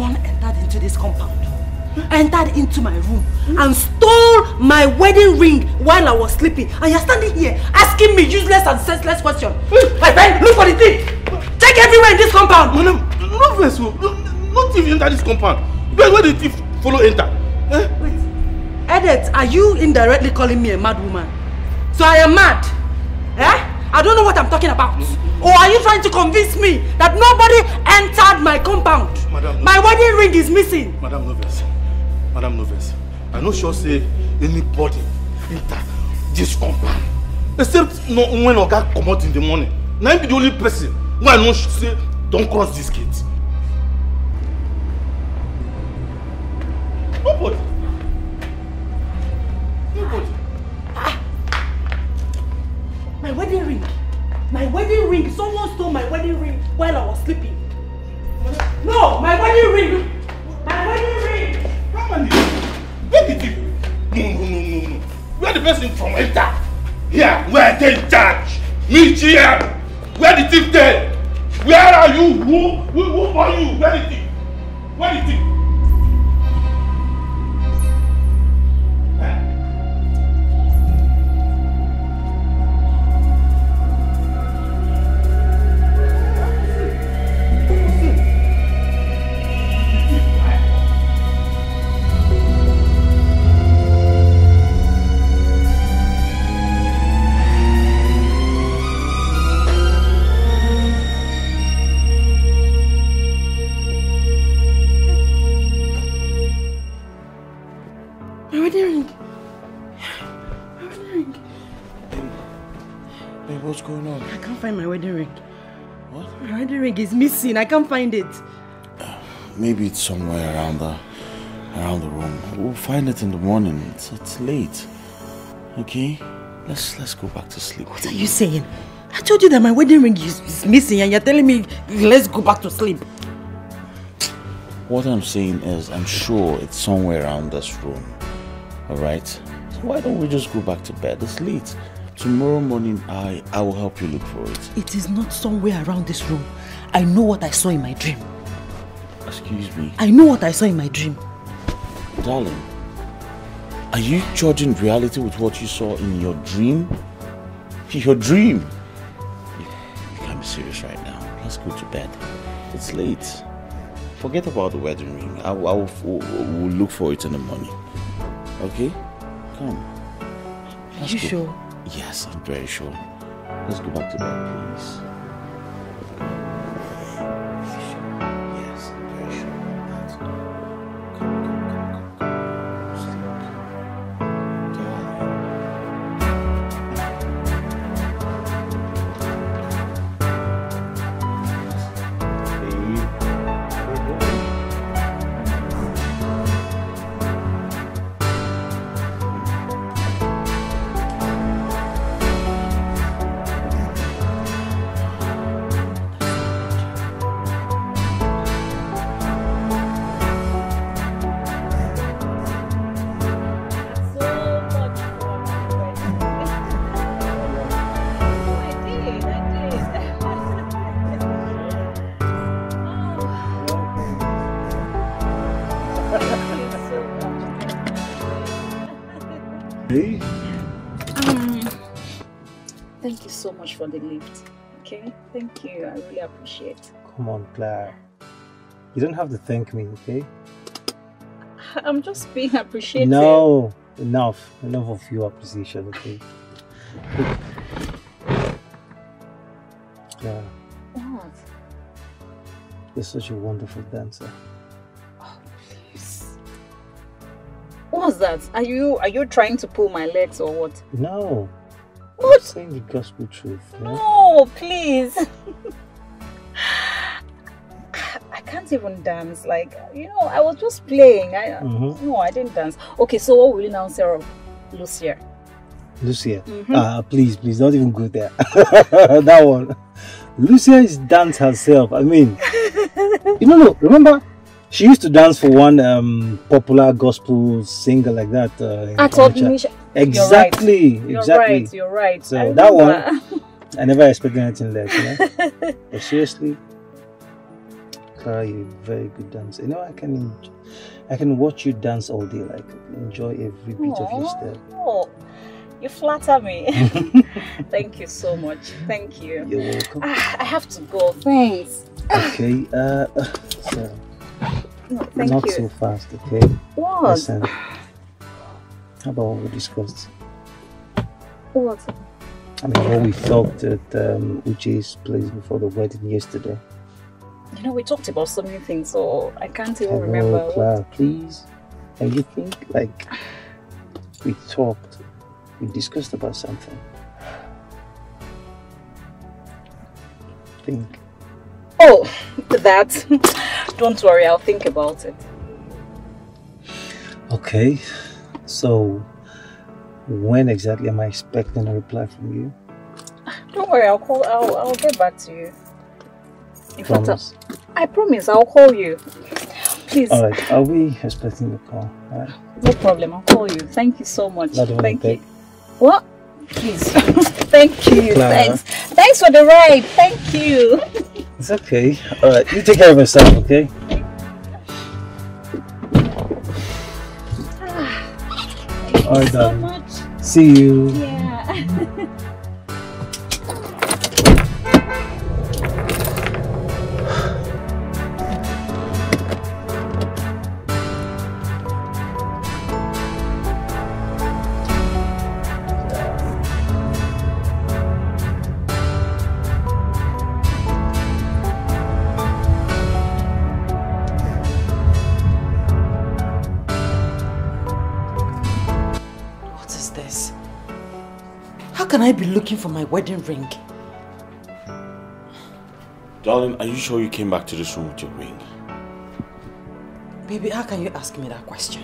someone entered into this compound, entered into my room and stole my wedding ring while I was sleeping. And you're standing here asking me useless and senseless questions. My friend, look for the thief. Check everywhere in this compound. Madam, not thief enter this compound. Where did the thief follow enter? Wait, Edith, are you indirectly calling me a mad woman? So I am mad? I don't know what I'm talking about. Or are you trying to convince me that nobody entered my compound? Madam, my wedding ring is missing. Madam Noves. Madam Noves. I'm not sure say anybody enter this compound. Except when Oga come out in the morning. Now be the only person who I know say don't cross this gate. Nobody. My wedding ring. My wedding ring. Someone stole my wedding ring while I was sleeping. No, my wedding ring. My wedding ring. Where did you? No. Where the person from enter? Here, where they in charge? Me here. Where the thief there? Where are you? Who are you? Where the thief? Where the thief? What's going on? I can't find my wedding ring. What? My wedding ring is missing. I can't find it. Maybe it's somewhere around the room. We'll find it in the morning. It's late. Okay? Let's go back to sleep. What are you saying? I told you that my wedding ring is missing and you're telling me let's go back to sleep. What I'm saying is I'm sure it's somewhere around this room. Alright? So why don't we just go back to bed? It's late. Tomorrow morning, I will help you look for it. It is not somewhere around this room. I know what I saw in my dream. Excuse me? I know what I saw in my dream. Darling, are you judging reality with what you saw in your dream? Your dream? You can't be serious right now. Let's go to bed. It's late. Forget about the wedding ring. We'll look for it in the morning. Okay? Come. Are you sure? Yes, I'm very sure. Let's go back to bed, please. Yes, I'm very sure. Come. Sleep. Thank you so much for the lift. Okay? Thank you. I really appreciate it. Come on, Claire. You don't have to thank me, okay? I'm just being appreciative. No, enough of your appreciation, okay? Yeah. What? You're such a wonderful dancer. Oh, please. What's that? Are you trying to pull my legs or what? No. What? I'm saying the gospel truth. Yeah? No, please. I can't even dance. Like, I was just playing. No, I didn't dance. Okay, so what will you now say of Lucia? Lucia? Please, don't even go there. That one. Lucia is dance herself. I mean, remember? She used to dance for one popular gospel singer like that. I told you. Exactly. You're right. So that one, I never expected anything less. But seriously, Clara, you're a very good dancer. You know, I can watch you dance all day, like enjoy every beat of your step. Oh, you flatter me. Thank you so much. Thank you. You're welcome. I have to go. Thanks. Okay, so No, thank not you. so fast, okay? What? Listen, how about what we discussed? What? I mean, what we talked at Uche's place before the wedding yesterday. You know, we talked about so many things, so I can't even remember. Clara, please. And you think, like, we talked, we discussed about something. Think. Oh, that. Don't worry, I'll think about it. Okay, so when exactly am I expecting a reply from you? Don't worry, I'll get back to you. In fact, Promise? I promise I'll call you. Please. Alright, are we expecting the call? Alright. No problem, I'll call you. Thank you so much. Thank you. What? Please. Thank you. Clara. Thanks for the ride. Thank you. It's okay. Alright, you take care of yourself, okay? Alright, so darling. much. See you. Yeah. How can I be looking for my wedding ring? Darling, are you sure you came back to this room with your ring? Baby, how can you ask me that question?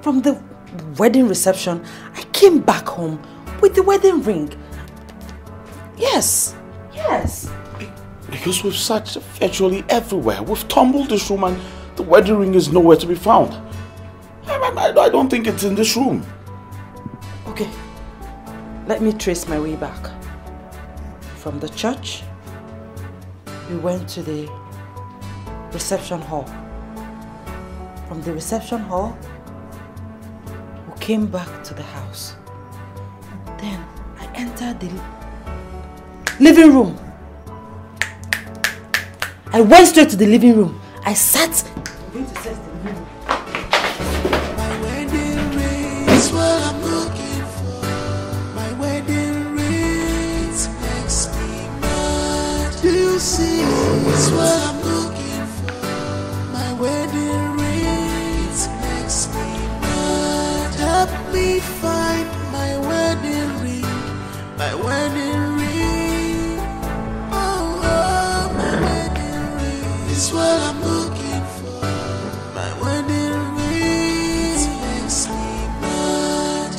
From the wedding reception, I came back home with the wedding ring. Yes. Yes. Because we've searched virtually everywhere. We've tumbled this room and the wedding ring is nowhere to be found. I don't think it's in this room. Okay. Let me trace my way back. From the church, we went to the reception hall. From the reception hall, we came back to the house. Then I entered the living room. I went straight to the living room. I sat. I'm going to search the living room. My wedding ring is what I'm looking for. My wedding ring makes me mad. Do you see? It's what I'm looking for. My wedding ring makes me mad. Help me find my wedding ring. My wedding ring. Oh, oh, my wedding ring is what I'm looking for. My wedding ring makes me mad.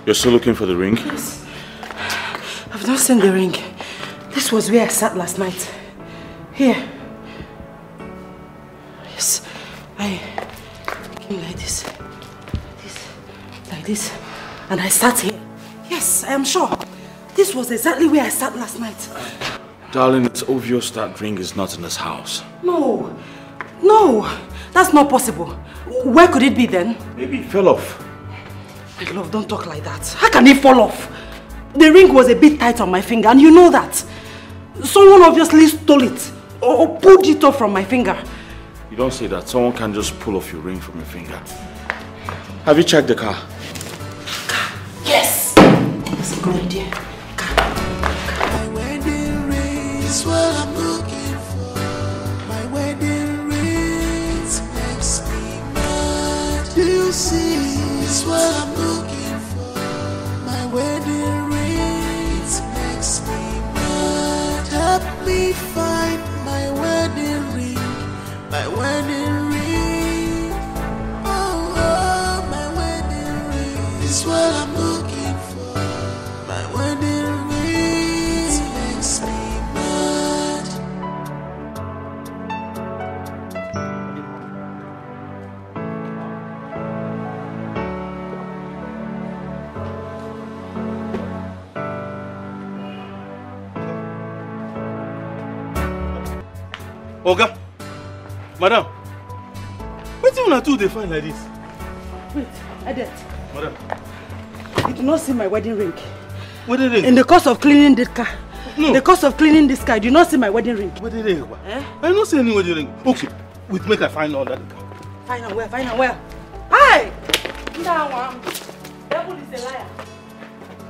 You're still looking for the ring? Yes. I've not seen the ring. This was where I sat last night. Here. Yes. I came like this. Like this. And I sat here. Yes, I am sure. This was exactly where I sat last night. Darling, it's obvious that ring is not in this house. No. No. That's not possible. Where could it be then? Maybe it fell off. My love, don't talk like that. How can it fall off? The ring was a bit tight on my finger and you know that. Someone obviously stole it or pulled it off from my finger. You don't say that. Someone can just pull off your ring from your finger. Have you checked the car? Yes! That's a good idea. My wedding ring is what I'm looking for. My wedding ring makes me mad. Do you see? It's what I'm looking for. My wedding ring makes me mad. Help me find my wedding ring. My wedding ring. Oh, oh, my wedding ring is what I'm looking for. My wedding ring makes me mad. Oga, madam, what you want to do they find like this? Wait, Edet. Madam. You do not see my wedding ring. Wedding ring? In the course of cleaning this car. No. In the course of cleaning this car, you do not see my wedding ring. Wedding ring? I don't see any wedding ring. Okay, wait, make I find under the car. Find out where, find out where. Hi! Now, devil is a liar.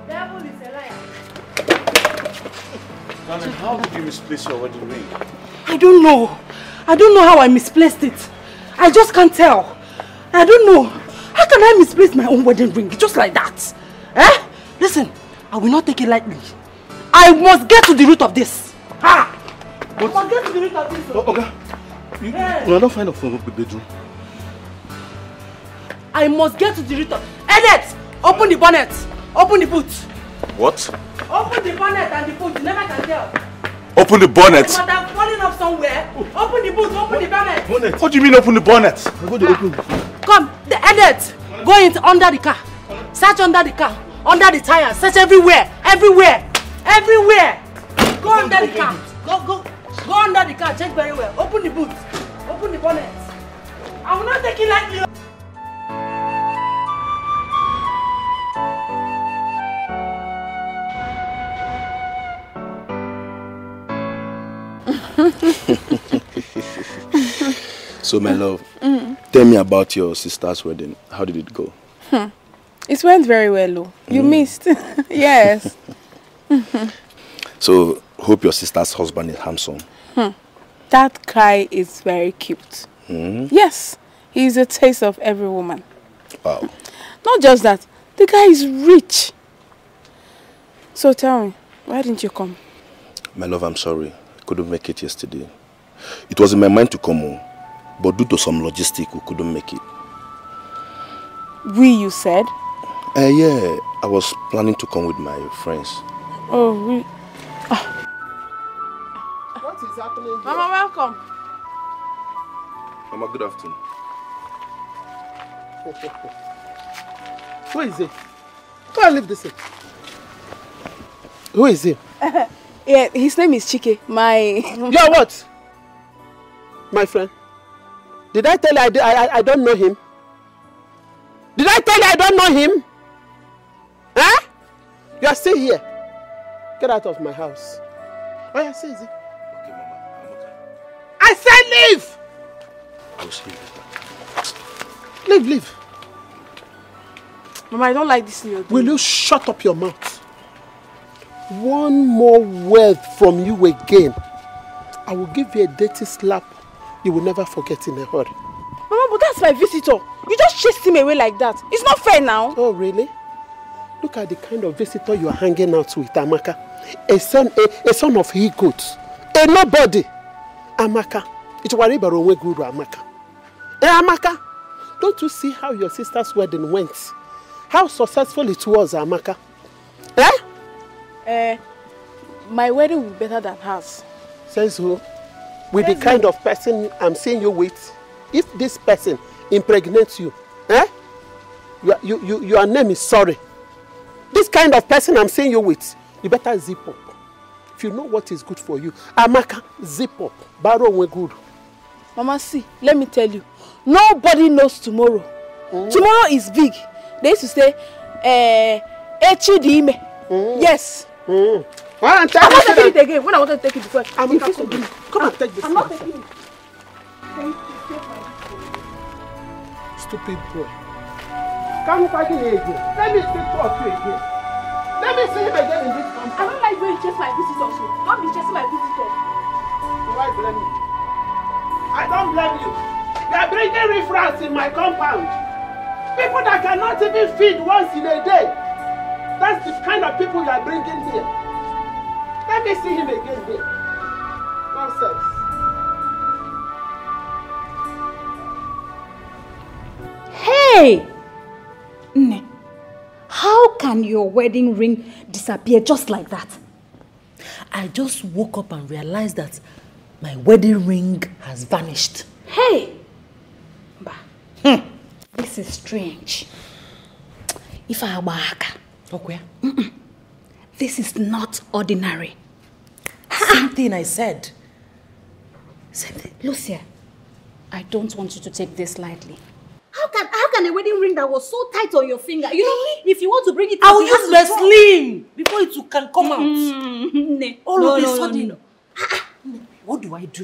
Devil is a liar. Darling, how did you misplace your wedding ring? I don't know. I don't know how I misplaced it. I just can't tell. I don't know. How can I misplace my own wedding ring just like that? Eh? Listen, I will not take it lightly. I must get to the root of this. Ha! I must get to the root of this. Okay. You don't find a phone with the bedroom. I must get to the root of... Edet! Open the bonnet. Open the boot. What? Open the bonnet and the boot. You never can tell. Open the bonnet? But I'm falling off somewhere. Open the boot. Open the bonnet. What do you mean open the bonnet? I'm going to open it. Come, the Edet. Go into under the car. Search under the car. Under the tires. Search everywhere. Everywhere. Everywhere. Go under the car. Go under the car. Check very well. Open the boot. Open the bonnet. I will not take it like you. So my love, tell me about your sister's wedding. How did it go? It went very well, Lou. You missed. Yes. So hope your sister's husband is handsome. That guy is very cute. Yes, he's a taste of every woman. Wow. Not just that, the guy is rich. So tell me, why didn't you come? My love, I'm sorry. I couldn't make it yesterday. It was in my mind to come home, but due to some logistics, we couldn't make it. You said? Yeah, I was planning to come with my friends. Oh, we... What is happening here? Mama, welcome. Mama, good afternoon. Who is it? Go and leave this in. Who is he? Yeah, his name is Chike. You're what? My friend. Did I tell you I don't know him? Did I tell you I don't know him? Huh? You are still here. Get out of my house. Oh, yeah, see, Okay, Mama, I'm okay. I said leave! I'll see you. Leave. Mama, I don't like this in your Will you shut up your mouth? One more word from you again, I will give you a dirty slap you will never forget in a hurry. Mama, but that's my visitor. You just chased him away like that. It's not fair now. Oh, really? Look at the kind of visitor you are hanging out with, Amaka. A son of he-goats. A nobody. Amaka. It's Waribaro Guru Amaka. Hey, Amaka, don't you see how your sister's wedding went? How successful it was, Amaka. My wedding will be better than hers. Says who? With the kind of person I'm seeing you with, if this person impregnates you, your name is sorry. This kind of person I'm seeing you with, you better zip up. If you know what is good for you, Amaka, zip up. Baro we good. Mama, see, let me tell you, nobody knows tomorrow. Tomorrow is big. They used to say, Echidime. Yes. I'm not taking it again. When I wanted to take it before, come and take this. I'm not taking it. Stupid boy. Come fighting me again. Let me speak to you again. Let me see him again in this compound. I don't like when you chase my visitors. Don't be chasing my visitors. Do I blame you? I don't blame you. You are bringing reference in my compound. People that cannot even feed once in a day. That's the kind of people you are bringing here. Let me see him again here. Nonsense. Hey! Nne, how can your wedding ring disappear just like that? I just woke up and realized that my wedding ring has vanished. Hey! This is strange. If I were Okay. This is not ordinary. Same thing I said. Same thing. Lucia, I don't want you to take this lightly. How can a wedding ring that was so tight on your finger, you know, if you want to bring it out, I'll use Vaseline before it can come out. All of a sudden. No. What do I do?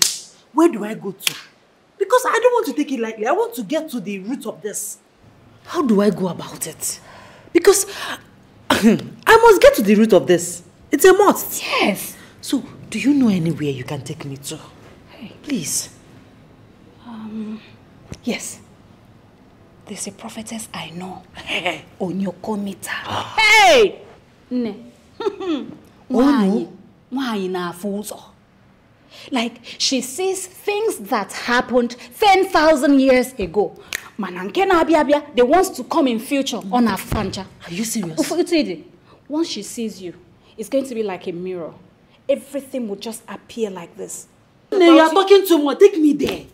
Where do I go to? Because I don't want to take it lightly. I want to get to the root of this. How do I go about it? Because I must get to the root of this. It's a must. Yes. So, do you know anywhere you can take me to? Hey. Please. Yes. There's a prophetess I know. Onyokomita. Hey! Ne. Why na fuzo? Like, she sees things that happened 10,000 years ago. Manankena Abiabia, they want to come in future on her fancha. Are you serious? Once she sees you, it's going to be like a mirror. Everything will just appear like this. No, you are talking too much. Take me there.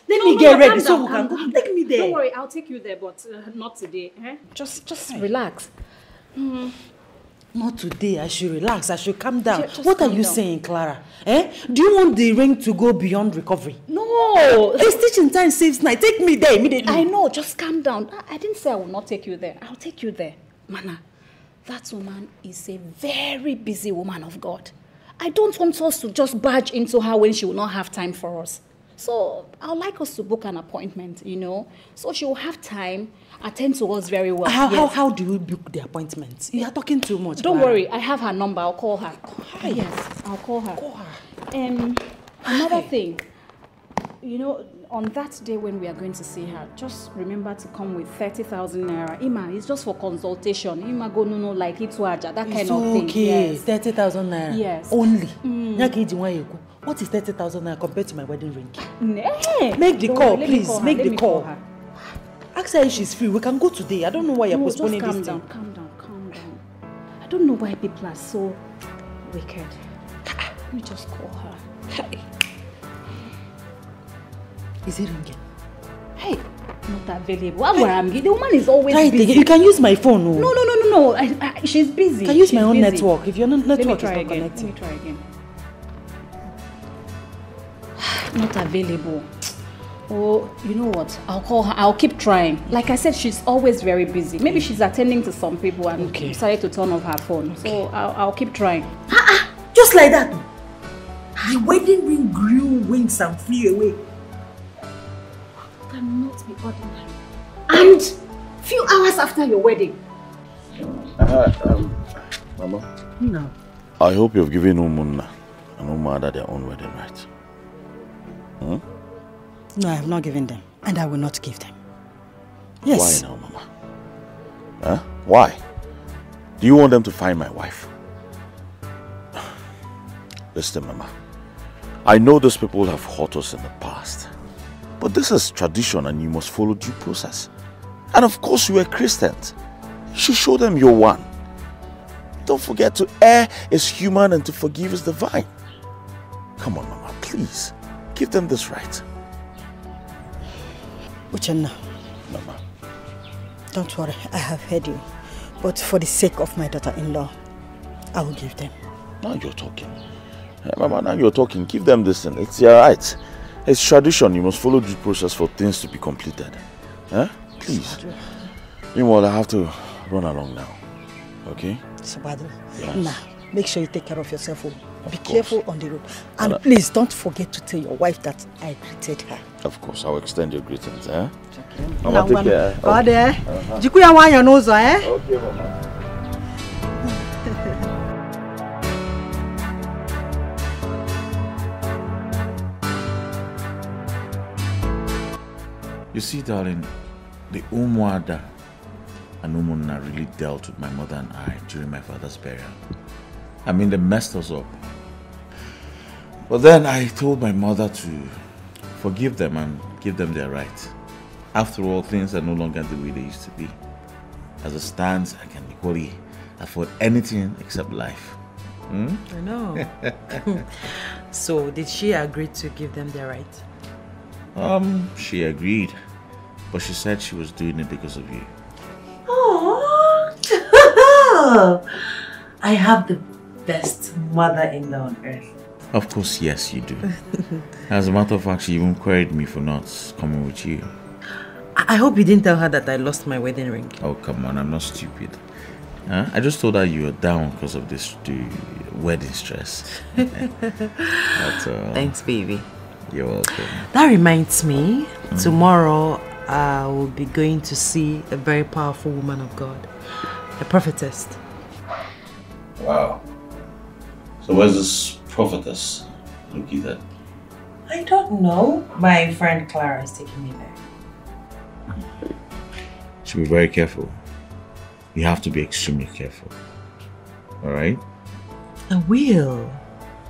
Let me get ready so we can go. Take me there. Don't worry, I'll take you there, but not today. Eh? Just relax. Not today. I should relax. I should calm down. What are you saying, Clara? Do you want the ring to go beyond recovery? No. A stitch in time saves night. Take me there immediately. I know. Just calm down. I didn't say I will not take you there. I'll take you there. Mana, that woman is a very busy woman of God. I don't want us to just barge into her when she will not have time for us. So I'd like us to book an appointment, you know, so she will have time, attend to us very well. How do we book the appointment? You are talking too much. Don't Clara. worry, I have her number. I'll call her. Yes, I'll call her. Another thing, you know, on that day when we are going to see her, just remember to come with 30,000 naira. Ima, it's just for consultation. Ima go no like it to Aja, that kind of thing. Okay, yes. 30,000 naira. Yes. Only. What is 30,000 naira compared to my wedding ring? Nee. Make the call, please. Make the call. Her. Ask her if she's free. We can go today. I don't know why you're postponing this thing. Calm down. I don't know why people are so wicked. Let me just call her. Is it ringing? Hey, not available. The woman is always busy. You can use my phone. No. She's busy. Can use my own network. If your network is not connected. Let me try again. Not available. Oh, you know what? I'll call her. I'll keep trying. Like I said, she's always very busy. Maybe she's attending to some people and decided to turn off her phone. Okay. So I'll keep trying. Just like that. The wedding ring grew wings and flew away. Cannot be ordinary. And few hours after your wedding. Mama? No. I hope you've given Umunna and Umada their own wedding right. No, I have not given them. And I will not give them. Yes. Why now, Mama? Why? Do you want them to find my wife? Listen, Mama. I know those people have hurt us in the past. But this is tradition and you must follow due process. And of course you are Christians. You should show them you're one. Don't forget to err is human and to forgive is divine. Come on, Mama, please. Give them this right. Uchenna. Mama. Don't worry, I have heard you. But for the sake of my daughter-in-law, I will give them. Now you're talking. Hey, Mama, now you're talking. Give them this thing. It's your right. It's tradition. You must follow due process for things to be completed. Please. Meanwhile, I have to run along now. Okay? Sabado. Yes. Now, make sure you take care of yourself. Be careful on the road. And please don't forget to tell your wife that I greeted her. Of course, I'll extend your greetings. Okay. Mama, take care. Okay, Mama. You see, darling, the Umuada and Umunna really dealt with my mother and I during my father's burial. I mean, they messed us up. But then I told my mother to forgive them and give them their rights. After all, things are no longer the way they used to be. As it stands, I can equally afford anything except life. I know. So, did she agree to give them their rights? She agreed, but she said she was doing it because of you. Oh, I have the best mother-in-law on earth. Of course, yes, you do. As a matter of fact, she even queried me for not coming with you. I hope you didn't tell her that I lost my wedding ring. Oh, come on, I'm not stupid. Huh? I just told her you were down because of the wedding stress. Thanks, baby. You're welcome. That reminds me, tomorrow I will be going to see a very powerful woman of God, a prophetess. Wow. So where's this prophetess? Look at that. I don't know. My friend Clara is taking me there. Should be very careful. You have to be extremely careful. Alright? I will.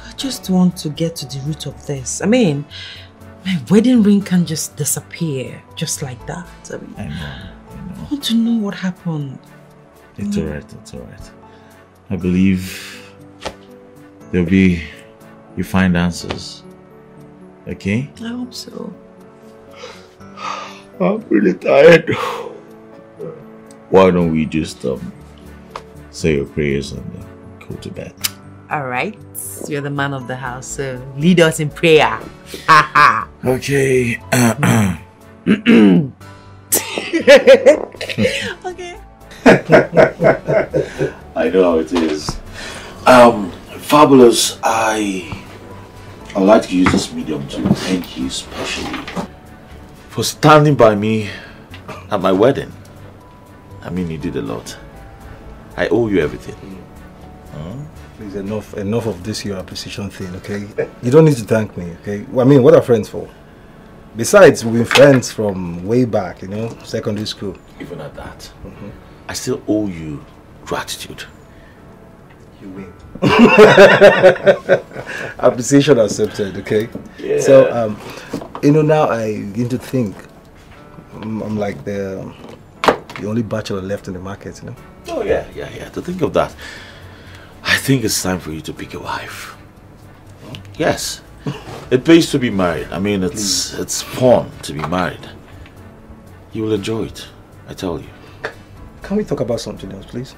I just want to get to the root of this. I mean, my wedding ring can't just disappear just like that. I know. I want to know what happened. It's alright, it's alright. I believe you find answers. Okay? I hope so. I'm really tired. Why don't we just say your prayers and go to bed? Alright. You're the man of the house, so lead us in prayer. Okay. Okay. I know how it is. Fabulous, I'd like to use this medium to thank you specially for standing by me at my wedding. I mean, you did a lot. I owe you everything. Please, enough of this your appreciation thing, okay? You don't need to thank me, okay? I mean, what are friends for? Besides, we've been friends from way back, you know, secondary school. Even at that, I still owe you gratitude. You win. Appreciation accepted, okay? Yeah. So, you know, now I begin to think I'm like the only bachelor left in the market, you know? Oh, yeah. To think of that, I think it's time for you to pick a wife. Yes. It pays to be married. I mean, it's fun to be married. You will enjoy it, I tell you. Can we talk about something else, please?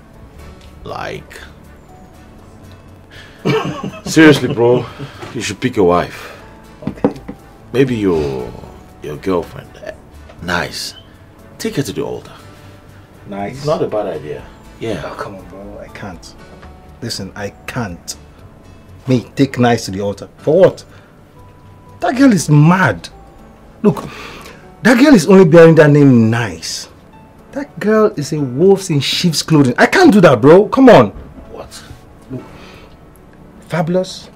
Like? Seriously, bro, you should pick a wife. Okay. Maybe your girlfriend. Nice. Take her to the altar. Nice. Not a bad idea. Yeah. Oh, come on, bro. I can't. Listen, I can't. Me, take Nice to the altar. For what? That girl is mad. Look, that girl is only bearing that name Nice. That girl is a wolf in sheep's clothing. I can't do that, bro. Come on. What? Look, Fabulous,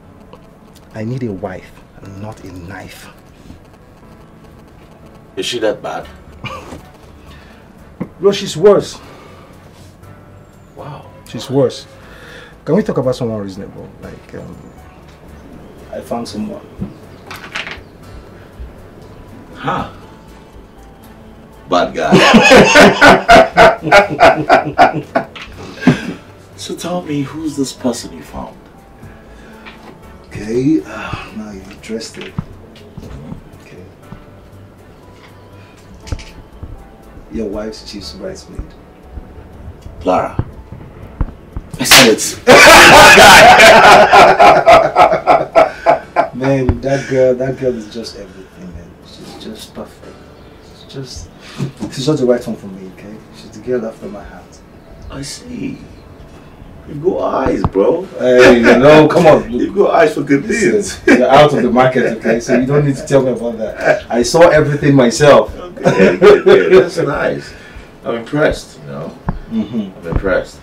I need a wife and not a knife. Is she that bad? Bro, she's worse. Wow. She's worse. Can we talk about someone reasonable? Like, I found someone. Huh? Bad guy. So tell me, who's this person you found? Okay, now you're interested. Okay. Your wife's chief's bridesmaid. Clara. I said it. Man, that girl is just everything, man. She's just perfect. She's just the right one for me, okay? She's the girl after my heart. I see. You've got eyes, bro. Hey, you know, come on. You've got eyes for good things. You're out of the market, okay? So you don't need to tell me about that. I saw everything myself. Okay, that's nice. I'm impressed, you know? I'm impressed.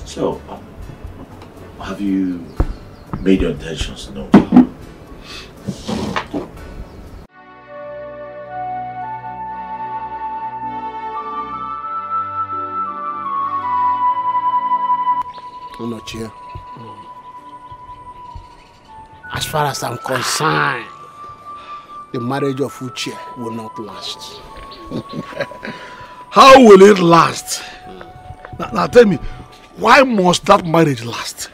So, have you made your intentions known to her? Not here. As far as I'm concerned, the marriage of Uche will not last. How will it last? Now tell me, why must that marriage last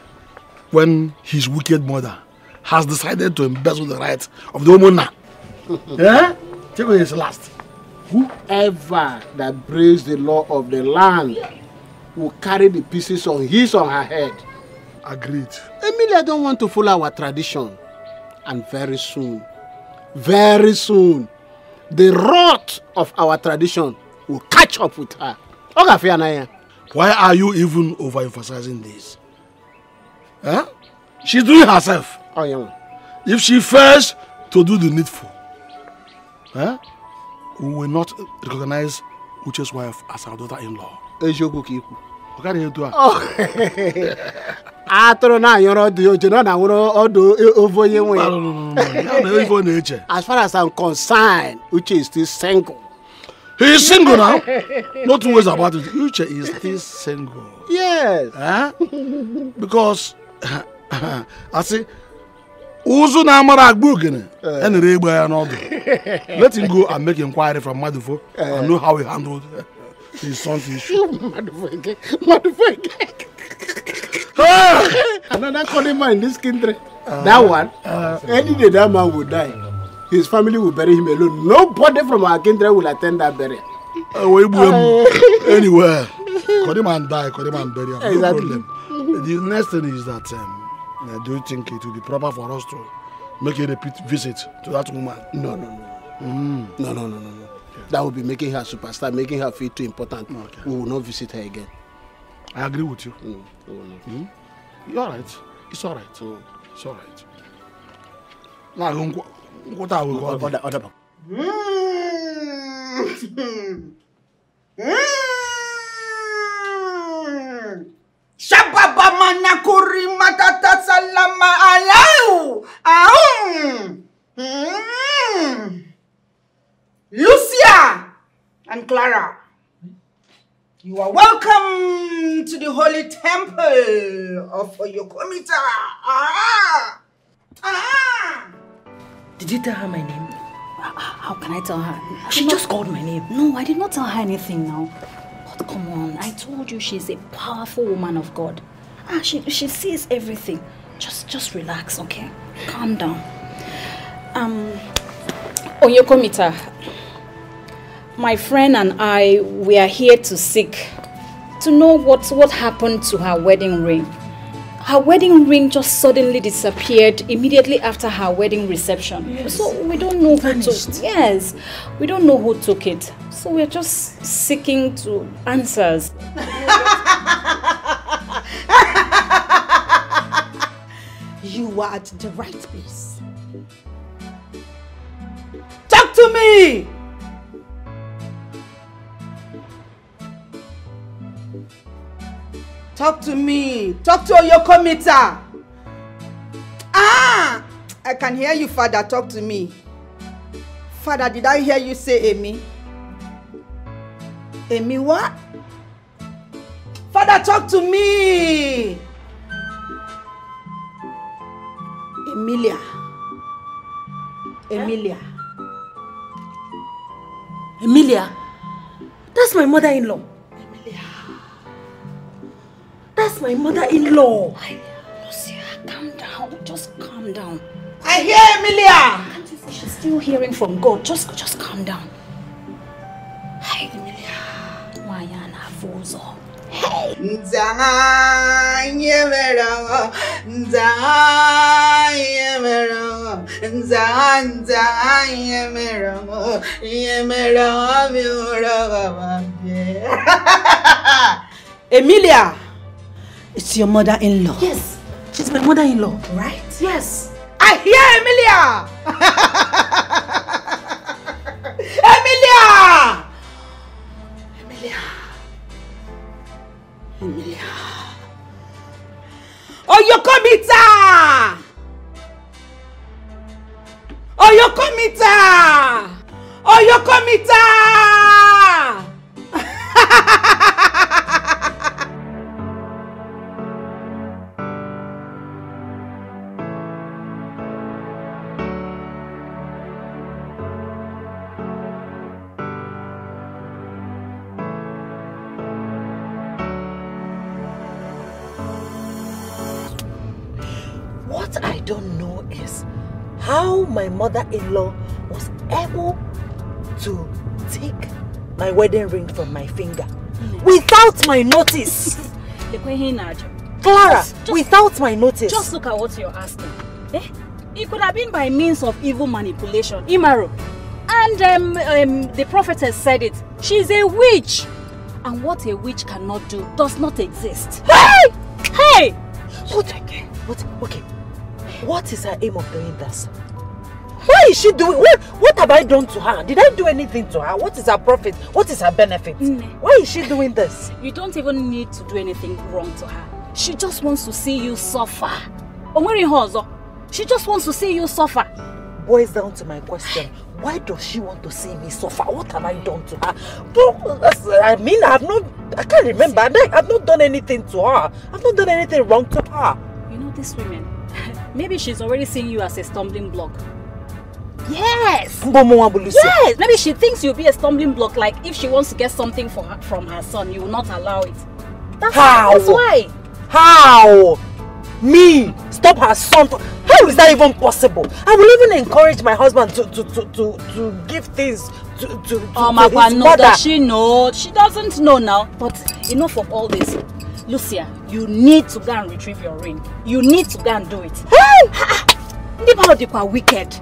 when his wicked mother has decided to embezzle the rights of the woman now? Yeah? Check on his last. Whoever that breaks the law of the land will carry the pieces on his or her head. Agreed. Emilia don't want to follow our tradition. And very soon, the rot of our tradition will catch up with her. Why are you even overemphasizing this? Huh? She's doing herself. Oh, yeah. If she fails to do the needful, huh? We will not recognize Uche's wife as our daughter-in-law. What can you do? As far as I'm concerned, Uche is still single. He is single now. No two ways about it. Uche is still single. Yes. Huh? Because I say Uzu na amara agbogene and regba ya no do. Let him go and make inquiry from Madufo and know how he handled his son's issue. Madufo. Another Kodima in this country. That one, any day that man will die, his family will bury him alone. Nobody from our country will attend that burial. Anywhere. Kodima and die, Kodima and bury him. No problem. The next thing is that do you think it will be proper for us to make a repeat visit to that woman? No. No. That would be making her superstar, making her feel too important. Okay. We will not visit her again. I agree with you. You're all right. It's all right. It's all right. Now, what are we going to do? Shababa manakuri matata salama alau. Lucia and Clara, you are welcome to the holy temple of Oyokomita. Did you tell her my name? How can I tell her? She just called my name. No, I did not tell her anything now. But come on, I told you she's a powerful woman of God. She sees everything. Just relax, okay? Calm down. Oyokomita, my friend and I, we are here to seek to know what happened to her wedding ring. Her wedding ring just suddenly disappeared immediately after her wedding reception. Yes. So we don't know who took. Yes, we don't know who took it. So we're just seeking to answers. You are at the right place. Talk to me. Talk to me. Talk to Oyokomita. I can hear you, Father. Talk to me. Father, did I hear you say Amy? Amy what? Father, talk to me. Emilia. Emilia? That's my mother-in-law. That's my mother-in-law. Lucia, calm down. Just calm down. I hear Emilia. Can't you see she's still hearing from God? Just calm down. Hi, Emilia. Wayana Fozo. Hey. Emilia. It's your mother-in-law. Yes, she's my mother-in-law. Right? Yes. I hear Emilia! Emilia! Oyokomita! What I don't know is how my mother-in-law was able to take my wedding ring from my finger without my notice. Clara, without my notice. Just look at what you're asking. Eh? It could have been by means of evil manipulation. Imaro. And the prophetess said it. She's a witch. And what a witch cannot do does not exist. Hey! Hey! Okay. What is her aim of doing this? Why is she doing? What have I done to her? Did I do anything to her? What is her profit? What is her benefit? Why is she doing this? You don't even need to do anything wrong to her. She just wants to see you suffer. She just wants to see you suffer. Boils down to my question. Why does she want to see me suffer? What have I done to her? I mean, I can't remember. I've not done anything to her. I've not done anything wrong to her. You know, these women, maybe she's already seeing you as a stumbling block. Yes! Yes! Maybe she thinks you'll be a stumbling block, like if she wants to get something from her son, you will not allow it. That's why. How? Me? Stop her son? How is that even possible? I will even encourage my husband to give things to his mother. Does she know? She doesn't know now. But enough of all this. Lucia, you need to go and retrieve your ring. You need to go and do it. Hey! They are wicked.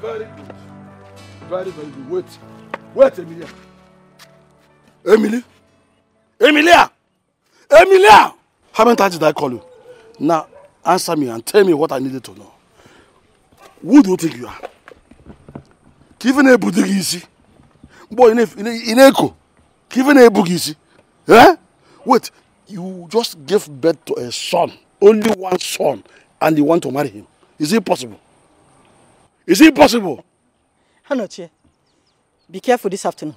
Very good. Very, very good. Wait, Emilia. Emilia! How many times did I call you? Now, answer me and tell me what I needed to know. Who do you think you are? Given a Budigisi. Boy, in Echo. Given a Bugisi. Eh? Wait, you just gave birth to a son. Only one son. And you want to marry him. Is it possible? Is it possible? Hanoche, be careful this afternoon.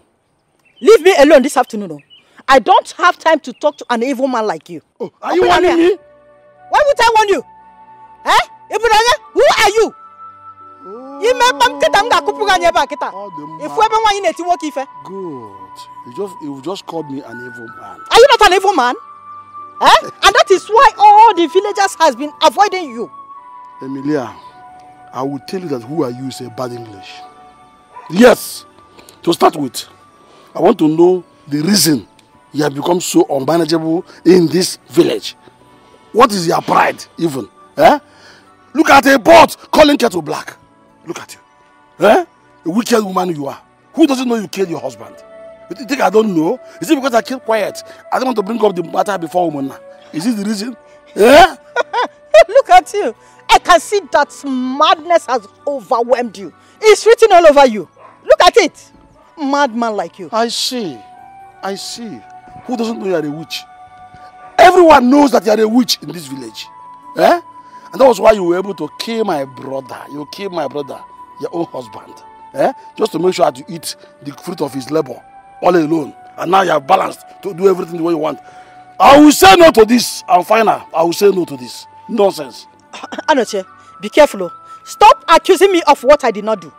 Leave me alone this afternoon. I don't have time to talk to an evil man like you. Oh, are you warning me? Why would I warn you? Eh? Who are you? Good. You just called me an evil man. Are you not an evil man? Eh? And that is why all the villagers has been avoiding you. Emilia, I will tell you that who are you is a bad English. Yes. To start with, I want to know the reason you have become so unmanageable in this village. What is your pride even? Eh? Look at a boat calling kettle black. Look at you. Eh? A wicked woman you are. Who doesn't know you killed your husband? You think I don't know? Is it because I keep quiet? I don't want to bring up the matter before woman. Is this the reason? Eh? Look at you. I can see that madness has overwhelmed you. It's written all over you. Look at it. Madman like you. I see. Who doesn't know you are a witch? Everyone knows that you are a witch in this village. Eh? And that was why you were able to kill my brother. You killed my brother, your own husband. Eh? Just to make sure to eat the fruit of his labor all alone. And now you are balanced to do everything the way you want. I will say no to this. I'm fine now. I will say no to this. Nonsense. Anoche, be careful. Stop accusing me of what I did not do.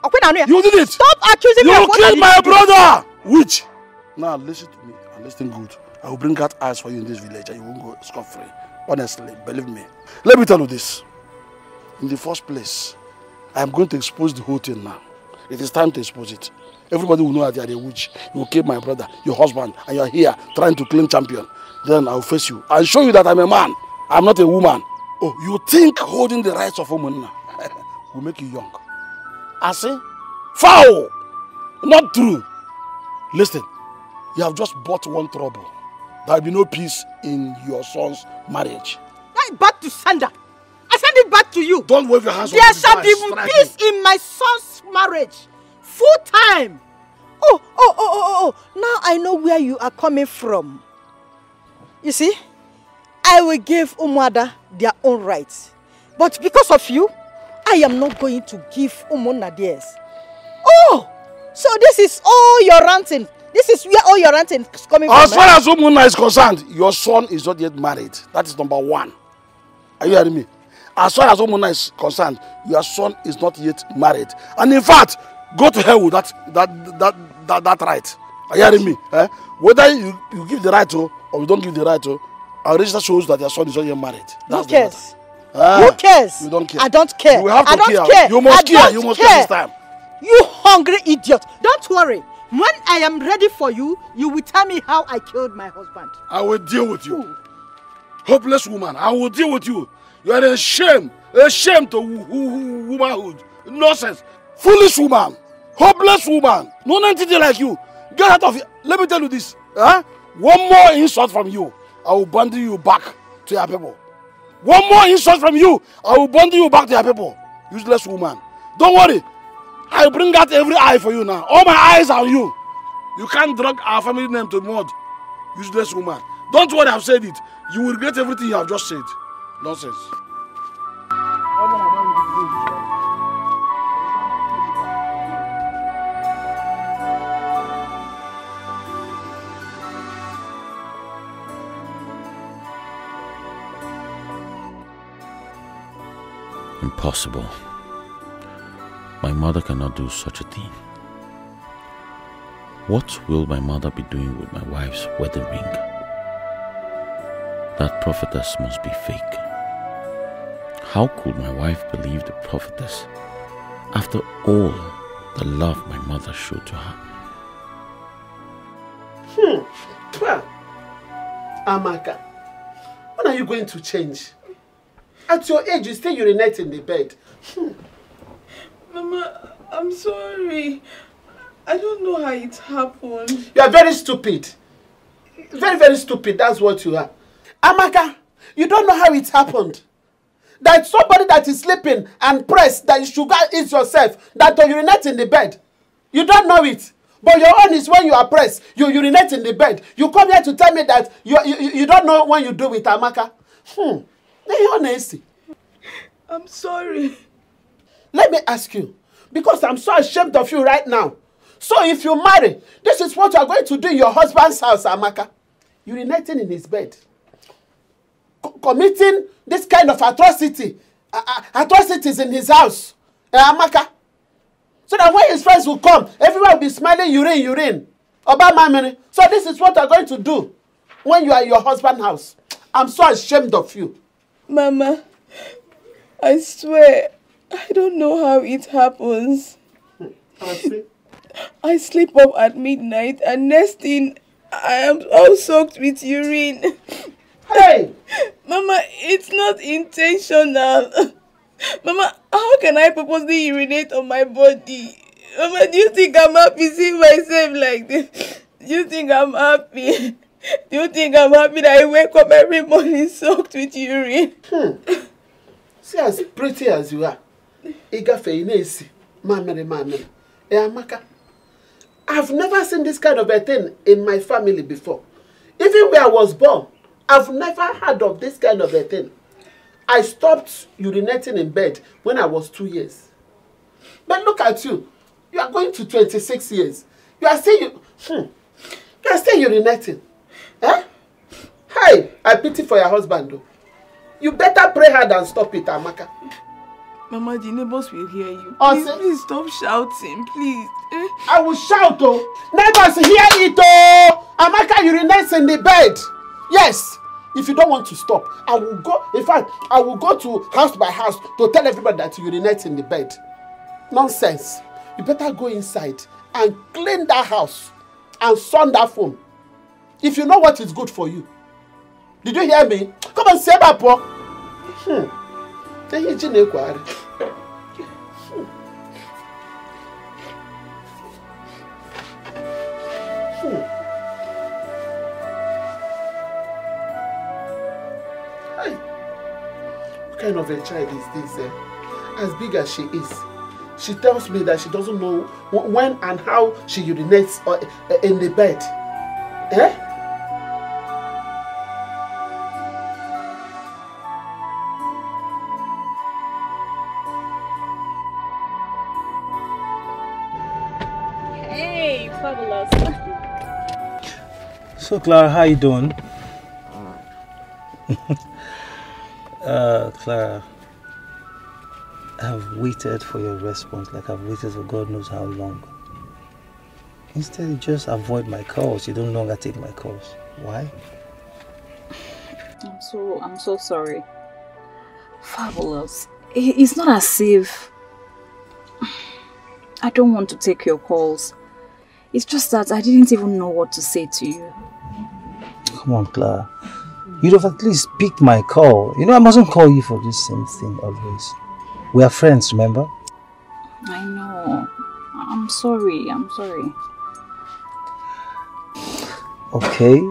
You did it. Stop accusing me of what I did not do. You killed my brother. Witch. Now listen to me and listen good. I will bring out eyes for you in this village and you won't go scot-free. Honestly, believe me. Let me tell you this. In the first place, I am going to expose the whole thing now. It is time to expose it. Everybody will know that you are a witch. You will kill my brother, your husband, and you are here trying to claim champion. Then I will face you. I will show you that I am a man. I am not a woman. Oh, you think holding the rights of a woman now will make you young? I say, foul! Not true. Listen, you have just bought one trouble. There will be no peace in your son's marriage. Back to sender. I send it back to you. Don't wave your hands. There shall be peace in my son's marriage. Full time. Oh. Now I know where you are coming from. You see, I will give Umwada their own rights. But because of you, I am not going to give Umona theirs. Oh, so this is all your ranting. This is where all your ranting is coming from. As far as Umona is concerned, your son is not yet married. That is number one. Are you hearing me? As far as Umona is concerned, your son is not yet married. And in fact, go to hell with that right. Are you hearing me? Eh? Whether you give the right to or you don't give the right to, our register shows that your son is not yet married. Who cares? Who cares? You don't care. I don't care. You have to I don't care. care. You must I care. don't You must care this time. You hungry idiot. Don't worry. When I am ready for you, you will tell me how I killed my husband. I will deal with you. Hopeless woman, I will deal with you. You are a shame to womanhood. Nonsense. Foolish woman. Hopeless woman. No entity like you. Get out of here. Let me tell you this. One more insult from you, I will bundle you back to your people. One more insult from you, I will bundle you back to your people. Useless woman. Don't worry. I will bring out every eye for you now. All my eyes are on you. You can't drag our family name to mud. Useless woman. Don't worry, I've said it. You will regret everything you have just said. Nonsense. Impossible. My mother cannot do such a thing. What will my mother be doing with my wife's wedding ring? That prophetess must be fake. How could my wife believe the prophetess after all the love my mother showed to her? Amaka, when are you going to change? At your age, you still urinate in the bed. Mama, I'm sorry. I don't know how it happened. You are very stupid. Very, very stupid. That's what you are. Amaka, you don't know how it happened. That somebody that is sleeping and pressed that you should go eat yourself, that you urinate in the bed. You don't know it. But your own is when you are pressed, you urinate in the bed. You come here to tell me that you don't know when you do it, Amaka. I'm sorry. Let me ask you, because I'm so ashamed of you right now. So if you marry, this is what you are going to do in your husband's house, Amaka. Urinating in his bed. Committing this kind of atrocities in his house. Amaka. So that when his friends will come, everyone will be smiling urine. Obama. So this is what you are going to do when you are in your husband's house. I'm so ashamed of you. Mama, I swear, I don't know how it happens. I sleep up at midnight and next thing, I am all soaked with urine. Hey! Mama, it's not intentional. Mama, how can I purposely urinate on my body? Mama, do you think I'm happy seeing myself like this? Do you think I'm happy? Do you think I'm happy that I wake up every morning soaked with urine? See as pretty as you are. Mamere. Amaka, I've never seen this kind of a thing in my family before. Even where I was born, I've never heard of this kind of a thing. I stopped urinating in bed when I was 2 years. But look at you. You are going to 26 years. You are still urinating. Eh? Hey, I pity for your husband though. You better pray hard and stop it, Amaka. Mama, the neighbors will hear you. Please stop shouting, please. I will shout, oh. Neighbors hear it, oh. Amaka urinates in the bed. Yes. If you don't want to stop, I will go. In fact, I will go to house by house to tell everybody that you urinate in the bed. Nonsense. You better go inside and clean that house and sun that phone. If you know what is good for you. Did you hear me? Come and say that, Paul. What kind of a child is this? As big as she is, she tells me that she doesn't know when and how she urinates in the bed. Eh? Hey, fabulous. So Clara, how you doing? Clara, I've waited for your response like I've waited for God knows how long. Instead, you just avoid my calls. You don't longer take my calls. Why? I'm so sorry. Fabulous. It's not as if I don't want to take your calls. It's just that I didn't even know what to say to you. Come on, Clara. You'd have at least picked my call. You know, I mustn't call you for this same thing always. We are friends, remember? I know. I'm sorry. Okay,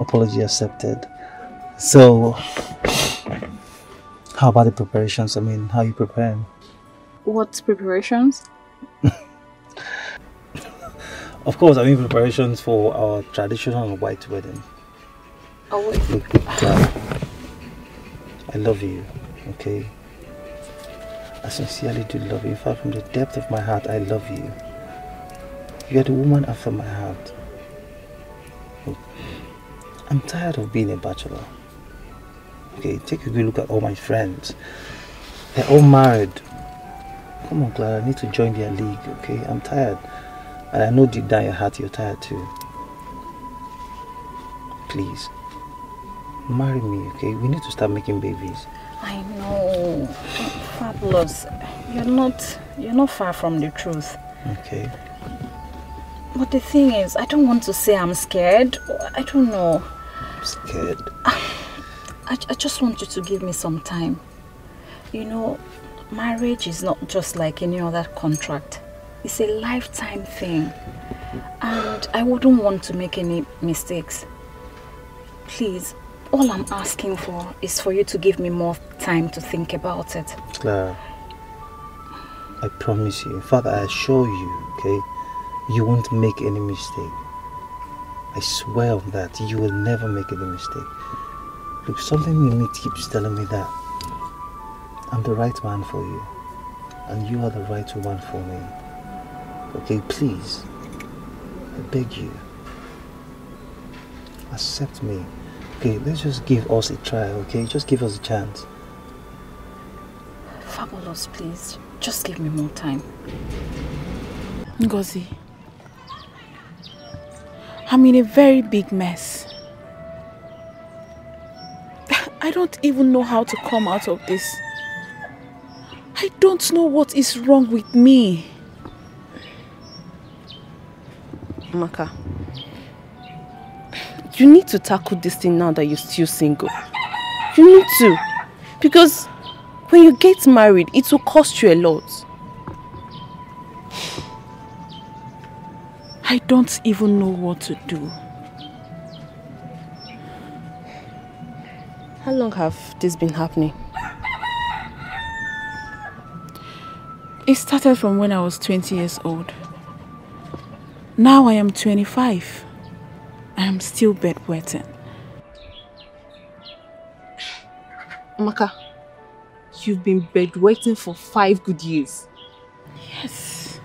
apology accepted. So, how about the preparations? I mean, how are you preparing? What preparations? Of course, I mean preparations for our traditional white wedding. Oh, wait. Look, Clara, I love you, okay? I sincerely do love you. In fact, from the depth of my heart, I love you. You are the woman after my heart. Look, I'm tired of being a bachelor. Okay, take a good look at all my friends. They're all married. Come on, Clara, I need to join their league, okay? I'm tired. And I know deep down your heart you're tired too. Please, marry me, okay? We need to start making babies. I know. Fabulous. You're not far from the truth. Okay. But the thing is, I don't want to say I'm scared. I don't know. I'm scared. I just want you to give me some time. You know, marriage is not just like any other contract. It's a lifetime thing. And I wouldn't want to make any mistakes. Please, all I'm asking for is for you to give me more time to think about it. Clara, I promise you, in fact, I assure you, okay, you won't make any mistake. I swear on that, you will never make any mistake. Look, something in me keeps telling me that I'm the right man for you, and you are the right woman for me. Okay, please, I beg you, accept me. Okay, let's just give us a try, okay? Just give us a chance. Fabulous, please. Just give me more time. Ngozi, I'm in a very big mess. I don't even know how to come out of this. I don't know what is wrong with me. Maka, you need to tackle this thing now that you're still single. You need to. Because when you get married, it will cost you a lot. I don't even know what to do. How long have this been happening? It started from when I was 20 years old. Now I am 25. I am still bedwetting. Maka, you've been bedwetting for 5 good years. Yes.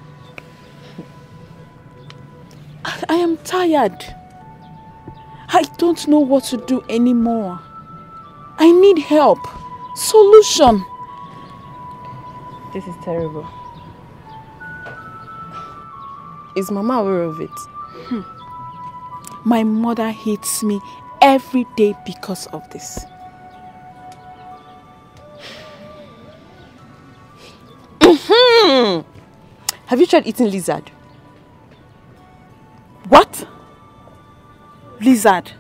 I am tired. I don't know what to do anymore. I need help. Solution. This is terrible. Is Mama aware of it? My mother hates me every day because of this. Have you tried eating lizard? What? Lizard?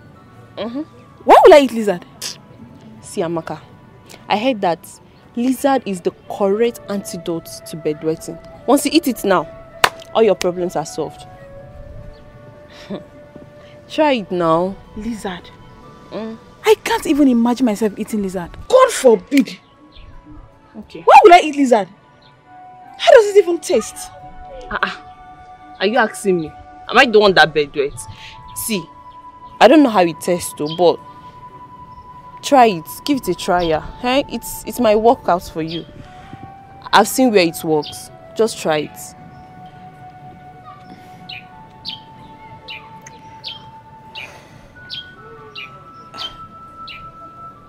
Why would I eat lizard? See, Amaka, I heard that lizard is the correct antidote to bedwetting. Once you eat it now, all your problems are solved. Try it now. Lizard? I can't even imagine myself eating lizard. God forbid! Okay. Why would I eat lizard? How does it even taste? Are you asking me? Am I the one that bedwets? See, I don't know how it tastes though, but try it. Give it a try, yeah. Hey, it's my workout for you. I've seen where it works. Just try it.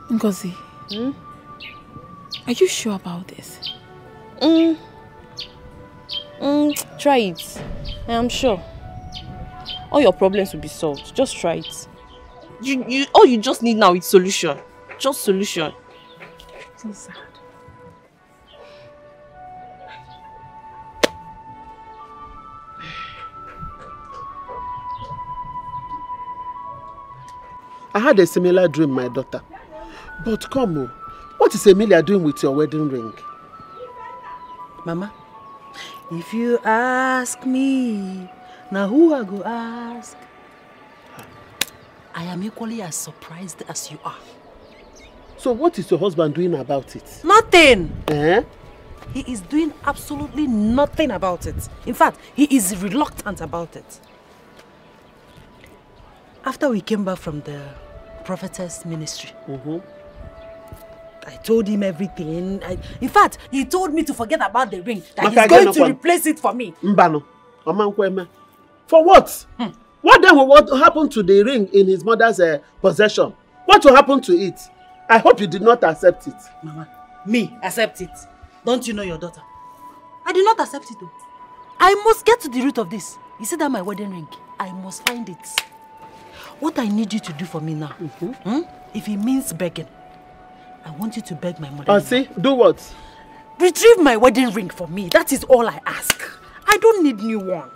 Ngozi, are you sure about this? Try it. I am sure. All your problems will be solved. Just try it. All you just need now is solution. Just solution. So sad. I had a similar dream, my daughter. But come on, what is Emilia doing with your wedding ring? Mama, if you ask me, now who I go ask? I am equally as surprised as you are. So what is your husband doing about it? Nothing. Eh? He is doing absolutely nothing about it. In fact, he is reluctant about it. After we came back from the prophetess ministry, I told him everything. In fact, he told me to forget about the ring. That he's going to replace it for me. Mbano. For what? What then will happen to the ring in his mother's possession? What will happen to it? I hope you did not accept it. Mama, me accept it. Don't you know your daughter? I did not accept it though. I must get to the root of this. You see that my wedding ring? I must find it. What I need you to do for me now, if it means begging, I want you to beg my mother. See? Do what? Retrieve my wedding ring for me. That is all I ask. I don't need new one.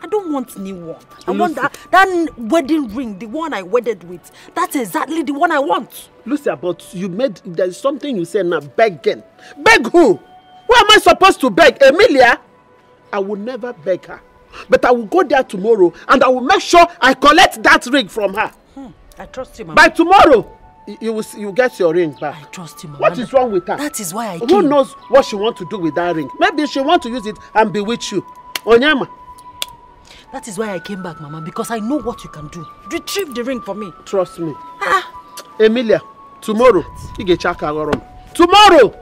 I don't want new one. I want that wedding ring, the one I wedded with. That's exactly the one I want. Lucia, but there's something you say now, begging. Beg who? Who am I supposed to beg? Emilia? I will never beg her. But I will go there tomorrow and I will make sure I collect that ring from her. I trust you, Mama. By tomorrow, you get your ring back. I trust you, Mama. What is wrong with her? That is why I came. Who knows what she wants to do with that ring? Maybe she wants to use it and be with you. Onyema. That is why I came back, Mama, because I know what you can do. Retrieve the ring for me. Trust me. Emilia, tomorrow, you get check around. Tomorrow!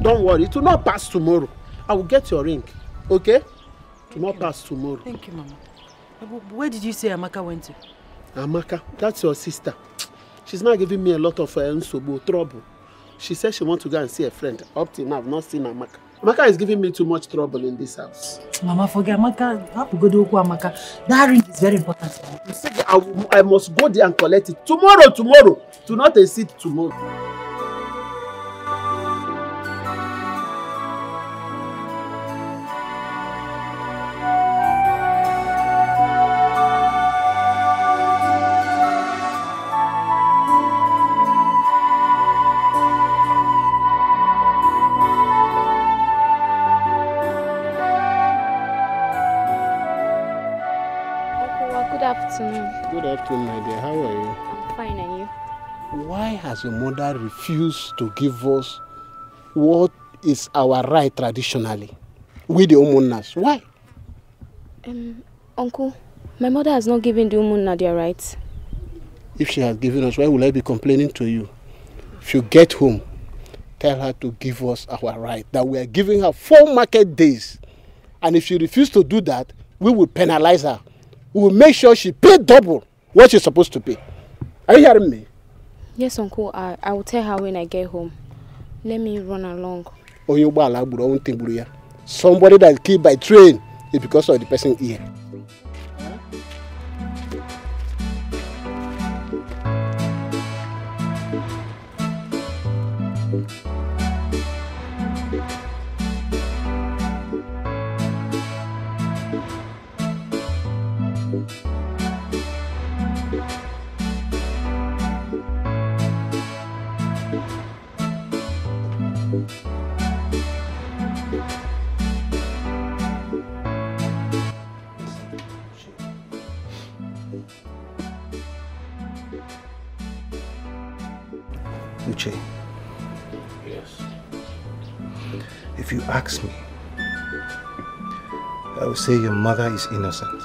Don't worry, it will not pass tomorrow. I will get your ring, okay? It will not pass tomorrow. Thank you, Mama. Where did you say Amaka went to? Amaka, that's your sister. She's not giving me a lot of trouble. She said she wants to go and see a friend. Up till now, I've not seen Amaka. Amaka is giving me too much trouble in this house. Mama, forget Amaka. You have to go to Amaka. That ring is very important for me. You see, I must go there and collect it. Tomorrow. Do not exceed tomorrow. Good afternoon, my dear. How are you? I'm fine, and you? Why has your mother refused to give us what is our right traditionally? We the Umunnas. Why? Uncle, my mother has not given the Umunna their rights. If she has given us, why will I be complaining to you? If you get home, tell her to give us our right. That we are giving her 4 market days. And if she refuses to do that, we will penalize her. We will make sure she pays double what she's supposed to pay. Are you hearing me? Yes, Uncle. I will tell her when I get home. Let me run along. Somebody that is killed by train is because of the person here. Uche. Yes. If you ask me, I will say your mother is innocent.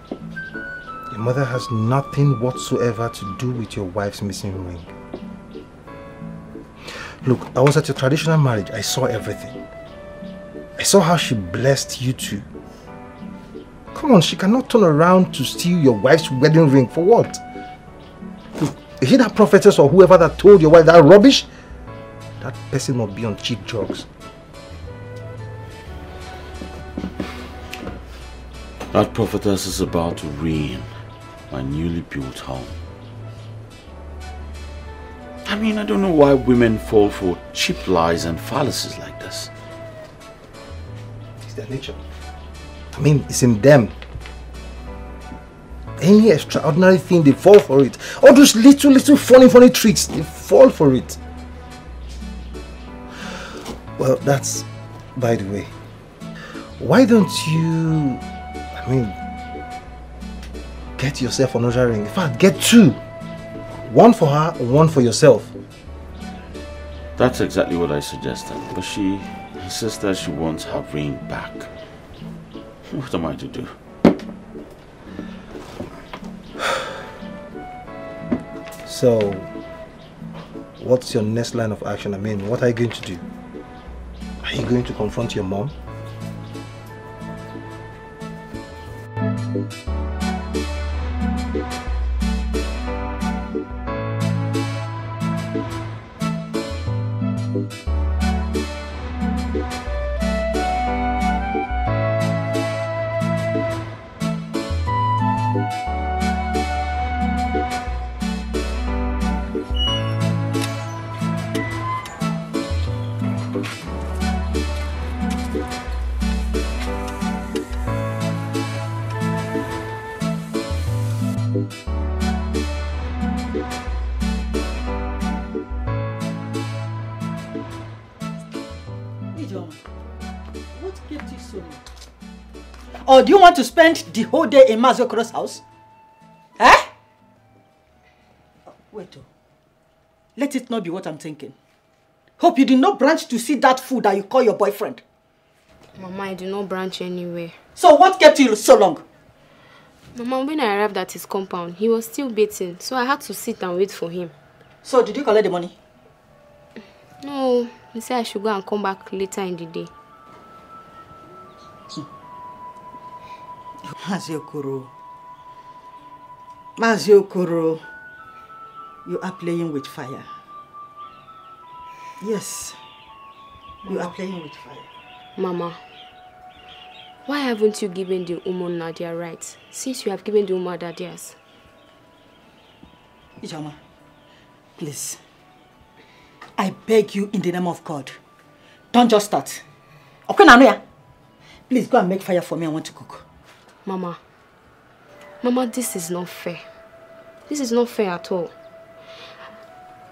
Your mother has nothing whatsoever to do with your wife's missing ring. Look, I was at your traditional marriage. I saw everything. I saw how she blessed you two. Come on, she cannot turn around to steal your wife's wedding ring. For what? Look, is it that prophetess or whoever that told your wife that rubbish? That person must be on cheap drugs. That prophetess is about to ruin my newly built home. I mean, I don't know why women fall for cheap lies and fallacies like this. It's their nature. I mean, it's in them. Any extraordinary thing, they fall for it. All those little funny tricks, they fall for it. Well, that's by the way. Why don't you, I mean, get yourself another ring? In fact, get 2. One for her, one for yourself. That's exactly what I suggested. But she insists that she wants her ring back. What am I to do? So, what's your next line of action? I mean, what are you going to do? Are you going to confront your mom? Or do you want to spend the whole day in Mazokoro's house? Eh? Wait. Let it not be what I'm thinking. Hope you did not branch to see that fool that you call your boyfriend. Mama, I did not branch anywhere. So what kept you so long? Mama, when I arrived at his compound, he was still bathing, so I had to sit and wait for him. So did you collect the money? No, he said I should go and come back later in the day. Maziokoro, you are playing with fire. Yes, you are playing with fire. Mama, why haven't you given the Umona their rights, since you have given the Umada theirs? Ijama, please. I beg you in the name of God. Don't just start. Okay, Nanuya. Please go and make fire for me. I want to cook. Mama, this is not fair. This is not fair at all.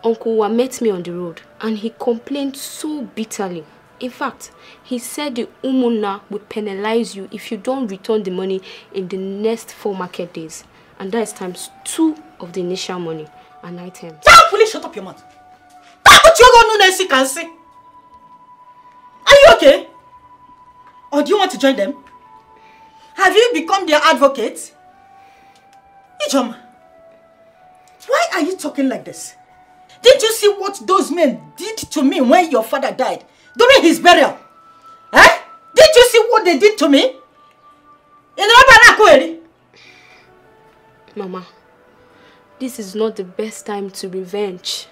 Uncle Wa met me on the road and he complained so bitterly. In fact, he said the Umuna will penalize you if you don't return the money in the next 4 market days. And that is times 2 of the initial money and items. Please shut up your mouth. Are you okay? Or do you want to join them? Have you become their advocate? Ijoma, why are you talking like this? Didn't you see what those men did to me when your father died? During his burial? Eh? Did you see what they did to me? Mama, this is not the best time to revenge.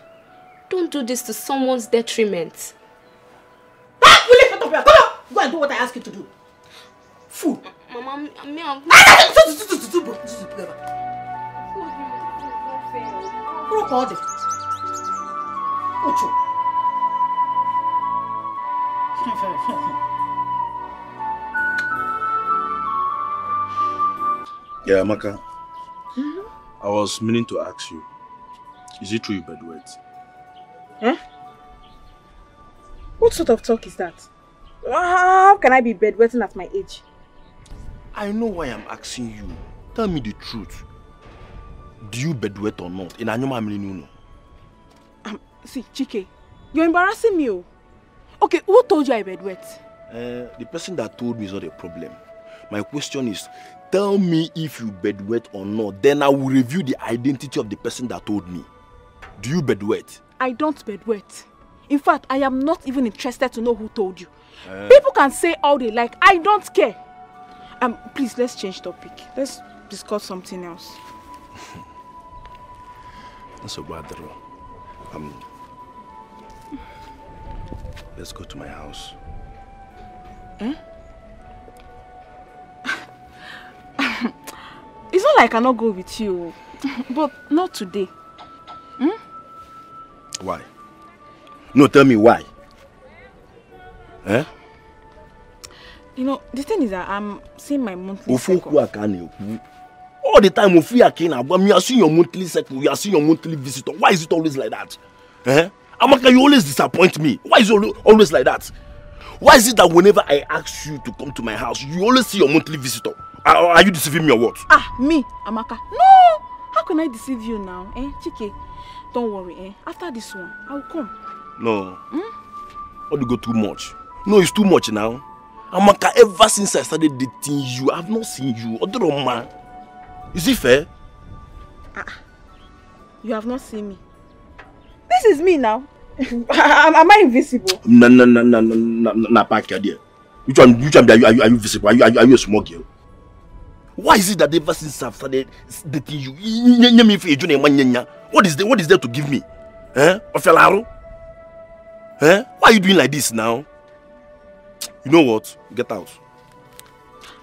Don't do this to someone's detriment. Come on, go and do what I ask you to do. Fool. Mama, I'm... Yeah, Amaka. I was meaning to ask you, is it true you bedwet? Huh? What sort of talk is that? How can I be bedwetting at my age? I know why I'm asking you. Tell me the truth. Do you bedwet or not? In Anyoma Milinuno. See, Chike, you're embarrassing me. Okay, who told you I bedwet? The person that told me is not a problem. My question is, tell me if you bedwet or not. Then I will review the identity of the person that told me. Do you bedwet? I don't bedwet. In fact, I am not even interested to know who told you. People can say all they like. I don't care. Please, let's change topic. Let's discuss something else. That's a bad let's go to my house. It's not like I cannot go with you, but not today. Why? No, tell me why. Eh? You know, the thing is that I'm seeing my monthly cycle. All the time, you are seeing your monthly cycle, you are seeing your monthly visitor. Why is it always like that? Eh? Amaka, you always disappoint me. Why is it always like that? Why is it that whenever I ask you to come to my house, you always see your monthly visitor? Are you deceiving me or what? Me, Amaka. No! How can I deceive you now? Chike, don't worry. After this one, I will come. No. Or you go too much? No, it's too much now. Amaka, ever since I started dating you, I have not seen you. Odoroma. Is it fair? You have not seen me. This is me now. Am I invisible? No, back here, dear. Which one are you visible? Are you a small girl? Why is it that ever since I've started dating you, what is there to give me? Eh? Eh? Why are you doing like this now? You know what? Get out.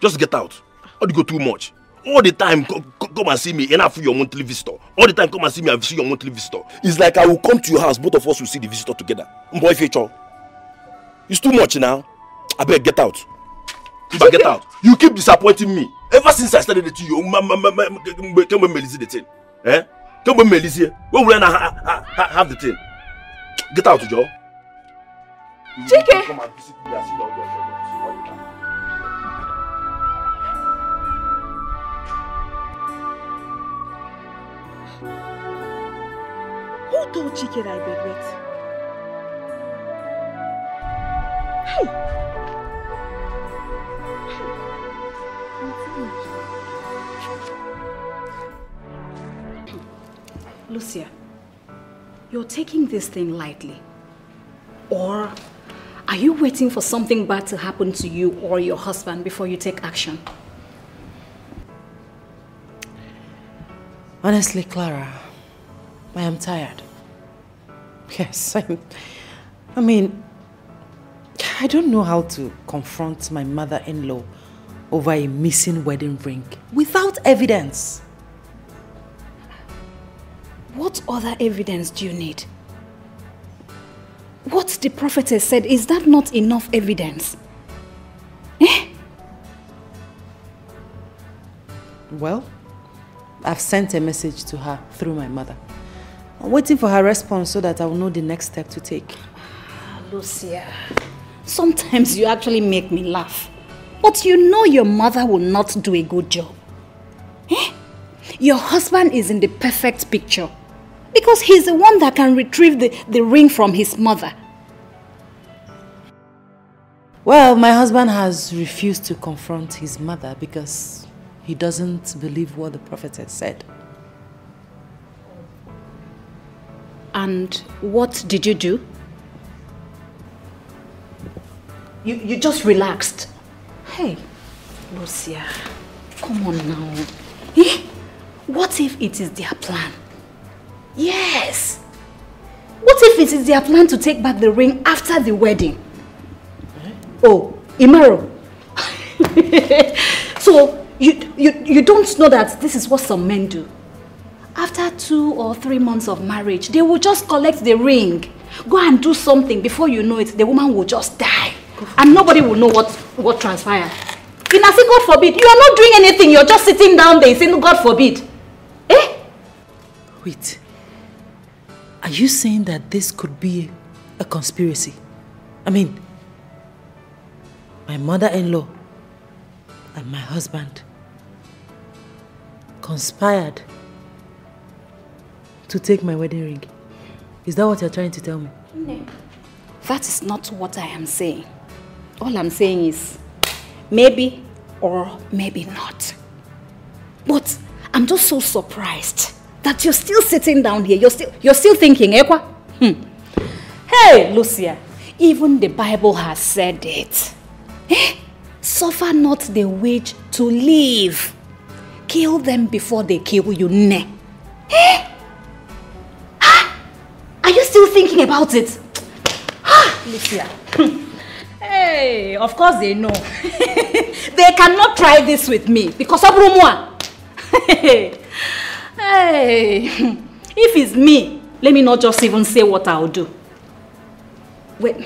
Just get out. Or you go too much. All the time, come and see me, and I feel your monthly visitor. All the time, come and see me, I see your monthly visitor. It's like I will come to your house, both of us will see the visitor together. Boy, feature. It's too much now. I better get out. Get out. You keep disappointing me. Ever since I started dating you, can we Melissa the thing? Eh? Can we Melissa? When will I have the thing? Get out, Joe. Chike! Come and visit me and see all your Who told Chike that I bedwet? Hey! Lucia, you're taking this thing lightly. Or are you waiting for something bad to happen to you or your husband before you take action? Honestly, Clara, I am tired. Yes, I mean, I don't know how to confront my mother-in-law over a missing wedding ring without evidence. What other evidence do you need? What the prophetess said, is that not enough evidence? Eh? Well, I've sent a message to her through my mother. I'm waiting for her response so that I will know the next step to take. Lucia, sometimes you actually make me laugh. But you know your mother will not do a good job. Eh? Your husband is in the perfect picture. Because he's the one that can retrieve the ring from his mother. Well, my husband has refused to confront his mother because he doesn't believe what the prophet has said. And what did you do? You just relaxed. Hey, Lucia, come on now. Eh? What if it is their plan? Yes. What if it is their plan to take back the ring after the wedding? Oh, Imaro. So, you don't know that this is what some men do. After 2 or 3 months of marriage, they will just collect the ring. Go and do something. Before you know it, the woman will just die. And nobody will know what transpired. Inasi, God forbid. You are not doing anything. You're just sitting down there saying, God forbid. Eh? Wait. Are you saying that this could be a conspiracy? I mean, my mother-in-law and my husband conspired to take my wedding ring. Is that what you're trying to tell me? No. That is not what I am saying. All I'm saying is maybe or maybe not. But I'm just so surprised that you're still sitting down here. You're still thinking, Ekwa? Hey, Lucia, even the Bible has said it. Eh? Suffer not the witch to live. Kill them before they kill you. Ne. Eh? Are you still thinking about it? Lucia. Hey, of course they know. They cannot try this with me because of Rumwa. Hey, if it's me Let me not just even say what I'll do. Wait.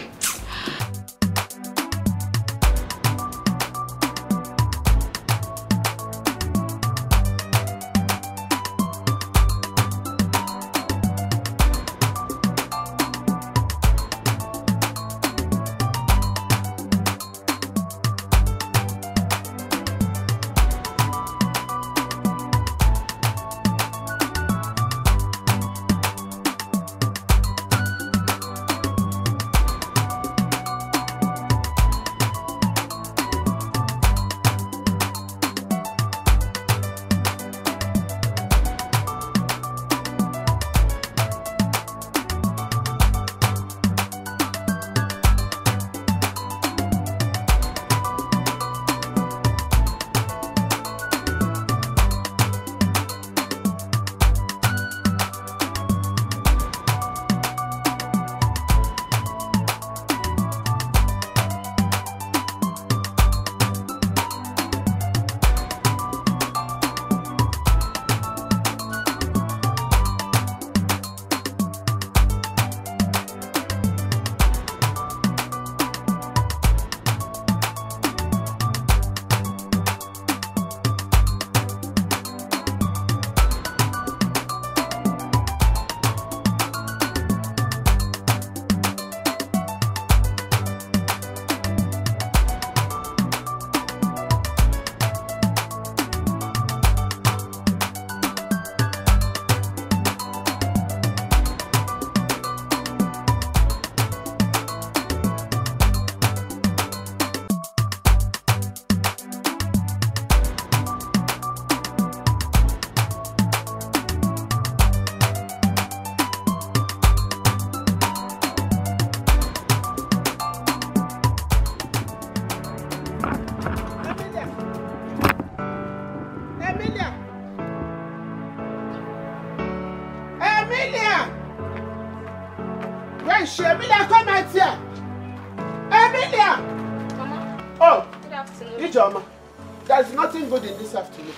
There's nothing good in this afternoon.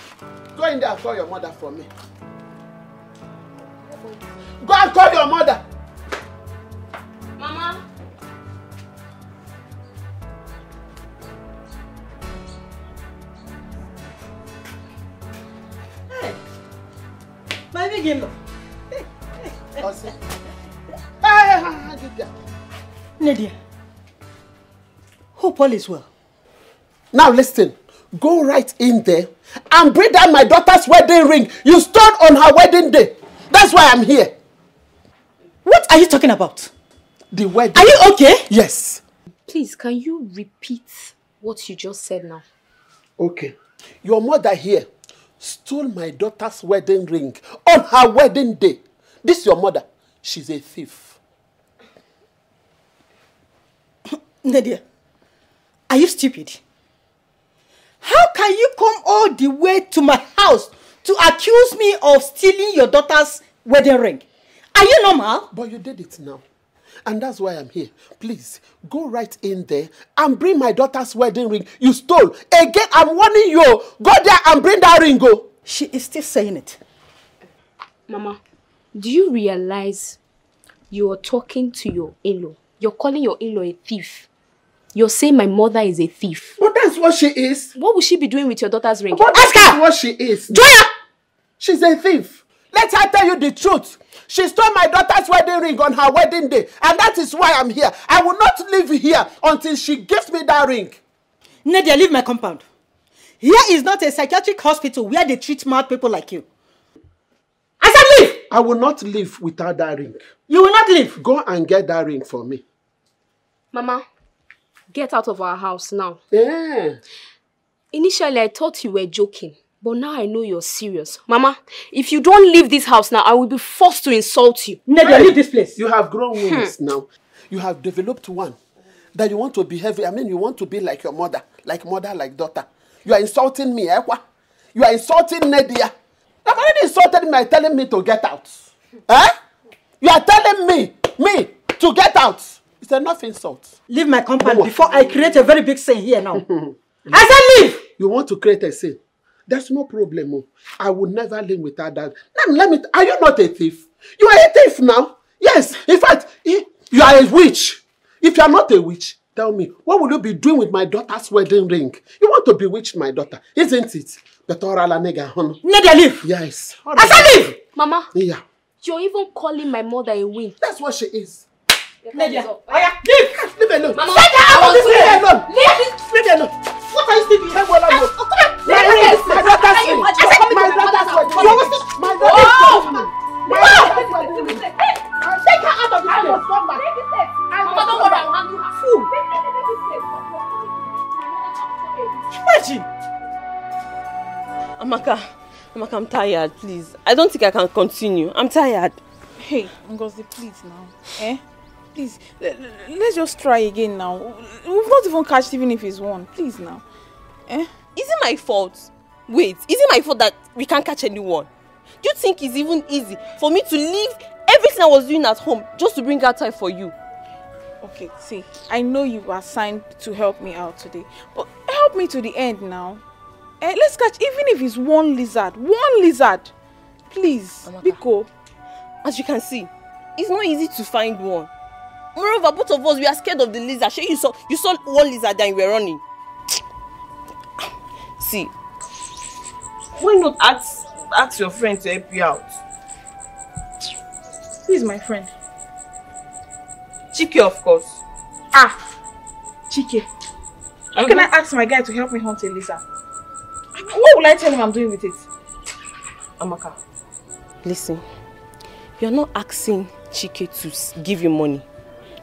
Go in there and call your mother for me. Go and call your mother. Mama. Hey, my big in-law. Nadia, hope all is well. Now listen, go right in there and bring down my daughter's wedding ring you stole on her wedding day. That's why I'm here. What are you talking about? The wedding. Are you okay? Yes. Please, can you repeat what you just said now? Okay. Your mother here stole my daughter's wedding ring on her wedding day. This your mother. She's a thief. Nadia, are you stupid? How can you come all the way to my house to accuse me of stealing your daughter's wedding ring? Are you normal? But you did it now. And that's why I'm here. Please, go right in there and bring my daughter's wedding ring you stole. Again, I'm warning you. Go there and bring that ring. Go. She is still saying it. Mama, do you realize you're talking to your in-law? You're calling your in-law a thief. You're saying my mother is a thief. Well, that's what she is. What will she be doing with your daughter's ring? But ask her what she is. Joya! She's a thief. Let her tell you the truth. She stole my daughter's wedding ring on her wedding day. And that is why I'm here. I will not leave here until she gives me that ring. Nadia, leave my compound. Here is not a psychiatric hospital where they treat mad people like you. I said leave! I will not leave without that ring. You will not leave? Go and get that ring for me. Mama, get out of our house now. Yeah. Initially, I thought you were joking. But now I know you're serious. Mama, if you don't leave this house now, I will be forced to insult you. Nadia, leave this place. You have grown wings now. You have developed one. That you want to behave, you want to be like your mother. Like mother, like daughter. You are insulting me, eh? You are insulting Nadia. You've already insulted me by telling me to get out. Eh? You are telling me to get out. It's enough insult. Leave my compound before I create a very big scene here now. I said leave! You want to create a scene? There's no problem. I will never live without that. Now, are you not a thief? You are a thief now. Yes, in fact, you are a witch. If you are not a witch, tell me, what will you be doing with my daughter's wedding ring? You want to bewitch my daughter, isn't it? Nadia, leave! Yes. I said leave! Mama, yeah. You're even calling my mother a witch. That's what she is. Nadia, leave! Leave alone. Mama, Send her out of this room! leave alone. Leave alone. What are you still doing? My daughter's wedding. My daughter's wedding. My daughter's wedding. Take her out of this place. Mama, don't worry, I'll handle her. Fool! Imagine! Amaka, I'm tired, please. I don't think I can continue. I'm tired. Hey, Ngozi, please now. Please, let's just try again now. We've not even catched even if it's one. Please now. Is it my fault? Wait, is it my fault that we can't catch anyone? Do you think it's even easy for me to leave everything I was doing at home just to bring out time for you? Okay, see, I know you were assigned to help me out today, but help me to the end now. Let's catch, even if it's one lizard. Please, Biko. As you can see, it's not easy to find one. Moreover, both of us, we are scared of the lizard. You saw one lizard and you were running. See, why not ask your friend to help you out? Who is my friend? Chike, of course. Chike. How can I ask my guy to help me hunt a lizard? What will I tell him I'm doing with it? Amaka, listen. You're not asking Chike to give you money.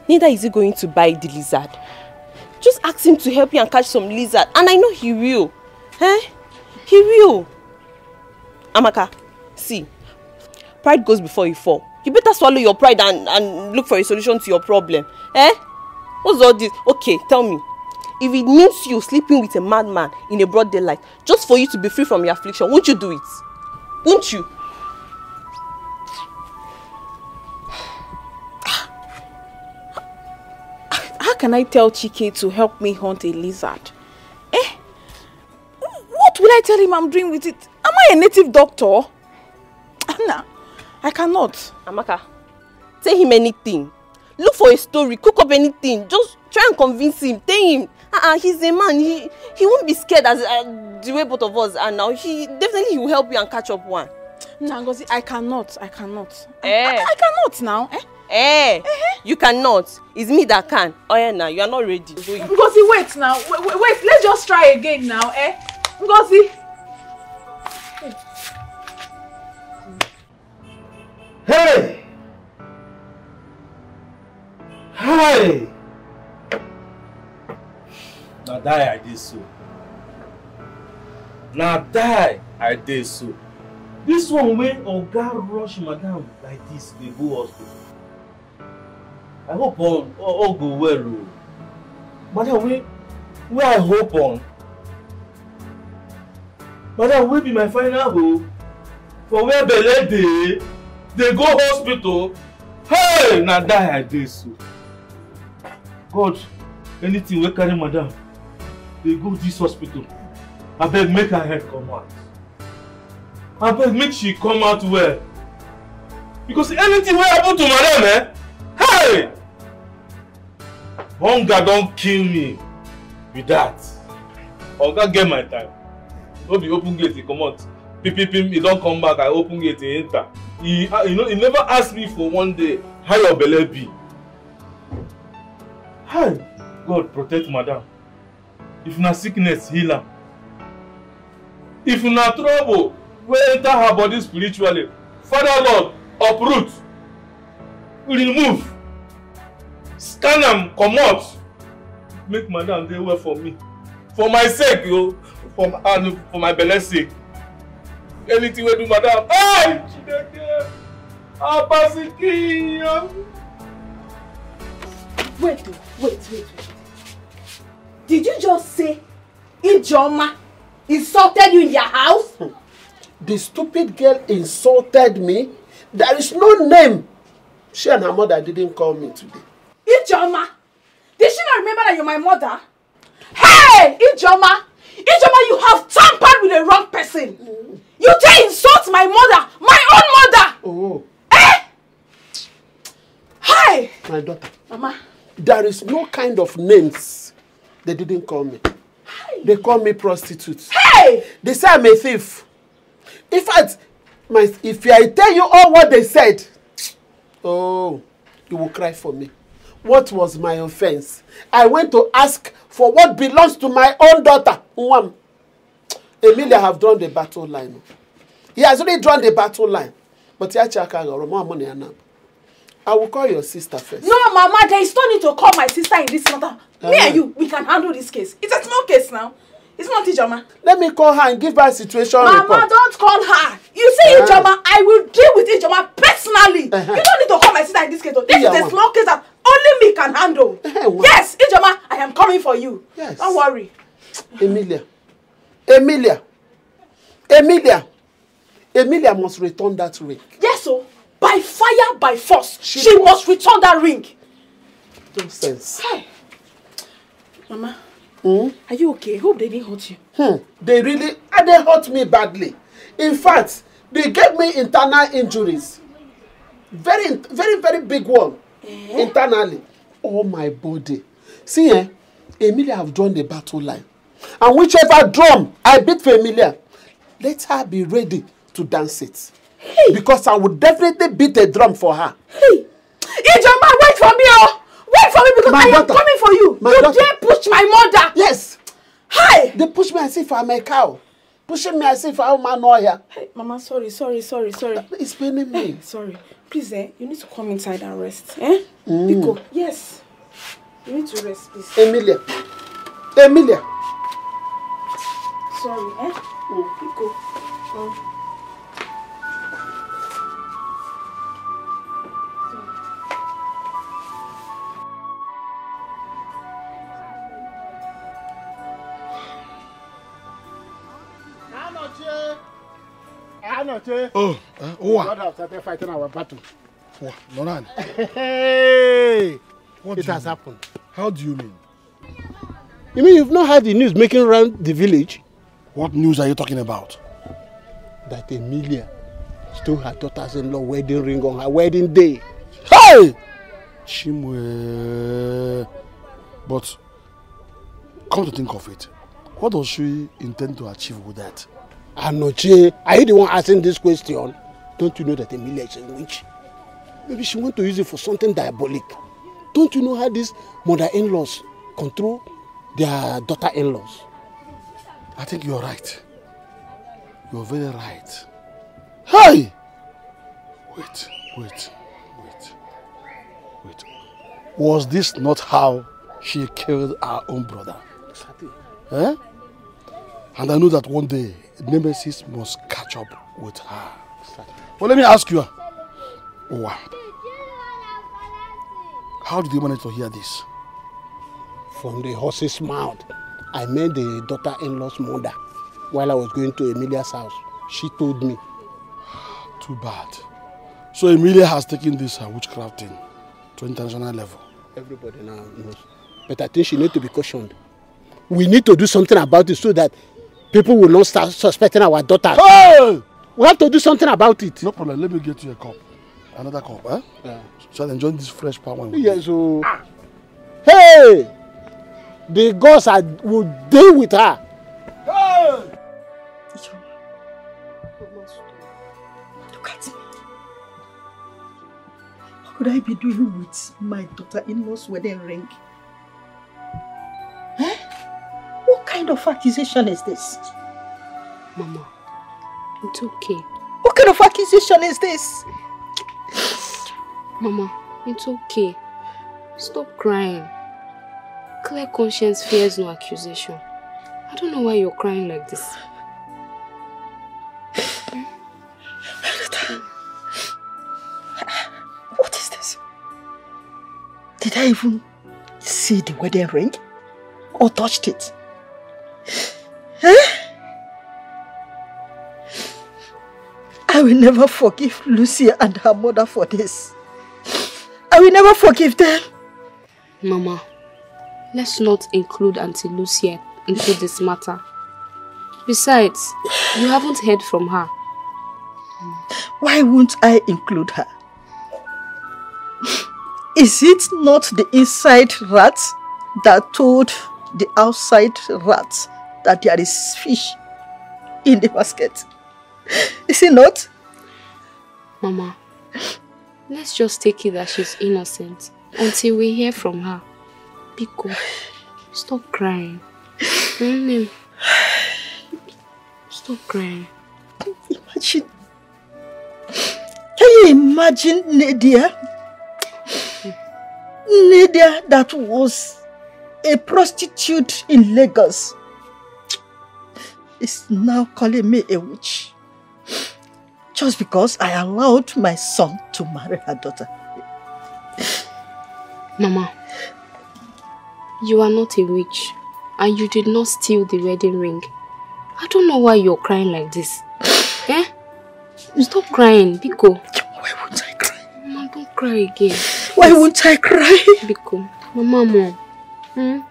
Neither is he going to buy the lizard. Just ask him to help you and catch some lizard. And I know he will. He will. Amaka, see. Pride goes before you fall. You better swallow your pride and look for a solution to your problem. What's all this? Okay, tell me. If it means you sleeping with a madman in a broad daylight, just for you to be free from your affliction, won't you do it? Won't you? How can I tell Chike to help me hunt a lizard? What will I tell him I'm doing with it? Am I a native doctor? Nah, I cannot. Amaka, tell him anything. Look for a story, cook up anything. Just try and convince him. Tell him. He's a man. He won't be scared as the way both of us are now. He will help you and catch up one. Nah, Ngozi, I cannot. I cannot now. You cannot. It's me that can. Oh yeah, now you are not ready. Ngozi, wait now. Wait. Let's just try again now. Ngozi. Hey! Hi! Now die I did so. This one way Oga rush madam like this, they go hospital. I hope all go well. Madam, where I hope on. Madam, will be my final hope. For where belle they go hospital. Hey! Now die I did so. God, anything we carry madam, they go this hospital. I beg make her head come out. I beg make she come out well. Because anything will happen to madam, hey! Hunger don't kill me. With that, Oga get my time. No be open gate, he come out. He don't come back, I open gate, he enter. He never asked me for one day how your belly be. Hi, God protect madam. If na sickness, heal her. If na trouble, we enter her body spiritually. Father Lord, uproot, remove, scan am, comot. Make madam dey well for me. For my sake, for my belly sake. Anything we do, madam. Hey! Wait. Did you just say Ijoma insulted you in your house? The stupid girl insulted me. There is no name. She and her mother didn't call me today. Ijoma? Did she not remember that you're my mother? Hey, Ijoma! Ijoma, you have tampered with the wrong person. You dare insult my mother, my own mother. Oh. Hi! My daughter. Mama. There is no kind of names they didn't call me. Hi. They call me prostitute. Hey! They say I'm a thief. In fact, if I tell you all what they said, oh, you will cry for me. What was my offense? I went to ask for what belongs to my own daughter. Emilia have drawn the battle line. He has already drawn the battle line. But I will call your sister first. No, Mama, there is no need to call my sister in this matter. Me and you, we can handle this case. It's a small case now. It's not Ijoma. Let me call her and give her a situation report. Mama, don't call her. You see Ijoma, I will deal with Ijoma personally. You don't need to call my sister in this case. This is a small case that only me can handle. Yes, Ijoma, I am coming for you. Yes. Don't worry. Emilia must return that ring. Yes, so by fire, by force, she must return that ring. Nonsense. Hey. Mama, are you okay? I hope they didn't hurt you. They hurt me badly. In fact, they gave me internal injuries. Very, very, very big one. Internally. Oh, my body. See, Emilia have drawn the battle line. And whichever drum I beat for Emilia, let her be ready to dance it. Hey. Because I would definitely beat a drum for her. Hey! Ijoma, wait for me, oh! Wait for me because I am coming for you. You dare push my mother. Yes. Hi. They push me as if I'm a cow. Pushing me as if I'm an oya. Hey, Mama, sorry. It's paining me. Hey, sorry. Please, you need to come inside and rest. Biko, yes. You need to rest, please. Emilia. Sorry, Biko. Oh, God have started fighting our battle. What? Noran. Hey! What it has happened. How do you mean? You mean you've not heard the news making around the village? What news are you talking about? That Emilia stole her daughter's-in-law wedding ring on her wedding day. Hey! Chimwe. But, come to think of it, what does she intend to achieve with that? Anoche, are you the one asking this question? Don't you know that Emilia is a witch? Maybe she wants to use it for something diabolic. Don't you know how these mother-in-laws control their daughter-in-laws? I think you're right. You're very right. Hey! Wait. Was this not how she killed her own brother? Exactly. Eh? And I know that one day, Nemesis must catch up with her. Exactly. Well, let me ask you. How did you manage to hear this? From the horse's mouth. I met the daughter-in-law's mother while I was going to Emilia's house. She told me. Too bad. So Emilia has taken this witchcrafting to international level. Everybody now knows. But I think she needs to be cautioned. We need to do something about it so that people will not start suspecting our daughter. Hey! We have to do something about it. No problem. Let me get you a cup. Another cup, eh? Yeah. So I enjoy this fresh power. Yes, so... Hey! The gods will deal with her. Hey! Look at me. What could I be doing with my daughter-in-law's wedding ring? Eh? What kind of accusation is this? Mama, it's okay. What kind of accusation is this? Mama, it's okay. Stop crying. Clear conscience fears no accusation. I don't know why you're crying like this. What is this? Did I even see the wedding ring? Or touched it? I will never forgive Lucia and her mother for this. I will never forgive them. Mama, let's not include Auntie Lucia into this matter. Besides, you haven't heard from her. Why won't I include her? Is it not the inside rat that told the outside rat that there is fish in the basket? Is it not? Mama, let's just take it that she's innocent until we hear from her. Biko, stop crying. Stop crying. Imagine. Can you imagine Nadia? Nadia that was a prostitute in Lagos is now calling me a witch. Just because I allowed my son to marry her daughter. Mama, you are not a witch and you did not steal the wedding ring. I don't know why you're crying like this. Eh? Stop crying, Biko. Why won't I cry? Mama, don't cry again. Why won't I cry? Biko, Mama. Mama.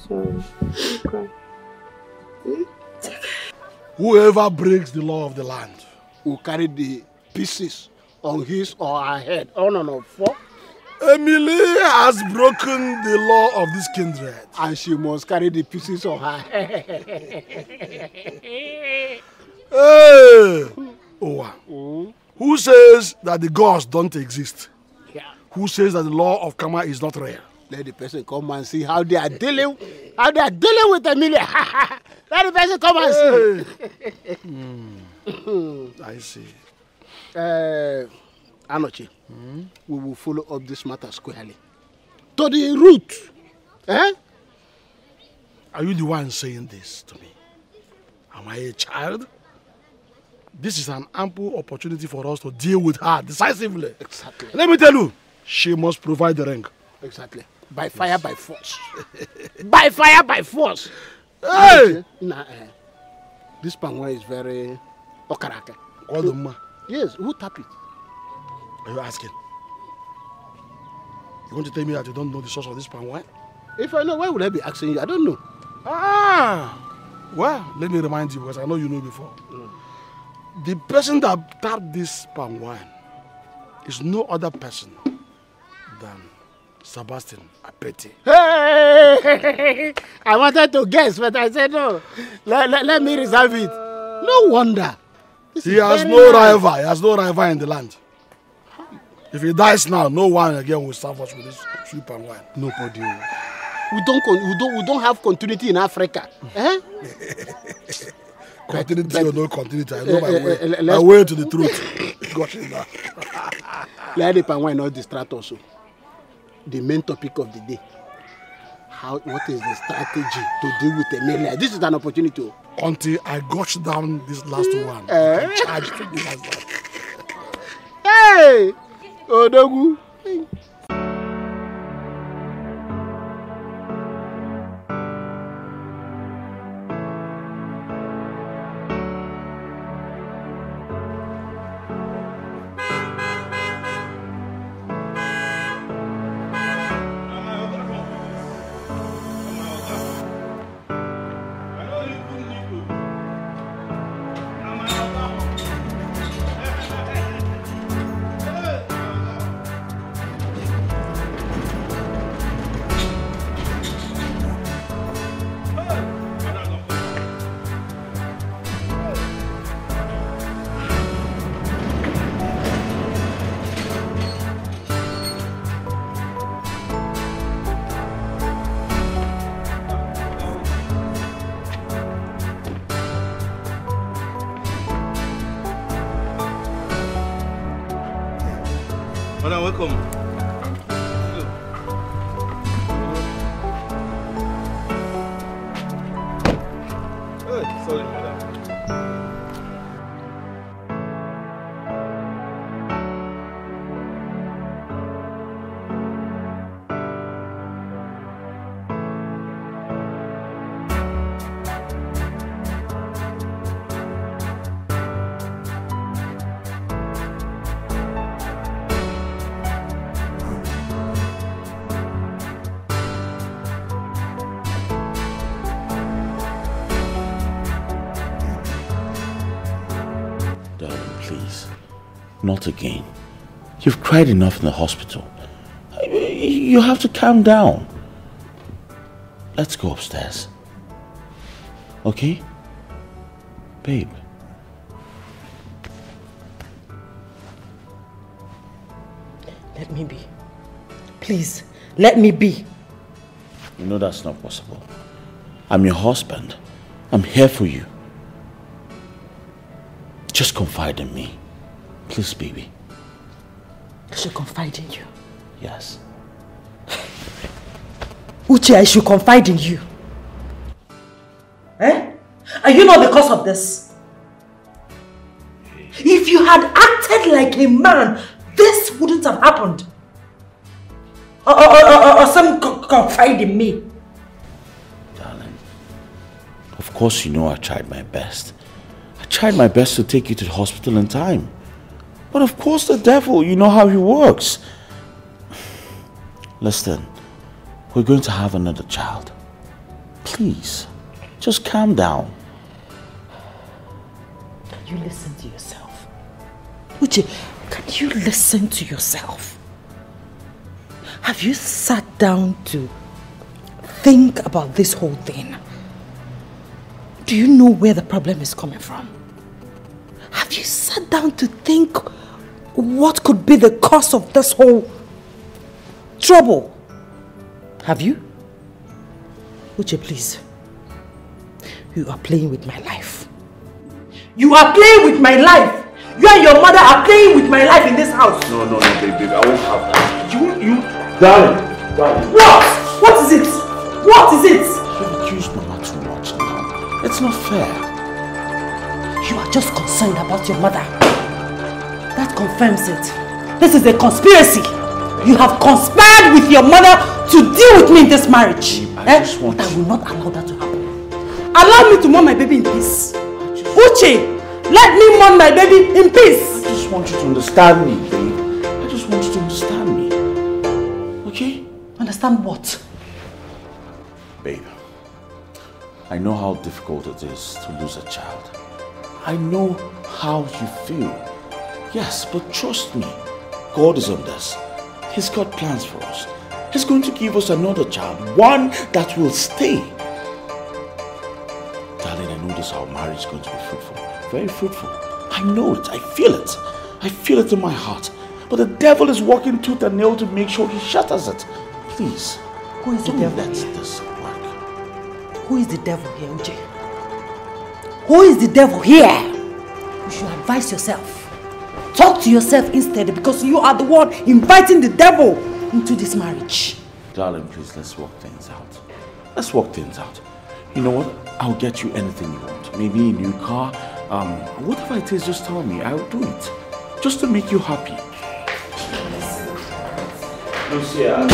Sorry. Don't cry. Whoever breaks the law of the land will carry the pieces on his or her head. Oh, no. 4. Emily has broken the law of this kindred. And she must carry the pieces on her head. Hey! Who says that the gods don't exist? Yeah. Who says that the law of karma is not real? Let the person come and see how they are dealing with Emilia. Let the person come and see. I see. Anochi, we will follow up this matter squarely. To the root. Eh? Are you the one saying this to me? Am I a child? This is an ample opportunity for us to deal with her decisively. Exactly. Let me tell you, she must provide the ring. Exactly. By fire, by force. By fire, by force. Hey! This pangwa is very okarake. Yes, who tap it? Are you asking? You want to tell me that you don't know the source of this palm wine? If I know, why would I be asking you? I don't know. Well, let me remind you because I know you know before. The person that tapped this palm wine is no other person than Sebastian Apeti. Hey! I wanted to guess, but I said no. Let me reserve it. No wonder. He has no rival. He has no rival in the land. If he dies now, no one again will serve us with this sweet palm wine. Nobody. We don't have continuity in Africa. Eh? Continuity or no continuity, I know my way. My way to the truth. Gosh, Let the palm wine not distract us. The main topic of the day. What is the strategy to deal with Emilia? This is an opportunity. Until I gotch down this last one. Charge to the last one. Hey! Odogu. Madam, welcome. Hey, sorry, madam. please. Not again. You've cried enough in the hospital. You have to calm down. Let's go upstairs. Okay? Babe. Let me be. Please, let me be. You know that's not possible. I'm your husband. I'm here for you. Just confide in me. Please, baby. I should confide in you. Yes. Uche, I should confide in you. Eh? Are you not the cause of this? If you had acted like a man, this wouldn't have happened. Or some confide in me. Darling, of course you know I tried my best. I tried my best to take you to the hospital in time. But of course the devil, you know how he works. Listen, we're going to have another child. Please, just calm down. Can you listen to yourself? Uche, can you listen to yourself? Have you sat down to think about this whole thing? Do you know where the problem is coming from? Have you sat down to think what could be the cause of this whole trouble? Have you? Uche, please. You are playing with my life. You are playing with my life. You and your mother are playing with my life in this house. No, baby, I won't have that. You, darling. What? What is it? What is it? You accuse Mama too much now. It's not fair. You are just concerned about your mother. That confirms it. This is a conspiracy. You have conspired with your mother to deal with me in this marriage. I just want I will not allow that to happen. Allow me to mourn my baby in peace. Uche, let me mourn my baby in peace. I just want you to understand me, babe. I just want you to understand me. Okay? Understand what? Babe, I know how difficult it is to lose a child. I know how you feel. Yes, but trust me, God is on this. He's got plans for us. He's going to give us another child, one that will stay. Darling, I know this our marriage is going to be fruitful. Very fruitful. I know it. I feel it. I feel it in my heart. But the devil is working tooth and nail to make sure he shatters it. Please. Who is the devil? Let this work. Who is the devil here, Uche? Who is the devil here? You should advise yourself. Talk to yourself instead, because you are the one inviting the devil into this marriage. Darling, please, let's work things out. Let's work things out. You know what? I'll get you anything you want. Maybe a new car. Whatever it is, just tell me. I'll do it. Just to make you happy. Lucia.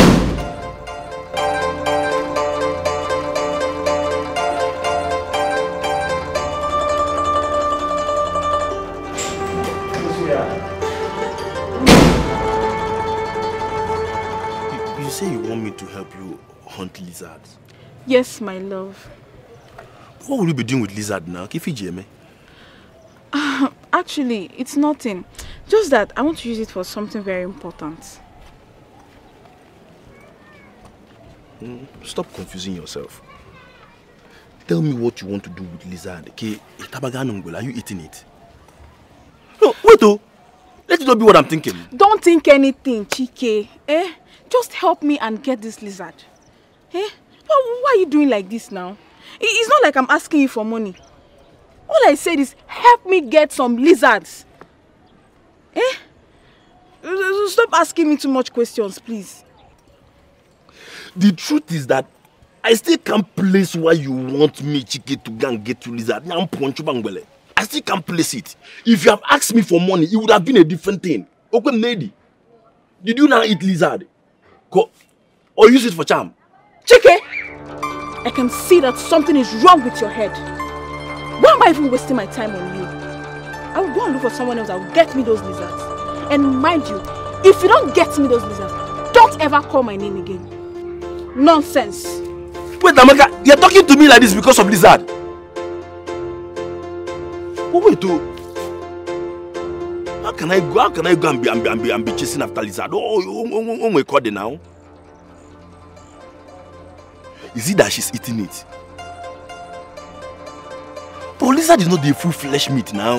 You say you want me to help you hunt lizards? Yes, my love. What will you be doing with lizard now? Kifijeme? Actually, it's nothing. Just that I want to use it for something very important. Stop confusing yourself. Tell me what you want to do with lizard. Are you eating it? No, wait oh. Let it not be what I'm thinking. Don't think anything, Chike. Just help me and get this lizard. Why are you doing like this now? It's not like I'm asking you for money. All I said is help me get some lizards. Stop asking me too much questions, please. The truth is that I still can't place why you want me, Chike, to go and get you lizard. I still can't place it. If you have asked me for money, it would have been a different thing. Okay, lady. Did you now eat lizard? Or use it for charm? Chike! I can see that something is wrong with your head. Why am I even wasting my time on you? I will go and look for someone else that will get me those lizards. And mind you, if you don't get me those lizards, don't ever call my name again. Nonsense. Wait, Amaka, you're talking to me like this because of lizard? Oh, wait, How can I go and be chasing after lizard? Oh my God now. Is it that she's eating it? But lizard is not the full flesh meat now.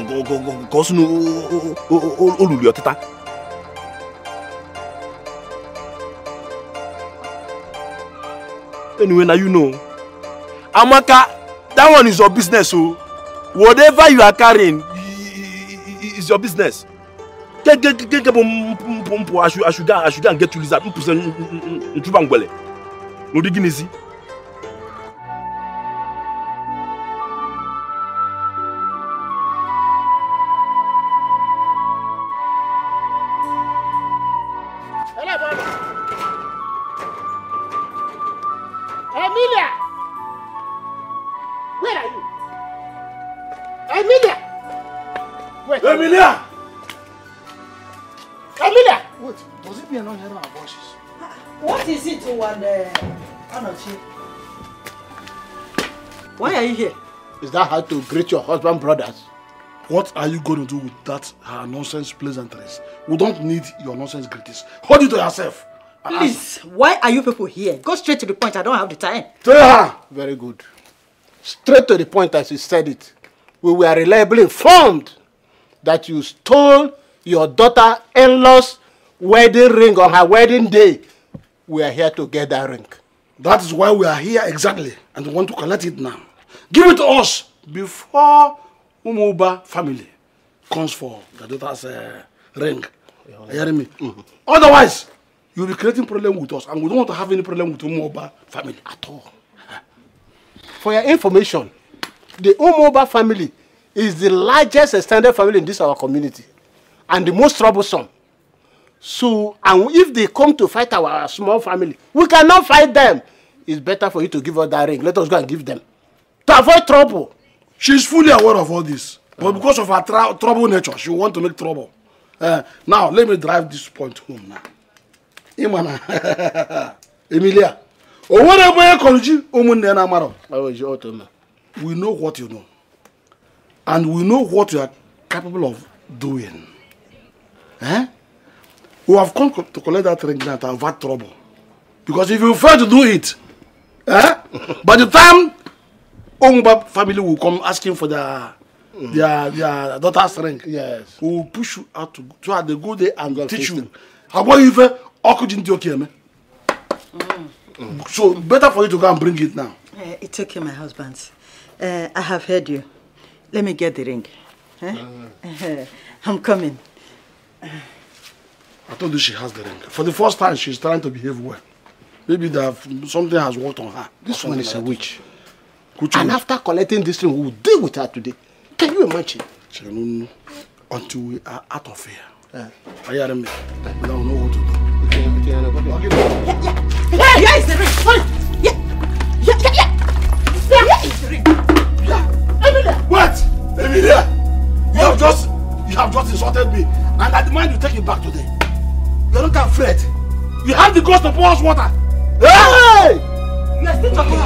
Because no teta. Anyway, now you know. Amaka, that one is your business, so whatever you are carrying is your business. I should go and get to lizard. No digging easy. Emilia! Where are you? Emilia! Wait. Emilia! Emilia! What? Was it me and not hearing our voices? What is it, Anachi? Why are you here? Is that how to greet your husband, brothers? What are you going to do with that nonsense pleasantries? We don't need your nonsense greetings. Hold it to yourself. Please, why are you people here? Go straight to the point. I don't have the time. Very good. Straight to the point as you said it. We were reliably informed that you stole your daughter-in-law's wedding ring on her wedding day. We are here to get that ring. That is why we are here exactly. And we want to collect it now. Give it to us before Umuba family comes for the daughter's ring. Are you hearing me? Otherwise, you'll be creating problem with us, and we don't want to have any problem with Umuba family at all. For your information, the Umuba family is the largest extended family in this our community and the most troublesome. So, and if they come to fight our small family, we cannot fight them. It's better for you to give us that ring. Let us go and give them. To avoid trouble. She's fully aware of all this. But because of her trouble nature, she want to make trouble. Now, let me drive this point home now. Imana. Emilia. We know what you know. And we know what you are capable of doing. We have come to collect that ring now to avoid trouble. Because if you fail to do it, by the time Omba family will come asking for their daughter's ring, yes, we will push you out to have the good day and teach you. How about if So better for you to go and bring it now. It's okay, my husband. I have heard you. Let me get the ring. I'm coming. I told you she has the ring. For the first time, she's trying to behave well. Maybe something has worked on her. This one is a witch. And after collecting this ring, we will deal with her today. Can you imagine? Until we are out of here. Are you hearing me? We don't know what to do. Here is the ring. Here is the ring. Emilia! What? Emilia! You have just insulted me. And I demand you take it back today. You're not afraid. You have the guts to pour us water. Hey! You are still talking.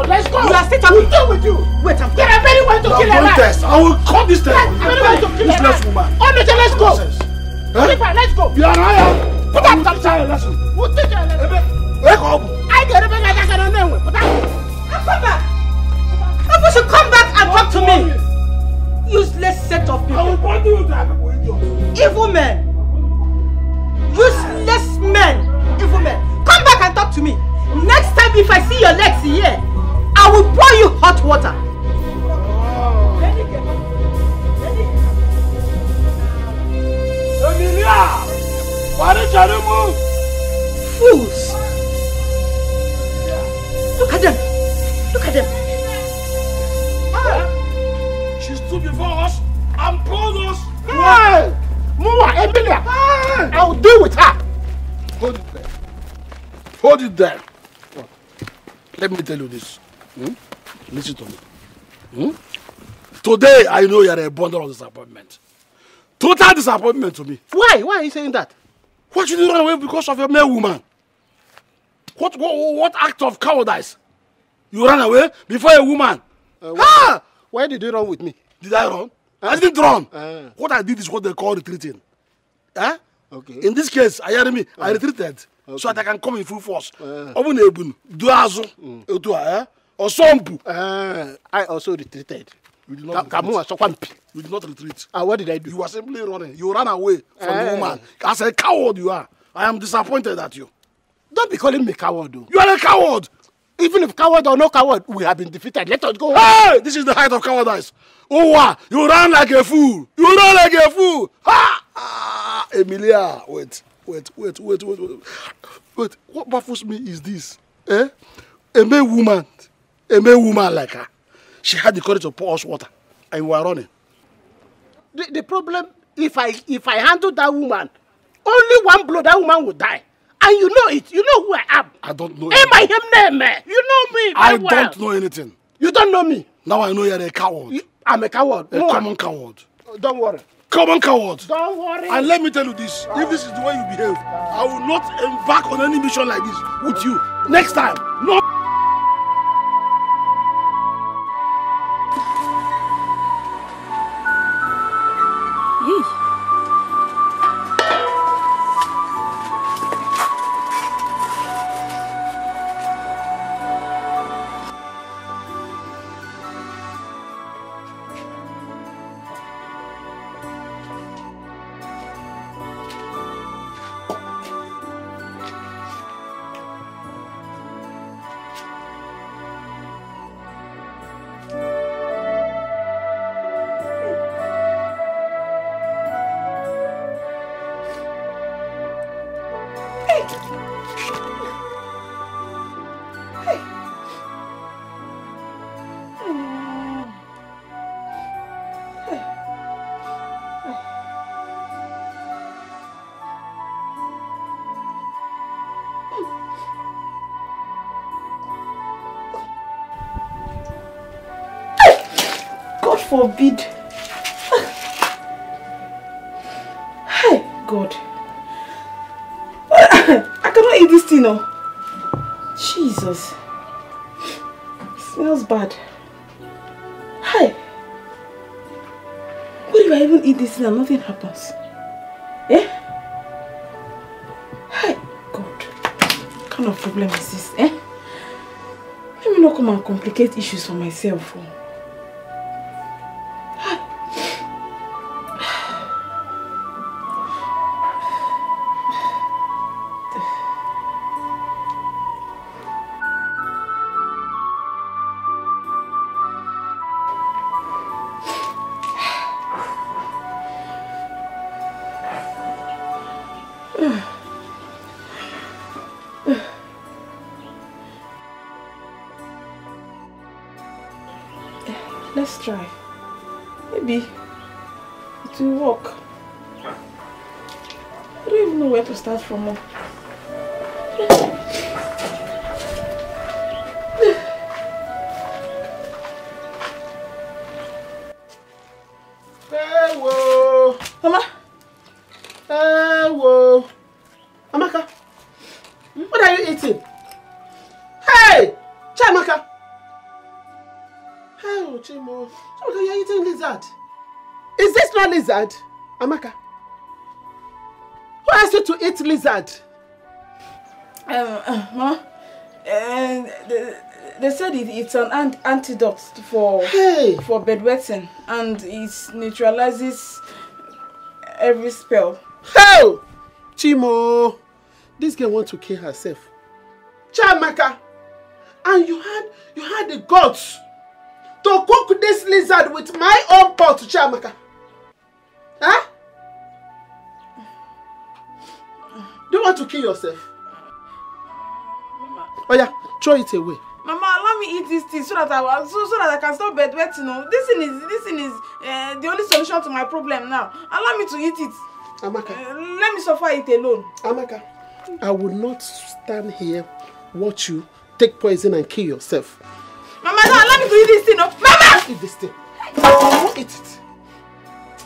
Let's go. You are still talking. We'll deal with you. Wait, I'm there are many ways to kill a man. I will cut this test. Many ways to kill a man. Woman. Oh, no, let's go. Let's go. You are not. Put up some time. We'll take a lesson. Wake up. I get it back. I can't know. Put up. Come back. I want you to come back and talk to me. Useless set of people. I will bond you with that. Evil men. Useless men. Evil men. Come back and talk to me. Next time if I see your legs here, I will pour you hot water. Emilia! Why did you move? Fools! Look at them. Look at them. She stood before us and poured us. Hey! Mua, Emilia! Hey! I'll deal with her. Hold it there. Hold it there. Let me tell you this. Listen to me. Today, I know you are a bundle of disappointment. Total disappointment to me. Why? Why are you saying that? Why should you run away because of a male woman? What act of cowardice? You ran away before a woman. Why did you run with me? Did I run? I didn't run. What I did is what they call retreating. Eh? Okay. In this case, I retreated so that I can come in full force. I also retreated. You did not retreat. You did not retreat. What did I do? You were simply running. You ran away from the woman. As a coward you are. I am disappointed at you. Don't be calling me coward, though. You are a coward. Even if coward or no coward, we have been defeated. Let us go. Hey! This is the height of cowardice. Oh, wow. You ran like a fool. You ran like a fool. Ha! Ah, Emilia. Wait. What baffles me is this. A male woman like her, she had the courage to pour us water, and we were running. The problem, if I handle that woman, only one blow, that woman will die. And you know it. You know who I am. I don't know anything. You know me. I don't know anything. You don't know me. Now I know you're a coward. I'm a coward. A common coward. Don't worry. Common coward. Don't worry. And let me tell you this. If this is the way you behave, I will not embark on any mission like this with you. Next time. No. Forbid. Hey, God. I cannot eat this thing, oh. Jesus. It smells bad. Hey. What if I even eat this thing and nothing happens? Eh? Hey, God. What kind of problem is this, eh? Let me not come and complicate issues for myself. Oh. Let's try. Maybe it will work. I don't even know where to start from. Hello, Mama. Hello, Amaka. What are you eating? Hey, Chamaka. Oh, Chimo. Amaka, you're eating lizard. Is this not lizard? Amaka. Who asked you to eat lizard? Ma, they said it's an antidote for bedwetting, and it neutralizes every spell. Hey! Chimo, this girl wants to kill herself. Chamaka, and you had the guts to cook this lizard with my own pot, Chamaka. Huh? Do you want to kill yourself? Mama. Oh yeah, throw it away. Mama, allow me eat this thing so that I can stop bedwetting. No, this thing is the only solution to my problem now. Allow me to eat it. Amaka, let me suffer it alone. Amaka, I will not stand here, watch you take poison and kill yourself. Mama, no, allow me to eat this thing. No, Mama, eat this thing. I won't eat it.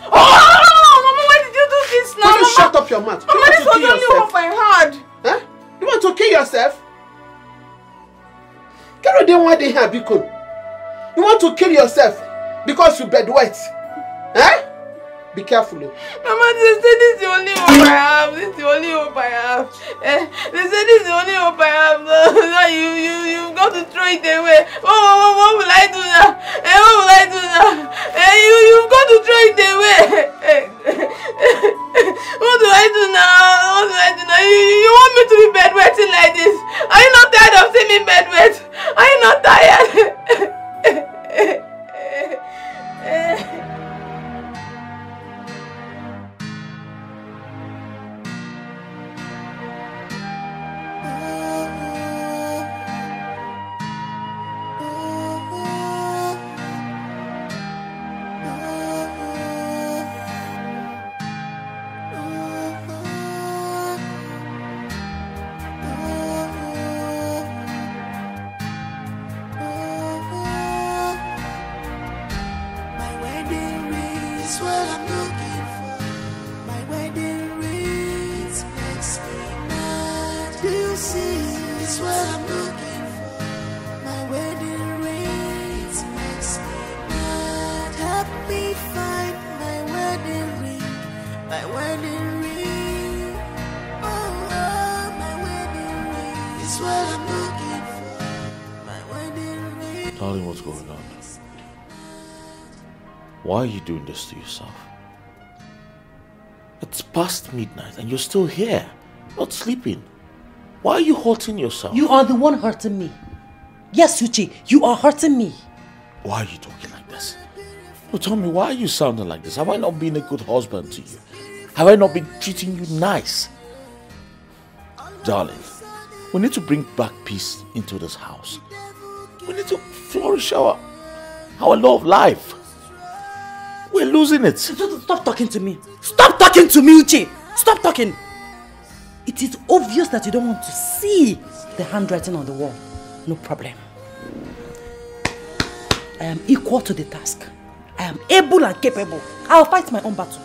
Oh, Mama, why did you do this now? Will you shut up your mouth? Mama, this was only what I heard. Huh? You want to kill yourself? You want to kill yourself because you bedwet? Eh? Be careful. Mama, they say this is the only hope I have. This is the only hope I have. They say this is the only hope I have. No, you've got to throw it away. What will I do now? What will I do now? You've got to throw it away. What do I do now? What do I do now? You want me to be bedwetting like this? Are you not tired of seeing me bedwet? Are you not tired? Darling, what's going on? Why are you doing this to yourself? It's past midnight and you're still here, not sleeping. Why are you hurting yourself? You are the one hurting me. Yes, Uche, you are hurting me. Why are you talking like this? No, tell me, why are you sounding like this? Have I not been a good husband to you? Have I not been treating you nice? Darling, we need to bring back peace into this house. We need to flourish our love life. We're losing it. Stop talking to me. Stop talking to me, Uche. Stop talking. It is obvious that you don't want to see the handwriting on the wall. No problem. I am equal to the task. I am able and capable. I'll fight my own battle.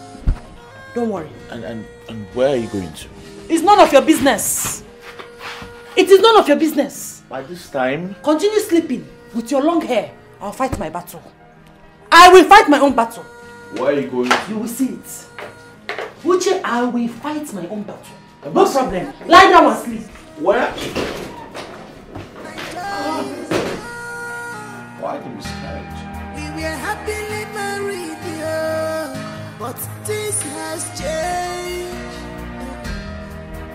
Don't worry. And where are you going to? It's none of your business. It is none of your business. By this time... Continue sleeping with your long hair. I'll fight my battle. I will fight my own battle. Where are you going to? You will see it. Uche, I will fight my own battle. No problem. Lie down and sleep. Where? Why the miscarriage? We were happily married, yeah, but this has changed.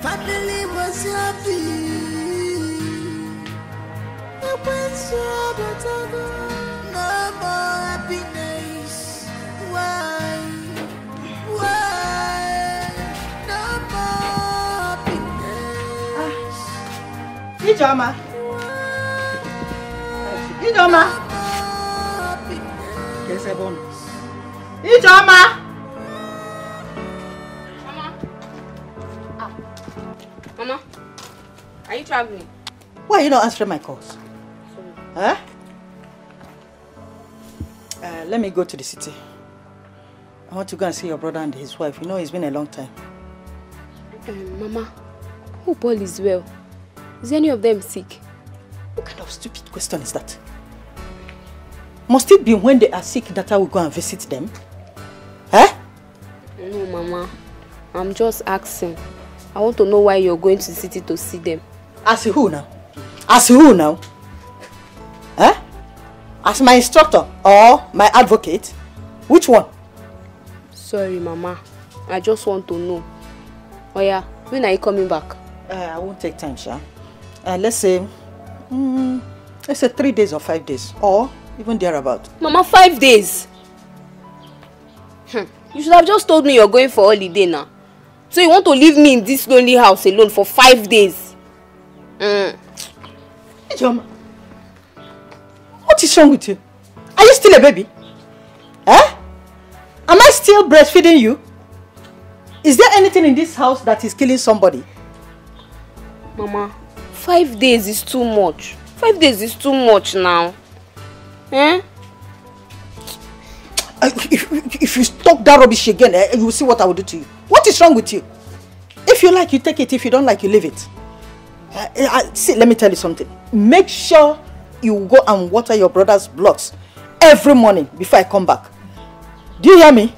Family was happy. No more happiness. Why? No more happiness. Ijoma. Ijoma. Ijoma. Mama, are you traveling? Why are you not answering my calls? Huh? Let me go to the city. I want to go and see your brother and his wife. You know, it's been a long time. Mama, hope all is well. Is any of them sick? What kind of stupid question is that? Must it be when they are sick that I will go and visit them? Huh? No, Mama. I'm just asking. I want to know why you're going to the city to see them. As who now? As who now? Huh? As my instructor or my advocate? Which one? Sorry, Mama. I just want to know. Oh yeah, when are you coming back? I won't take time, Sha. Let's say 3 days or 5 days. Or even thereabout. Mama, 5 days? You should have just told me you're going for holiday now. So you want to leave me in this lonely house alone for 5 days? Ijoma, what is wrong with you? Are you still a baby? Eh? Am I still breastfeeding you? Is there anything in this house that is killing somebody? Mama, 5 days is too much. 5 days is too much now. Eh? If you talk that rubbish again, you will see what I will do to you. What is wrong with you? If you like, you take it. If you don't like, you leave it. See, let me tell you something. Make sure you go and water your brother's blocks every morning before I come back. Do you hear me?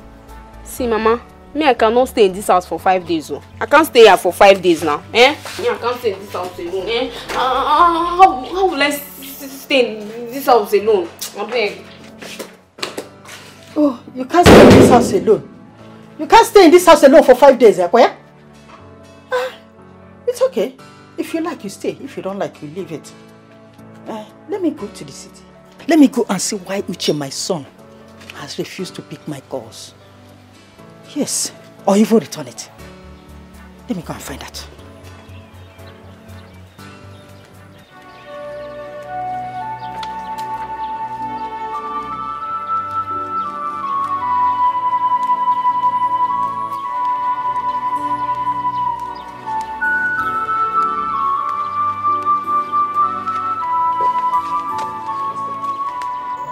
See, Mama, me, I cannot stay in this house for 5 days. Oh. I can't stay here for 5 days now. Eh? Me, I can't stay in this house alone. Eh? How will I stay in this house alone? I beg. Oh, you can't stay in this house alone. You can't stay in this house alone for 5 days, eh? It's okay. If you like, you stay. If you don't like, you leave it. Let me go to the city. Let me go and see why Uche, my son, has refused to pick my calls. Yes, or even return it. Let me go and find out.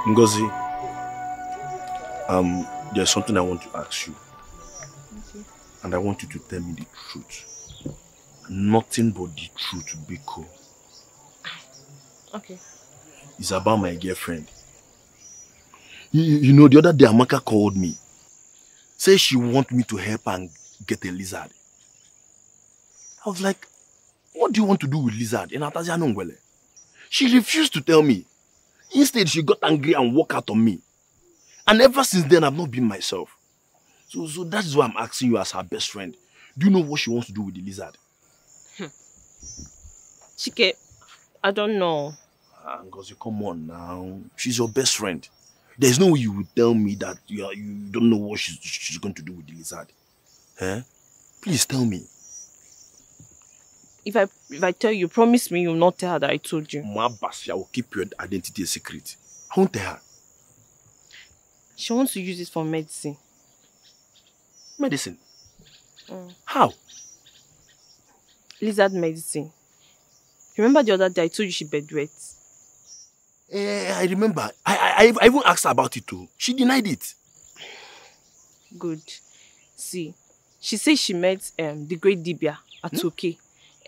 Ngozi, there's something I want to ask you. Okay. And I want you to tell me the truth. Nothing but the truth, Biko. Okay. It's about my girlfriend. You know, the other day Amaka called me. Said she wants me to help and get a lizard. I was like, what do you want to do with lizard? She refused to tell me. Instead, she got angry and walked out on me. And ever since then, I've not been myself. So that is why I'm asking you as her best friend. Do you know what she wants to do with the lizard? Chike, I don't know. Ngozi, come on now. She's your best friend. There's no way you would tell me that you don't know what she's going to do with the lizard. Eh? Please tell me. If I tell you, promise me you will not tell her that I told you. I will keep your identity a secret. I won't tell her. She wants to use it for medicine. Medicine? How? Lizard medicine. Remember the other day I told you she bedwet? I remember. I even asked her about it too. She denied it. Good. See, she says she met the great Dibia at Toke.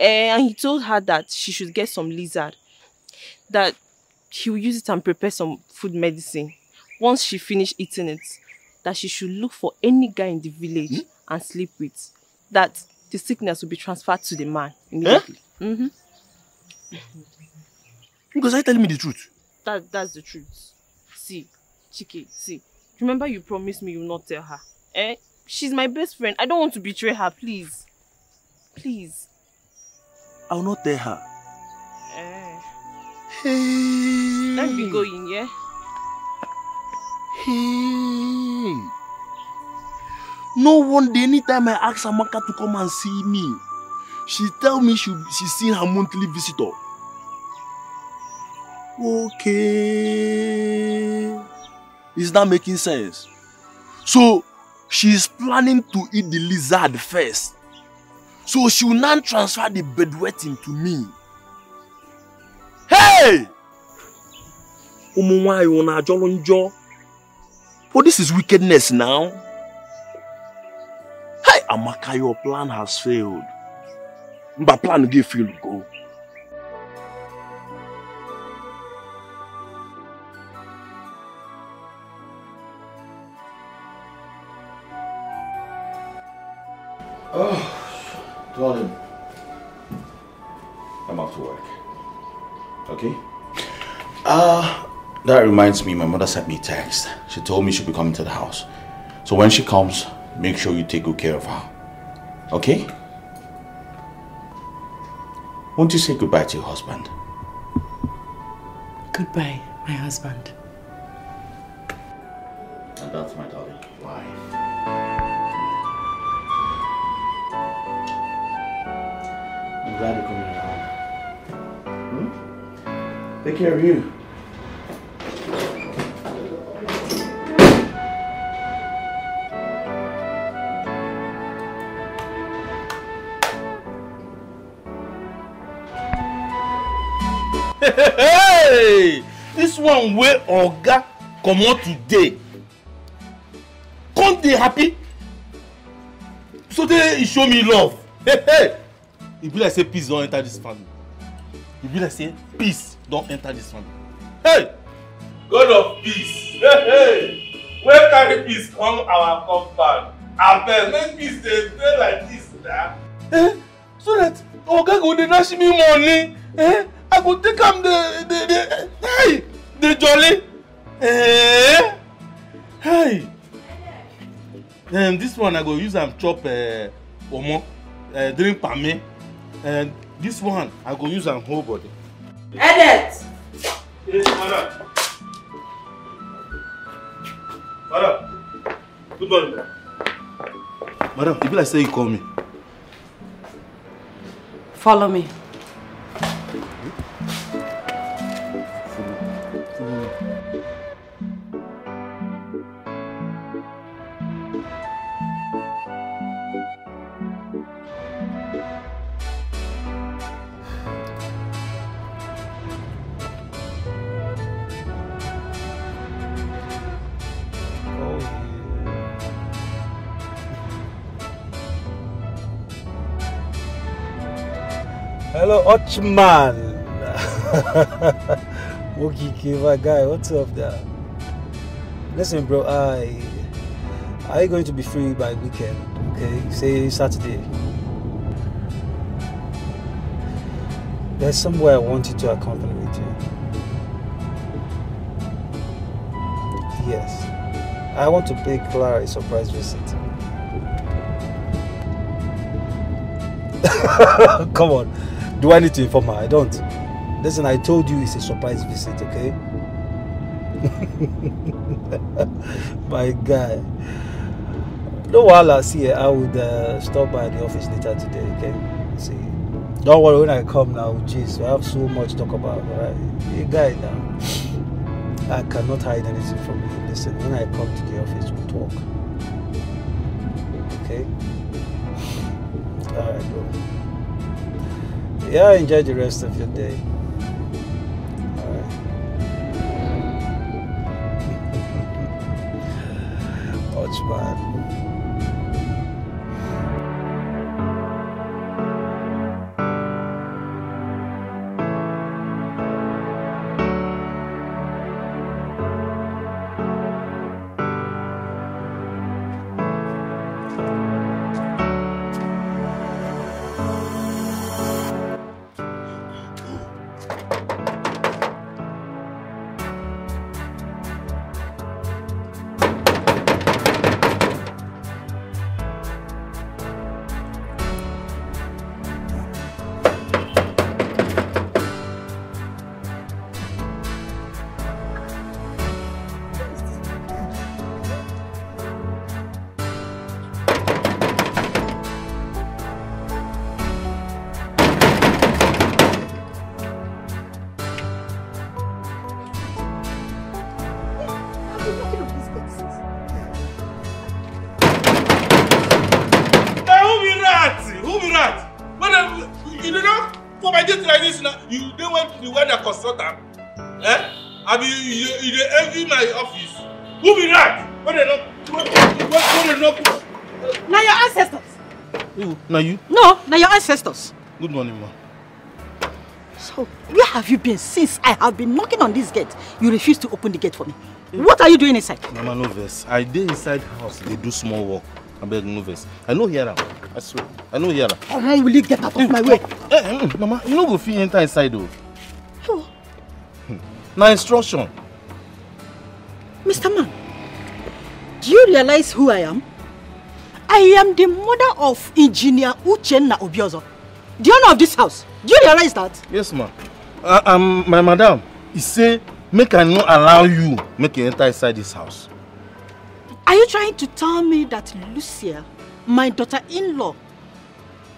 And he told her that she should get some lizard. That he will use it and prepare some food medicine. Once she finished eating it, that she should look for any guy in the village and sleep with. That the sickness will be transferred to the man immediately. Because are you telling me the truth? That's the truth. See, Chike, see. Remember you promised me you will not tell her. She's my best friend. I don't want to betray her, please. Please. I will not tell her. Hey. Let me be going, yeah? Hey. No one day, anytime I ask Amaka to come and see me, she tell me she's seen her monthly visitor. Okay. Is that making sense? So, she's planning to eat the lizard first. So she will now transfer the bedwetting to me. Hey! Oh, this is wickedness now. Hey, Amaka, your plan has failed. But plan to give you go. Oh. Darling, I'm off to work. Okay? That reminds me, my mother sent me a text. She told me she'll be coming to the house. So when she comes, make sure you take good care of her. Okay? Won't you say goodbye to your husband? Goodbye, my husband. And that's my darling. Why? I'm glad you're coming around. Take care of you. Hey! This one way Oga come out today. Can't they happy? So they show me love. Hey! It be like say peace don't enter this family. It be like say peace don't enter this family. Hey! God of peace. Hey! When carry peace come our compound, abeg make peace dey like this na. So that Oga go dey dash me money, I go take am the jolly. Hey. This one I go use am chop omo, drink pame, and this one I go use am whole body. Edit. Yes, madam. Madam. Good morning. Madam, if I say you call me. Follow me. Hello, Ochman. Okay, my guy, what's up there? Listen, bro, are you going to be free by weekend? Okay, say Saturday. There's somewhere I want you to accompany me to. Yes, I want to pay Clara a surprise visit. Come on. Do I need to inform her? I don't. Listen, I told you it's a surprise visit, okay? My guy. No wahala, see, I would stop by the office later today, okay? See, don't worry when I come now, jeez, we have so much to talk about, alright? You guy now, I cannot hide anything from you. Listen, when I come to the office, we'll talk. Okay? Alright, bro. Yeah, enjoy the rest of your day. Alright. Watch, man. You don't want the weather consultant? I mean, you envy my office. Who be that? What they not? Now your ancestors. Who? Now you? No, now your ancestors. Good morning, ma. So, where have you been since I have been knocking on this gate? You refuse to open the gate for me. What are you doing inside? Mama, no verse. I did inside house. They do small work. I beg no verse. I know here. I swear. I know here. How long will you get out of my way? Mama, you no go fit enter inside though. Oh. Now instruction. Mr. Man, do you realize who I am? I am the mother of Engineer Uchenna Obiozo, the owner of this house. Do you realize that? Yes, ma'am. My madam, he say, make I not allow you make you enter inside this house. Are you trying to tell me that Lucia, my daughter-in-law,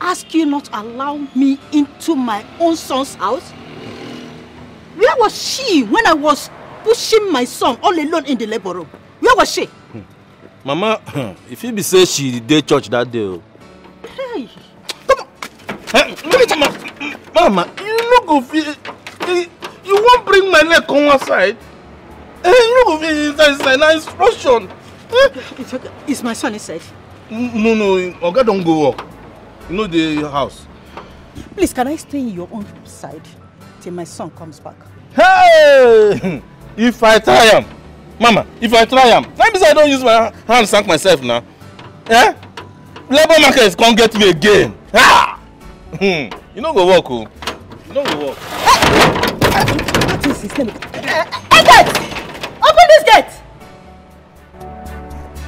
asked you not to allow me into my own son's house? Where was she when I was pushing my son all alone in the labor room? Where was she? Mama, if you be say she did church that day. Hey. Come on. Hey, Mama, you no go feel. You won't bring my leg on one side. You no go feel inside now instruction. It's okay. Is my son inside? No. Oga don't go up. You know the house. Please, can I stay in your own side till my son comes back? Hey! If I try him, Mama, if I try am, maybe I don't use my hand to sank myself now. Eh? Labor market can't get me again. Ah! You don't go work, oh. You don't go work. What is his name? Hey, gate! Open this gate!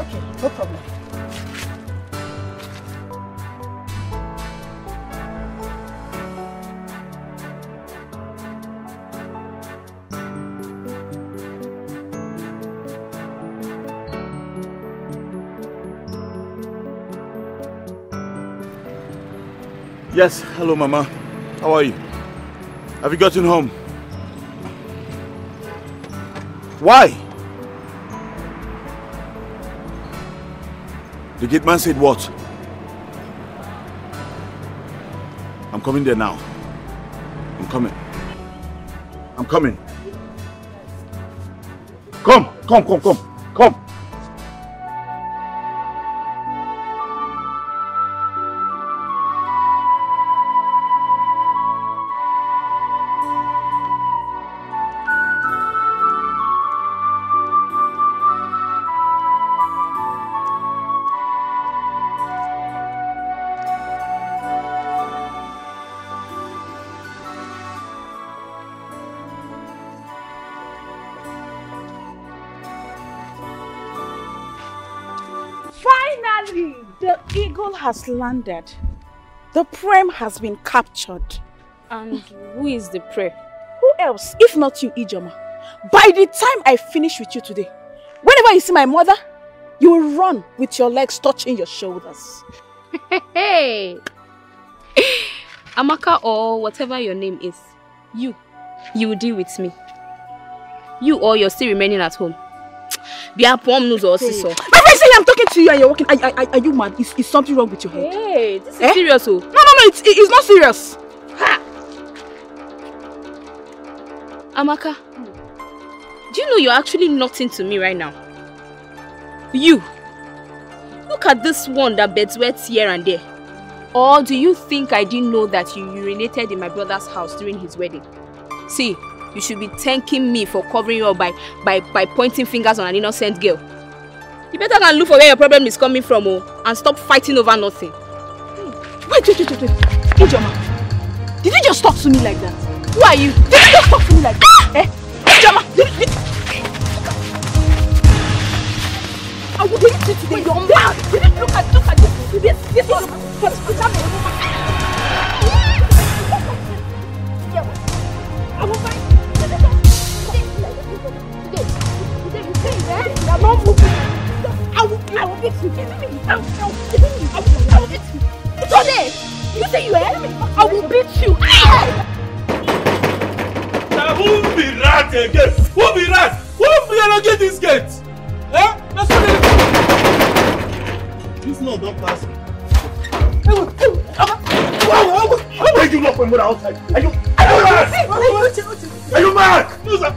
Okay, no problem. Yes, hello Mama. How are you? Have you gotten home? Why? The gate man said what? I'm coming there now. I'm coming. I'm coming. Come. Finally, the eagle has landed. The prey has been captured. And who is the prey? Who else, if not you, Ijoma? By the time I finish with you today, whenever you see my mother, you will run with your legs touching your shoulders. Hey! Amaka, or whatever your name is, you will deal with me. You or you're still remaining at home. Be a palm news or sister. My friend say I'm talking to you and you're walking. Are you mad? Is something wrong with your head? Hey, this is serious. Oh. No, it's not serious. Ha! Amaka, do you know you're actually nothing to me right now? You. Look at this one that beds wets here and there. Or do you think I didn't know that you urinated in my brother's house during his wedding? See, you should be thanking me for covering you up by pointing fingers on an innocent girl. You better go and look for where your problem is coming from, oh, and stop fighting over nothing. Wait. Ijoma, did you just talk to me like that? Who are you? Did you just talk to me like that? Eh? Ijoma, I will hit you today. You're mad. Look at this one. I will find. I will beat you. I will beat you. Today, you say you heard me? I will beat you. Now who be rat again? Who be rat? Who be allocate this gate? Eh? That's what it is. This no don't pass me. How are you not my mother outside? Are you mad? No sir.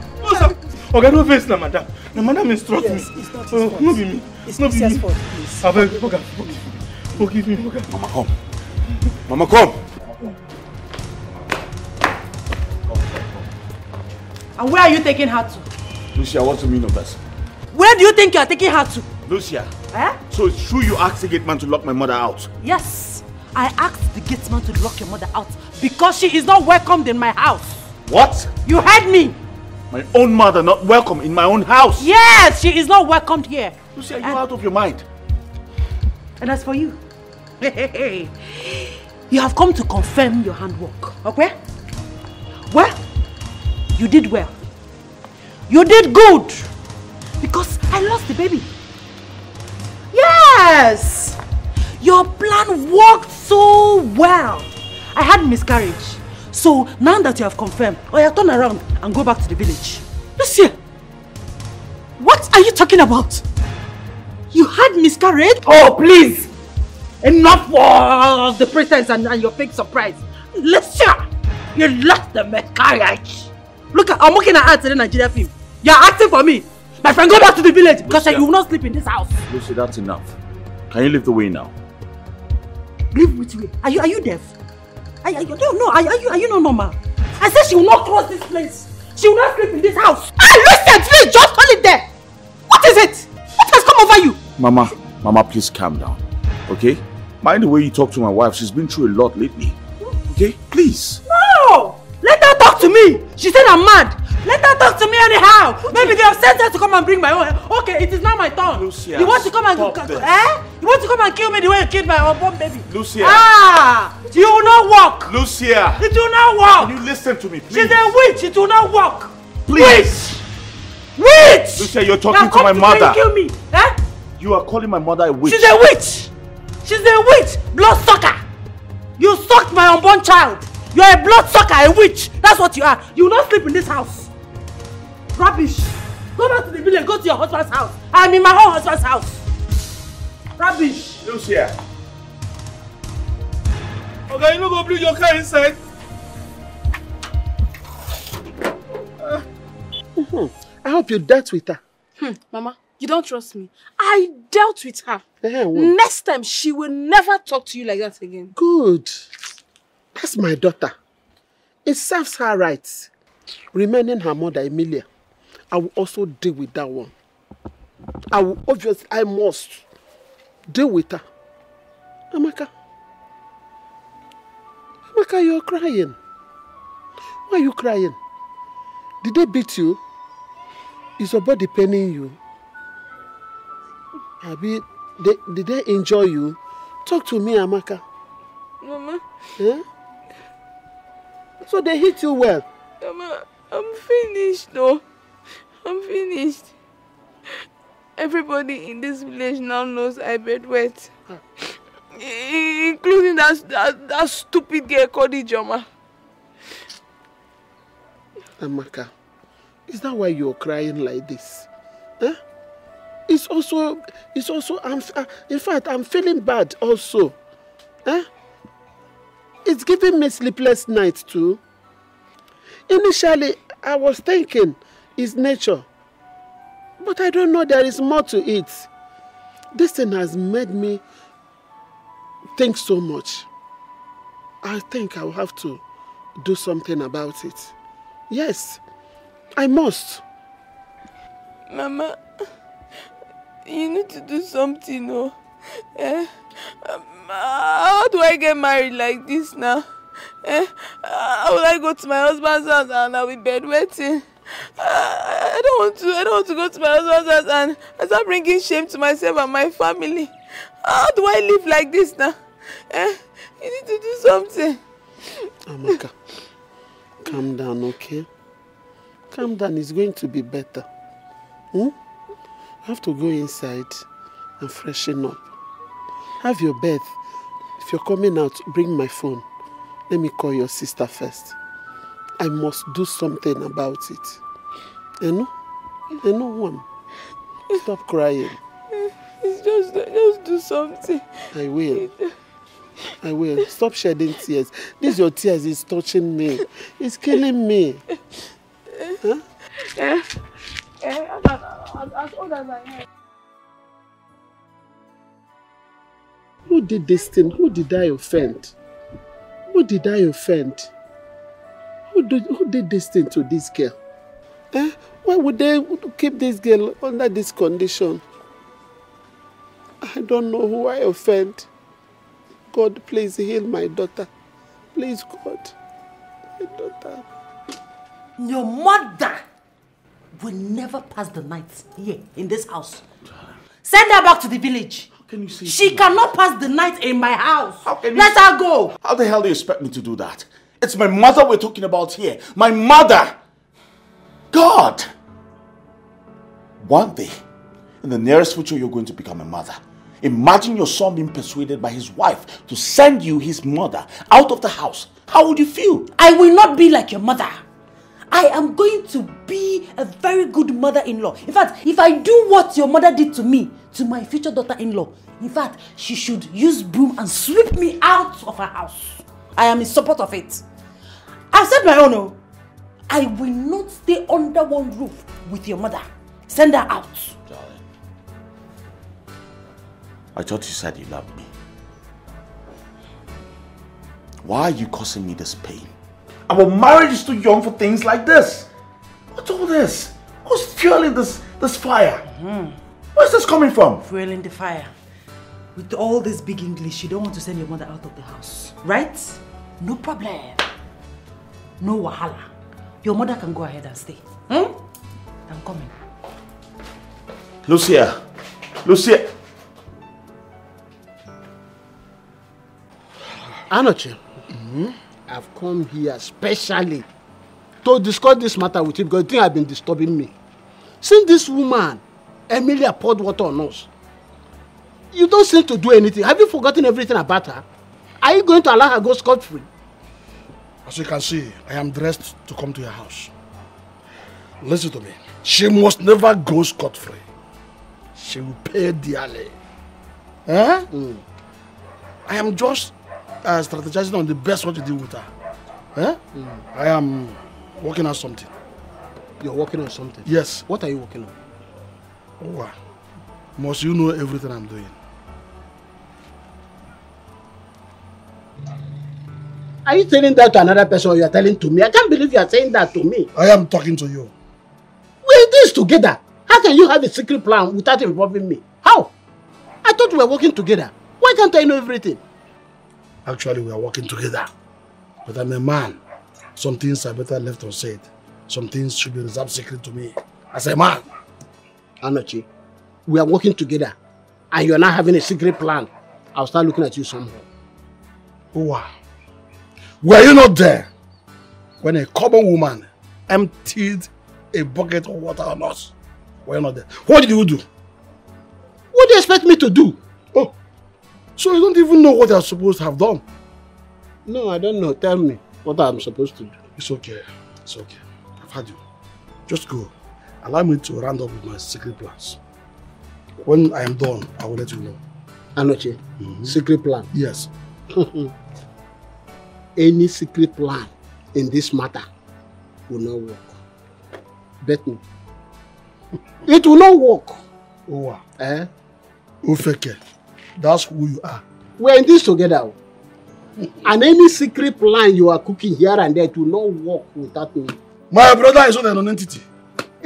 Okay, no face na madam. Na madam instruct me. It's not his fault. No be me. It's not his fault, please. Forgive me. Mama, come. Mama, come. And where are you taking her to? Lucia, what's the meaning of this? Where do you think you are taking her to? Lucia. Eh? So it's true you asked the gate man to lock my mother out? Yes. I asked the gate man to lock your mother out because she is not welcomed in my house. What? You heard me. My own mother not welcome in my own house? Yes, she is not welcomed here. Lucia, you're out of your mind. And as for you, you have come to confirm your handwork, okay? Well, you did well. You did good. Because I lost the baby. Yes! Your plan worked so well. I had miscarriage. So now that you have confirmed, turn around and go back to the village. Lucia, what are you talking about? You had miscarriage? Oh, please! Enough of the pretense and your fake surprise. Lucia, you lost the miscarriage. Look, I'm working at the Nigeria film. You're acting for me. My friend, go back to the village because you will not sleep in this house. Lucy, that's enough. Can you leave the way now? Leave which way? Are you deaf? Are you not normal? I said she will not cross this place. She will not sleep in this house. Listen, please, just hold it there. is it? What has come over you? Mama, please calm down. Okay? Mind the way you talk to my wife. She's been through a lot lately. Okay? Please. No! Let her talk to me. She said I'm mad. Let her talk to me anyhow. Maybe they have sent her to come and bring my own. Okay, it is now my turn. Lucia, you want to come and You want to come and kill me the way you killed my unborn baby? Lucia. You will not walk. Lucia. It will not walk. Can you listen to me, please? She's a witch. It will not walk. Please. Witch! Lucia, you're talking to my mother. Kill me. You are calling my mother a witch. She's a witch. She's a witch. Blood sucker. You sucked my unborn child. You're a blood sucker, a witch. That's what you are. You will not sleep in this house. Rubbish. Go back to the village. Go to your husband's house. I'm in my own husband's house. Rubbish. Lucia. Okay, you no go bring your car inside. I hope you dealt with her. Mama, you don't trust me. I dealt with her. Next time, she will never talk to you like that again. Good. That's my daughter. It serves her right. Remaining her mother, Emilia, I will also deal with that one. I must deal with her. Amaka, you're crying. Why are you crying? Did they beat you? Is your body paining you? Did they injure you? Talk to me, Amaka. Mama. Yeah? So they hit you well? Mama, I'm finished though. I'm finished. Everybody in this village now knows I bed wet. Including that stupid girl called Ijoma. Amaka, is that why you're crying like this? Huh? It's also, in fact, I'm feeling bad also. Huh? It's giving me sleepless nights too. Initially, I was thinking it's nature. But I don't know, there is more to it. This thing has made me think so much. I think I'll have to do something about it. Yes, I must. Mama, you need to do something, no? How do I get married like this now? How will I go to my husband's house and I'll be bedwetting? I don't want to go to my husband's house and start bringing shame to myself and my family. How do I live like this now? You need to do something. Amaka, calm down, okay? Calm down, it's going to be better. I have to go inside and freshen up. Have your bed. If you're coming out, bring my phone. Let me call your sister first. I must do something about it. You know, one. Stop crying. Just do something. I will. Stop shedding tears. This your tears is touching me. It's killing me. Huh? As old as I am. Who did this thing? Who did I offend? Who did I offend? Who did this thing to this girl? Why would they keep this girl under this condition? I don't know who I offend. God, please heal my daughter. Please, God. My daughter. Your mother will never pass the night here in this house. Send her back to the village. How can you say she cannot pass the night in my house. Let her go. How the hell do you expect me to do that? It's my mother we're talking about here. My mother! God! One day, in the nearest future, you're going to become a mother. Imagine your son being persuaded by his wife to send you, his mother, out of the house. How would you feel? I will not be like your mother. I am going to be a very good mother-in-law. In fact, if I do what your mother did to me, to my future daughter-in-law, in fact, she should use broom and sweep me out of her house. I am in support of it. I've said my own. I will not stay under one roof with your mother. Send her out. Darling, I thought you said you loved me. Why are you causing me this pain? Our marriage is too young for things like this. What's all this? Who's fueling this fire? Where's this coming from? Fueling the fire. With all this big English, you don't want to send your mother out of the house, right? No problem. No wahala. Your mother can go ahead and stay. I'm coming. Lucia. Lucia. Anoche, I've come here specially to discuss this matter with you because the thing has been disturbing me. Since this woman, Emilia, poured water on us, you don't seem to do anything. Have you forgotten everything about her? Are you going to allow her go scot-free? As you can see, I am dressed to come to your house. Listen to me. She must never go scot-free. She will pay dearly. Huh? I am just strategizing on the best way to deal with her. Huh? I am working on something. You're working on something? Yes. What are you working on? Oh, must you know everything I'm doing? Are you telling that to another person or you are telling to me? I can't believe you are saying that to me. I am talking to you. We're in this together. How can you have a secret plan without involving me? How? I thought we were working together. Why can't I know everything? Actually, we are working together. But I'm a man. Some things are better left unsaid. Some things should be reserved secret to me. As a man. Anochi, we are working together. And you're not having a secret plan. I'll start looking at you somehow. Wow. Were you not there when a common woman emptied a bucket of water on us? Were you not there? What did you do? What do you expect me to do? Oh, so you don't even know what you're supposed to have done? No, I don't know. Tell me what I'm supposed to do. It's okay. It's okay. I've had you. Just go. Allow me to round up with my secret plans. When I am done, I will let you know. Anoche, secret plan? Yes. Any secret plan in this matter will not work. Bet me. It will not work. Oh, Ufeke, that's who you are. We're in this together. And any secret plan you are cooking here and there, it will not work without me. My brother is not an entity.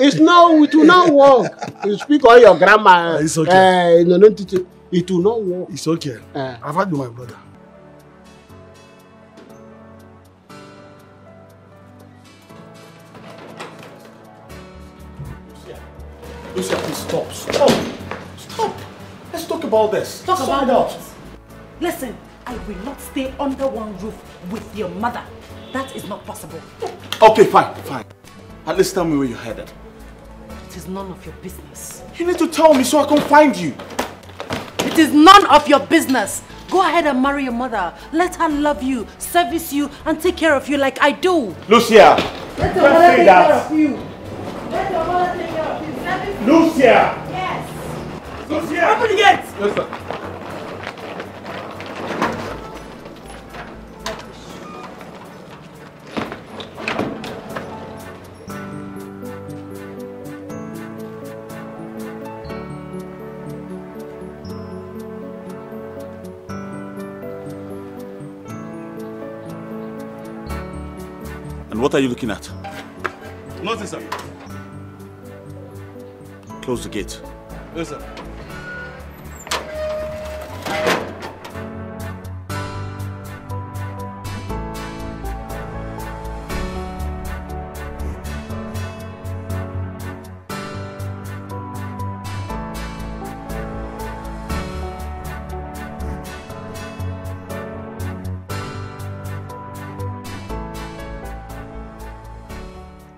It will not work. You speak all your grammar. It's okay. Non-entity. It will not work. It's okay. I've had you, my brother. Lucia, please stop. Stop. Let's talk about this. Talk about what? Listen, I will not stay under one roof with your mother. That is not possible. Okay, fine. At least tell me where you're headed. It is none of your business. You need to tell me so I can find you. It is none of your business. Go ahead and marry your mother. Let her love you, service you, and take care of you like I do. Lucia! Let your mother take care of you. Let your mother take care of you. Lucia! Yes. Lucia! Open the gate! Yes, sir. And what are you looking at? Nothing, sir. Close the gate. Yes, sir.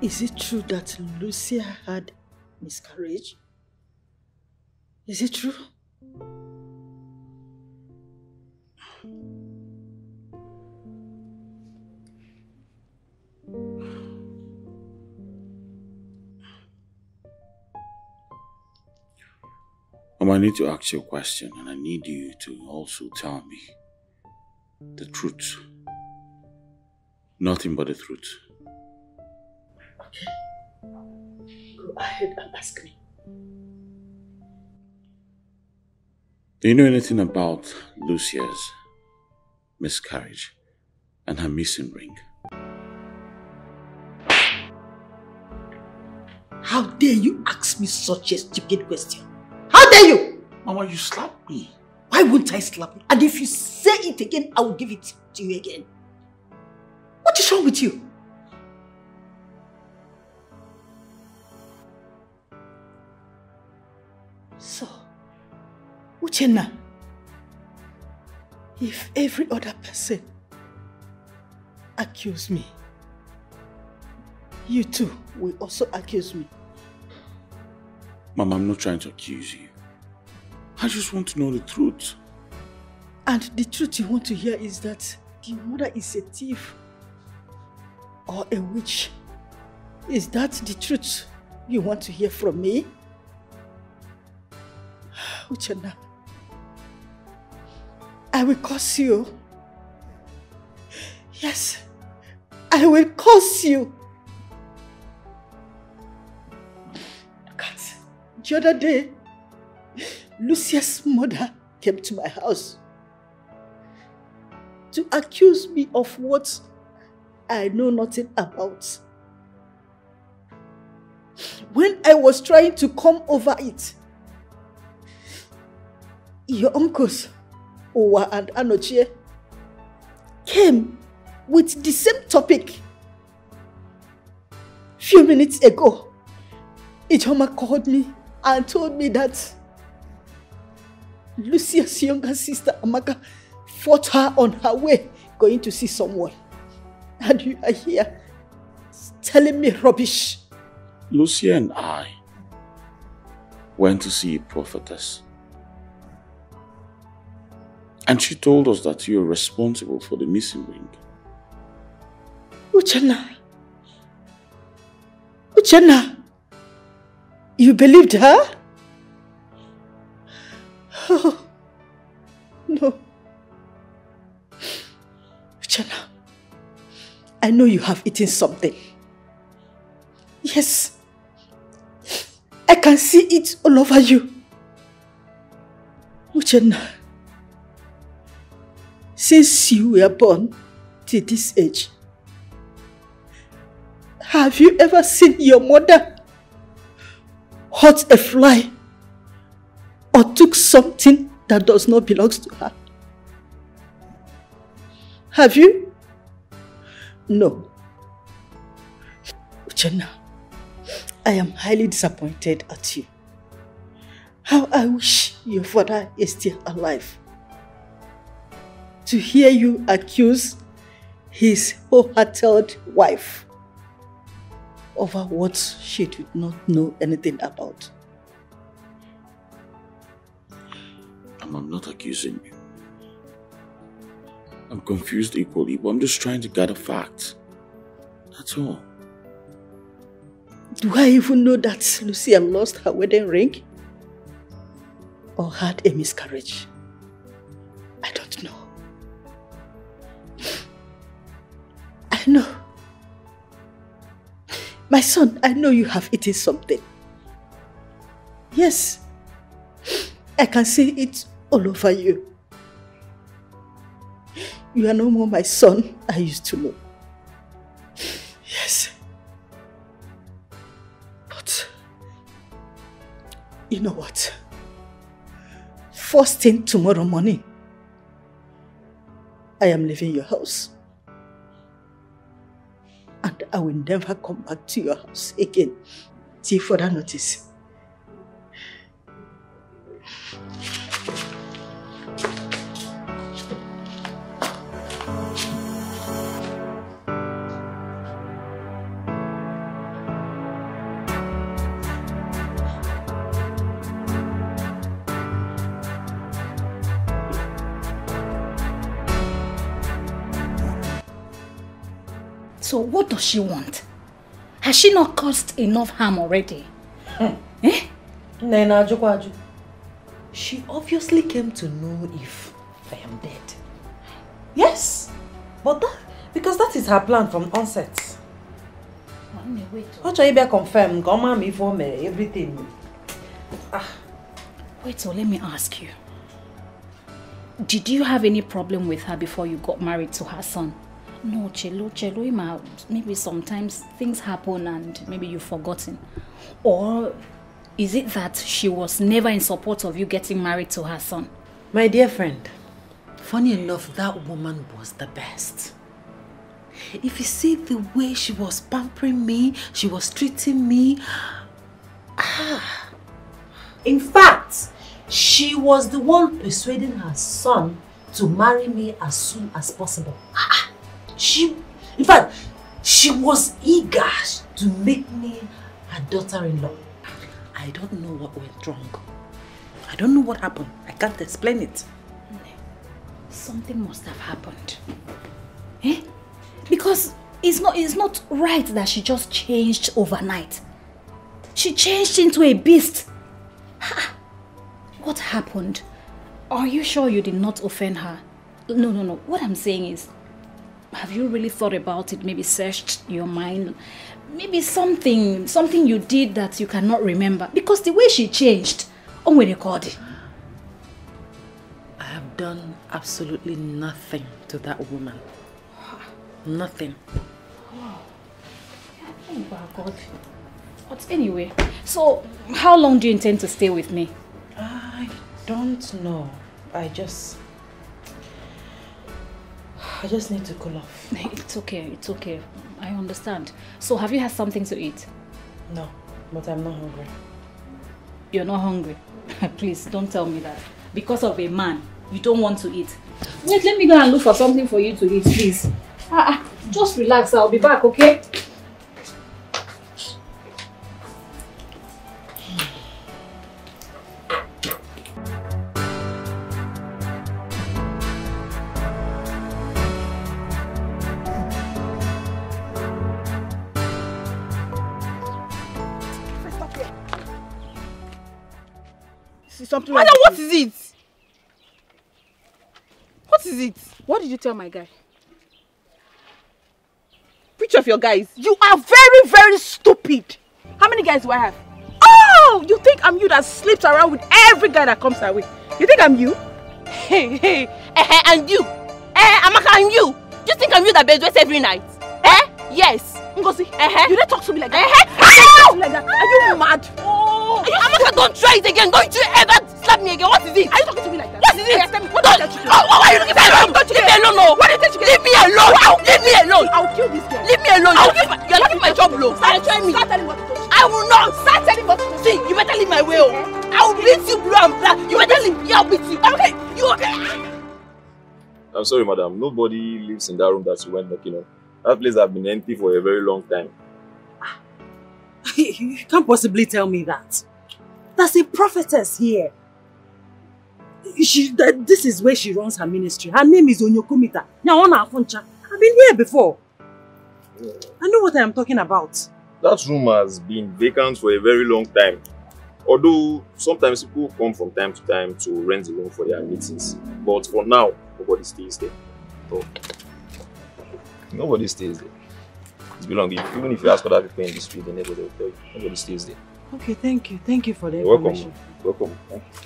Is it true that Lucia had miscarriage? Is it true? I need to ask you a question, and I need you to also tell me the truth. Nothing but the truth. Okay. Go ahead and ask me. Do you know anything about Lucia's miscarriage and her missing ring? How dare you ask me such a stupid question? How dare you? Mama, you slapped me. Why won't I slap you? And if you say it again, I will give it to you again. What is wrong with you? So, Uchenna, if every other person accuse me, you too will also accuse me. Mama, I'm not trying to accuse you. I just want to know the truth. And the truth you want to hear is that the mother is a thief or a witch. Is that the truth you want to hear from me? Uchenna, I will curse you. Yes, I will curse you. Look at the other day, Lucia's mother came to my house to accuse me of what I know nothing about. When I was trying to come over it, your uncles, Owa and Anochie, came with the same topic. Few minutes ago, Ijoma called me and told me that Lucia's younger sister, Amaka, fought her on her way going to see someone. And you are here telling me rubbish. Lucia and I went to see a prophetess. And she told us that you're responsible for the missing ring. Uchenna, you believed her? Oh, no. Uchenna, I know you have eaten something. Yes, I can see it all over you. Uchenna, since you were born to this age, have you ever seen your mother hurt a fly or took something that does not belong to her? Have you? No. Uchenna, I am highly disappointed at you. How I wish your father is still alive to hear you accuse his wholehearted wife over what she did not know anything about. I'm not accusing you. I'm confused equally, but I'm just trying to gather facts. That's all. Do I even know that Lucia lost her wedding ring? Or had a miscarriage? I don't know. I know. My son, I know you have eaten something. Yes. I can see it all over you. You are no more my son I used to know. Yes. But, you know what? First thing tomorrow morning, I am leaving your house. And I will never come back to your house again till further notice. So what does she want? Has she not caused enough harm already? Eh? Nena Ajukwaju. She obviously came to know if I am dead. Yes, but because that is her plan from onset. What should you confirm? Come me for me everything. Wait, so let me ask you. Did you have any problem with her before you got married to her son? No, Chelo, maybe sometimes things happen and maybe you've forgotten. Or Is it that she was never in support of you getting married to her son? My dear friend, funny enough, that woman was the best. If you see the way she was pampering me, she was treating me. In fact, she was the one persuading her son to marry me as soon as possible. In fact, she was eager to make me her daughter-in-law. I don't know what went wrong. I don't know what happened. I can't explain it. Something must have happened. Eh? Because it's not right that she just changed overnight. She changed into a beast. What happened? Are you sure you did not offend her? No. What I'm saying is, have you really thought about it? Maybe searched your mind? Maybe something you did that you cannot remember? Because the way she changed, I have done absolutely nothing to that woman. Nothing. Oh my God. But anyway, so how long do you intend to stay with me? I don't know. I just need to cool off. It's okay. I understand. So have you had something to eat? No, but I'm not hungry. You're not hungry? Please, don't tell me that. Because of a man, you don't want to eat. Wait, let me go and look for something for you to eat, please. Just relax, I'll be back, okay? Something Madam, what is it? What is it? What did you tell my guy? Which of your guys? You are very, very stupid. How many guys do I have? Oh, you think I'm you that sleeps around with every guy that comes our way? You think I'm you? Hey, and you? Amaka, and you? Do you think I'm you that bedwets every night? Yes. Ngozi, you don't talk to me like that. Are you mad? Oh, Amaka, don't try it again. Don't you ever slap me again. What is it? Are you talking to me like that? What is it? Tell me, what did you do? Why are you looking at me? Leave me alone, no. What did you do? Leave me alone. Leave me alone. I'll kill this girl. Leave me alone. You're looking my job low. Start telling what to do. I will not. Start telling what to do. See, you better leave my way. I will beat you blue and black. You better leave. Yeah, I'll beat you. Okay. You okay? I'm sorry, madam. Nobody lives in that room that you went knocking on. That place has been empty for a very long time. You can't possibly tell me that. There's a prophetess here. This is where she runs her ministry. Her name is Onyokomita. I've been here before. I know what I am talking about. That room has been vacant for a very long time. Although sometimes people come from time to time to rent the room for their meetings. But for now, nobody stays there. So, nobody stays there. It's belonging. Even if you ask other people in the street, they never will tell you. Nobody stays there. Okay, thank you. Thank you for the You're information. Welcome. Thank you.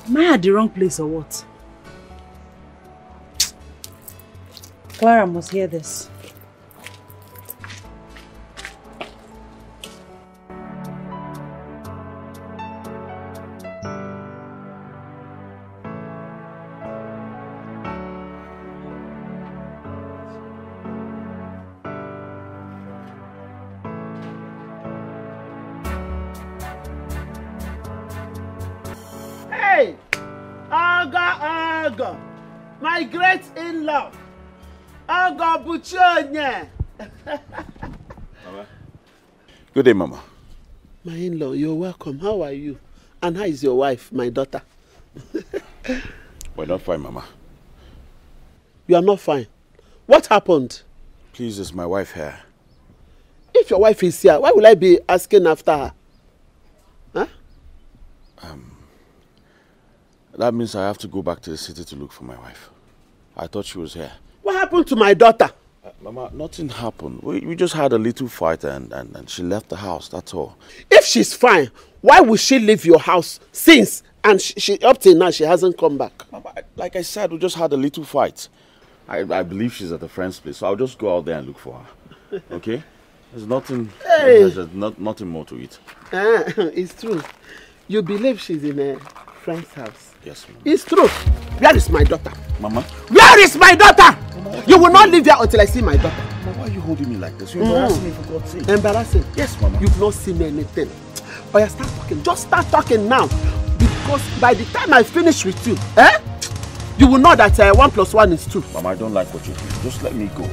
Am I at the wrong place or what? Clara must hear this. Aga, my great in-law. Aga Buchonya. Good day, Mama. My in-law, you're welcome. How are you? And how is your wife, my daughter? We're not fine, Mama. You are not fine. What happened? Please, is my wife here? If your wife is here, why will I be asking after her? Huh? That means I have to go back to the city to look for my wife. I thought she was here. What happened to my daughter? Mama, nothing happened. We just had a little fight and she left the house, that's all. If she's fine, why would she leave your house since And she up till now, she hasn't come back. Mama, like I said, we just had a little fight. I believe she's at a friend's place, so I'll just go out there and look for her. Okay? There's nothing, there's nothing more to it. It's true. You believe she's in a friend's house? Yes, Mama. It's true. Where is my daughter? Mama? Where is my daughter? Mama, you will not leave here until I see my daughter. Mama, why are you holding me like this? You're embarrassing me, for God's sake. Embarrassing? Yes, Mama. You've not seen anything. Oh, yeah, start talking. Just start talking now. Because by the time I finish with you, you will know that 1 + 1 is 2. Mama, I don't like what you do. Just let me go.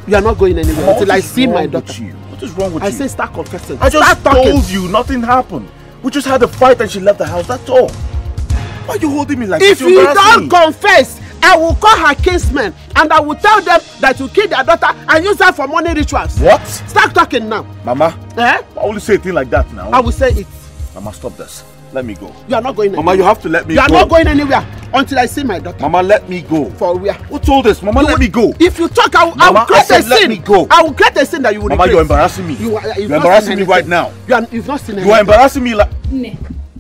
You are not going anywhere Mama, until I see my daughter. What is wrong with you? I say start confessing. I just told you nothing happened. We just had a fight and she left the house, that's all. Why are you holding me like this? If you don't confess, I will call her kinsmen and I will tell them that you killed their daughter and use her for money rituals. What? Start talking now. Mama, I only say a thing like that now. I will say it. Mama, stop this. Let me go. You are not going anywhere. Mama, you have to let me go. You are not going anywhere until I see my daughter. Mama, let me go. For where? Who told this? Mama, let me go. If you talk, I will create a scene. Let me go. I will create a scene that you will Mama, regret. you're embarrassing me. You're embarrassing me right now. You've not seen anything. You are embarrassing me like...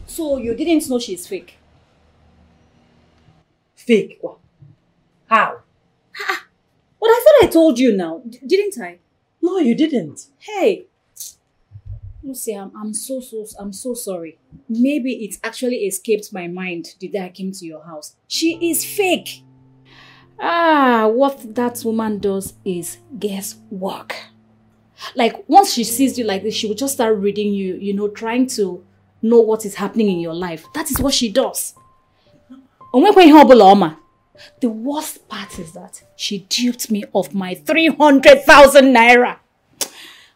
So you didn't know she's fake? Fake? How? But I thought I told you now, didn't I? No, you didn't. Hey, Lucy, I'm so sorry. Maybe it actually escaped my mind the day I came to your house. She is fake. What that woman does is guesswork. Like, once she sees you like this, she will just start reading you, trying to know what is happening in your life. That is what she does. The worst part is that she duped me of my 300,000 naira.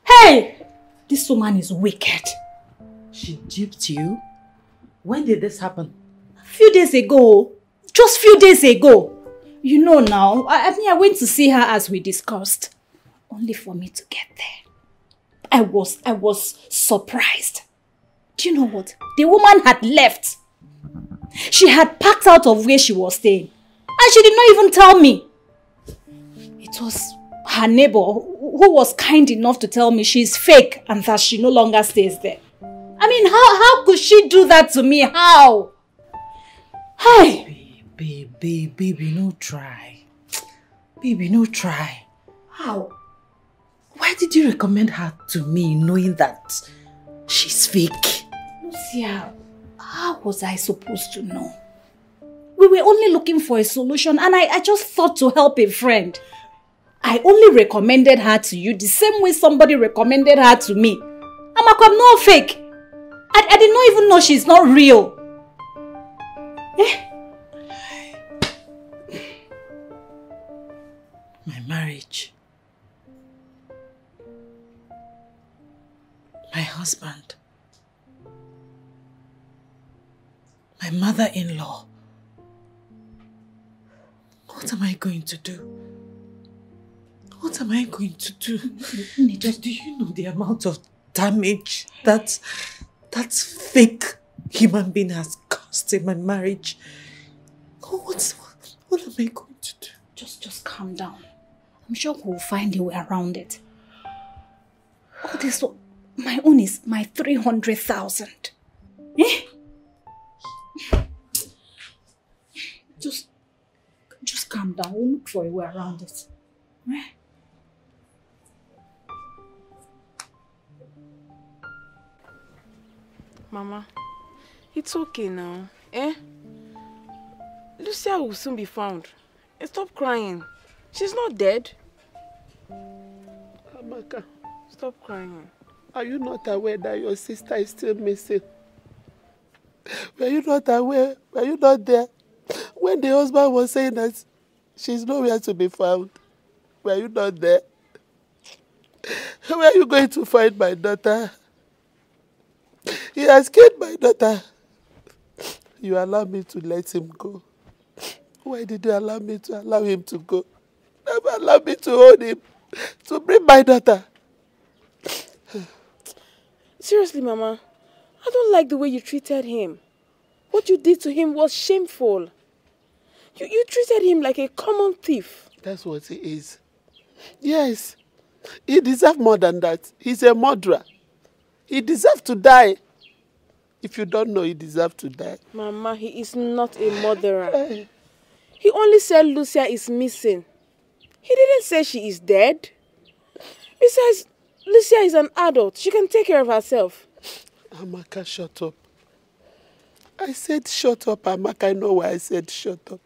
Hey! This woman is wicked. She duped you? When did this happen? A few days ago. Just few days ago. You know now, I went to see her as we discussed. Only for me to get there. I was surprised. Do you know what? The woman had left. She had packed out of where she was staying. And she did not even tell me. It was her neighbor who was kind enough to tell me she's fake and that she no longer stays there. I mean, how could she do that to me? How? Hi. Baby, no try. Baby, no try. How? Why did you recommend her to me knowing that she's fake? Lucia, how was I supposed to know? We were only looking for a solution and I just thought to help a friend. I only recommended her to you the same way somebody recommended her to me. I'm not fake. I did not even know she's not real. My marriage. My husband. My mother-in-law. What am I going to do? What am I going to do? Do you know the amount of damage that fake human being has caused in my marriage? What am I going to do? Just calm down. I'm sure we'll find a way around it. All this, my own is my 300,000. Just calm down. We'll look for a way around it. Mama, it's okay now, Lucia will soon be found. Stop crying. She's not dead. Amaka, stop crying. Are you not aware that your sister is still missing? Were you not aware? Were you not there when the husband was saying that she's nowhere to be found? Were you not there? Where are you going to find my daughter? He has killed my daughter. You allowed me to let him go. Why did you allow me to allow him to go? Never allow me to hold him, to bring my daughter. Seriously, Mama, I don't like the way you treated him. What you did to him was shameful. You treated him like a common thief. That's what he is. Yes, he deserves more than that. He's a murderer. He deserves to die. If you don't know, he deserves to die. Mama, he is not a murderer. He only said Lucia is missing. He didn't say she is dead. Besides, Lucia is an adult. She can take care of herself. Amaka, shut up. I said shut up, Amaka. I know why I said shut up.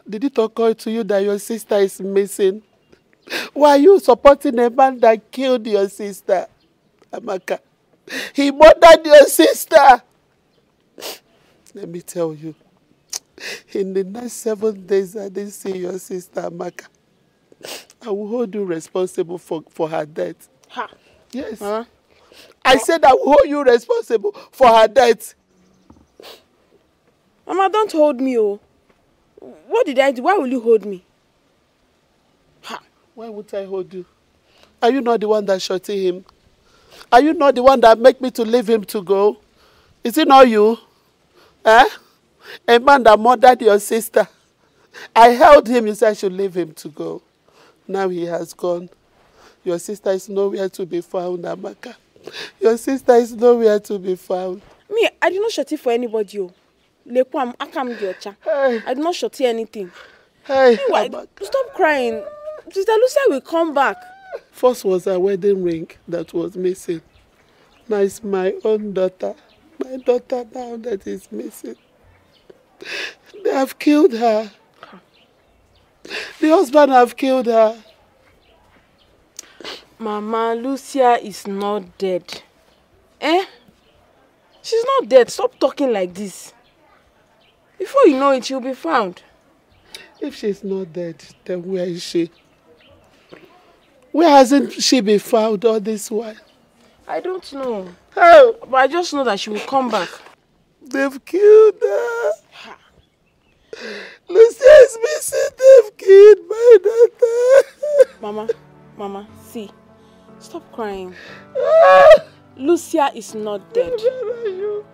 Did it occur to you that your sister is missing? Why are you supporting a man that killed your sister? Amaka, he murdered your sister. Let me tell you, in the next 7 days I didn't see your sister, Amaka. I will hold you responsible for her death. Ha. Yes. I said I will hold you responsible for her death. Mama, don't hold me, oh. What did I do? Why will you hold me? Ha. Why would I hold you? Are you not the one that shot him? Are you not the one that make me to leave him to go? Is it not you? Eh? A man that murdered your sister. I held him, you said I should leave him to go. Now he has gone. Your sister is nowhere to be found, Amaka. Your sister is nowhere to be found. Me, I did not shot it for anybody. I did not shot anything. Hey, anyway, stop crying. Sister Lucia will come back. First was her wedding ring that was missing. Now it's my own daughter. My daughter now that is missing. They have killed her. The husband have killed her. Mama, Lucia is not dead. Eh? She's not dead. Stop talking like this. Before you know it, she'll be found. If she's not dead, then where is she? Where hasn't she been found all this while? I don't know. How? But I just know that she will come back. They've killed her. Lucia is missing. They've killed my daughter. Mama, see. Stop crying. Lucia is not dead. Where are you?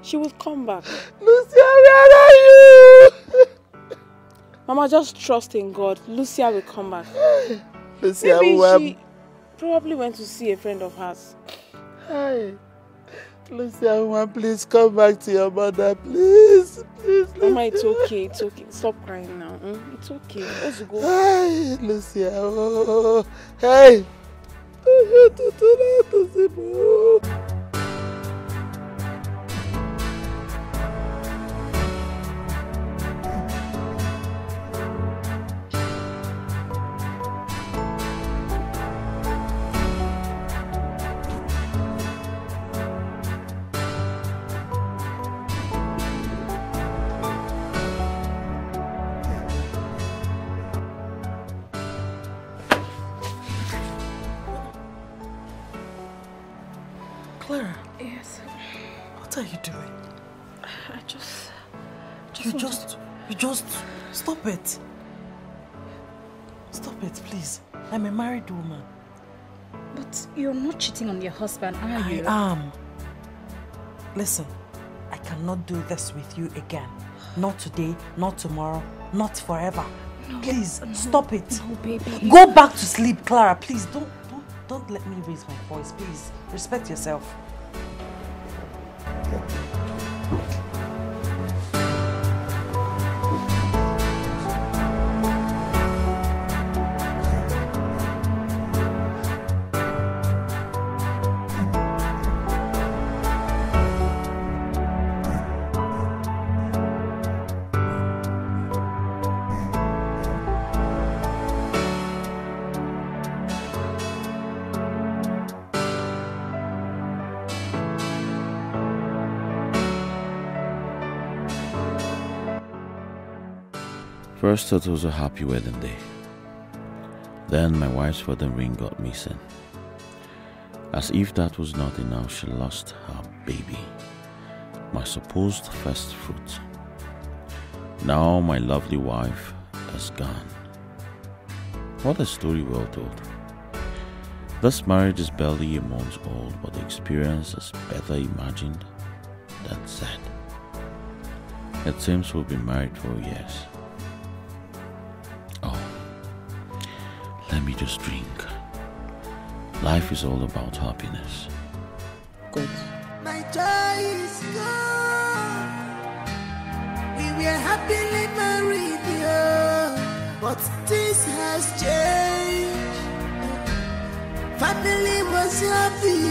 She will come back. Lucia, where are you? Mama, just trust in God. Lucia will come back. Lucia, maybe she probably went to see a friend of hers. Hi. Lucia, please come back to your mother, please. Please, Mama, it's okay. It's okay. Stop crying now. It's okay. Let's go. Hi, Lucia. Oh, hey. Clara. Yes. What are you doing? I just You just stop it. Stop it, please. I'm a married woman. But you're not cheating on your husband, are you? I am. Listen, I cannot do this with you again. Not today, not tomorrow, not forever. No, please, stop it. No, baby. Go back to sleep, Clara. Please, don't let me raise my voice. Please, respect yourself. First, it was a happy wedding day. Then my wife's wedding ring got missing. As if that was not enough, she lost her baby, my supposed first fruit. Now my lovely wife is gone. What a story well told. This marriage is barely a month old, but the experience is better imagined than said. It seems we've been married for years. Oh, let me just drink. Life is all about happiness. Good. My joy is gone. We were happily married, yeah, but this has changed. Family was happy.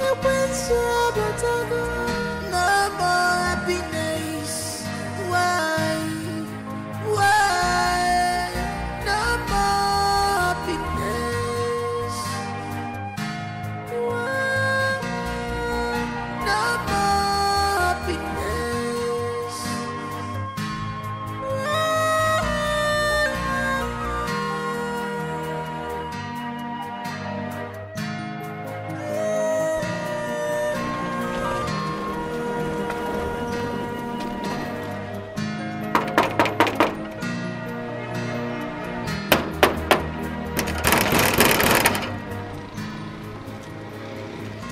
It went so better. No more happiness. Why? Why? No more happiness. Why? No more happiness.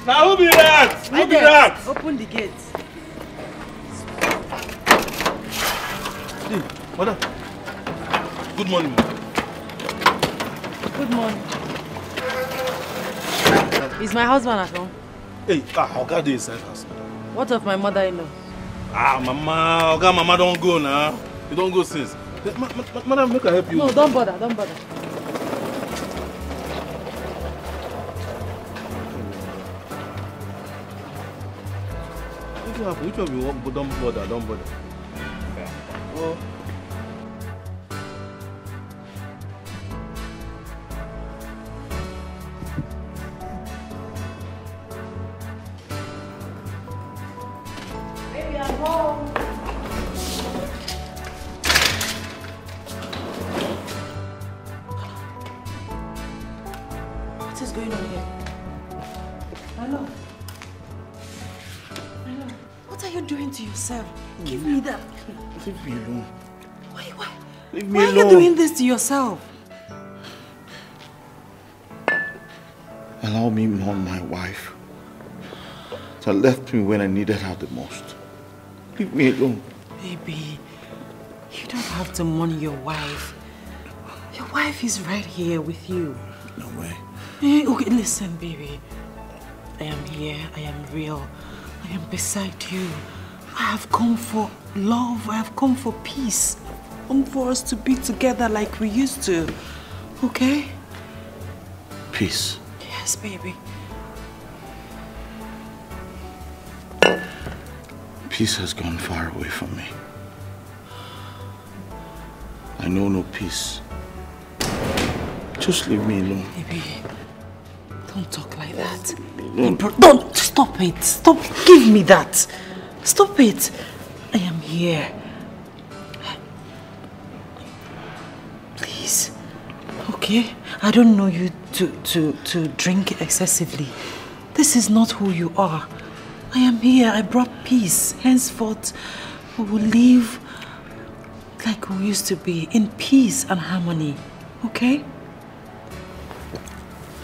Now who be that? Who be that? Open the gate. Hey, madam. Good morning. Good morning. Is my husband at home? Hey, Oga dey inside house. What of my mother-in-law? Mama, Oga, Mama don't go now. You don't go since. Madam, make I help you. No, don't bother, don't bother. Which one you want? Don't bother, don't bother. Oh. Baby, I'm home. What is going on here? Hello. What are you doing to yourself? Give me that. Leave me alone. Leave me Why alone. are you doing this to yourself? Allow me mourn my wife that left me when I needed her the most. Leave me alone. Baby, you don't have to mourn your wife. Your wife is right here with you. No way. Okay, listen, baby. I am here. I am real. I am beside you. I have come for love. I have come for peace. Come for us to be together like we used to. Okay? Peace. Yes, baby. Peace has gone far away from me. I know no peace. Just leave me alone. Baby, don't talk like that. Don't, stop it. Stop, give me that. Stop it. I am here. Please. Okay? I don't know you to drink excessively. This is not who you are. I am here. I brought peace. Henceforth, we will live like we used to be, in peace and harmony. Okay?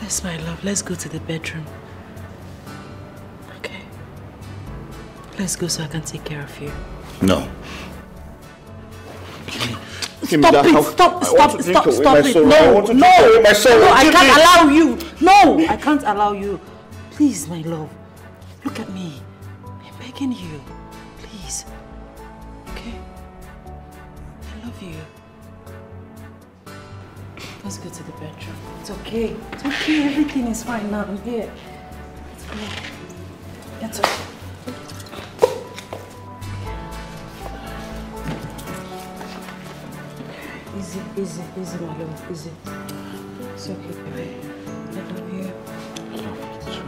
Yes, my love. Let's go to the bedroom. Okay? Let's go so I can take care of you. No. Stop it! Stop it! No! I can't allow you! No! I can't allow you. Please, my love. Look at me. I'm begging you. Please. Okay? I love you. Let's go to the bedroom. It's okay. It's okay. Everything is fine now. I'm here. Let's go. Get up. Easy, easy, easy, my love. Easy. It's okay, baby. I love you. I love you too.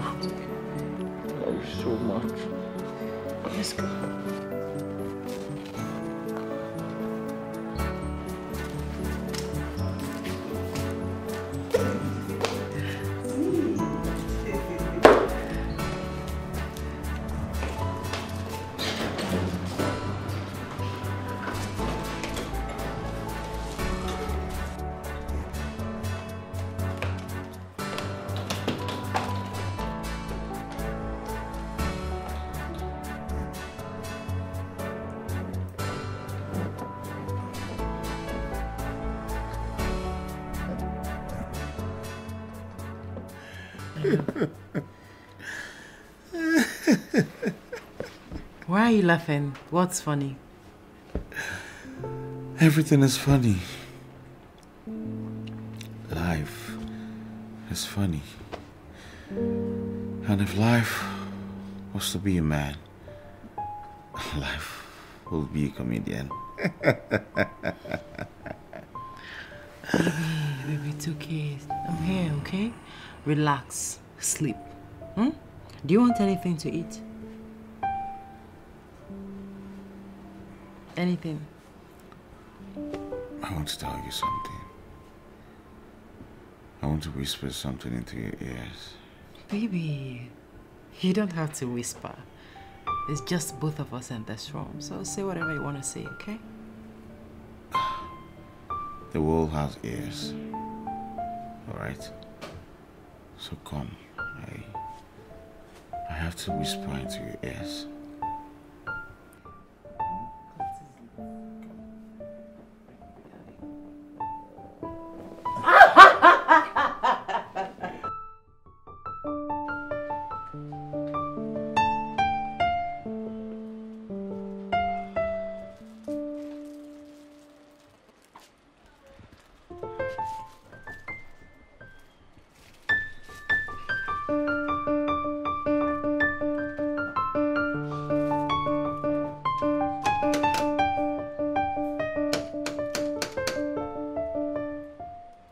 I love you so much. Let's go. Why are you laughing? What's funny? Everything is funny. Life is funny. And if life was to be a man, life will be a comedian. Baby, it's okay. I'm here, okay? Relax. Sleep. Do you want anything to eat? Anything? I want to tell you something. I want to whisper something into your ears. Baby, you don't have to whisper. It's just both of us in this room. So say whatever you want to say, okay? The world has ears. Alright? So come. I have to whisper into your ears.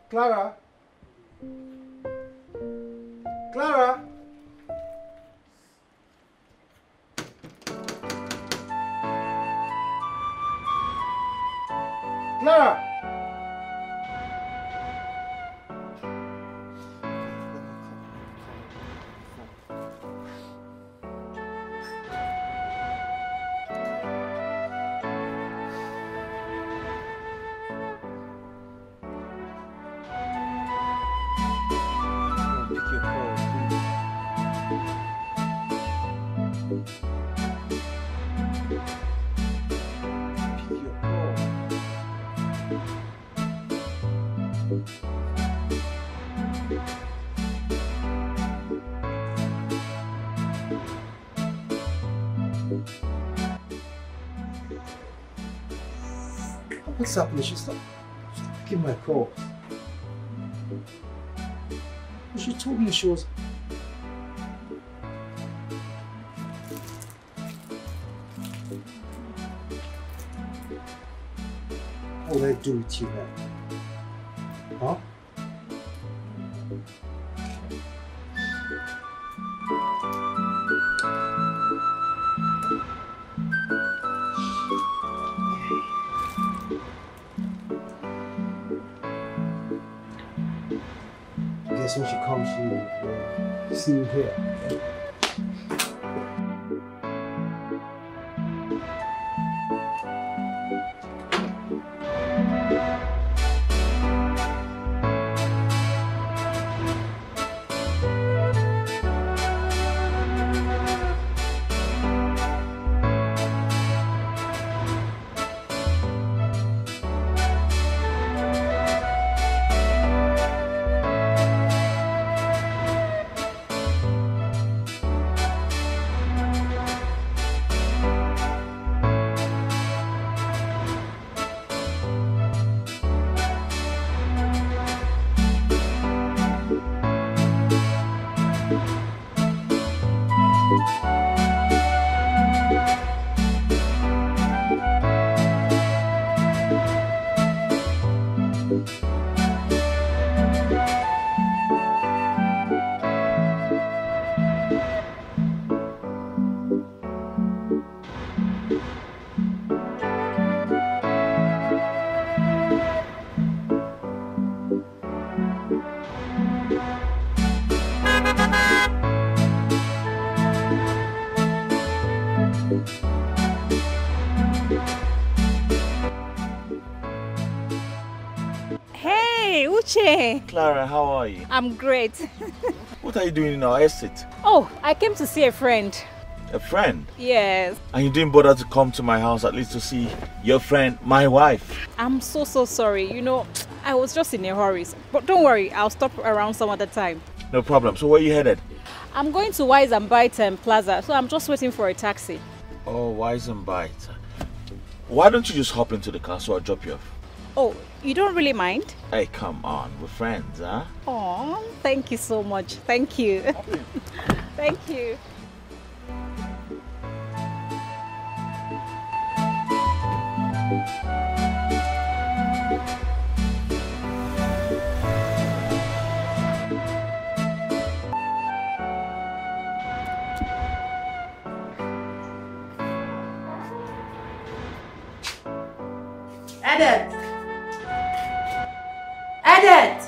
Clara? Clara? Clara? What's happening? She's not picking my call. She told me she was... What would I do with you then? Huh? Guess when she comes, she'll see you here. Clara, how are you? I'm great. What are you doing in our estate? Oh, I came to see a friend. A friend? Yes. And you didn't bother to come to my house at least to see your friend, my wife? I'm so sorry. You know, I was just in a hurry. But don't worry, I'll stop around some other time. No problem. So where are you headed? I'm going to Wise and Bite Plaza, so I'm just waiting for a taxi. Oh, Wise and Bite. Why don't you just hop into the car so I'll drop you off? Oh, you don't really mind? Hey, come on. We're friends, huh? Oh, thank you so much. Thank you. Thank you. Edith! Edith!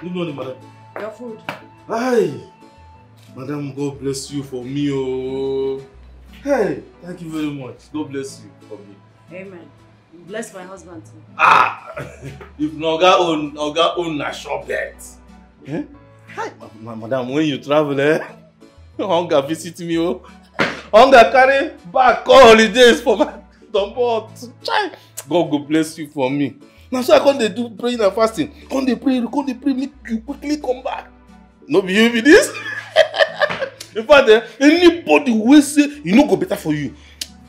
Good morning, madam. Your food. Hi! Madam, God bless you for me, oh. Hey, thank you very much. God bless you for me. Amen. Bless my husband too. Ah! If Oga own a shop bet. Eh? Hi, madam, when you travel, Hunger visit me, oh. Hunger carry back all holidays for my support. God go bless you for me. Now, so I can't do praying and fasting. Can't they pray, make you quickly come back. No be you be this. In fact, anybody will say, you know, go better for you.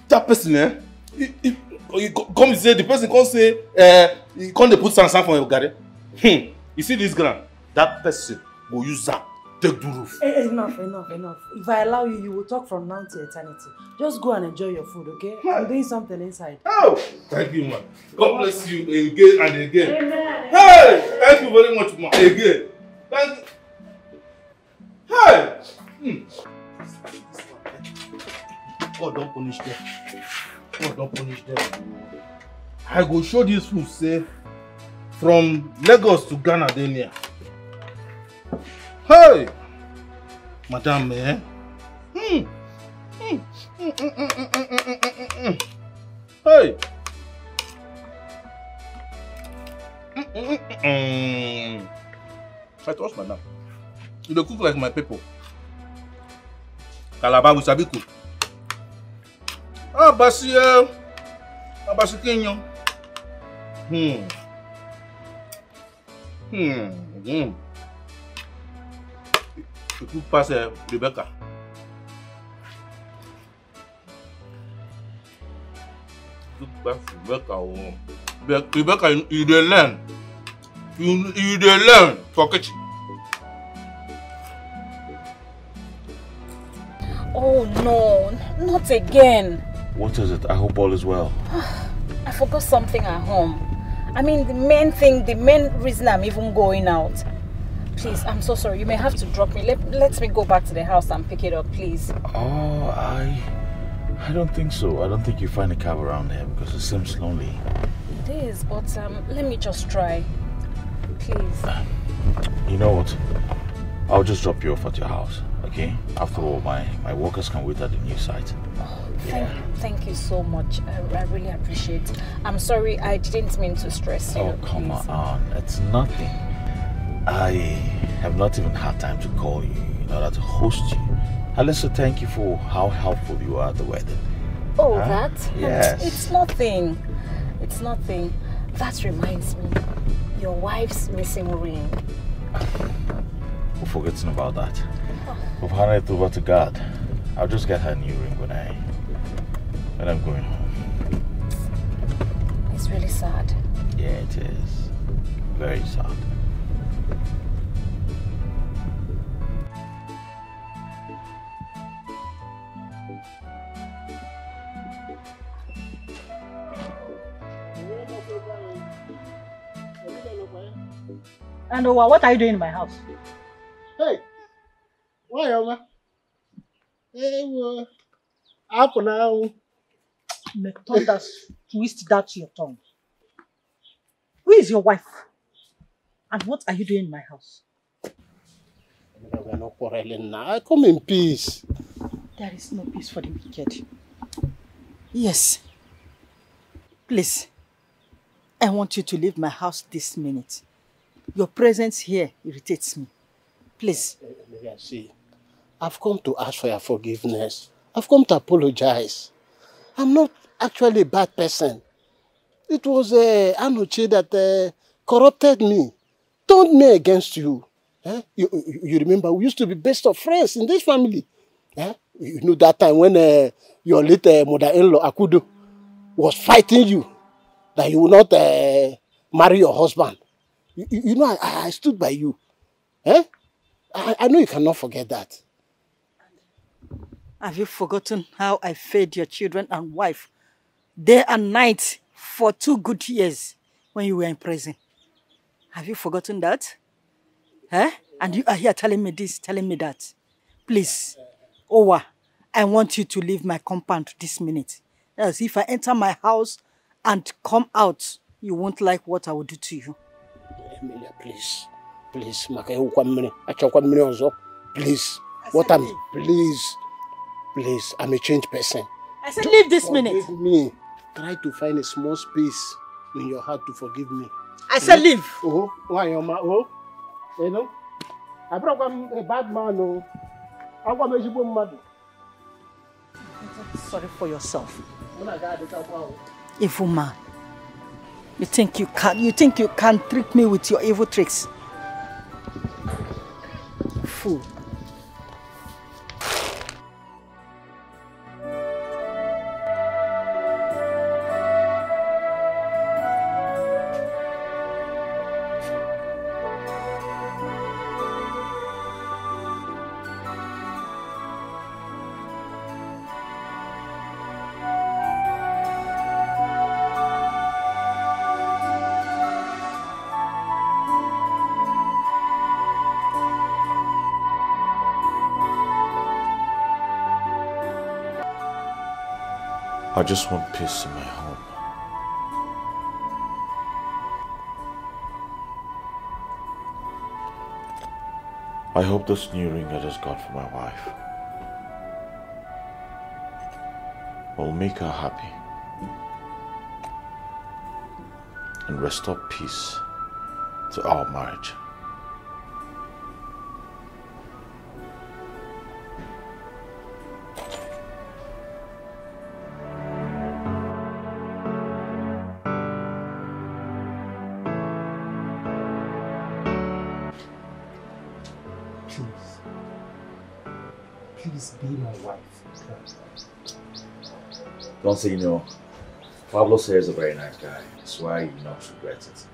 That person, come say, the person can't say, can't they put sand for your garden? You see this ground? That person will use that, take the roof. Enough. If I allow you, you will talk from now to eternity. Just go and enjoy your food, okay? I'm doing something inside. Oh, thank you, man. God bless you again and again. Amen. Hey, thank you very much, man. Again. Thank you. Hey. God don't punish them. God don't punish them. I go show this food, say, from Lagos to Ghana, then here. Hey, madam, eh? Hey. I trust madam. You dey cook like my people. Calabar with sabi cook. Abasi Kenyan. You cook pass Rebecca. Cook pass Rebecca. Rebecca, you dey learn. You dey learn for kitchen. Oh no, not again. What is it? I hope all is well. I forgot something at home. I mean, the main reason I'm even going out. Please, I'm so sorry. You may have to drop me. Let me go back to the house and pick it up, please. Oh, I don't think so. I don't think you find a cab around here because it seems lonely. It is, but let me just try. Please. You know what? I'll just drop you off at your house, okay? After all, my workers can wait at the new site. Thank you so much. I really appreciate it. I'm sorry, I didn't mean to stress you. Oh, come on. It's nothing. I have not even had time to call you in order to host you. I'll also thank you for how helpful you are at the wedding. Oh, that? Yes. It's nothing. It's nothing. That reminds me. Your wife's missing ring. We're forgetting about that. We've handed it over to God. I'll just get her a new ring when I'm going home. It's really sad. Yeah, it is. Very sad. And what are you doing in my house? Hey, why, Oma? Hey, up now. May thunder twist that your tongue. Who is your wife? And what are you doing in my house? We're not quarreling now. Come in peace. There is no peace for the wicked. Yes. Please, I want you to leave my house this minute. Your presence here irritates me. Please. See, I've come to ask for your forgiveness. I've come to apologize. I'm not actually a bad person. It was Anoche that corrupted me, turned me against you. You remember, we used to be best of friends in this family. You know that time when your late mother-in-law, Akudo, was fighting you, that you will not marry your husband. You know, I stood by you. I know you cannot forget that. Have you forgotten how I fed your children and wife day and night for 2 good years when you were in prison? Have you forgotten that? And you are here telling me this, telling me that. Please, Owa, I want you to leave my compound this minute. Else, if I enter my house and come out, you won't like what I will do to you. Emilia, please. Please, please. Please, I'm a changed person. I said leave this minute. Forgive me. Try to find a small space in your heart to forgive me. I said leave. Oh, why, you know? I brought a bad man. Sorry for yourself. Evil man. You think you can trick me with your evil tricks? Fool. I just want peace in my home. I hope this new ring I just got for my wife will make her happy and restore peace to our marriage. Please be my wife. Don't say no. Pablo says a very nice guy. That's why you not regret it.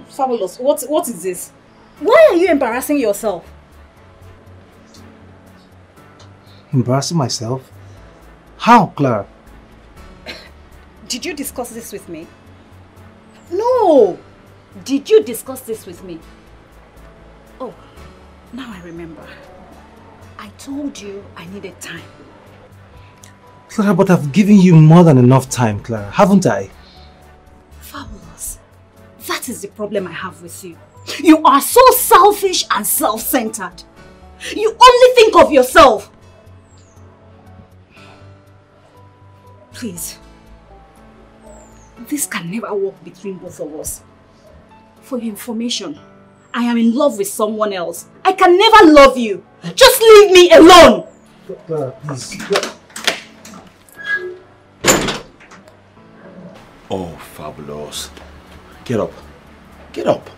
Fabulous. What is this? Why are you embarrassing yourself? Embarrassing myself? How, Clara? Did you discuss this with me? No! Did you discuss this with me? Oh, now I remember. I told you I needed time. Clara, but I've given you more than enough time, Clara, haven't I? Fabulous. That is the problem I have with you. You are so selfish and self-centered. You only think of yourself. Please. This can never work between both of us. For your information, I am in love with someone else. I can never love you. Just leave me alone. Clara, please. Oh, Fabulous. Get up. Get up.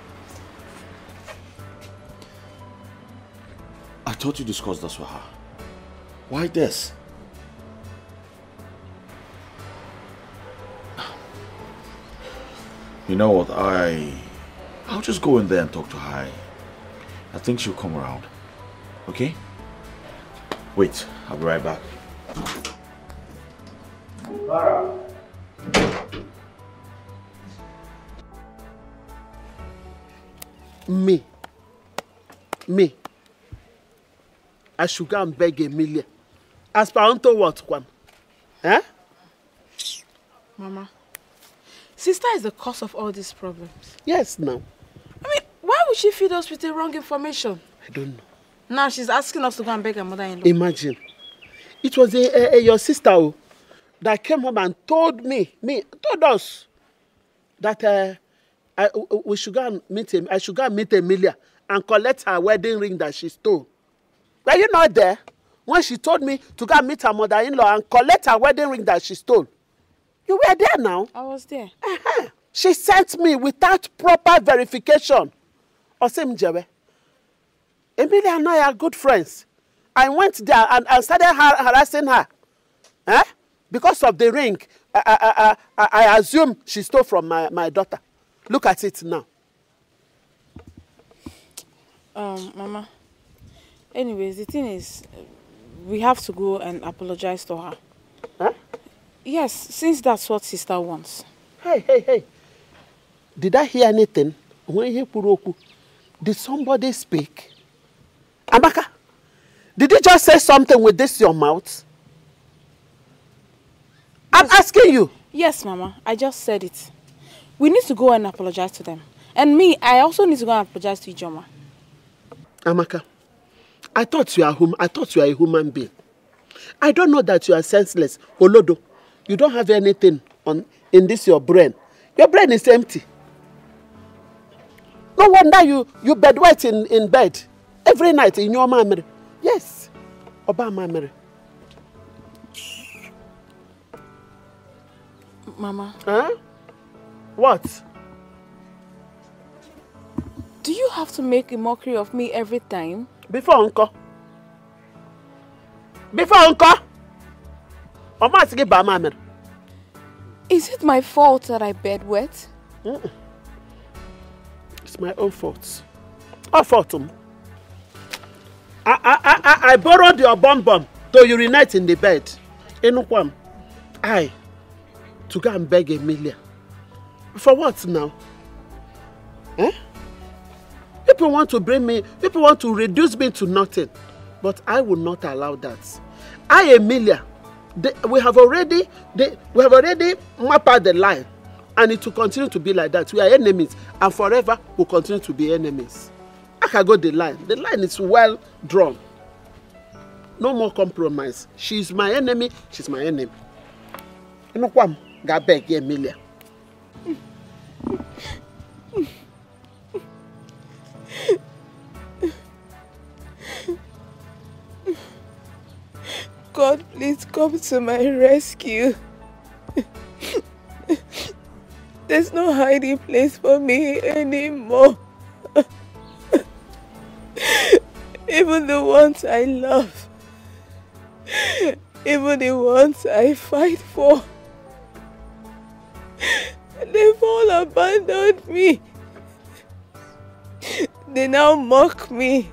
I thought you discussed this with her. Why this? You know what? I'll just go in there and talk to her. I think she'll come around. Okay? Wait, I'll be right back. Clara. Me. I should go and beg Emilia. As per unto what, Kwan? Eh? Mama, sister is the cause of all these problems. Yes, now. I mean, why would she feed us with the wrong information? I don't know. Now she's asking us to go and beg her mother-in-law. Imagine. It was your sister that came home and told us that we should go and meet him. I should go and meet Emilia and collect her wedding ring that she stole. Were you not there? when she told me to go and meet her mother-in-law and collect her wedding ring that she stole. You were there now. I was there. She sent me without proper verification. Osim Jewe. Emilia and I are good friends. I went there and started harassing her. Because of the ring, I assume she stole from my daughter. Look at it now. Mama. Anyways, the thing is, we have to go and apologize to her. Huh? Yes, since that's what sister wants. Hey. Did I hear anything? Did somebody speak? Amaka, did you just say something with this your mouth? I'm asking you. Yes, Mama. I just said it. We need to go and apologize to them. And me, I also need to go and apologize to Ijoma. Amaka, I thought you are a human being. I don't know that you are senseless. Olodo, you don't have anything in this your brain. Your brain is empty. No wonder you bedwet in bed every night in your memory. Yes, Oba memory. Mama. Huh? What? Do you have to make a mockery of me every time? Before Uncle. Is it my fault that I bedwet? It's my own fault. Our fault. I borrowed your bomb to urinate in the bed. To go and beg Emilia. For what now? People want to reduce me to nothing. But I will not allow that. Emilia, we have already mapped out the line. And it will continue to be like that. We are enemies. And forever we'll continue to be enemies. I can go the line. The line is well drawn. No more compromise. She's my enemy. She's my enemy. Ga beg Emilia. God, please come to my rescue. There's no hiding place for me anymore. Even the ones I love, even the ones I fight for, they've all abandoned me. They now mock me.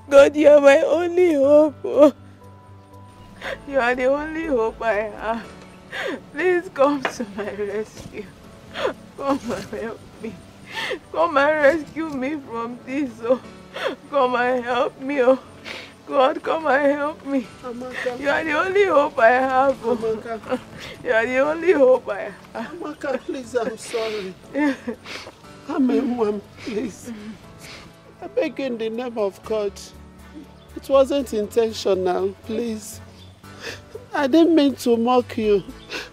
God, you are my only hope. You are the only hope I have. Please come to my rescue. Come and help me. Come and rescue me from this. Oh. Come and help me. Oh. God, come and help me. Amaka. You are the only hope I have. Amaka. You are the only hope I have. Amaka, please, I'm sorry. Amen, please. I beg in the name of God. It wasn't intentional, please. I didn't mean to mock you.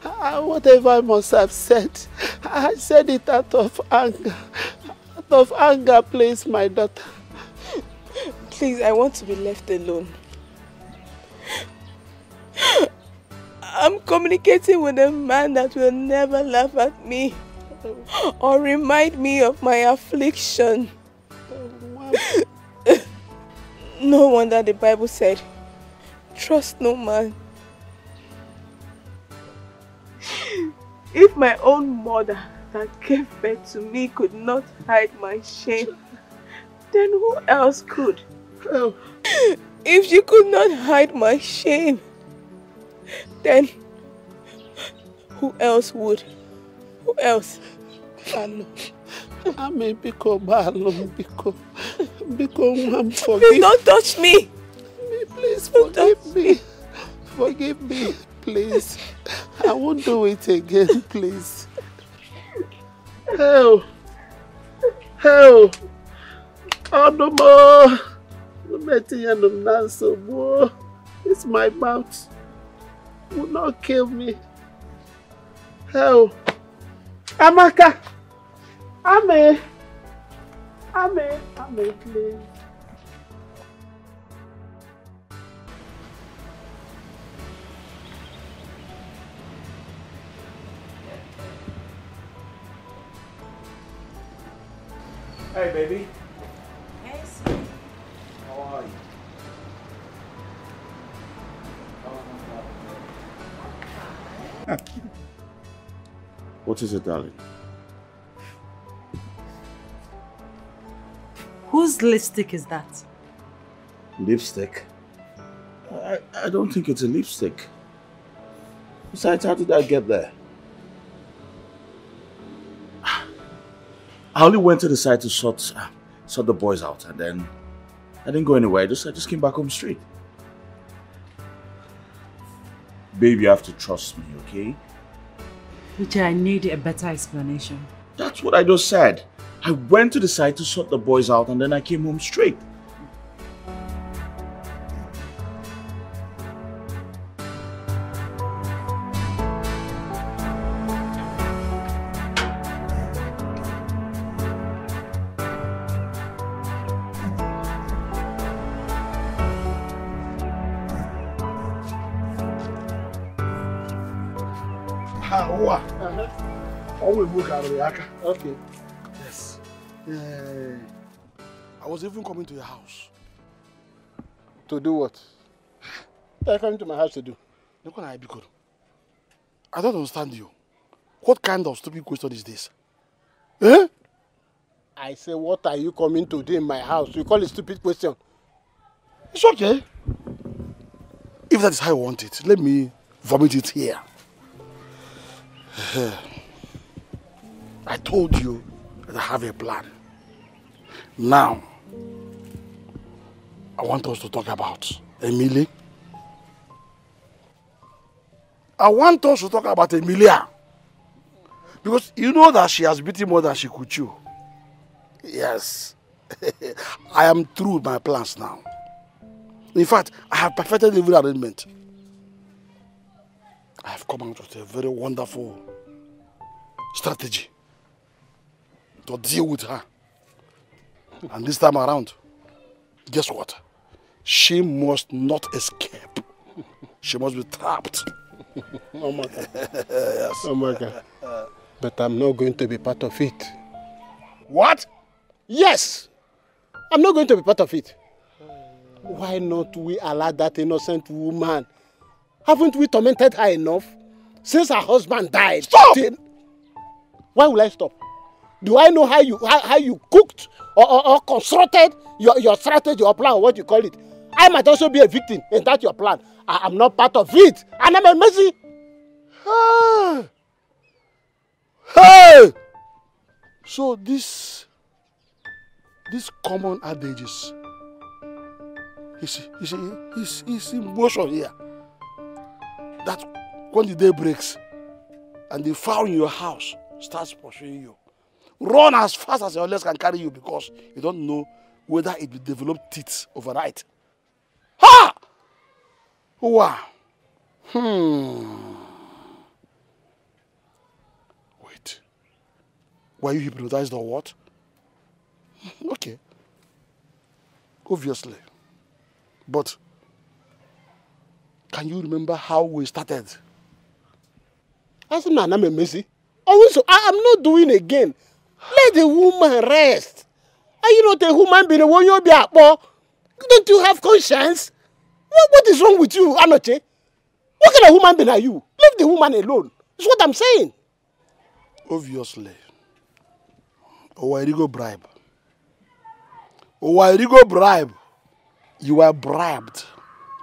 Whatever I must have said, I said it out of anger. Out of anger, please, my daughter. Please, I want to be left alone. I'm communicating with a man that will never laugh at me or remind me of my affliction. No wonder the Bible said, trust no man. If my own mother that gave birth to me could not hide my shame, then who else could? Oh. If she could not hide my shame, then who else would? Who else? Amen. Biko, forgive. Please don't touch me. Please forgive me. Forgive me, please. I won't do it again, please. Hell. Oh, no more. It's my mouth. Will not kill me. Hell. Amaka. Amen, please. Hey, baby. Hey, sweetie. How are you? What is it, darling? Whose lipstick is that? Lipstick? I don't think it's a lipstick. Besides, how did I get there? I only went to the side to sort the boys out, and then I didn't go anywhere. I just came back home straight. Babe, you have to trust me, okay? Uche, I need a better explanation. That's what I just said. I went to the side to sort the boys out, and then I came home straight. Okay. Yes. I was even coming to your house. To do what? What are you coming to my house to do? Look what I be good. I don't understand you. What kind of stupid question is this? Eh? I say, what are you coming to do in my house? You call it stupid question. It's okay. If that is how you want it, let me vomit it here. I told you that I have a plan. Now, I want us to talk about Emily. I want us to talk about Emilia. Because you know that she has beaten more than she could chew. Yes. I am through with my plans now. In fact, I have perfected every arrangement. I have come out with a very wonderful strategy to deal with her. And this time around, guess what? She must not escape. She must be trapped. Oh my God. Yes. Oh my God. But I'm not going to be part of it. What? Yes! I'm not going to be part of it. Why not we allow that innocent woman? Haven't we tormented her enough? Since her husband died. Stop! Why will I stop? Do I know how you cooked or constructed your strategy or plan, or what you call it? I might also be a victim in that your plan. I'm not part of it. And I'm a mercy. Hey! So this common adages is in motion here. That when the day breaks and the fowl in your house starts pursuing you, run as fast as your legs can carry you, because you don't know whether it will develop teeth overnight. Ha! Wow. Wait. Were you hypnotized or what? Okay. Obviously. But can you remember how we started? As a man, I'm a mercy. Also, I'm not doing again. Let the woman rest. Are you not a human being? Don't you have conscience? What is wrong with you, Anoche? What kind of human being are you? Leave the woman alone. That's what I'm saying. Obviously. Owairigo bribe. Owairigo bribe. You are bribed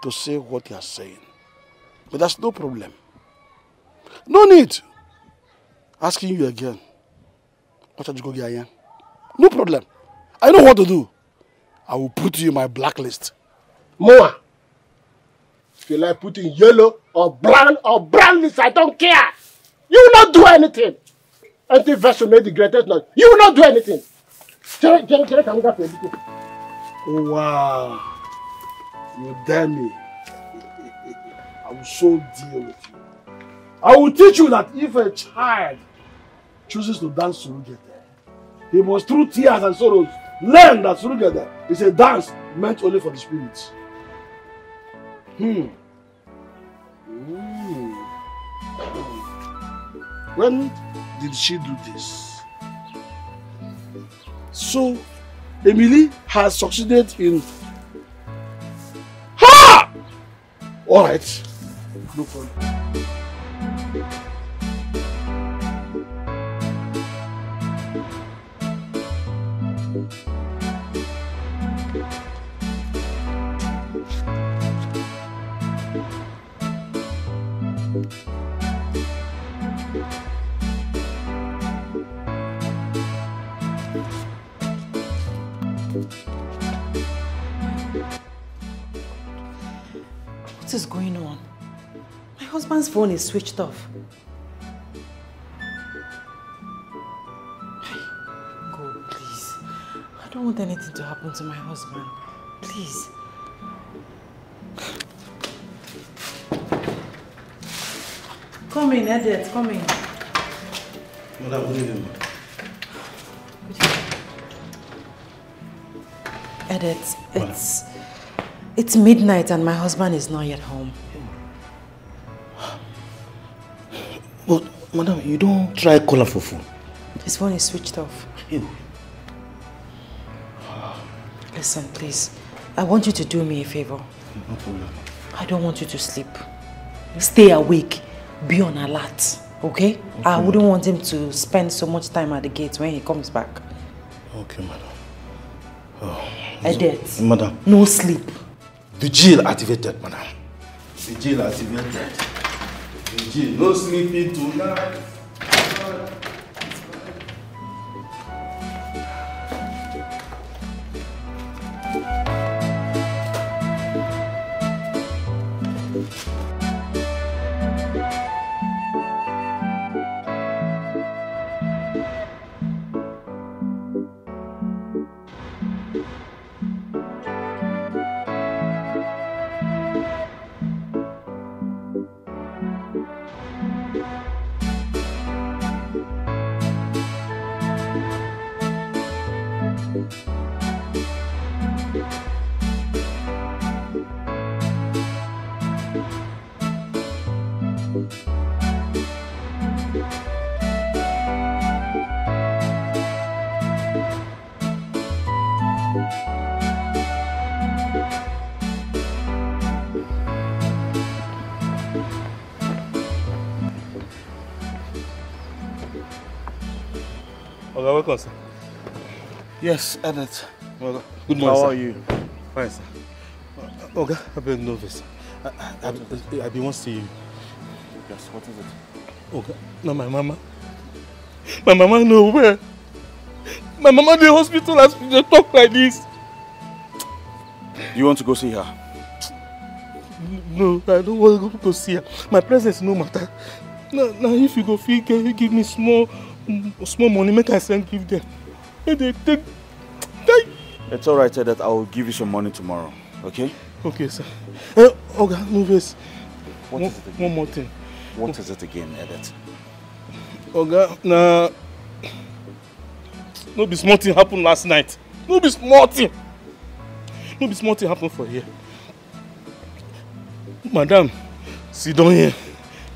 to say what you are saying. But that's no problem. No need. Asking you again. What should you go get here? No problem. I know what to do. I will put you in my blacklist. Moa. If you like putting yellow or brown list, I don't care. You will not do anything. Anti-verse made the greatest noise. You will not do anything. Oh, wow. You dare me. I will so deal with you. I will teach you that if a child chooses to dance surugete, he must, through tears and sorrows, learn that surugete is a dance meant only for the spirits. When did she do this? So, Emily has succeeded in... Ha! Alright. No problem. What is going on? My husband's phone is switched off. God, please. I don't want anything to happen to my husband. Please. Come in, Edith, come in. Madam, good evening. Edith, it's midnight and my husband is not yet home. But, madam, you don't try calling for phone. His phone is switched off. Ew. Listen, please. I want you to do me a favor. No problem. I don't want you to sleep. Stay awake. Be on alert. Okay? I wouldn't want him to spend so much time at the gate when he comes back. Okay, madam. Oh, Edith. Madam. No sleep. Vigil activated, madam. Vigil activated. Vigil. No sleeping tonight. Okay, welcome, sir. Yes, Edith. Well, good morning, How sir. are you? Fine, sir. Okay, I beg no vex. I be want to see you. Yes, what is it? Okay, now my mama. My mama know where. My mama in the hospital as they talk like this. You want to go see her? No, I don't want to go to see her. My presence no matter. Now if you go feel, give me small money, make I send give them. They take. It's alright, that I will give you some money tomorrow, okay? Okay, sir. Okay, no vex. One more thing. What is it again, Edith? Okay, now no be small thing happened last night. No be small thing. No be small thing happened for here. Madam, sit down here.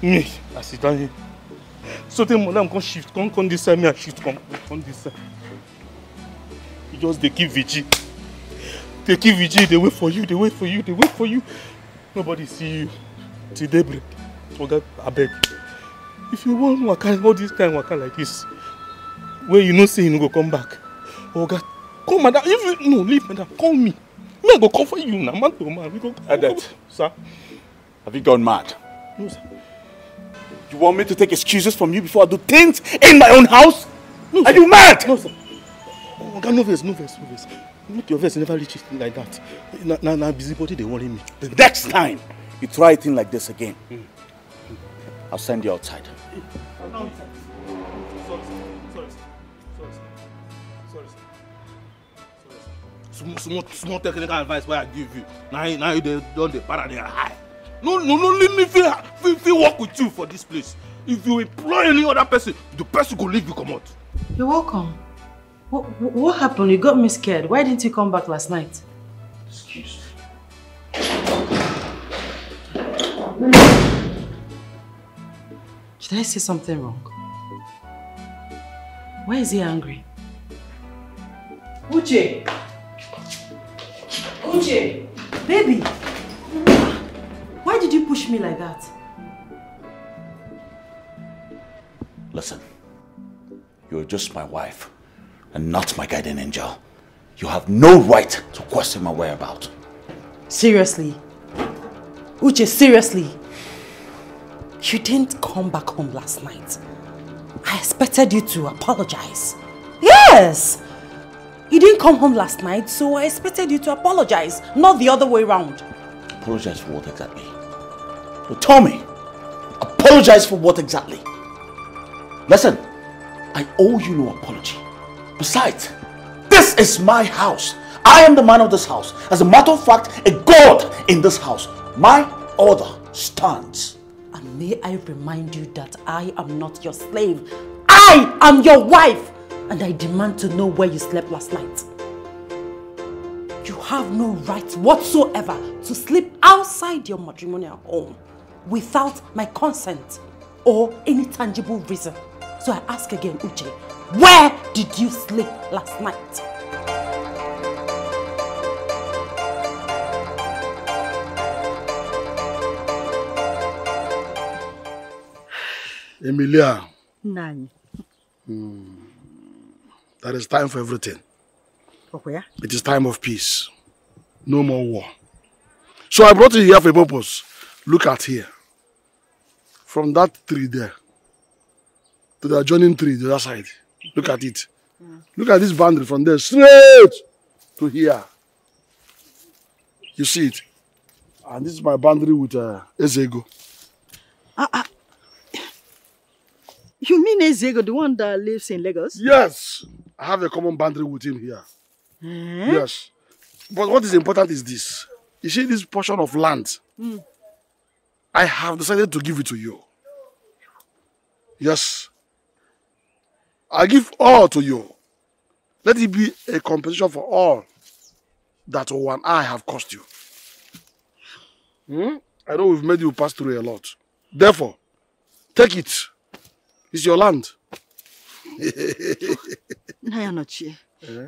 Me, I sit down here. So then madam come shift, come this side, me I shift, come this side. You just they keep vigil. They keep vigil, they wait for you, they wait for you, they wait for you. Nobody see you till daybreak. Okay, I beg. If you want waka, all this kind waka like this, where you know say you no go come back. Okay, come madam, if you no leave madam, call me. Me I go come for you now, man to man. We go. Edith, sir. Have you gone mad? No, sir. You want me to take excuses from you before I do things in my own house? No, are you mad? No, sir. Oh, God, no verse, no verse, no verse. Make your verse never reach it like that. Now, busybody, they worry me. The next time you try a thing like this again, I'll send you outside. Small technical advice where I give you. Now you don't the para they are high. No, let me feel work with you for this place. If you employ any other person, the person will leave you come out. You're welcome. What happened? You got me scared. Why didn't you come back last night? Excuse me. Did I say something wrong? Why is he angry? Uche! Uche! Baby! Why did you push me like that? Listen, you're just my wife and not my guardian angel. You have no right to question my whereabouts. Seriously? Uche, seriously? You didn't come back home last night. I expected you to apologize. Yes! You didn't come home last night, so I expected you to apologize, not the other way around. Apologize for what exactly? So tell me, apologize for what exactly? Listen, I owe you no apology. Besides, this is my house. I am the man of this house. As a matter of fact, a god in this house. My order stands. And may I remind you that I am not your slave. I am your wife. And I demand to know where you slept last night. You have no right whatsoever to sleep outside your matrimonial home without my consent or any tangible reason. So I ask again, Uche, where did you sleep last night? Emilia. Nani. There is time for everything. Okay. It is time of peace. No more war. So I brought you here for a purpose. Look at here. From that tree there to the adjoining tree the other side. Look at it. Look at this boundary from there straight to here. You see it? And this is my boundary with Ezego. You mean Ezego, the one that lives in Lagos? Yes. I have a common boundary with him here. Yes. But what is important is this. You see this portion of land? I have decided to give it to you. Yes. I give all to you. Let it be a compensation for all that one I have cost you. I know we've made you pass through a lot. Therefore, take it. It's your land. Nayanochi,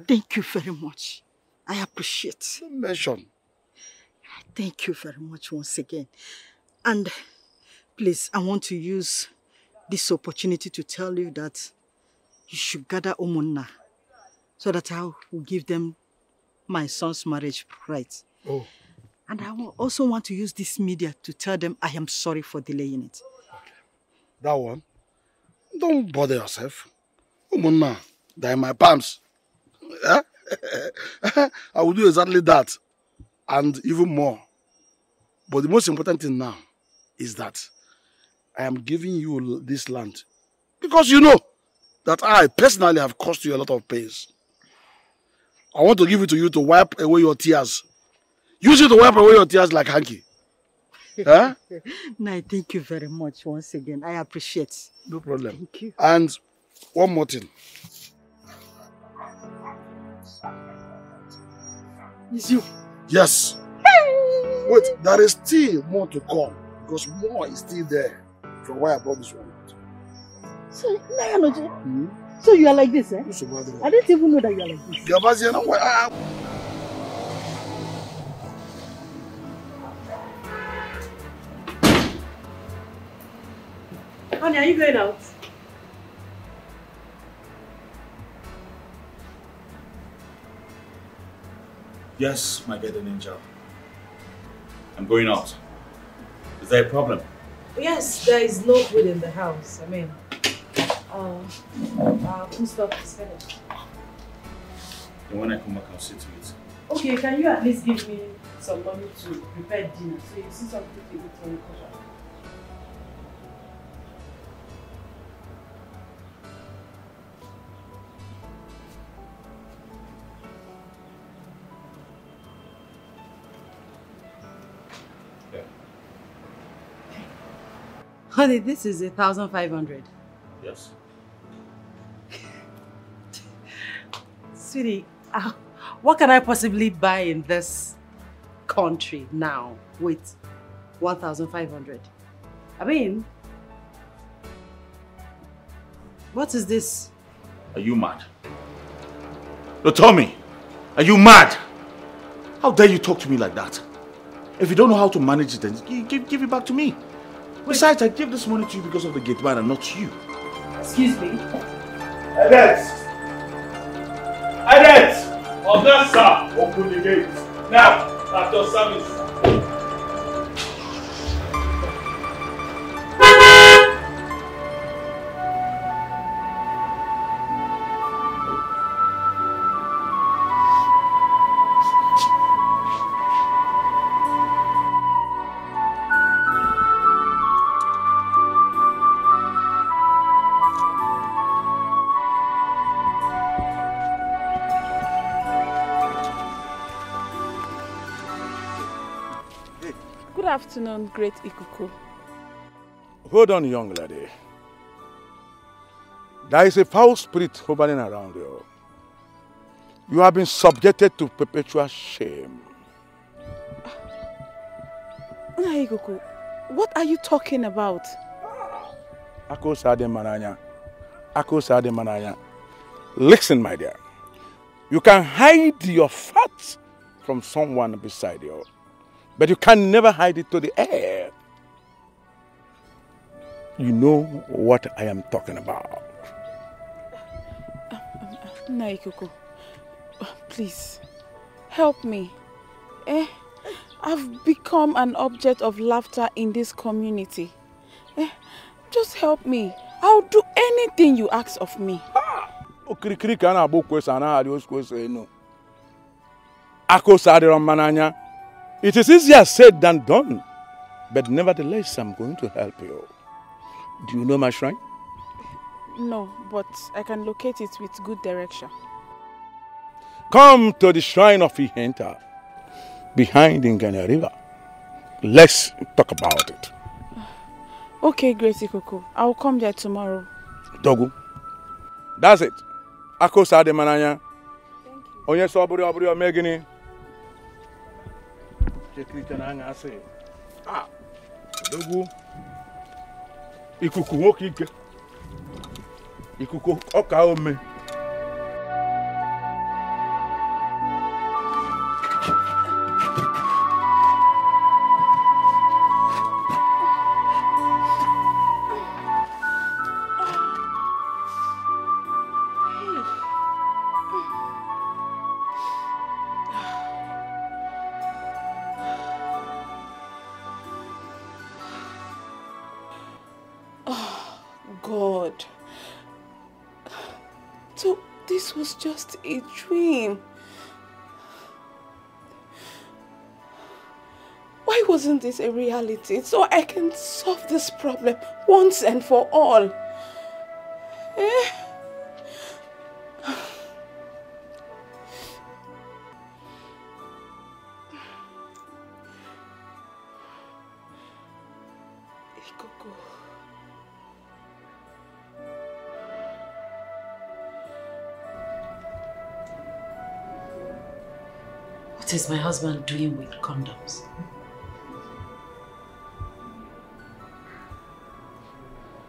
thank you very much. I appreciate. Mention. Thank you very much once again. And please, I want to use this opportunity to tell you that you should gather Umunna so that I will give them my son's marriage rights. Oh. And I will also want to use this media to tell them I am sorry for delaying it. Okay. That one? Don't bother yourself. Umunna, they're in my palms. I will do exactly that and even more. But the most important thing now is that I am giving you this land because you know that I personally have caused you a lot of pains. I want to give it to you to wipe away your tears. Use it to wipe away your tears like hanky. Huh? No, thank you very much once again. I appreciate. No problem. Thank you. And one more thing. It's you. Yes. Hey! Wait, there is still more to come because more is still there from where I brought this one out. So, so you are like this, eh? I didn't even know that you are like this. Honey, are you going out? Yes, my guardian angel. I'm going out. Is there a problem? Yes, there is no food in the house. I mean, food stuff is finished. And when I come back, I'll see to it. Okay, can you at least give me some money to prepare dinner so you see something to eat when you come back? Honey, this is 1,500. Yes. Sweetie, what can I possibly buy in this country now with 1,500? I mean, what is this? Are you mad? No, tell me, Are you mad? How dare you talk to me like that? If you don't know how to manage it, then give it back to me. Besides, I gave this money to you because of the gate man and not you. Excuse me. Cadets! Cadets! Oga, sir, open the gate. Now, at your service. Good afternoon, Great Ikuku. Hold on, young lady. There is a foul spirit hovering around you. You have been subjected to perpetual shame. Ikuku, what are you talking about? Ako sade mananya. Ako sade mananya. Listen, my dear. You can hide your facts from someone beside you, but you can never hide it to the air. You know what I am talking about. Ikuku, please, help me. I've become an object of laughter in this community. Just help me. I'll do anything you ask of me. It is easier said than done, but nevertheless, I'm going to help you. Do you know my shrine? No, but I can locate it with good direction. Come to the shrine of Ihenta, behind Nganya River. Let's talk about it. Okay, Great Ikuku. I'll come there tomorrow. Dogu. That's it. Ako sa de mananya. Onye so oburi omegini. Ah. Dogu. Ikuku nwoke ike. Ikuku ọka ome. God. So this was just a dream. Why wasn't this a reality? So I can solve this problem once and for all. What is my husband doing with condoms?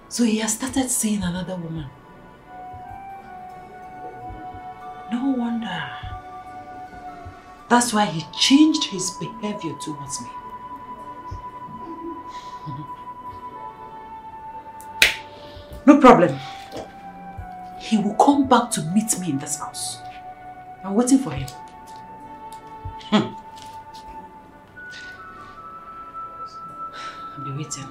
So he has started seeing another woman. No wonder. That's why he changed his behavior towards me. No problem. He will come back to meet me in this house. I'm waiting for him. I'll be waiting.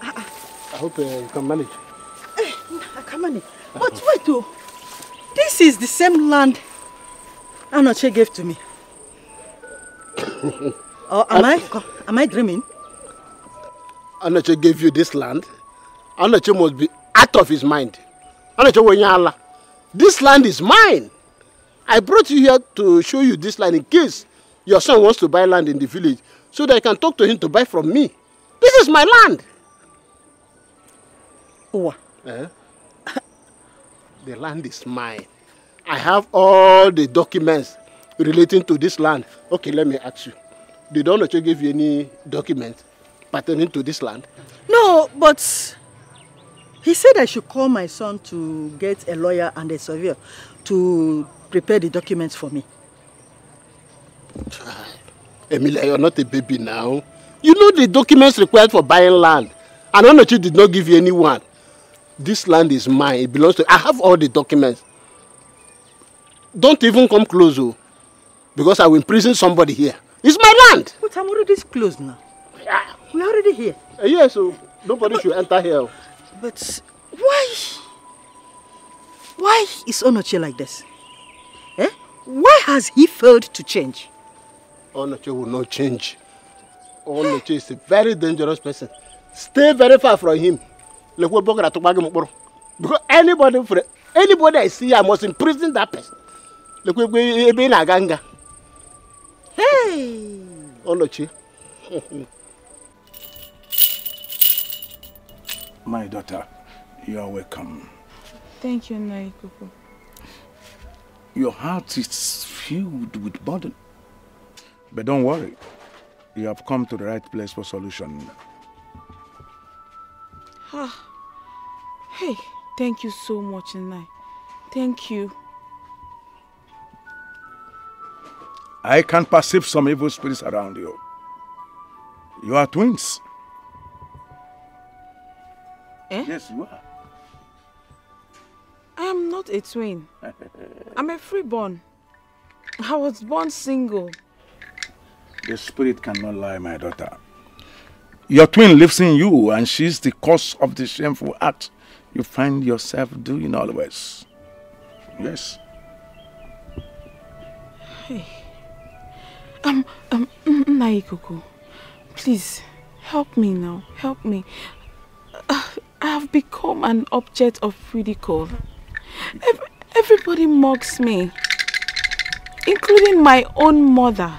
I hope you can manage. I can manage. But wait, oh. This is the same land Anoche gave to me. Or am I dreaming? Anoche gave you this land. Anoche must be out of his mind. Anoche Wenyala. This land is mine. I brought you here to show you this land in case your son wants to buy land in the village so that I can talk to him to buy from me. This is my land. Owa. The land is mine. I have all the documents relating to this land. Okay, let me ask you. Did Onoche give you any documents pertaining to this land? No, but he said I should call my son to get a lawyer and a surveyor to prepare the documents for me. Emilia, you're not a baby now. You know the documents required for buying land. And Onoche did not give you anyone. This land is mine. It belongs to... I have all the documents. Don't even come close, oh, because I will imprison somebody here. It's my land. But I'm already close now. We're already here. Yes, so nobody should enter here. But why? Why is Onoche like this? Eh? Why has he failed to change? Onoche will not change. Onoche is a very dangerous person. Stay very far from him. Because anybody I see, I must imprison that person. Hey! Onoche. My daughter, you are welcome. Thank you, Naikoko. Your heart is filled with burden. But don't worry. You have come to the right place for solution. Hey, thank you so much, Nai. Thank you. I can perceive some evil spirits around you. You are twins. Eh? Yes, you are. I am not a twin. I'm a freeborn. I was born single. The spirit cannot lie, my daughter. Your twin lives in you, and she's the cause of the shameful act you find yourself doing always. Yes. Hey. Naikoko, please, help me now. Help me. I have become an object of ridicule. Everybody mocks me, including my own mother.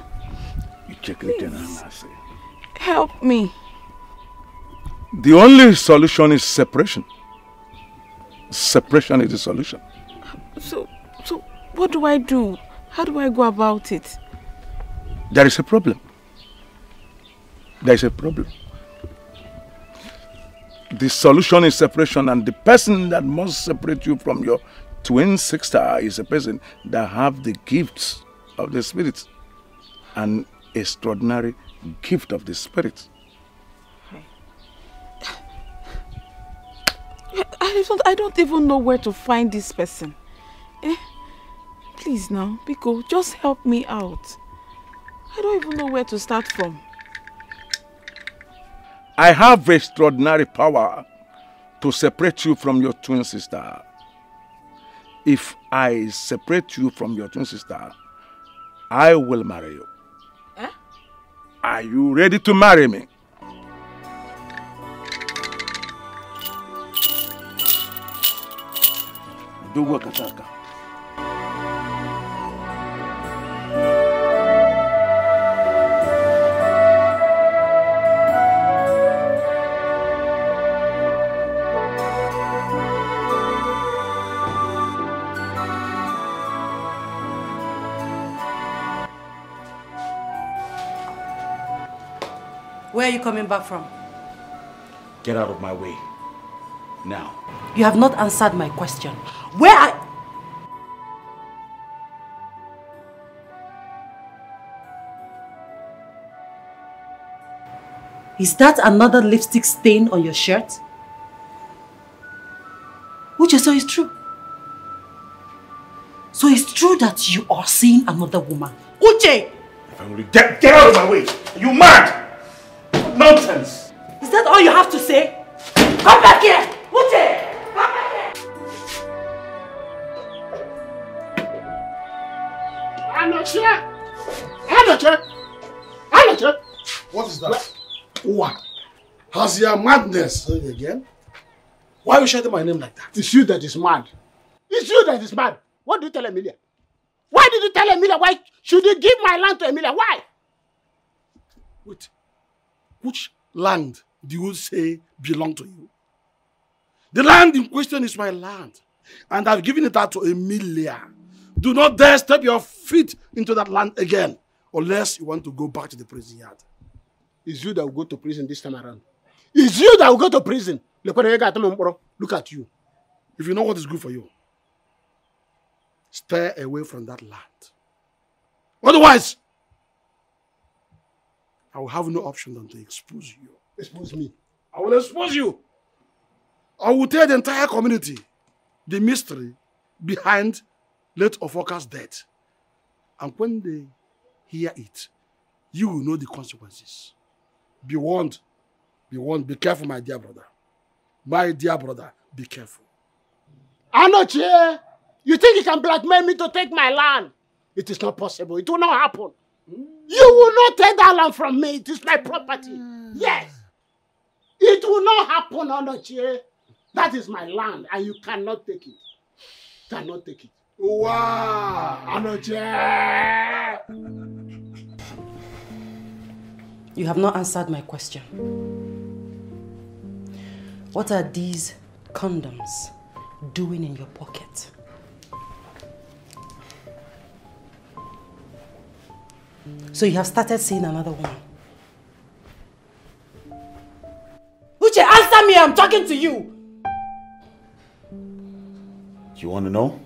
Please, help me. The only solution is separation. Separation is the solution. So what do I do? How do I go about it? There is a problem. There is a problem. The solution is separation, and the person that must separate you from your twin sister is a person that have the gifts of the Spirit, an extraordinary gift of the Spirit. I don't even know where to find this person. Please now, Biko, just help me out. I don't even know where to start from. I have extraordinary power to separate you from your twin sister. If I separate you from your twin sister, I will marry you. Eh? Are you ready to marry me? Do what Kataka. Where are you coming back from? Get out of my way. Now. You have not answered my question. Where are... Is that another lipstick stain on your shirt? Which so is true. So it's true that you are seeing another woman. Uche! Get out of my way! You mad? Nonsense! Is that all you have to say? Come back here! Uche! Come back here! Anoche! What is that? What? Has your madness again? Why are you shouting my name like that? It's you that is mad. It's you that is mad. What did you tell Emilia? Why did you tell Emilia? Why should you give my land to Emilia? Why? Wait. Which land do you say belong to you? The land in question is my land. And I've given it out to Emilia. Do not dare step your feet into that land again, unless you want to go back to the prison yard. It's you that will go to prison this time around. It's you that will go to prison. Look at you. If you know what is good for you, stay away from that land. Otherwise, I will have no option than to expose you. Expose me. I will expose you. I will tell the entire community the mystery behind late Ofoka's death. And when they hear it, you will know the consequences. Be warned. Be warned. Be careful, my dear brother. My dear brother, be careful. Anoche, you think you can blackmail me to take my land? It is not possible. It will not happen. You will not take that land from me. It is my property. Yes. It will not happen, Anoche. That is my land and you cannot take it. Cannot take it. Wow, Anoche. You have not answered my question. What are these condoms doing in your pocket? So you have started seeing another woman. Uche, answer me, I'm talking to you. You want to know?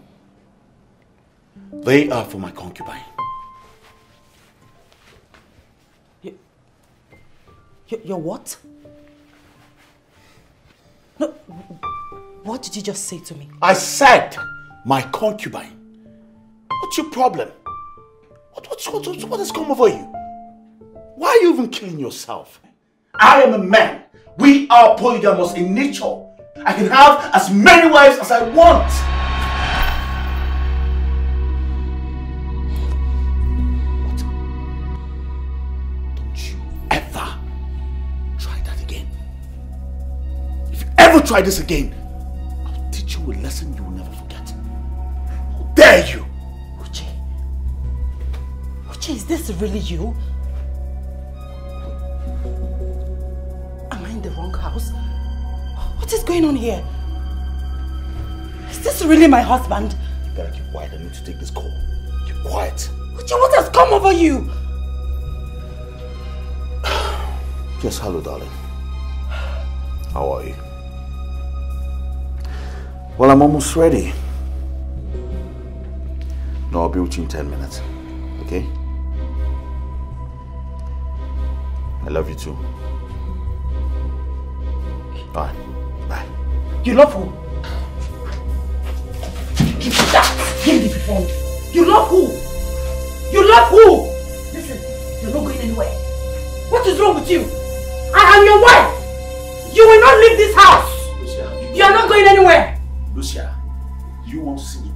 They are for my concubine. Your what? No, what did you just say to me? I said my concubine. What's your problem? What has come over you? Why are you even killing yourself? I am a man. We are polygamous in nature. I can have as many wives as I want. What? Don't you ever try that again. If you ever try this again, I'll teach you a lesson you will never forget. How dare you? Is this really you? Am I in the wrong house? What is going on here? Is this really my husband? You better keep quiet. I need to take this call. Keep quiet. What has come over you? Yes, hello, darling. How are you? Well, I'm almost ready. No, I'll be with you in 10 minutes. Okay? I love you too. Alright, bye. You love who? Give me that. Give me the phone. You love who? You love who? Listen, you're not going anywhere. What is wrong with you? I am your wife. You will not leave this house. Lucia. You are not going anywhere. Lucia, you want to see me?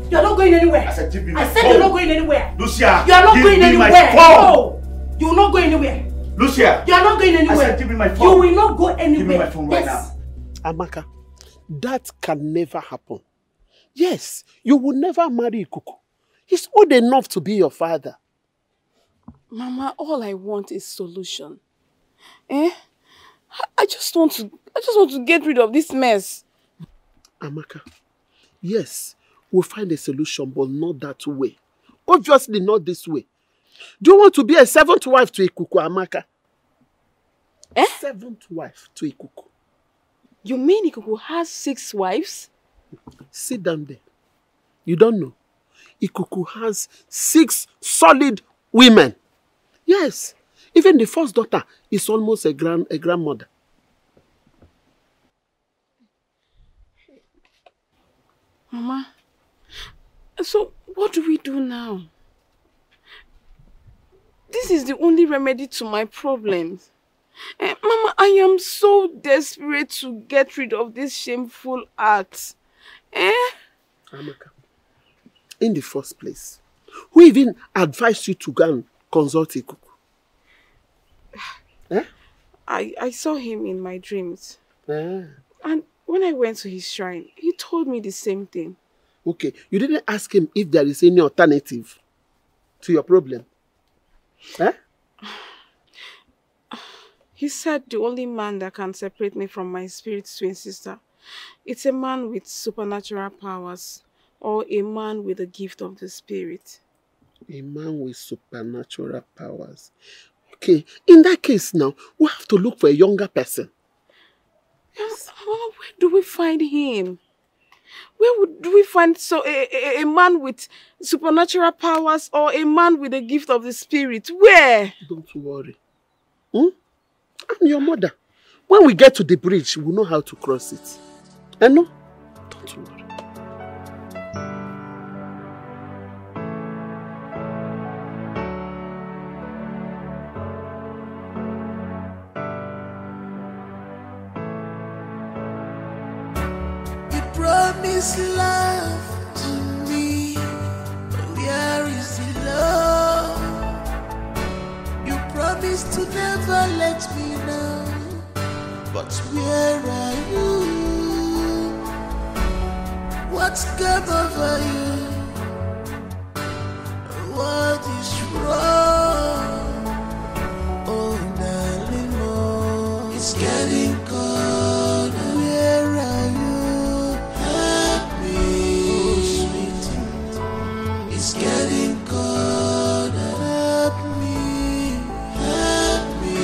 You are not going anywhere. I said, give me my phone. I said you're not going anywhere. Lucia, you are not going anywhere. No. You will not go anywhere. Lucia! You are not going anywhere. I said, give me my phone. You will not go anywhere. Give me my phone right now. Amaka, that can never happen. Yes, you will never marry Ikuku. He's old enough to be your father. Mama, all I want is solution. I just want to get rid of this mess. Amaka, yes, we'll find a solution, but not that way. Obviously not this way. Do you want to be a seventh wife to Ikuku, Amaka? Seventh wife to Ikuku. You mean Ikuku has 6 wives? Sit down there. You don't know. Ikuku has 6 solid women. Yes. Even the first daughter is almost a grandmother. Mama, so what do we do now? This is the only remedy to my problems. Mama, I am so desperate to get rid of this shameful act. Amaka, in the first place, who even advised you to go and consult Ikuku? I saw him in my dreams. And when I went to his shrine, he told me the same thing. Okay, you didn't ask him if there is any alternative to your problem? He said the only man that can separate me from my spirit twin sister It's a man with supernatural powers or a man with the gift of the spirit. A man with supernatural powers. Okay, in that case now, we have to look for a younger person. Yes. Where do we find him? Where do we find a man with supernatural powers or a man with the gift of the spirit? Where? Don't worry. I'm your mother. When we get to the bridge, we'll know how to cross it. I know. Don't worry. Promise love to me, but where is the love? You promised to never let me know, but where are you? What's come over you? What is wrong? Oh, darling, oh, it's getting cold. Where are you? It's getting cold. Help me, help me.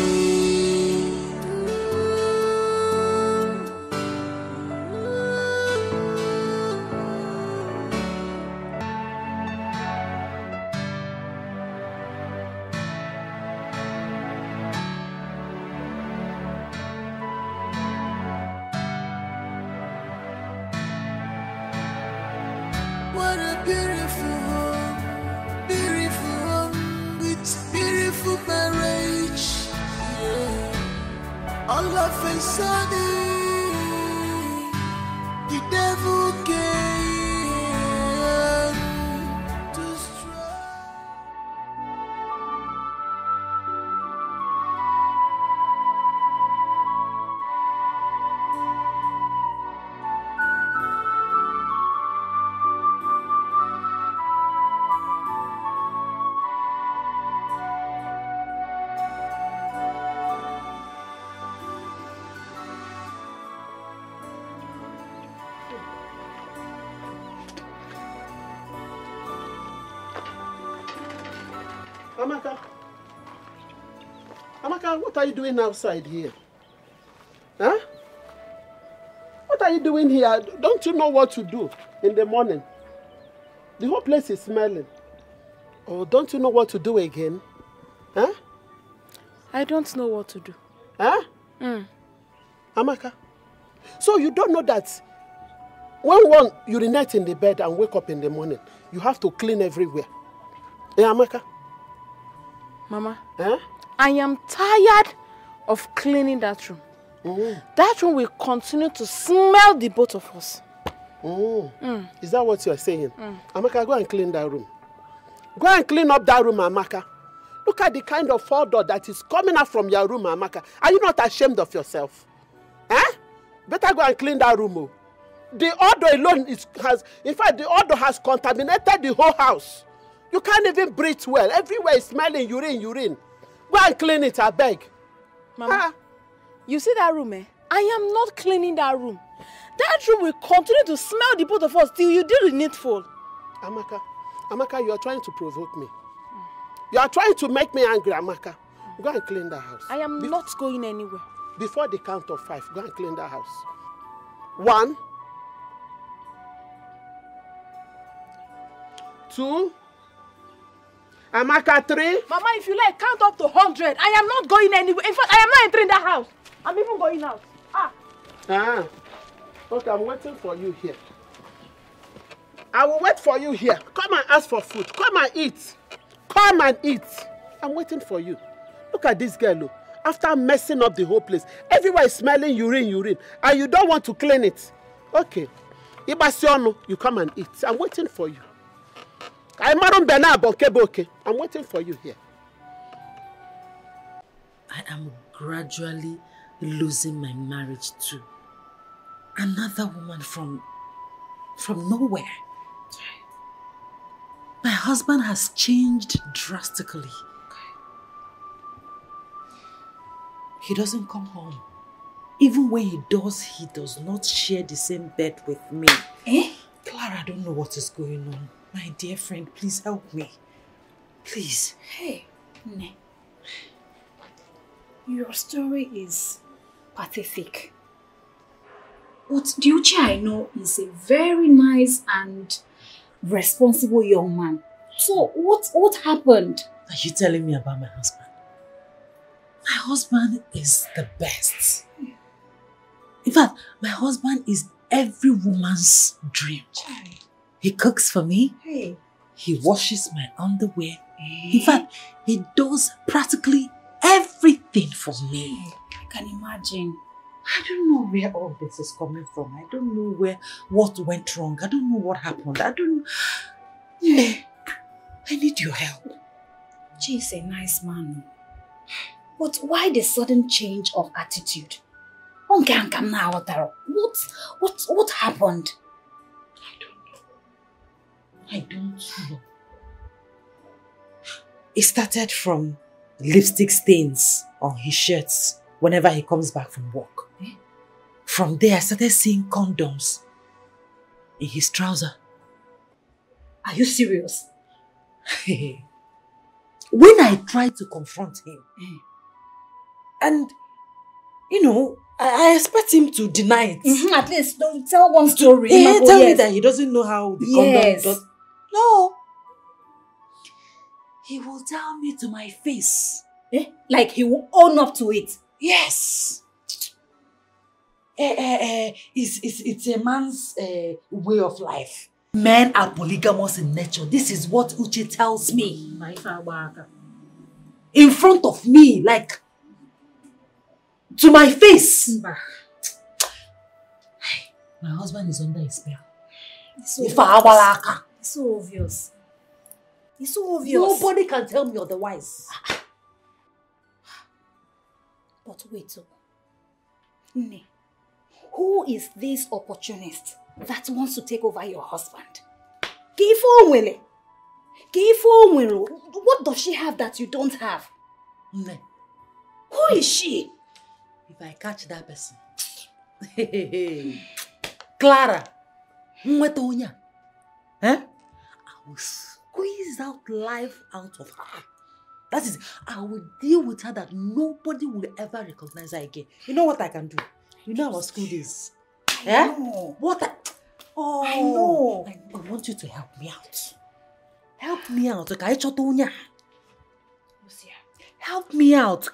What a beautiful home, beautiful home with beautiful marriage. Yeah. All of a sudden, the devil came to Amaka. Amaka, what are you doing outside here? Huh? What are you doing here? Don't you know what to do in the morning? The whole place is smelling. Oh, don't you know what to do again? Huh? I don't know what to do. Huh? Amaka, so you don't know that when one urinates in the bed and wake up in the morning, you have to clean everywhere. Eh, Amaka? Mama, Huh? I am tired of cleaning that room. That room will continue to smell the both of us. Is that what you are saying? Amaka, go and clean that room. Go and clean up that room, Amaka. Look at the kind of odor that is coming out from your room, Amaka. Are you not ashamed of yourself? Eh? Better go and clean that room. Oh. The odor alone in fact, the odor has contaminated the whole house. You can't even breathe well. Everywhere is smelling urine. Go and clean it, I beg. Mama, you see that room, eh? I am not cleaning that room. That room will continue to smell the both of us till you do the needful. Amaka, you are trying to provoke me. You are trying to make me angry, Amaka. Go and clean that house. I am not going anywhere. Before the count of 5, go and clean that house. 1, 2, Amaka, 3. Mama, if you like, count up to 100. I am not going anywhere. In fact, I am not entering that house. I'm even going out. Okay, I'm waiting for you here. I will wait for you here. Come and ask for food. Come and eat. Come and eat. I'm waiting for you. Look at this girl, look. After messing up the whole place, everywhere is smelling urine, and you don't want to clean it. Okay. Ibasiono, you come and eat. I'm waiting for you. I'm waiting for you here. I am gradually losing my marriage to another woman from nowhere. My husband has changed drastically. He doesn't come home. Even when he does not share the same bed with me. Eh? Clara, I don't know what is going on. My dear friend, please help me. Please. Hey, Ne. Your story is pathetic. But the Uche I know is a very nice and responsible young man. So what happened? Are you telling me about my husband? My husband is the best. In fact, my husband is every woman's dream. He cooks for me. Hey. He washes my underwear. In fact, he does practically everything for me. I can imagine. I don't know where all this is coming from. I don't know what went wrong. I don't know what happened. I don't... Yeah. I need your help. She's a nice man. But why the sudden change of attitude? What happened? I don't know. It started from lipstick stains on his shirts whenever he comes back from work. From there, I started seeing condoms in his trouser. Are you serious? When I tried to confront him, and, you know, I expect him to deny it. At least don't tell one story. Tell me that he doesn't know how the condom does. No. He will tell me to my face. Like he will own up to it. Yes. It's a man's way of life. Men are polygamous in nature. This is what Uche tells me. In front of me, like, to my face. My husband is under a spell. It's so obvious. It's so obvious. Nobody can tell me otherwise. But wait, Ne, who is this opportunist that wants to take over your husband? What does she have that you don't have? Ne. Who is she? If I catch that person, Clara, I will squeeze out life out of her. That is, I will deal with her that nobody will ever recognize her again. You know what I can do? You know our school days. I know. I know. I want you to help me out. Help me out. Lucia. Help me out.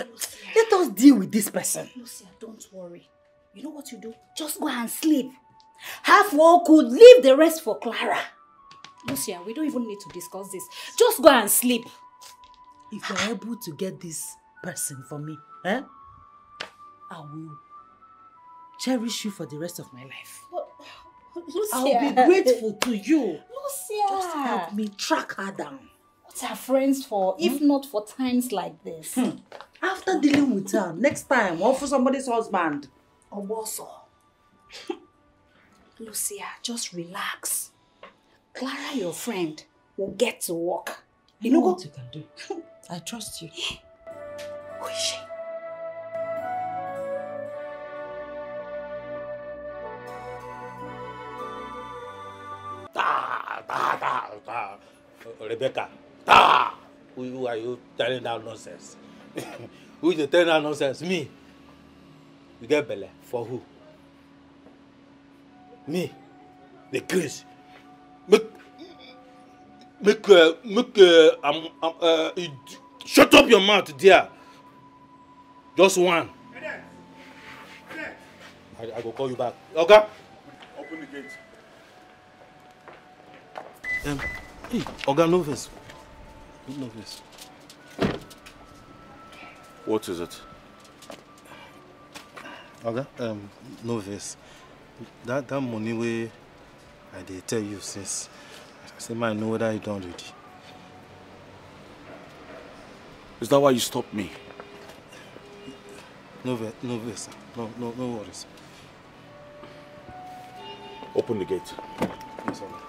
Let us deal with this person. Lucia, don't worry. You know what you do? Just go and sleep. Half work could leave the rest for Clara. Lucia, we don't even need to discuss this. Just go and sleep. If you're able to get this person for me, I will cherish you for the rest of my life. Lucia. I'll be grateful to you. Lucia. Just help me track her down. What are friends for, if not for times like this? After dealing with her, next time, or for somebody's husband. Oboso. Lucia, just relax. Clara, your friend, will get to work. You know what you can do. I trust you. Who is she? Rebecca, who are you telling that nonsense? Who is telling that nonsense? Me. You get belly for who? Me. The Chris. Shut up your mouth, dear. Just one. I will call you back. Okay? Open the gate. Hey, Oga, no face. No face. What is it? Oga, no face. That money way I did tell you since. I say, man, know whether you done already. Is that why you stopped me? No face. No worries. Open the gate. Yes, Oga.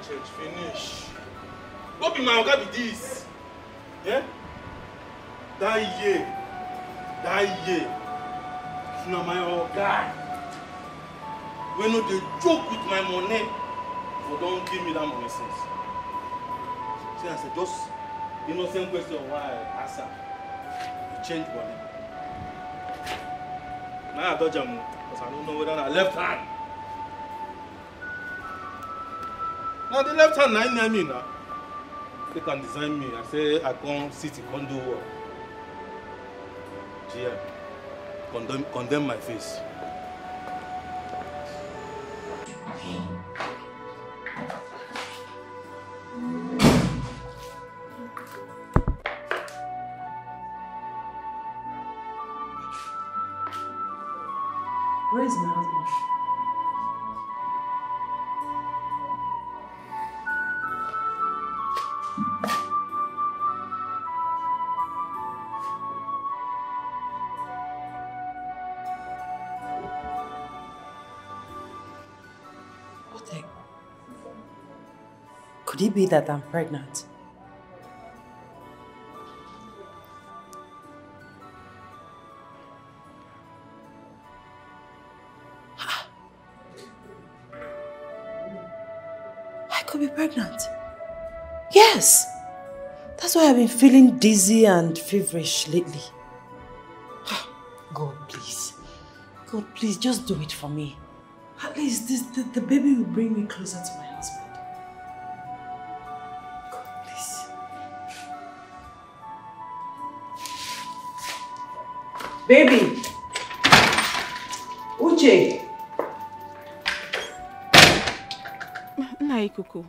change, finish. What be my oga be this? Yeah? That year, if na my oga, when no dey joke with my money, for don't give me that money since. See, I said, just innocent question why I answer. You change money. Now I dodge am because I don't know whether na left hand. Now the left hand na near me now. They can design me. I say I come sit in condo work. GM, condemn my face. Where is my husband? Could it be that I'm pregnant? I could be pregnant. Yes! That's why I've been feeling dizzy and feverish lately. God, please. God, please, just do it for me. At least the baby will bring me closer to my husband. Baby! Uche! Naikuku,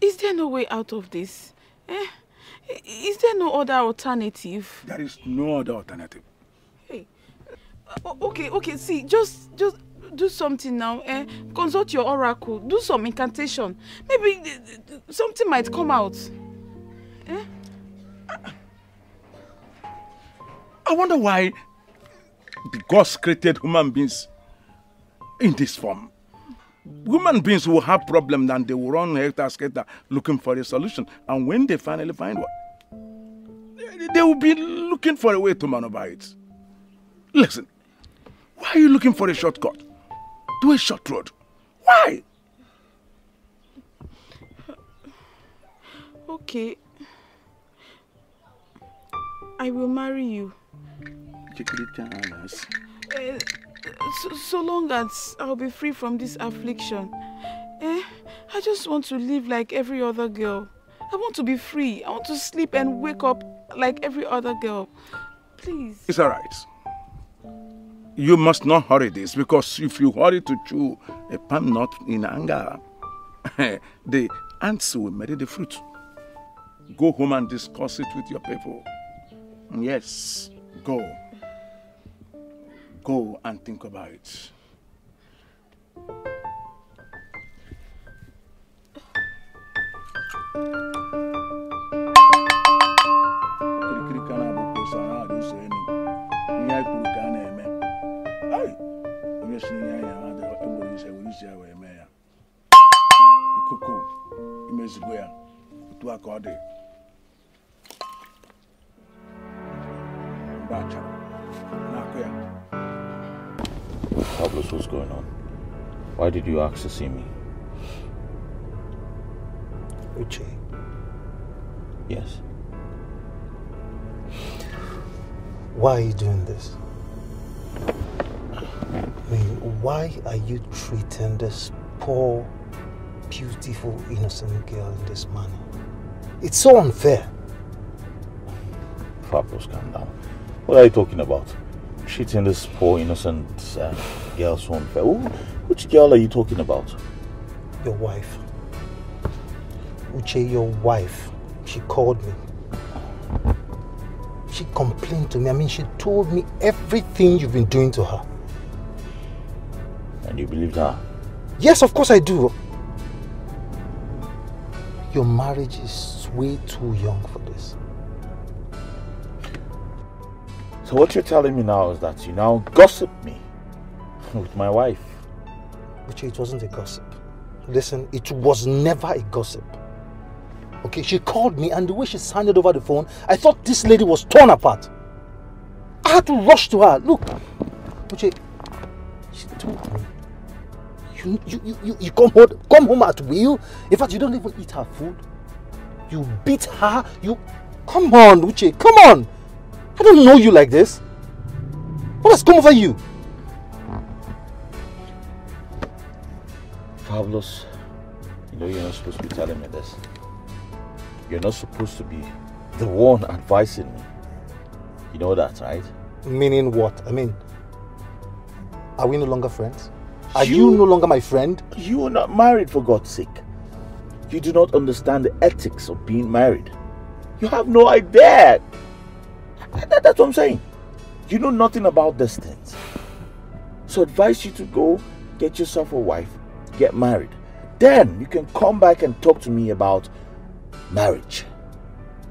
is there no way out of this? Is there no other alternative? There is no other alternative. Hey, okay, see, just do something now. Consult your oracle, do some incantation. Maybe something might come out. I wonder why the gods created human beings in this form. Human beings will have problems and they will run helter-skelter looking for a solution. And when they finally find one, they will be looking for a way to maneuver it. Listen, why are you looking for a shortcut? Do a short road. Why? Okay. I will marry you. So long as I'll be free from this affliction. I just want to live like every other girl. I want to be free. I want to sleep and wake up like every other girl. Please. It's all right. You must not hurry this, because if you hurry to chew a palm nut in anger, the ants will marry the fruit. Go home and discuss it with your people. Yes, go. Go and think about it. Pablos, what's going on? Why did you ask to see me? Uche. Yes. Why are you doing this? I mean, why are you treating this poor, beautiful, innocent girl in this manner? It's so unfair. Pablos, calm down. What are you talking about? Treating this poor, innocent girl so unfair. Which girl are you talking about? Your wife. Uche, your wife. She called me. She complained to me. I mean, she told me everything you've been doing to her. And you believed her? Yes, of course I do. Your marriage is way too young for this. So what you're telling me now is that you now gossip me with my wife. Uche, it wasn't a gossip. Listen, it was never a gossip. Okay, she called me and the way she sounded over the phone, I thought this lady was torn apart. I had to rush to her. Look, Uche, she told me, you come home at will. In fact, you don't even eat her food. You beat her. Come on, Uche, come on. I don't know you like this. What has come over you? Fabulous, you know you're not supposed to be telling me this. You're not supposed to be the one advising me. You know that, right? Meaning what? I mean, are we no longer friends? Are you no longer my friend? You are not married, for God's sake. You do not understand the ethics of being married. You have no idea. That's what I'm saying. You know nothing about these things. So I advise you to go get yourself a wife, get married. Then you can come back and talk to me about marriage.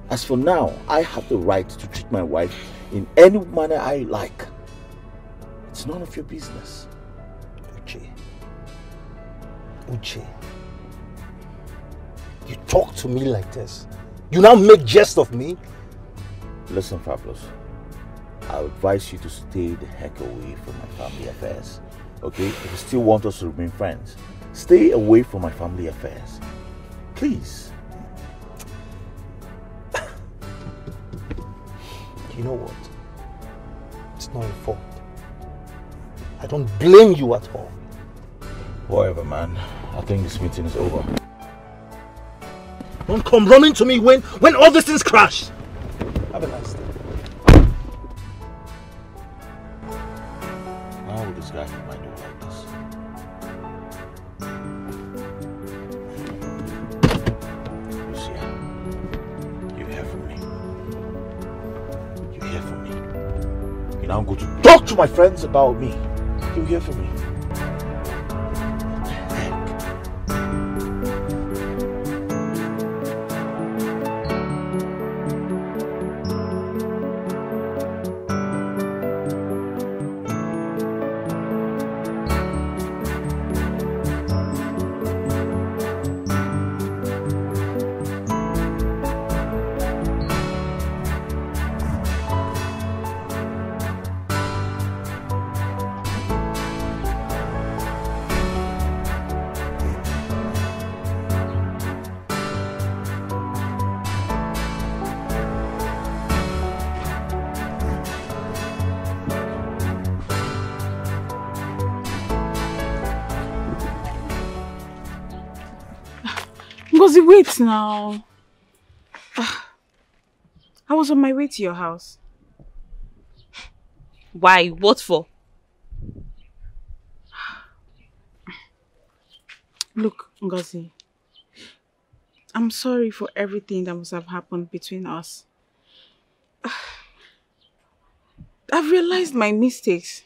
As for now, I have the right to treat my wife in any manner I like. It's none of your business. Uche, you talk to me like this. You now make jest of me. Listen, Fabulous, I advise you to stay the heck away from my family affairs. Okay? If you still want us to remain friends, stay away from my family affairs. Please. You know what? It's not your fault. I don't blame you at all. Whatever, man. I think this meeting is over. Don't come running to me when all these things crash. Have a nice day. How would this guy hit my door like this? Lucia, you hear from me. You hear from me. You now go to talk to my friends about me. You hear from me. Wait now. I was on my way to your house. Why? What for? Look, Ngozi. I'm sorry for everything that must have happened between us. I've realized my mistakes.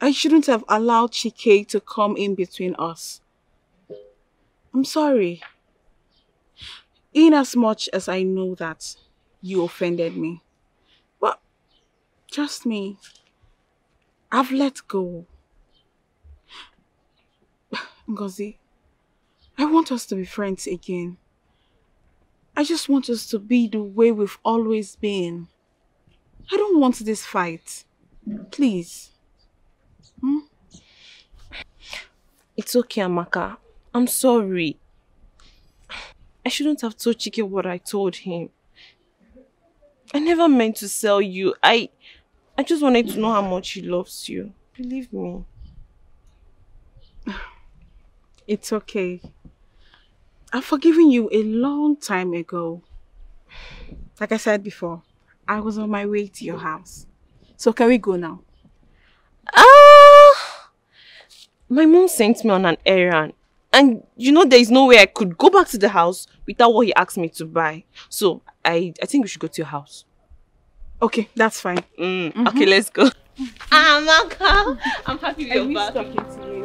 I shouldn't have allowed Chike to come in between us. I'm sorry. In as much as I know that you offended me. But trust me, I've let go. Ngozi, I want us to be friends again. I just want us to be the way we've always been. I don't want this fight. Please. It's okay, Amaka. I'm sorry. I shouldn't have told Chike what I told him. I never meant to sell you. I just wanted to know how much he loves you. Believe me. It's okay. I've forgiven you a long time ago. Like I said before, I was on my way to your house. So can we go now? My mom sent me on an errand. And you know there is no way I could go back to the house without what he asked me to buy. So I think we should go to your house. Okay, that's fine. Okay, let's go. Amaka, I'm happy you're back. Talking to you.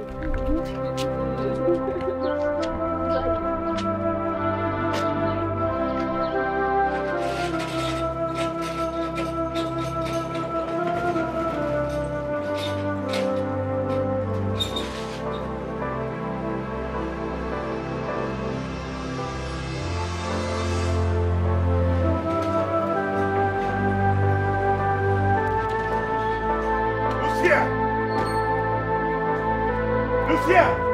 Lucia!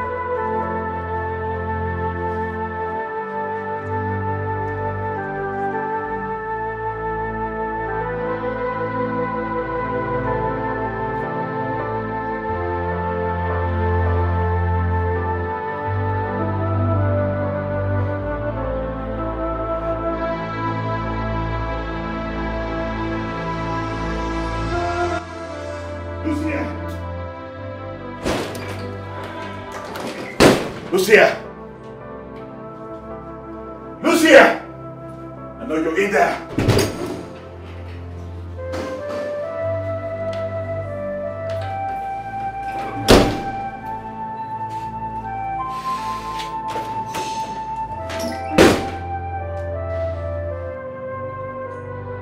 Lucia! Lucia! I know you're in there.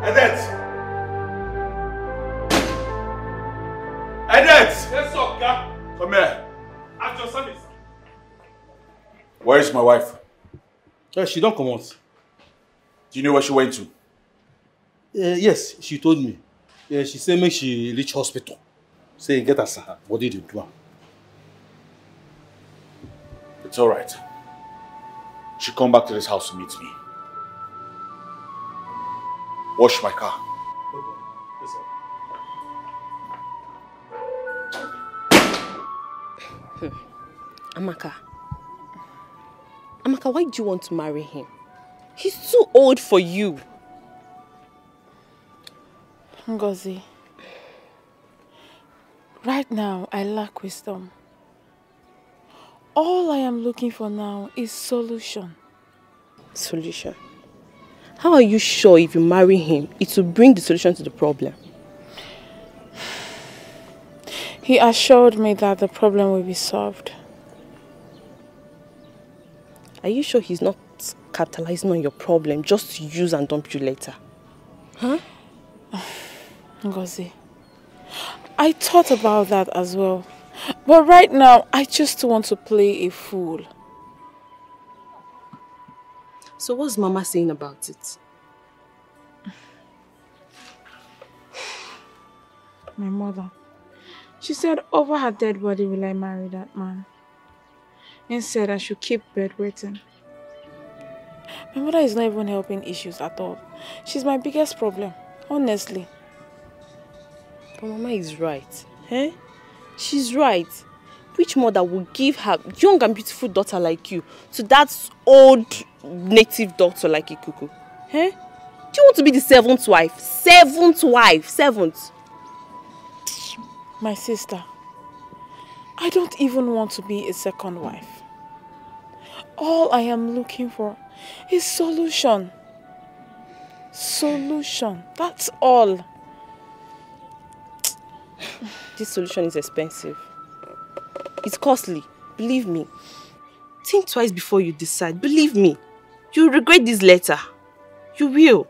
Annette! Annette! Yes, sir. Come here. At your service. Where is my wife? She don't come out. Do you know where she went to? Yes, she told me. She said make she reach hospital. Say get her body to do. It's all right. She come back to this house to meet me. Wash my car. Amaka. Amaka, why do you want to marry him? He's too old for you. Ngozi, right now I lack wisdom. All I am looking for now is solution. Solution? How are you sure if you marry him, it will bring the solution to the problem? He assured me that the problem will be solved. Are you sure he's not capitalizing on your problem just to use and dump you later? Huh? Ngozi, I thought about that as well. But right now, I just want to play a fool. So what's Mama saying about it? My mother. She said over her dead body will I marry that man. Instead, I should keep bedwetting. My mother is not even helping issues at all. She's my biggest problem, honestly. But Mama is right. Eh? She's right. Which mother would give her young and beautiful daughter like you to that old native doctor like Ikuku? Eh? Do you want to be the seventh wife? Seventh wife! Seventh! My sister, I don't even want to be a second wife. All I am looking for is solution. Solution. That's all. This solution is expensive. It's costly. Believe me. Think twice before you decide. Believe me. You'll regret this letter. You will.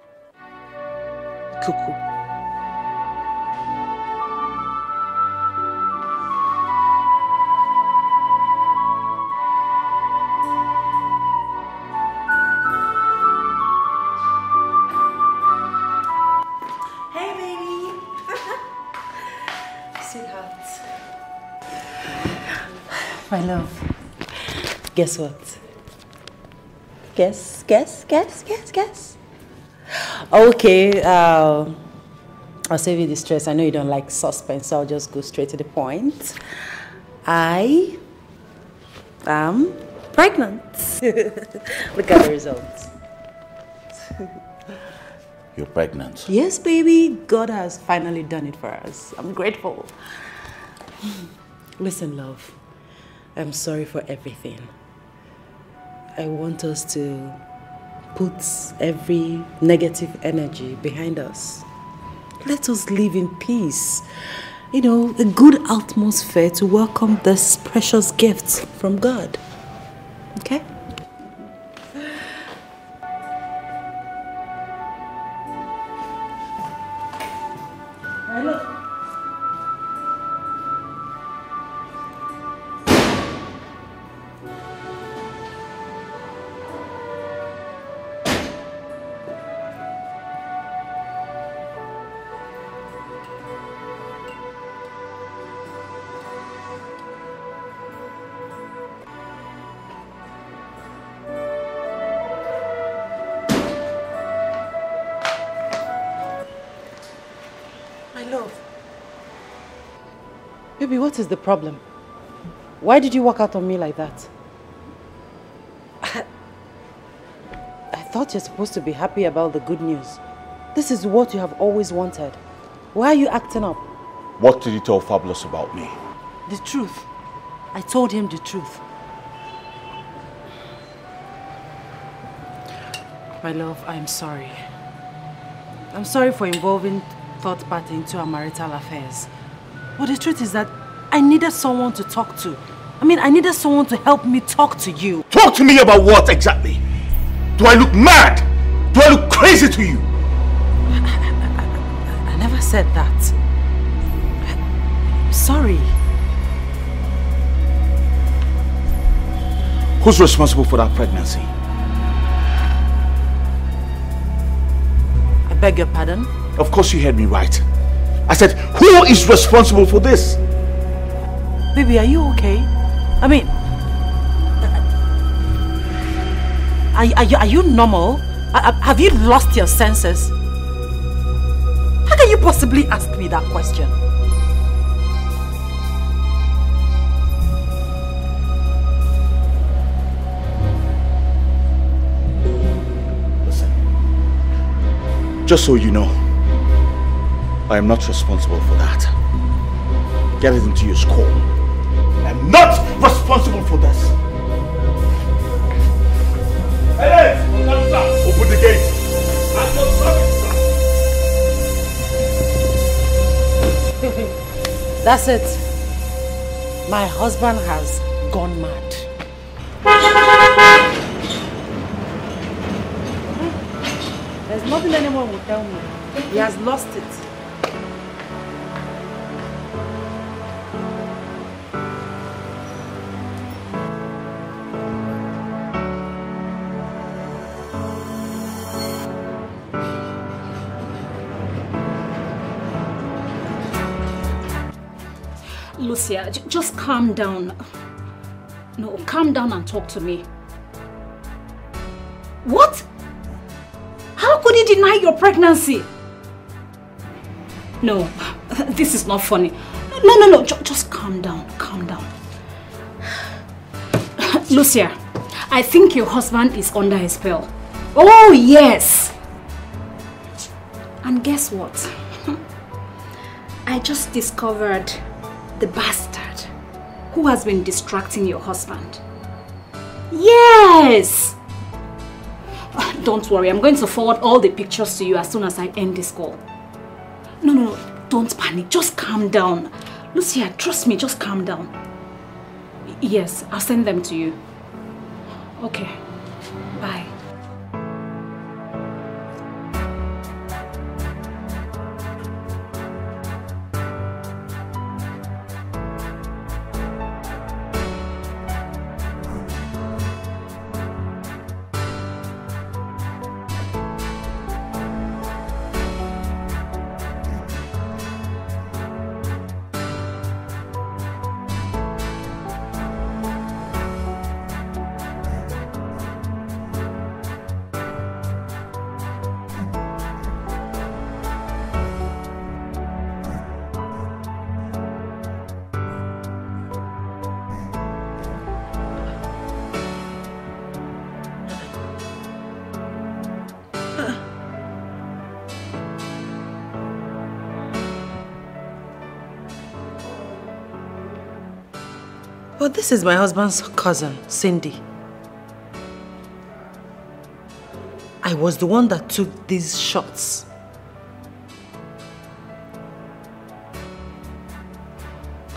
Cuckoo. My love. Guess what? Guess. Okay, I'll save you the stress. I know you don't like suspense, so I'll just go straight to the point. I am pregnant. Look at the results. You're pregnant? Yes, baby. God has finally done it for us. I'm grateful. Listen, love. I'm sorry for everything. I want us to put every negative energy behind us. Let us live in peace. You know, a good atmosphere to welcome this precious gift from God. Okay? love. Baby, what is the problem? Why did you walk out on me like that? I thought you're supposed to be happy about the good news. This is what you have always wanted. Why are you acting up? What did you tell Fabulous about me? The truth. I told him the truth. My love, I'm sorry. I'm sorry for involving third party into our marital affairs. But the truth is that I needed someone to talk to. I mean, I needed someone to help me talk to you. Talk to me about what exactly? Do I look mad? Do I look crazy to you? I never said that. I'm sorry. Who's responsible for that pregnancy? I beg your pardon? Of course you heard me right. I said, who is responsible for this? Baby, are you okay? I mean, are you normal? Have you lost your senses? How can you possibly ask me that question? Just so you know, I am not responsible for that. Get it into your skull. I'm not responsible for this. Hey, open the gate. That's it. My husband has gone mad. There's nothing anyone will tell me. He has lost it. Lucia, just calm down. No, calm down and talk to me. What? How could he deny your pregnancy? No, this is not funny. No, just calm down, calm down. Lucia, I think your husband is under a spell. Oh, yes. And guess what? I just discovered the bastard who has been distracting your husband. Yes! Don't worry, I'm going to forward all the pictures to you as soon as I end this call. No, don't panic, just calm down. Lucia, trust me, just calm down. Yes, I'll send them to you. Okay, bye. But this is my husband's cousin, Cindy. I was the one that took these shots.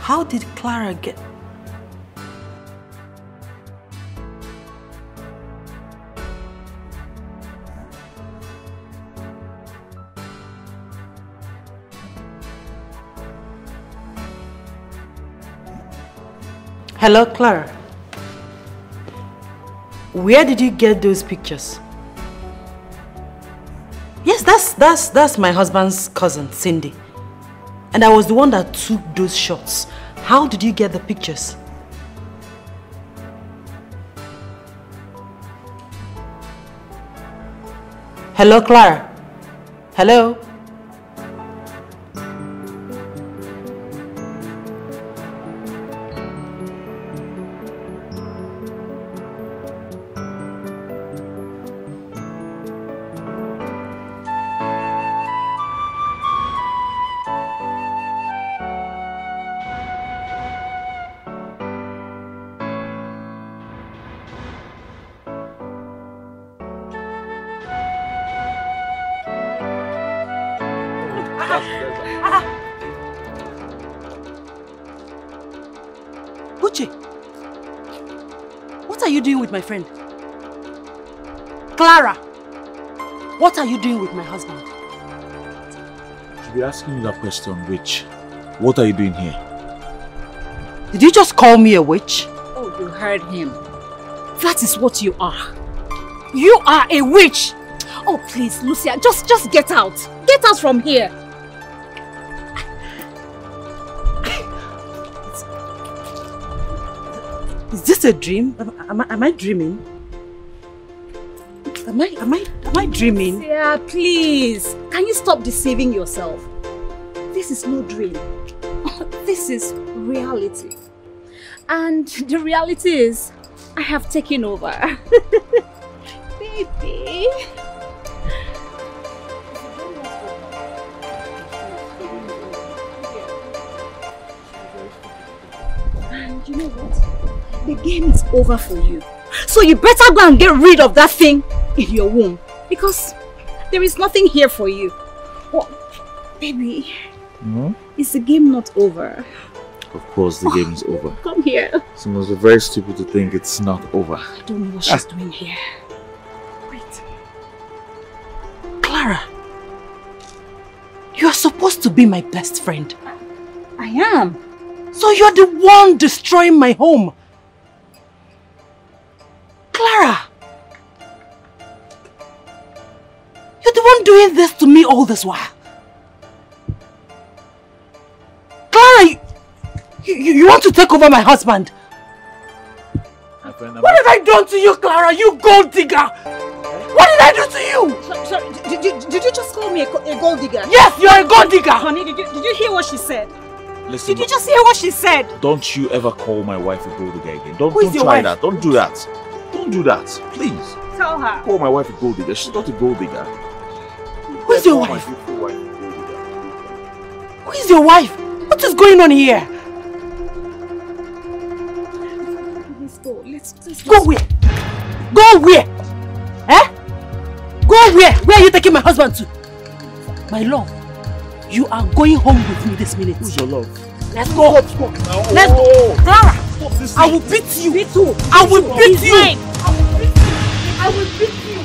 How did Clara get... Hello, Clara. Where did you get those pictures? Yes, that's my husband's cousin, Cindy. And I was the one that took those shots. How did you get the pictures? Hello, Clara. Hello? Uche, what are you doing with my friend? Clara, what are you doing with my husband? You should be asking you that question, witch. What are you doing here? Did you just call me a witch? Oh, you heard him. That is what you are. You are a witch. Oh, please, Lucia, just get out. Get out from here. Is this a dream? Am I dreaming? Am I dreaming? Lucia, please. Can you stop deceiving yourself? This is no dream. This is reality. And the reality is, I have taken over. Baby. And you know what? The game is over for you. So you better go and get rid of that thing in your womb. Because there is nothing here for you. Oh, baby. Is the game not over? Of course the game is over. Come here. She must be very stupid to think it's not over. I don't know what she's doing here. Wait. Clara. You are supposed to be my best friend. I am. So you're the one destroying my home. Clara. You're the one doing this to me all this while. Clara, you want to take over my husband? What have I done to you, Clara? You gold digger! What did I do to you? Sorry, did you just call me a gold digger? Yes, you're a gold digger! Honey, did you hear what she said? Listen, Did you just hear what she said? Don't you ever call my wife a gold digger again. Don't Who is your try wife? that. Don't do that. Don't do that. Please. Tell her. Call my wife a gold digger. She's not a gold digger. Who is your wife? Who is your wife? What is going on here? Let's go. Let's go where? Go where? Eh? Go where? Where are you taking my husband to? My love, you are going home with me this minute. Who's your love? Let's go. Let's go. Clara, I will beat you. I will beat you. I will beat you.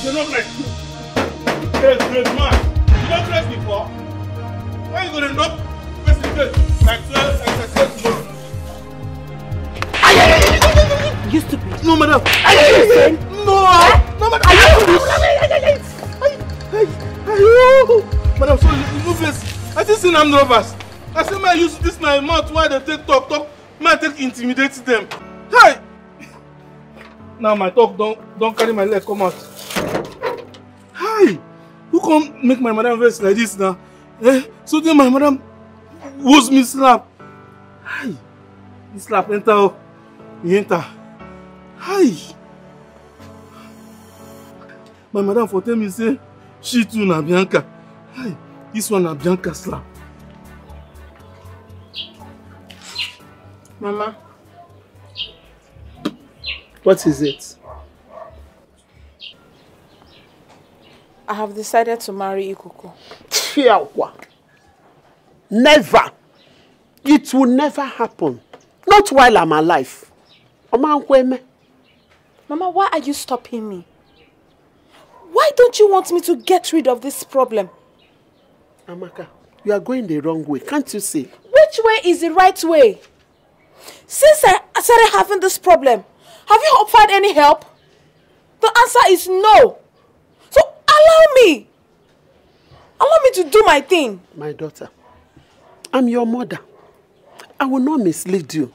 You don't like great man. You don't dress before. Why are you gonna knock face to face like 12 exercise tomorrow? You stupid. No, madam. No, madam. Madam, sorry, you face. I just seen I'm nervous. I say, man, use this my mouth while they take talk. Man, take intimidate them. Hey! Now my talk don't carry my leg, come out. Hi! Who come make my madam vex like this now? So then my madam was me slap. Hi! He slap enter. He enter. Hi! My madam for tell me say she too na Bianca. Hi! This one na Bianca slap. Mama. What is it? I have decided to marry Ikuku. Never. It will never happen. Not while I'm alive. Mama, why are you stopping me? Why don't you want me to get rid of this problem? Amaka, you are going the wrong way. Can't you see? Which way is the right way? Since I started having this problem, have you offered any help? The answer is no. So allow me. Allow me to do my thing. My daughter, I'm your mother. I will not mislead you.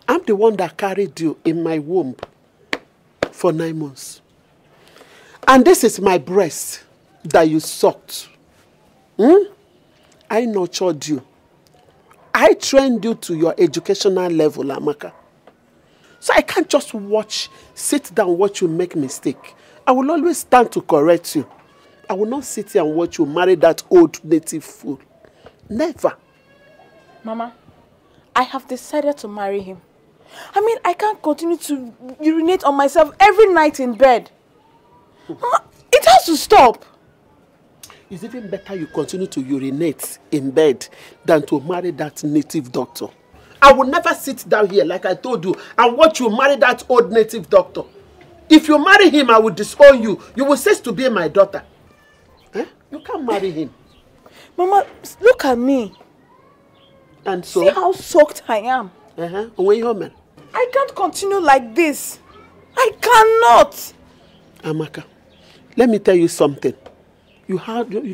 I'm the one that carried you in my womb for 9 months. And this is my breast that you sucked. I nurtured you. I trained you to your educational level, Amaka. So I can't just sit down, watch you make mistake, I will always stand to correct you. I will not sit here and watch you marry that old native fool. Never. Mama, I have decided to marry him. I mean, I can't continue to urinate on myself every night in bed. Mama, it has to stop. It's even better you continue to urinate in bed than to marry that native doctor. I will never sit down here, like I told you, and watch you marry that old native doctor. If you marry him, I will disown you. You will cease to be my daughter. Eh? You can't marry him. Mama, look at me. And so? See how soaked I am. I can't continue like this. I cannot. Amaka, let me tell you something. You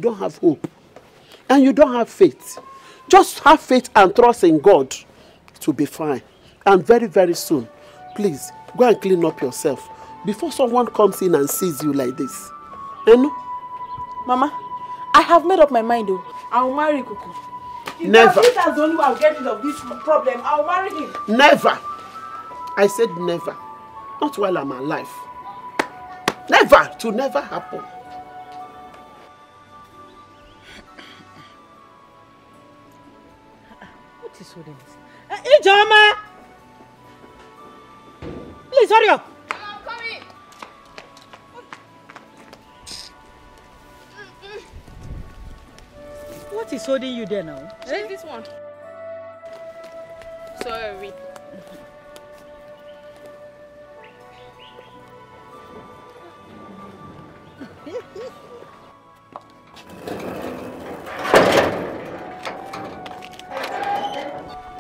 don't have hope. And you don't have faith. Just have faith and trust in God. It will be fine. And very, very soon, please, go and clean up yourself before someone comes in and sees you like this. You know? Mama, I have made up my mind though. I will marry Kuku. Never. If that's the only way I'll get rid of this problem, I'll marry him. Never. I said never. Not while I'm alive. Never. It will never happen. What is holding this? Ijoma! Please hurry up. I'm coming. What is holding you there now? Check this one. Sorry.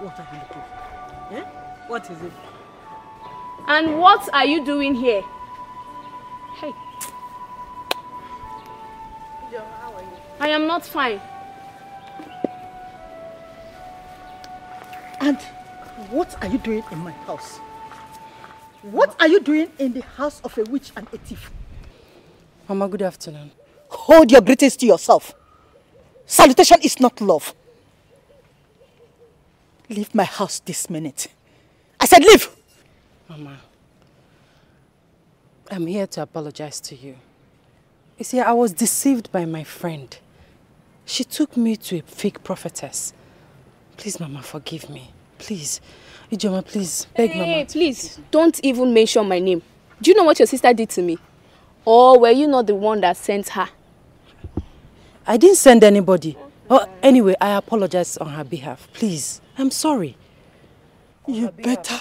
What are you looking for? Eh? What is it? And what are you doing here? Hey. How are you? I am not fine. And what are you doing in my house? What are you doing in the house of a witch and a thief? Mama, good afternoon. Hold your greetings to yourself. Salutation is not love. Leave my house this minute. I said leave! Mama, I'm here to apologize to you. You see, I was deceived by my friend. She took me to a fake prophetess. Please, Mama, forgive me. Please. Ijoma, please. Beg Mama. Hey, please, don't even mention my name. Do you know what your sister did to me? Or were you not the one that sent her? I didn't send anybody. Oh, anyway, I apologize on her behalf. Please, I'm sorry. You better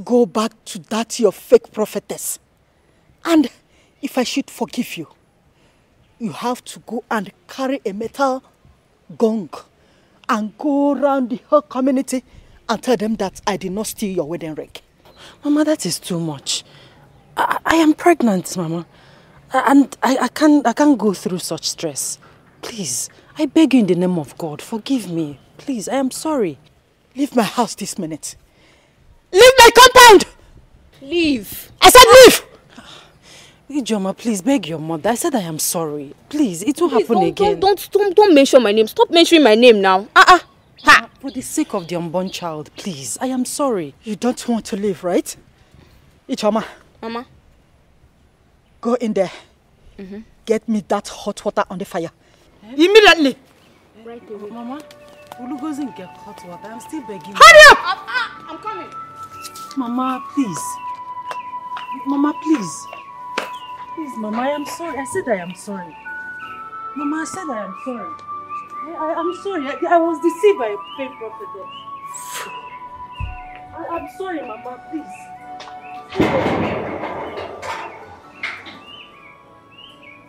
go back to that your fake prophetess. And if I should forgive you, you have to go and carry a metal gong and go around the whole community and tell them that I did not steal your wedding ring. Mama, that is too much. I am pregnant, Mama. And I can't go through such stress. Please, I beg you in the name of God, forgive me. Please, I am sorry. Leave my house this minute. Leave my compound! Leave. I said leave! Ijoma, please beg your mother. I said I am sorry. Please, it won't happen again. Don't mention my name. Stop mentioning my name now. Ha! For the sake of the unborn child, please. I am sorry. You don't want to leave, right? Ijoma. Mama. Go in there. Get me that hot water on the fire. Immediately! Right away. Mama, Ulu doesn't get hot water. I'm still begging. Hurry up! I'm coming. Mama, please. Mama, please. Please, Mama, I am sorry. I said I am sorry. Mama, I said I am sorry. I'm sorry. I was deceived by a fake prophetess. I'm sorry, Mama, please.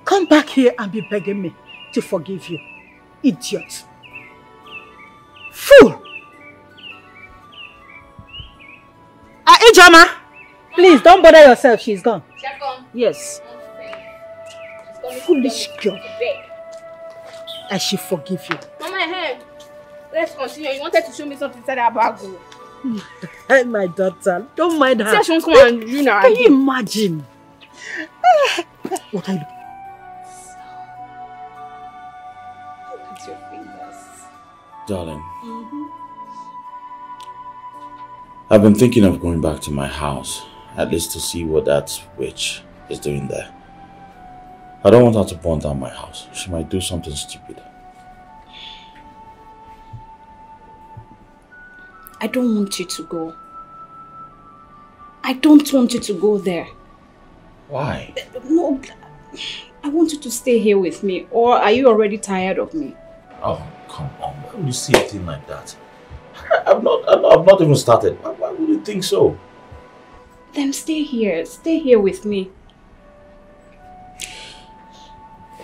Come back here and be begging me to forgive you. Idiot. Fool! Ijoma! Please, don't bother yourself. She's gone. She's gone? Yes. Foolish girl. I should forgive you. Mama, hey. Let's continue. You wanted to show me something inside that bag. Hey, my daughter. Don't mind her. See, she won't come and you know. Can you imagine? What are you doing? Your fingers. Darling, I've been thinking of going back to my house, at least to see what that witch is doing there. I don't want her to burn down my house. She might do something stupid. I don't want you to go. I don't want you to go there. Why? No, I want you to stay here with me. Or are you already tired of me? Oh, come on. Why would you see a thing like that? I've not even started. Why would you think so? Then stay here. Stay here with me.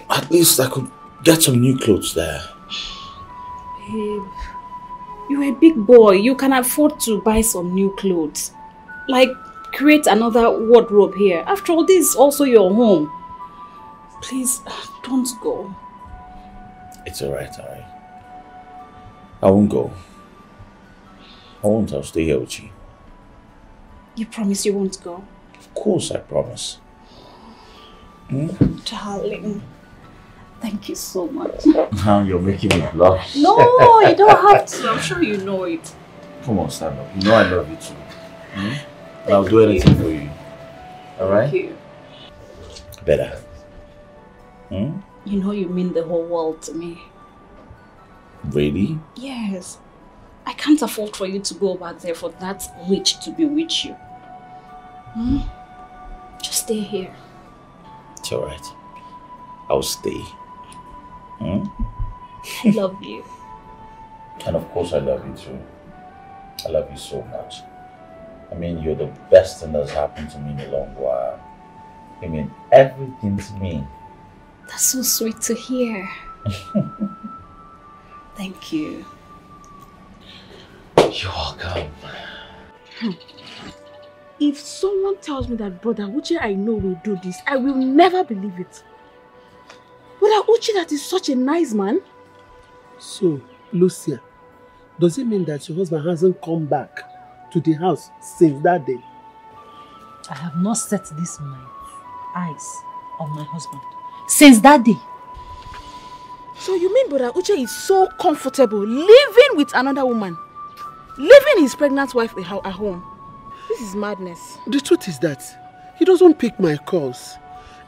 At least I could get some new clothes there. Babe, you're a big boy. You can afford to buy some new clothes. Like, create another wardrobe here. After all, this is also your home. Please, don't go. It's alright. I won't go. I'll stay here with you. You promise you won't go? Of course I promise. Darling, thank you so much. Now you're making me blush. No, you don't have to. I'm sure you know it. Come on, stand up. You know I love you too. And I'll do anything for you. Alright? Thank you. Better. You know you mean the whole world to me. Really? Yes. I can't afford for you to go back there for that witch to bewitch you. Just stay here. It's alright. I'll stay. I love you. And of course I love you too. I love you so much. I mean, you're the best thing that's happened to me in a long while. I mean, everything to me. That's so sweet to hear. Thank you. You're welcome. If someone tells me that Brother Uche I know will do this, I will never believe it. Brother Uche that is such a nice man. So, Lucia, does it mean that your husband hasn't come back to the house since that day? I have not set this my eyes on my husband since that day. So you mean Brother Uche is so comfortable living with another woman? Leaving his pregnant wife at home? This is madness. The truth is that he doesn't pick my calls.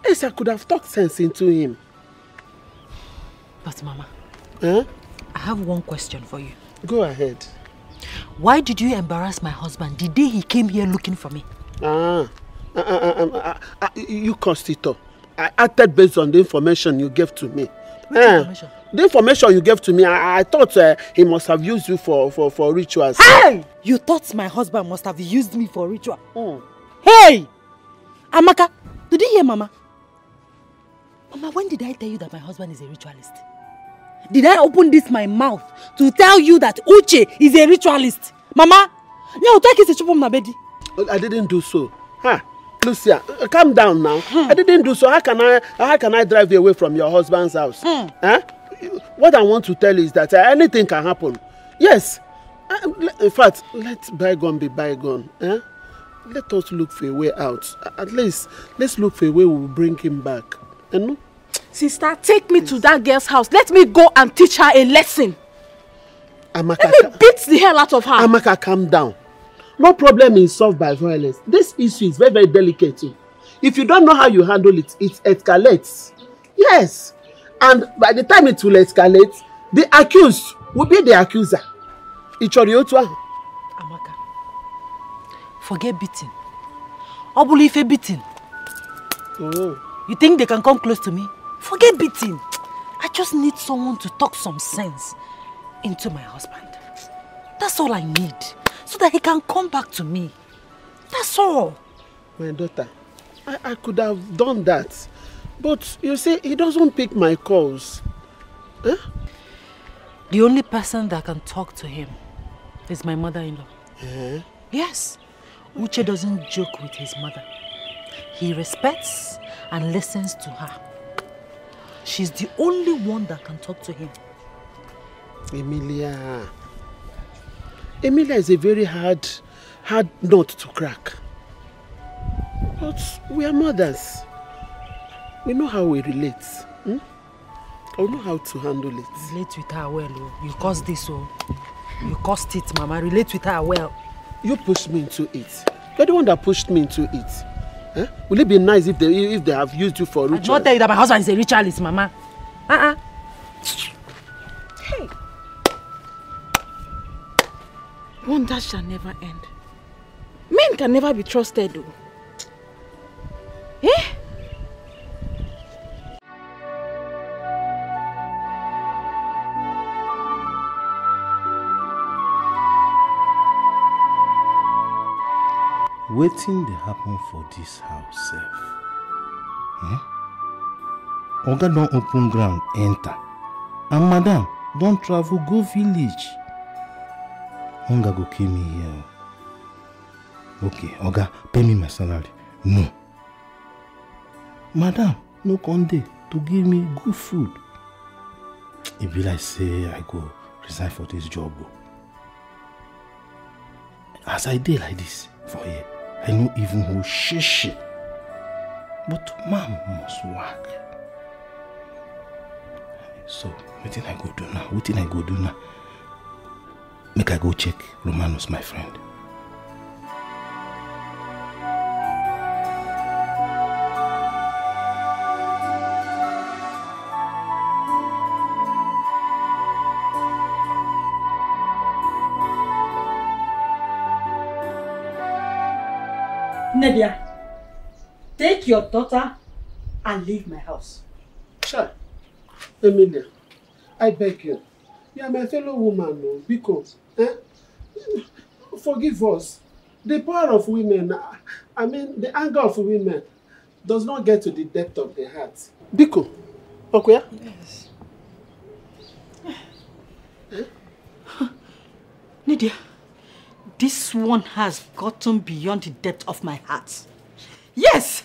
Else I could have talked sense into him. But Mama, I have one question for you. Go ahead. Why did you embarrass my husband the day he came here looking for me? You caused it up. I acted based on the information you gave to me. Information? The information you gave to me, I thought he must have used you for rituals. Hey! You thought my husband must have used me for ritual? Hey! Amaka, did you hear Mama? Mama, when did I tell you that my husband is a ritualist? Did I open this my mouth to tell you that Uche is a ritualist? Mama, I didn't do so. Lucia, calm down now. I didn't do so. How can I drive you away from your husband's house? What I want to tell you is that anything can happen. Yes. In fact, let bygone be bygone. Let us look for a way out. At least, let's look for a way we will bring him back. Sister, take me to that girl's house. Let me go and teach her a lesson. Amaka, let me beat the hell out of her. Amaka, calm down. No problem is solved by violence. This issue is very, very delicate. If you don't know how you handle it, it escalates. Yes. And by the time it will escalate, the accused will be the accuser. Amaka, forget beating. Obulife beating. You think they can come close to me? Forget beating. I just need someone to talk some sense into my husband. That's all I need. So that he can come back to me. That's all. My daughter, I could have done that. But you see, he doesn't pick my calls. The only person that can talk to him is my mother-in-law. Yes. Uche doesn't joke with his mother. He respects and listens to her. She's the only one that can talk to him. Emilia is a very hard nut to crack. But we are mothers. We know how we relate. I know how to handle it. Relate with her well. You caused this, you caused it, Mama. Relate with her well. You pushed me into it. You're the one that pushed me into it. Will it be nice if they have used you for ritual? I don't tell you that my husband is a ritualist, Mama. Hey. Wonder shall never end. Men can never be trusted, though. Eh? Wetin dey happen for this house sef? Oga don open ground enter and madam don travel go village. Hunger go kill me here. Okay, Oga, pay me my salary. No. Madam no come dey to give me good food. E be like say I go resign for this job. As I dey like this for here, I no even hold shit. But man must work. So, wetin I go do now? Wetin I go do now? Make I go check Romanus, my friend. Nadia, take your daughter and leave my house. Sure. Emilia, I beg you. You are my fellow woman, no? Because, forgive us. The power of women, I mean, the anger of women does not get to the depth of the heart. Biko, okay? Yes. Nadia, this one has gotten beyond the depth of my heart. Yes,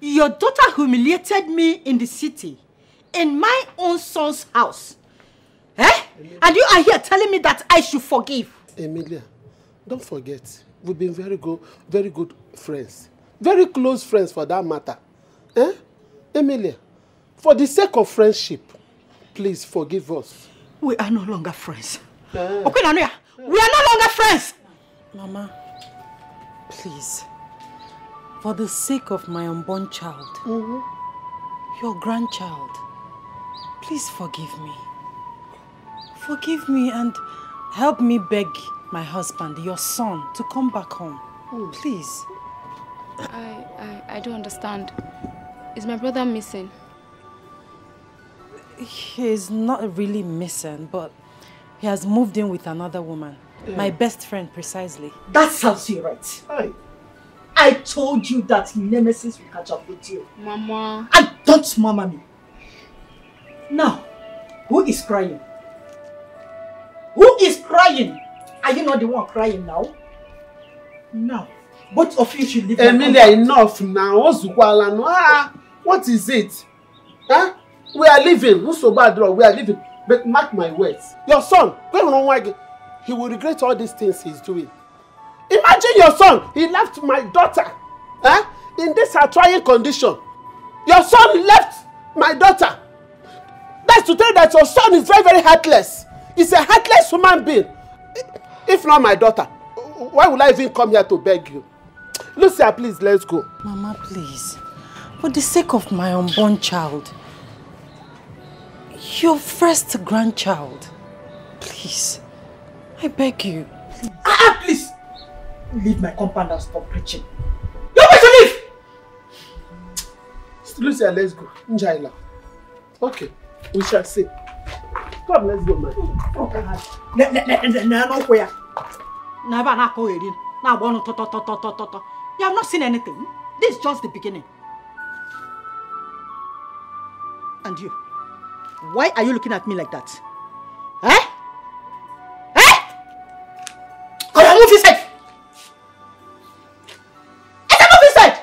your daughter humiliated me in the city, in my own son's house. And you are here telling me that I should forgive. Emilia, don't forget, we've been very good friends. Very close friends for that matter. Emilia, for the sake of friendship, please forgive us. We are no longer friends. Okay, Nanuya, we are no longer friends. Mama, please, for the sake of my unborn child, your grandchild, please forgive me. Forgive me and help me beg my husband, your son, to come back home. Please. I don't understand. Is my brother missing? He's not really missing, but he has moved in with another woman. Yeah. My best friend, precisely. That sounds you right. I told you that Nemesis will catch up with you. Mama. And don't mama me. Now, who is crying? Who is crying? Are you not the one crying now? No. Both of you should leave. Emilia, enough now. What is it? We are leaving. Who's so bad? We are leaving. But mark my words. Your son, he will regret all these things he's doing. Imagine your son. He left my daughter. In this trying condition. Your son left my daughter. That's to tell you that your son is very, very heartless. He's a heartless human being. If not my daughter, why would I even come here to beg you? Lucia, please, let's go. Mama, please. For the sake of my unborn child. Your first grandchild. Please. I beg you. Please. Leave my compound and stop preaching. You want me to leave? Lucia, let's go. Njaila. Okay. We shall see. Come, let's go, man. You have not seen anything. This is just the beginning. And you, why are you looking at me like that? Come on, move inside! Move inside!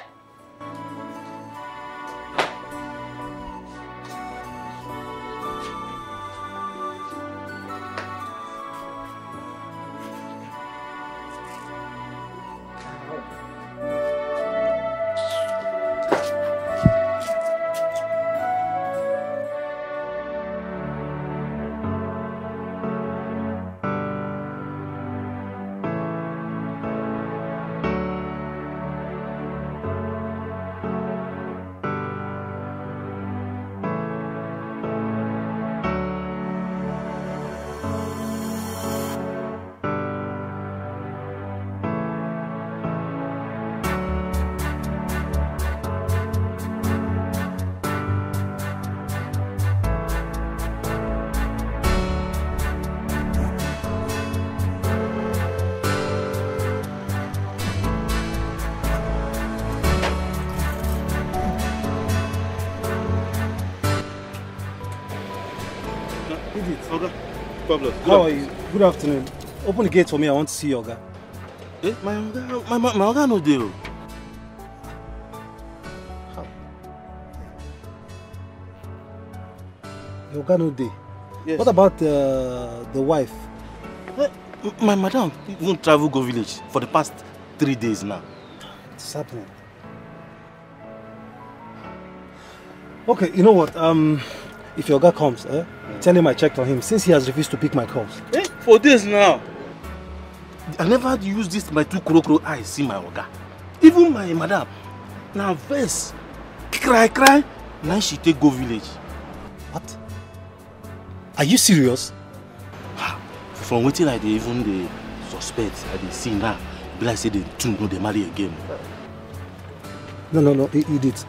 Idiot. Okay. Problem. How are you? Good afternoon. Open the gate for me. I want to see Oga. Eh, my Oga no dey. Your Oga no dey. Yes. What about the wife? My madam won't travel go village for the past 3 days now. What's happening? Okay, you know what? If your Oga comes, tell him I checked on him since he has refused to pick my calls. For days now. I never use this my 2 crow eyes see my Oga. Even my madam. Now verse cry. Now she take go village. What? Are you serious? From waiting like they even they suspect that they see now. Be like say they two know they marry again. No, idiot.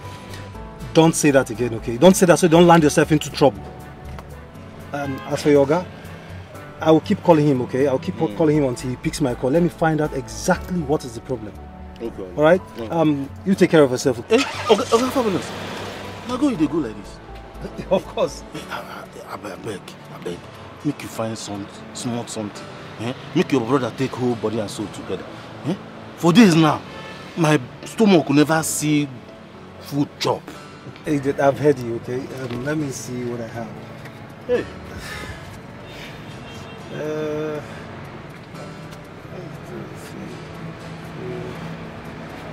Don't say that again, okay? Don't say that so you don't land yourself into trouble. As for your Oga, I will keep calling him, okay? I'll keep calling him until he picks my call. Let me find out exactly what is the problem. Okay. Alright? You take care of yourself. Okay, Fabulous. Now go like this. Of course. I beg. Make you find small something. Make your brother take whole body and soul together. For days now, my stomach will never see food chop. Idiot, I've heard you, okay? Let me see what I have. Hey.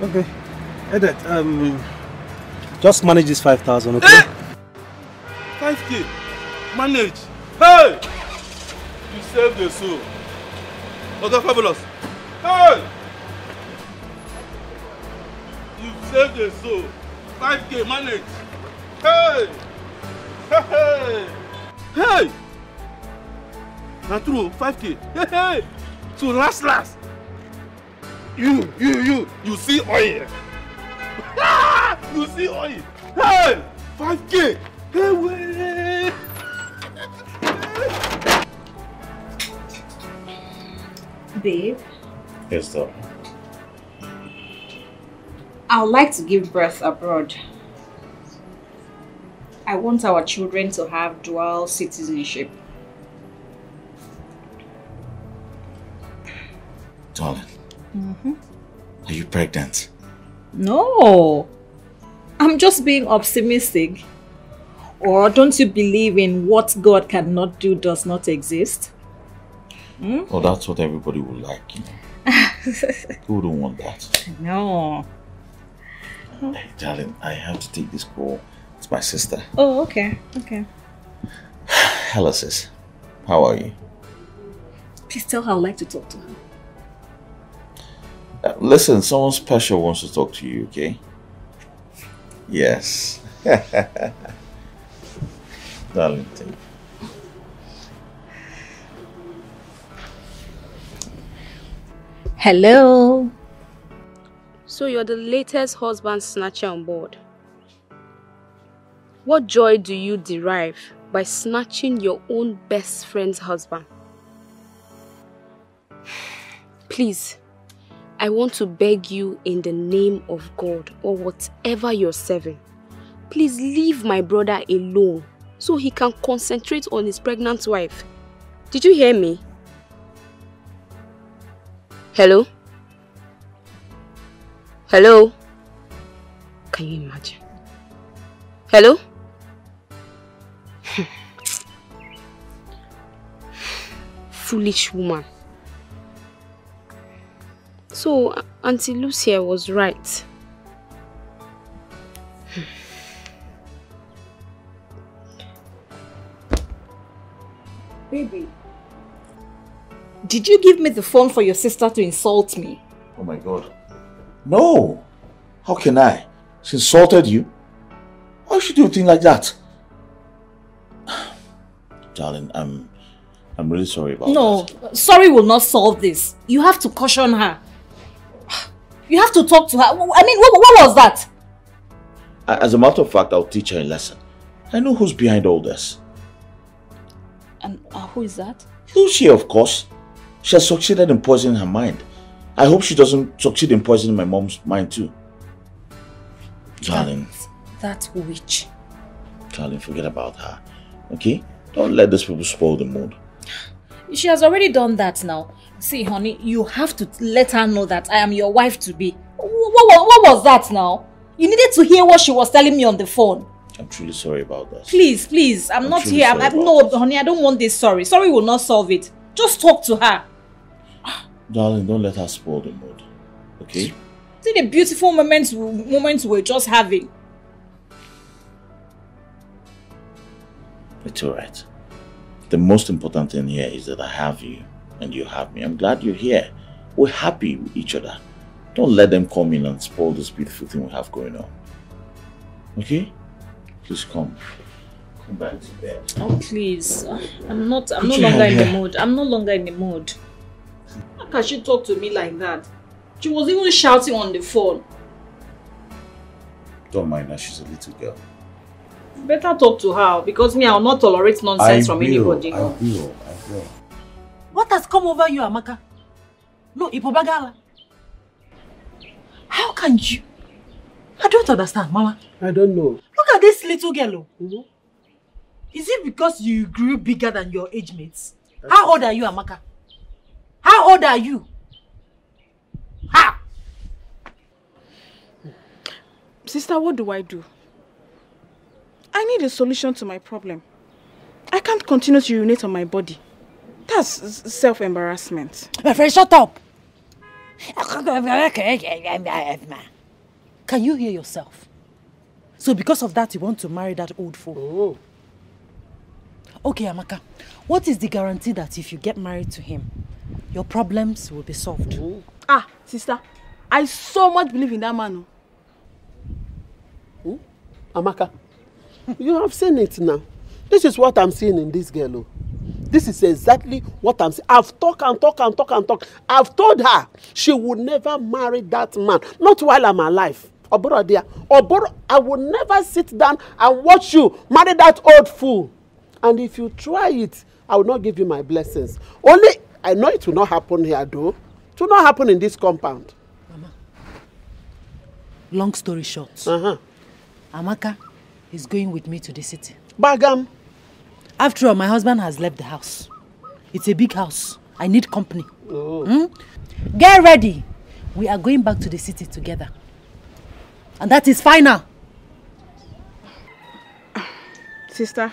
Okay. Edit, just manage this 5,000, okay? 5K. Manage. Hey! You saved the soul. Okay, Fabulous. Hey! You saved the soul. 5K, manage. Hey! Hey! Now true, 5K. Hey! So last. You see oil. You see oil. Hey! 5K. Hey, wait. Babe, Yes, sir. I would like to give birth abroad. I want our children to have dual citizenship. Darling, are you pregnant? No, I'm just being optimistic. Or don't you believe in what God cannot do does not exist? Well, that's what everybody would like, you know. Who wouldn't want that? No. Hey, darling, I have to take this call. It's my sister. Oh, okay. Hello, sis. How are you? Please tell her I'd like to talk to her. Listen, someone special wants to talk to you, okay? Yes. Darling, take it. Hello. So you're the latest husband snatcher on board. What joy do you derive by snatching your own best friend's husband? Please, I want to beg you in the name of God or whatever you're serving. Please leave my brother alone so he can concentrate on his pregnant wife. Did you hear me? Hello? Hello? Can you imagine? Hello? Foolish woman. So, Auntie Lucia was right. Baby, did you give me the phone for your sister to insult me? Oh my God. No! How can I? She insulted you? Why should you do a thing like that? Darling, I'm really sorry about that. No, sorry will not solve this. You have to caution her. You have to talk to her. I mean, what was that? As a matter of fact, I'll teach her a lesson. I know who's behind all this. And who is that? Lucia, of course. She has succeeded in poisoning her mind. I hope she doesn't succeed in poisoning my mom's mind too. Darling. That witch. Darling, forget about her. Okay? Don't let these people spoil the mood. She has already done that now. See, honey, you have to let her know that I am your wife-to-be. What was that now? You needed to hear what she was telling me on the phone. I'm truly sorry about that. Please, please, I'm not here. No, honey, I don't want this sorry. Sorry will not solve it. Just talk to her. Darling, don't let her spoil the mood. Okay? See the beautiful moments we're just having. It's alright. The most important thing here is that I have you and you have me. I'm glad you're here. We're happy with each other. Don't let them come in and spoil this beautiful thing we have going on. Okay? Please come. Come back to bed. Oh, please. I'm no longer in the mood. I'm no longer in the mood. How can she talk to me like that? She was even shouting on the phone. Don't mind her, she's a little girl. Better talk to her because me, I will not tolerate nonsense from anybody. I will. What has come over you, Amaka? No, Ipobagala. How can you? I don't understand, Mama. I don't know. Look at this little girl. Is it because you grew bigger than your age mates? How old are you, Amaka? How old are you? Ha! Sister, what do I do? I need a solution to my problem. I can't continue to urinate on my body. That's self-embarrassment. My friend, shut up! Can you hear yourself? So because of that, you want to marry that old fool? Okay, Amaka. What is the guarantee that if you get married to him, your problems will be solved? Ah, sister, I so much believe in that man. Amaka, you have seen it now. This is what I'm seeing in this girl. This is exactly what I'm saying. I've talked. I've told her she would never marry that man. Not while I'm alive. Oboro dear. Oboro, I will never sit down and watch you marry that old fool. And if you try it, I will not give you my blessings. Only, I know it will not happen here though. It will not happen in this compound. Mama, long story short, Amaka is going with me to the city. Bagam. After all, my husband has left the house. It's a big house. I need company. Get ready. We are going back to the city together. And that is final. Sister,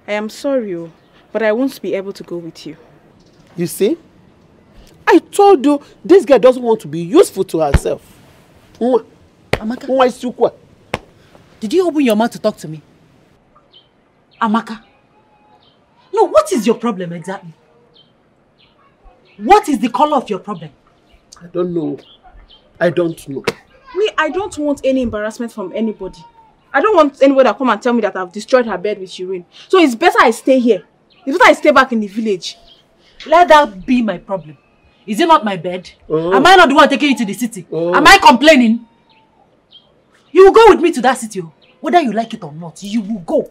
I am sorry, but I won't be able to go with you. You see? I told you this girl doesn't want to be useful to herself. Amaka, did you open your mouth to talk to me? Amaka. No, what is your problem exactly? What is the color of your problem? I don't know. I don't know. Me, I don't want any embarrassment from anybody. I don't want anybody to come and tell me that I've destroyed her bed with urine. So it's better I stay here. It's better I stay back in the village. Let that be my problem. Is it not my bed? Am I not the one taking you to the city? Am I complaining? You will go with me to that city. Whether you like it or not, you will go.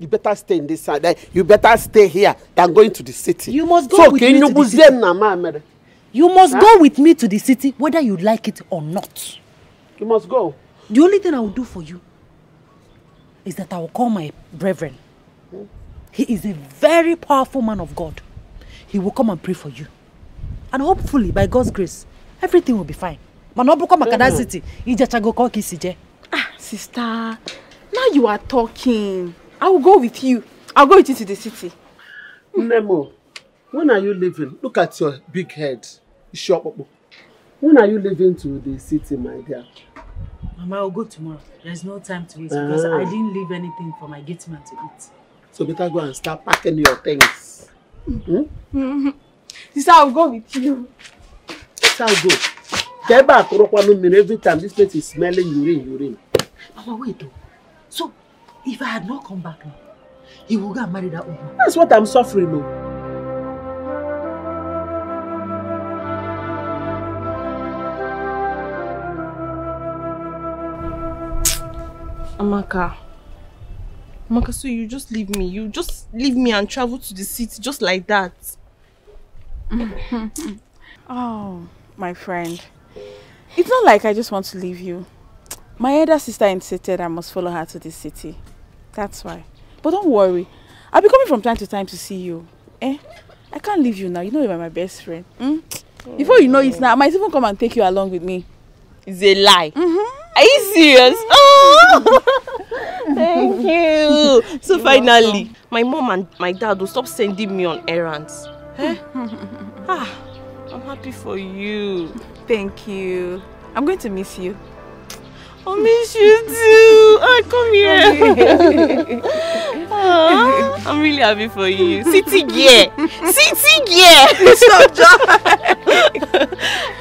You better stay in this side. You better stay here than going to the city. You must go with me to the city. You must go with me to the city, whether you like it or not. You must go. The only thing I will do for you is that I will call my brethren. He is a very powerful man of God. He will come and pray for you. And hopefully, by God's grace, everything will be fine. City. Ah, sister, now you are talking. I will go with you. I'll go with you to the city. Nemo, when are you leaving? Look at your big head. When are you leaving to the city, my dear? Mama, I'll go tomorrow. There's no time to wait because I didn't leave anything for my gate man to eat. So better go and start packing your things. Sister, I'll go with you. Sister, I'll go. Get back every time this place is smelling urine. Mama, wait though. So, if I had not come back now, he will go and marry that old man. That's what I'm suffering though. Amaka, so you just leave me. You just leave me and travel to the city just like that. Oh, my friend. It's not like I just want to leave you. My elder sister insisted I must follow her to the city. That's why. But don't worry. I'll be coming from time to time to see you. I can't leave you now. You know you're my best friend. Before you know it now, I might even come and take you along with me. It's a lie. Are you serious? Oh, thank you. So You're finally, welcome. my mom and my dad will stop sending me on errands. I'm happy for you. Thank you. I'm going to miss you. I miss you too. Come here. I'm really happy for you. City gear. City gear. So joy.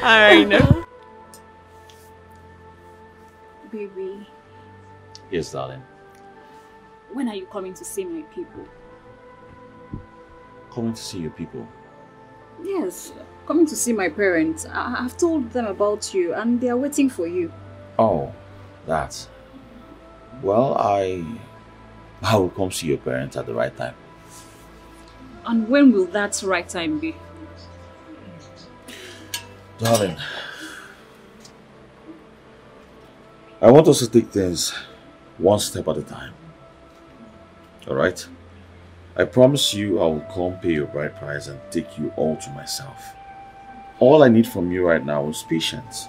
Alright now. Baby, Yes, darling. when are you coming to see my people? Coming to see your people. Yes, coming to see my parents. I've told them about you and they are waiting for you. Oh, that. Well, I will come see your parents at the right time. And when will that right time be? Darling, I want us to take things one step at a time. Alright? I promise you I will come pay your bride price and take you all to myself. All I need from you right now is patience.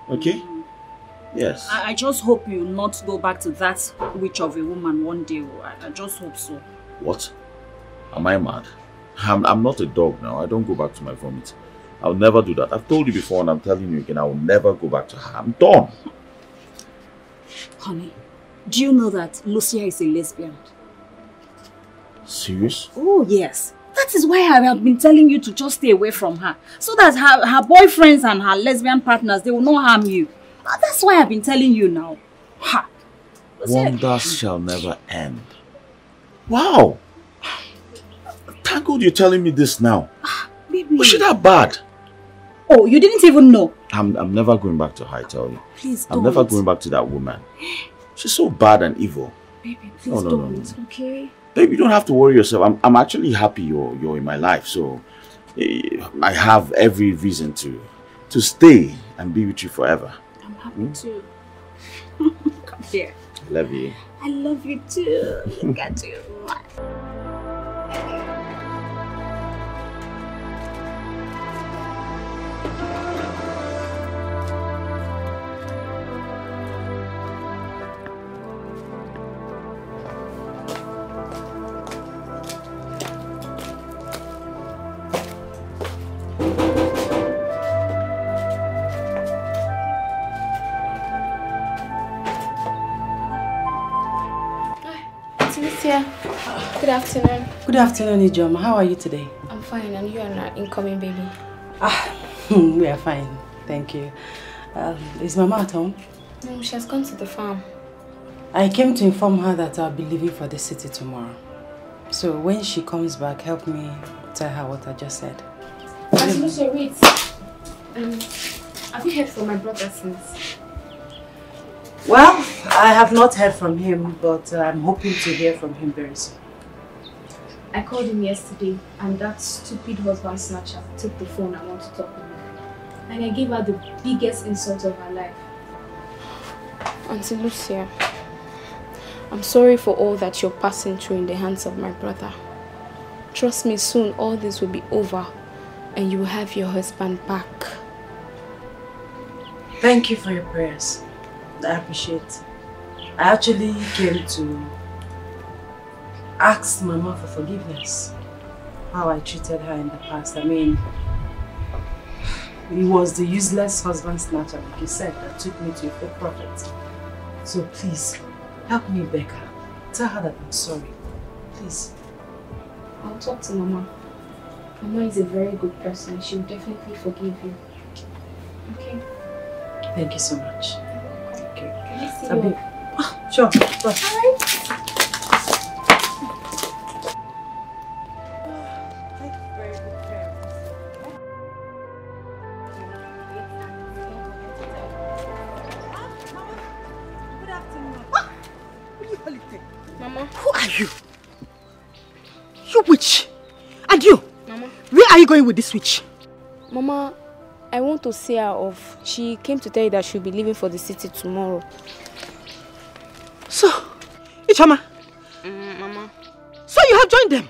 Okay? Yes. I just hope you will not go back to that witch of a woman one day. I just hope so. What? Am I mad? I'm not a dog now. I don't go back to my vomit. I'll never do that. I've told you before and I'm telling you again, I will never go back to her. I'm done. Honey, do you know that Lucia is a lesbian? Serious? Oh yes. That is why I have been telling you to just stay away from her. So that her boyfriends and her lesbian partners, they will not harm you. That's why I've been telling you now. Ha. Wonders shall never end. Wow! Thank God you're telling me this now. Baby. Was she that bad? Oh, you didn't even know. I'm never going back to her, I tell you. Please I'm don't. never going back to that woman. She's so bad and evil. Baby, please No. don't. Okay? Babe, you don't have to worry yourself. I'm actually happy you're in my life, so I have every reason to stay and be with you forever. I'm happy too. Come here. I love you. I love you too. Look at you. Good afternoon. Good afternoon, Ijoma. How are you today? I'm fine, and you are an incoming baby. We are fine. Thank you. Is Mama at home? No, she has gone to the farm. I came to inform her that I'll be leaving for the city tomorrow. So when she comes back, help me tell her what I just said. Lucia, wait. Have you heard from my brother since? Well, I have not heard from him, but I'm hoping to hear from him very soon. I called him yesterday, and that stupid husband snatcher took the phone and wanted to talk with me. And I gave her the biggest insult of her life. Auntie Lucia, I'm sorry for all that you're passing through in the hands of my brother. Trust me, soon all this will be over, and you will have your husband back. Thank you for your prayers. I appreciate it. I actually came to ask Mama for forgiveness. How I treated her in the past. I mean, it was the useless husband snatcher, like you said, that took me to a fake prophet. So please, help me beg her. Tell her that I'm sorry. Please. I'll talk to Mama. Mama is a very good person. She'll definitely forgive you. Okay? Thank you so much. Okay. Can I see you? Oh, sure. Alright. Mama. Who are you? You witch. And you? Mama. Where are you going with this witch? Mama, I want to see her off. She came to tell you that she'll be leaving for the city tomorrow. So, Ichoma. Mama. You have joined them.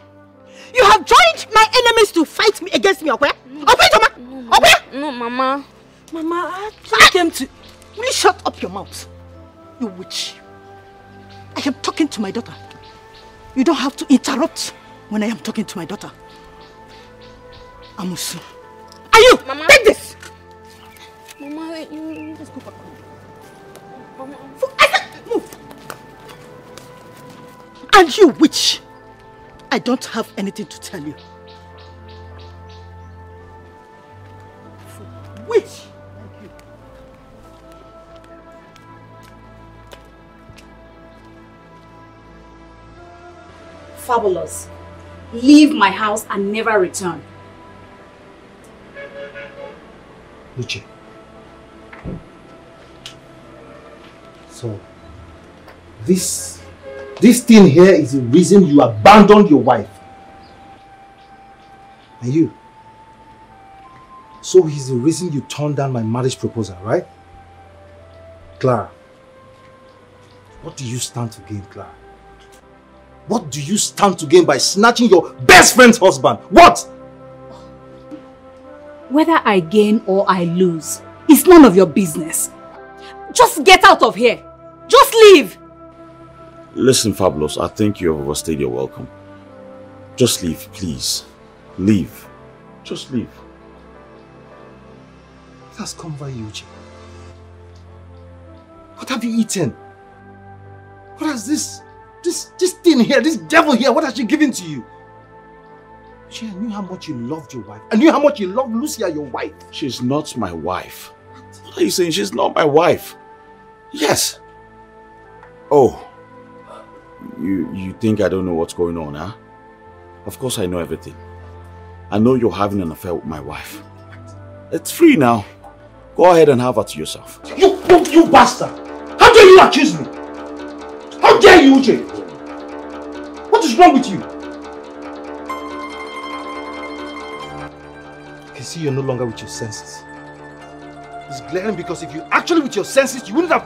You have joined my enemies to fight me against me, okay? Okay, Toma? Okay? No, Mama. Mama, I actually came to... Will you shut up your mouth? You witch. I am talking to my daughter. You don't have to interrupt when I am talking to my daughter. Amusu. Are you? Mama. Take this! Mama, you... Let's go back. Mama. I said, move! And you witch. I don't have anything to tell you. Witch! Fabulous. Leave my house and never return. Luchi. So, this thing here is the reason you abandoned your wife. And you. So he's the reason you turned down my marriage proposal, right? Clara. What do you stand to gain, Clara? What do you stand to gain by snatching your best friend's husband? What? Whether I gain or I lose, it's none of your business. Just get out of here. Just leave. Listen, Fabulous, I think you have overstayed your welcome. Just leave, please. Leave. Just leave. What has come over you, Uche? What have you eaten? What has this thing here, this devil here, what has she given to you? Uche, I knew how much you loved your wife. I knew how much you loved Lucia, your wife. She's not my wife. What are you saying? She's not my wife. Yes. Oh. You think I don't know what's going on, huh? Of course I know everything. I know you're having an affair with my wife. It's free now. Go ahead and have her to yourself. You bastard! How dare you accuse me? How dare you, Uche? What is wrong with you? I can see you're no longer with your senses. It's glaring because if you actually with your senses, you wouldn't have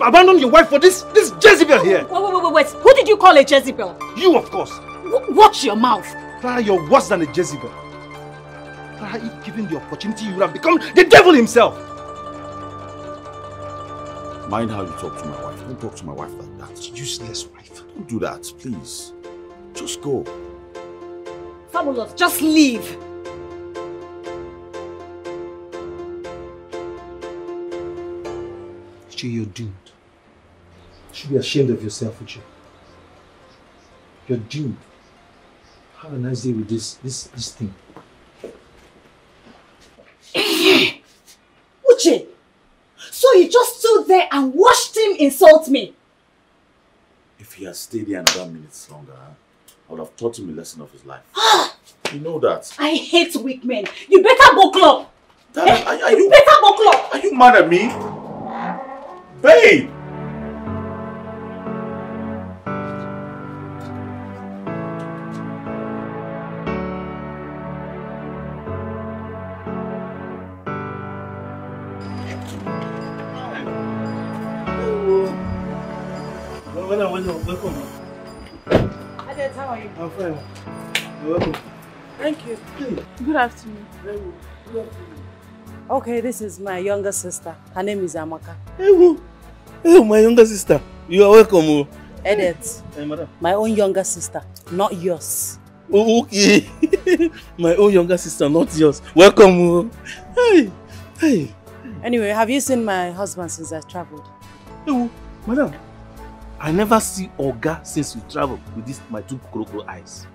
abandoned your wife for this Jezebel here. Wait. Who did you call a Jezebel? You, of course. Watch your mouth. Clara, you're worse than a Jezebel. Clara, if given the opportunity, you would have become the devil himself. Mind how you talk to my wife. Don't talk to my wife like that. Useless wife. Don't do that, please. Just go. Fabulous, just leave. Uche, you're doomed. You should be ashamed of yourself, Uche. You're doomed. Have a nice day with this thing. Uche, so you just stood there and watched him insult me? If he had stayed here another minute longer, I would have taught him a lesson of his life. You know that. I hate weak men. You better buckle up. Darling, you better buckle up. Are you mad at me? Babe! Welcome. Hi there, how are you? I'm fine. You're welcome. Thank you. Good afternoon. Good afternoon. Okay, this is my younger sister. Her name is Amaka. Hey, my younger sister. You are welcome. Edith. Hey, madam. My own younger sister, not yours. Oh, okay. My own younger sister, not yours. Welcome. Hey. Anyway, have you seen my husband since I traveled? Hey, madam. I never see Oga since you traveled with this my two crocodile eyes.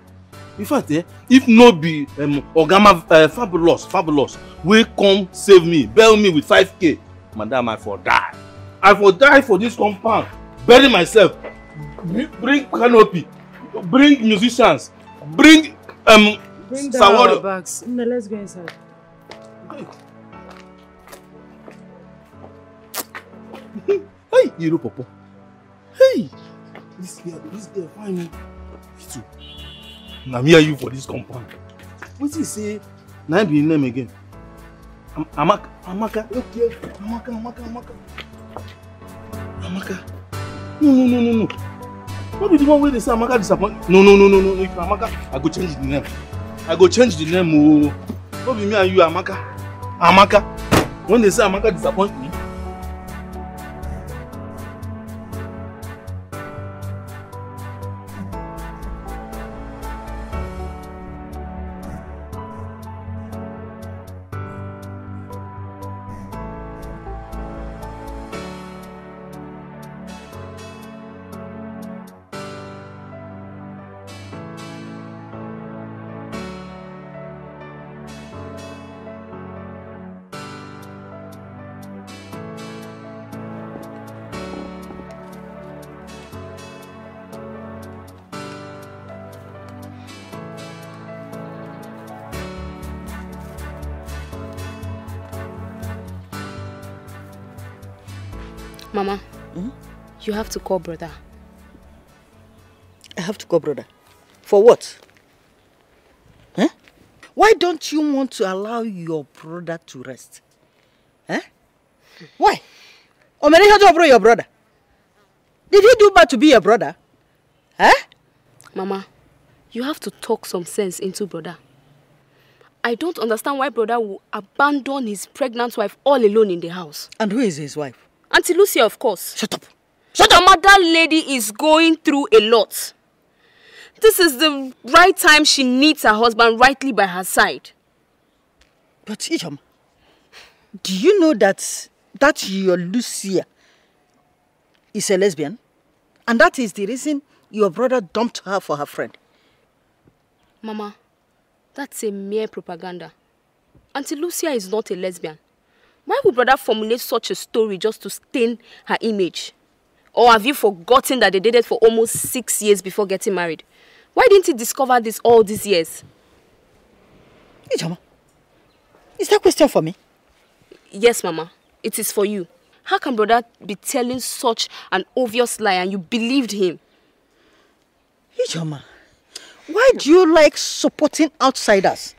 In fact, if no be Ogama fabulous, will come save me, bail me with 5K, madam, I for die. I for die for this compound, bury myself, bring canopy, bring musicians, bring down our Sawari. bags. No, let's go inside. Hey, you know, Popo. Hey, this girl, find me. Me too. Now me are you for this compound. What you say? Now be name again. Amaka. Okay. Amaka. No. No be the one where they say Amaka disappoint. No. If Amaka, I go change the name. I go change the name. Oh, no be me and you, Amaka. Amaka. When they say Amaka disappoint me. Mama, you have to call brother. I have to call brother? For what? Huh? Why don't you want to allow your brother to rest? Huh? Why? Your brother? Did he do bad to be your brother? Huh? Mama, you have to talk some sense into brother. I don't understand why brother will abandon his pregnant wife all alone in the house. And who is his wife? Auntie Lucia, of course. Shut up. Shut up. Mama, that lady is going through a lot. This is the right time she needs her husband rightly by her side. But Ijom, do you know that your Lucia is a lesbian? And that is the reason your brother dumped her for her friend. Mama, that's a mere propaganda. Auntie Lucia is not a lesbian. Why would brother formulate such a story just to stain her image? Or have you forgotten that they dated for almost 6 years before getting married? Why didn't he discover this all these years? Ijoma, is that a question for me? Yes, Mama. It is for you. How can brother be telling such an obvious lie and you believed him? Ijoma, why do you like supporting outsiders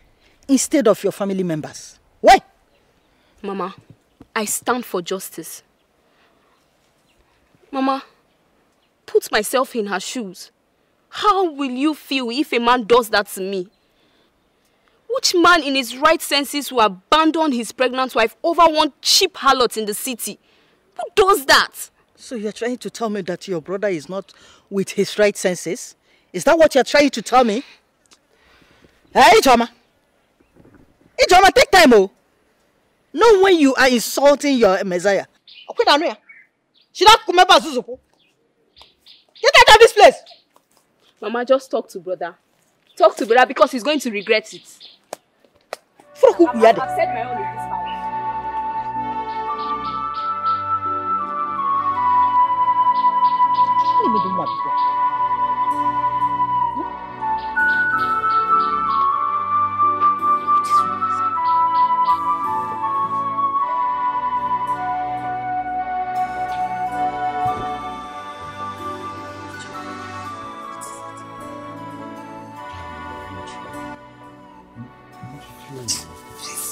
instead of your family members? Why? Mama, I stand for justice. Mama, put myself in her shoes. How will you feel if a man does that to me? Which man in his right senses will abandon his pregnant wife over one cheap harlot in the city? Who does that? So you're trying to tell me that your brother is not with his right senses? Is that what you're trying to tell me? Hey, Ijoma. Ijoma, take time, oh. Not when you are insulting your Messiah. Get out of this place! Mama, just talk to brother. Talk to brother because he's going to regret it. I've said my own in this house.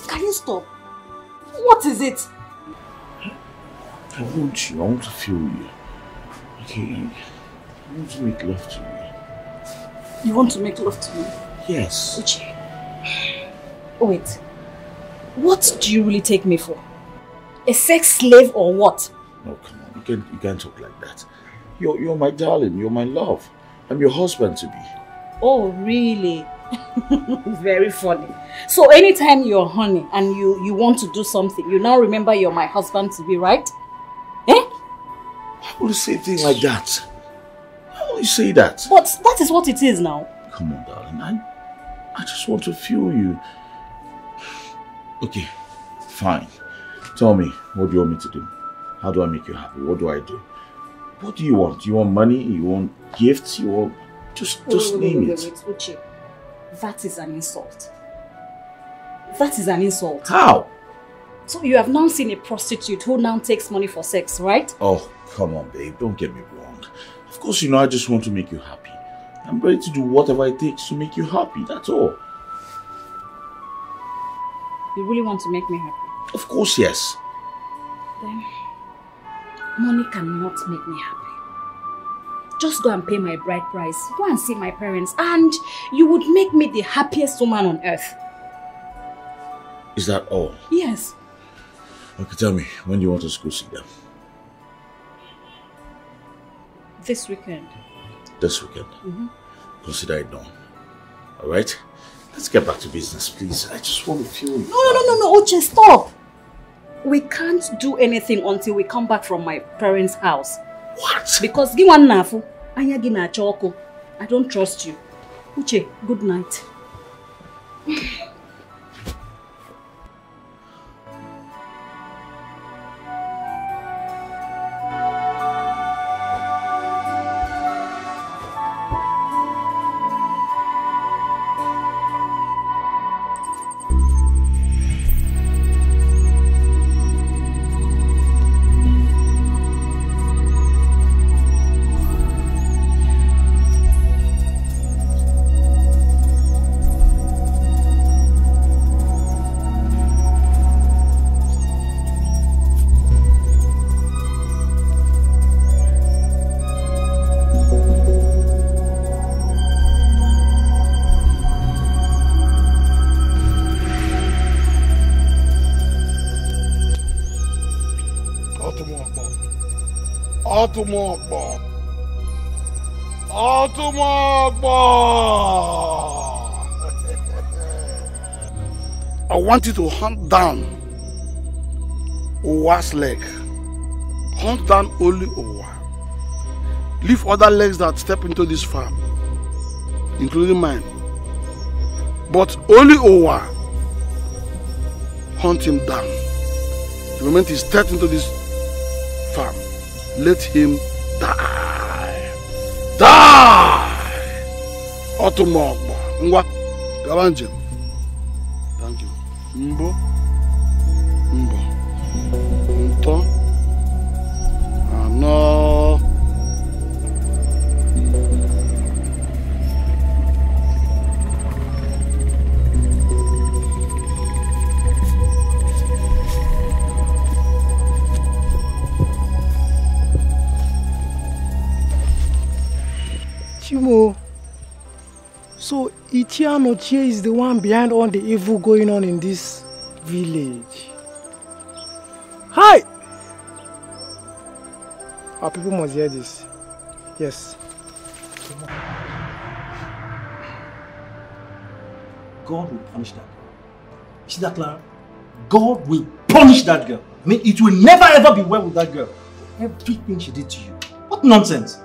Can you stop? What is it? I want you. I want to feel you. Okay? I want to make love to you. You want to make love to me? Yes. Uche. Oh, wait. What do you really take me for? A sex slave or what? No, come on. You can't talk like that. You're my darling. You're my love. I'm your husband to be. Oh, really? Very funny. So anytime you're honey and you want to do something, you now remember you're my husband to be, right? Eh? How will you say a thing like that? How will you say that? But that is what it is now. Come on, darling. I just want to feel you. Okay, fine. Tell me, what do you want me to do? How do I make you happy? What do I do? What do you want? You want money? You want gifts? You want... Just name it. Wait, Uche. That is an insult. That is an insult. How? So you have now seen a prostitute who now takes money for sex, right? Oh, come on, babe. Don't get me wrong. Of course, I just want to make you happy. I'm ready to do whatever it takes to make you happy. That's all. You really want to make me happy? Of course, yes. Then, money cannot make me happy. Just go and pay my bride price. Go and see my parents and you would make me the happiest woman on earth. Is that all? Yes. Okay, tell me, when do you want us to go see them? This weekend. This weekend? Consider it done. Alright? Let's get back to business, please. I just want to feel... No, Uche, stop! We can't do anything until we come back from my parents' house. What? Because give one nafu, anya gi na choko. I don't trust you. Uche, good night. I want you to hunt down Owa's leg. Hunt down only Owa. Leave other legs that step into this farm, including mine. But only Owa. Hunt him down. The moment he steps into this farm, let him die. Die! Otumogbo. Ngwa. Gabanjem. Thank you. Mbo. Mbo. Nto. Ano. Chimo, so Ichianochie is the one behind all the evil going on in this village. Hi! Our people must hear this. Yes. God will punish that girl. You see that, Clara? God will punish that girl. I mean, it will never ever be well with that girl. Everything she did to you. What nonsense!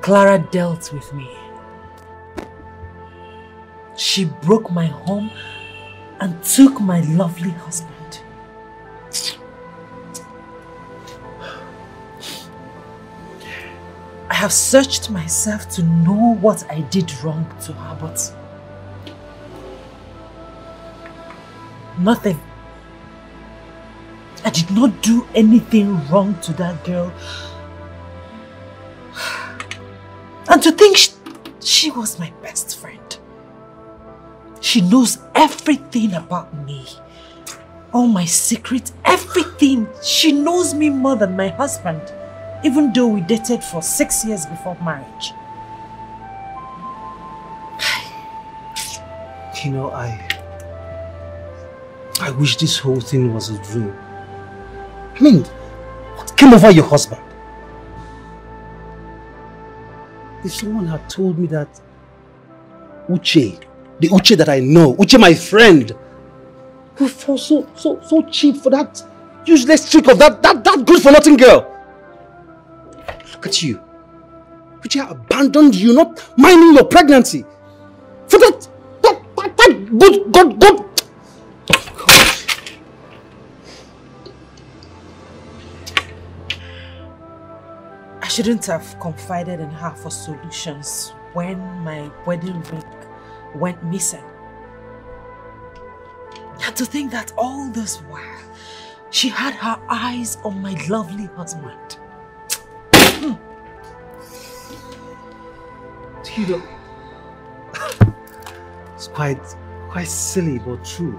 Clara dealt with me. She broke my home and took my lovely husband. I have searched myself to know what I did wrong to her, but nothing. I did not do anything wrong to that girl. And to think she was my best friend. She knows everything about me. All my secrets, everything. She knows me more than my husband. Even though we dated for 6 years before marriage. You know, I wish this whole thing was a dream. I mean, what came over your husband? If someone had told me that Uche, the Uche that I know, Uche my friend, would fall so cheap for that useless trick of that good for nothing girl. Look at you. Uche abandoned you, not minding your pregnancy. For that good. I shouldn't have confided in her for solutions when my wedding ring went missing. And to think that all this while, she had her eyes on my lovely husband. You know, it's quite silly but true.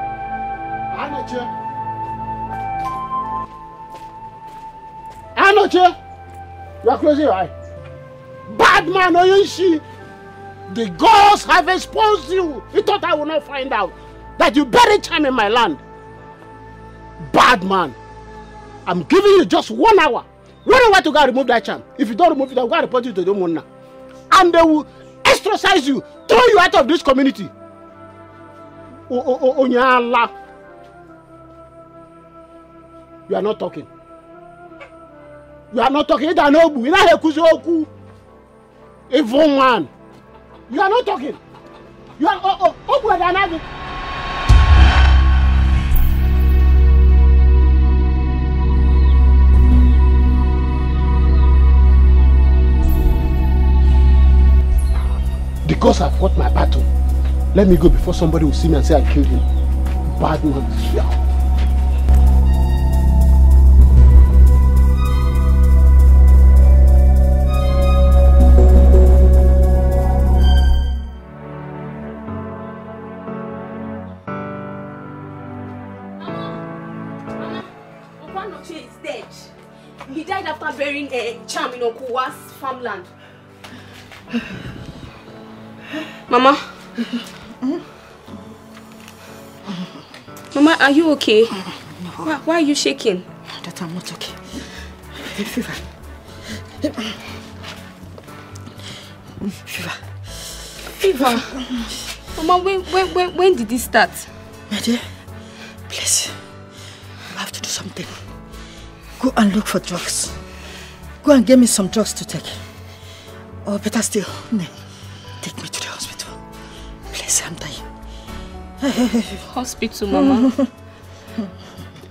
Anoche, you are closing your eye. Bad man, Oyunshi. The gods have exposed you. You thought I would not find out that you buried charm in my land. Bad man. I'm giving you just 1 hour. 1 hour to go remove that charm. If you don't remove it, I'm going to report you to the Muna. And they will ostracize you, throw you out of this community. Onyala. You are not talking. You are not talking. You are not talking. Evil man. You are not talking. You are because I fought my battle. Let me go before somebody will see me and say I killed him. Bad man. Yeah. He died after burying a charm in Okuwa's farmland. Mama? Mama, are you okay? No. Why are you shaking? That I'm not okay. Fever. Fever? Mama, when did this start? My dear, please. You have to do something. Go and look for drugs. Go and get me some drugs to take. Or better still, take me to the hospital. Please, I'm dying. Hospital, Mama?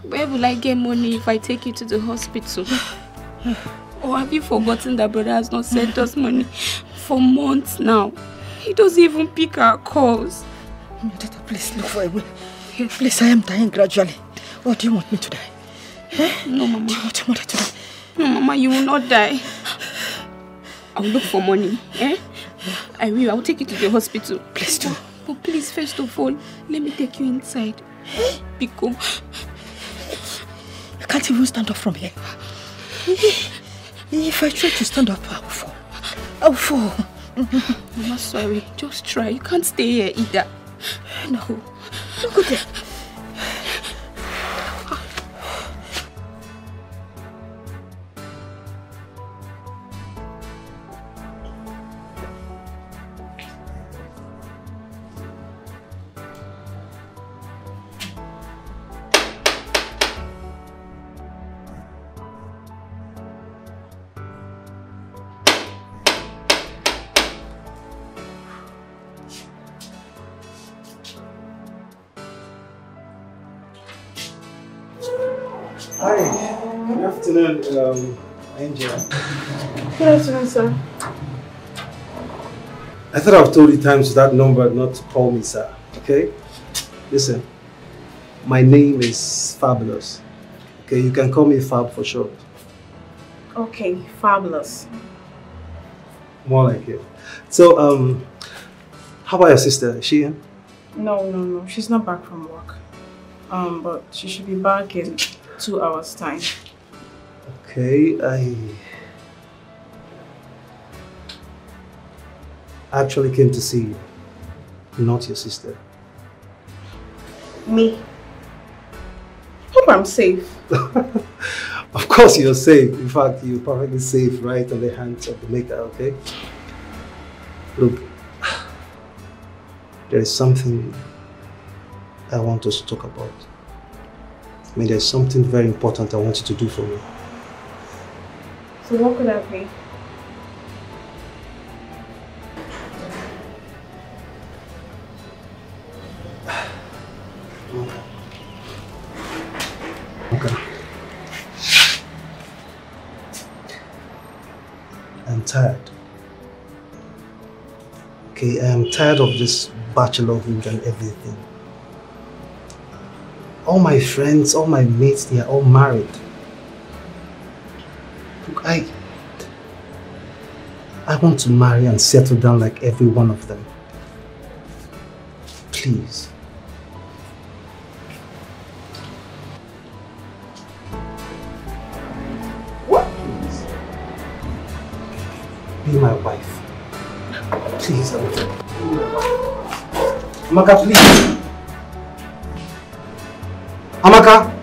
Where will I get money if I take you to the hospital? Or have you forgotten that brother has not sent us money for months now? He doesn't even pick our calls. Please look for a way. Please, I am dying gradually. Or do you want me to die? No, Mama. Do you want your mother to die? No, Mama, you will not die. I will look for money. I will. I will take you to the hospital. Please do. But please, first of all, let me take you inside. Because I can't even stand up from here. If I try to stand up, I will fall. I will fall. Mama, sorry. Just try. You can't stay here either. No. Look at that. Hi, good afternoon, Angel. Good afternoon, sir. I thought I've told you times to that number not to call me, sir. Okay? Listen, my name is Fabulous. Okay, you can call me Fab for short. Okay, Fabulous. More like it. So, how about your sister? Is she in? No. She's not back from work. But she should be back in 2 hours' time. Okay, I actually came to see you, not your sister. Me? Hope I'm safe. Of course you're safe. In fact, you're perfectly safe right on the hands of the maker, okay? Look, there is something I want us to talk about. I mean, there's something very important I want you to do for me. So what could that be? Okay. I'm tired. Okay, I am tired of this bachelorhood and everything. All my friends, all my mates, they are all married. Look, I want to marry and settle down like every one of them. Please. Be my wife. Please, Amaka, please. Amaka.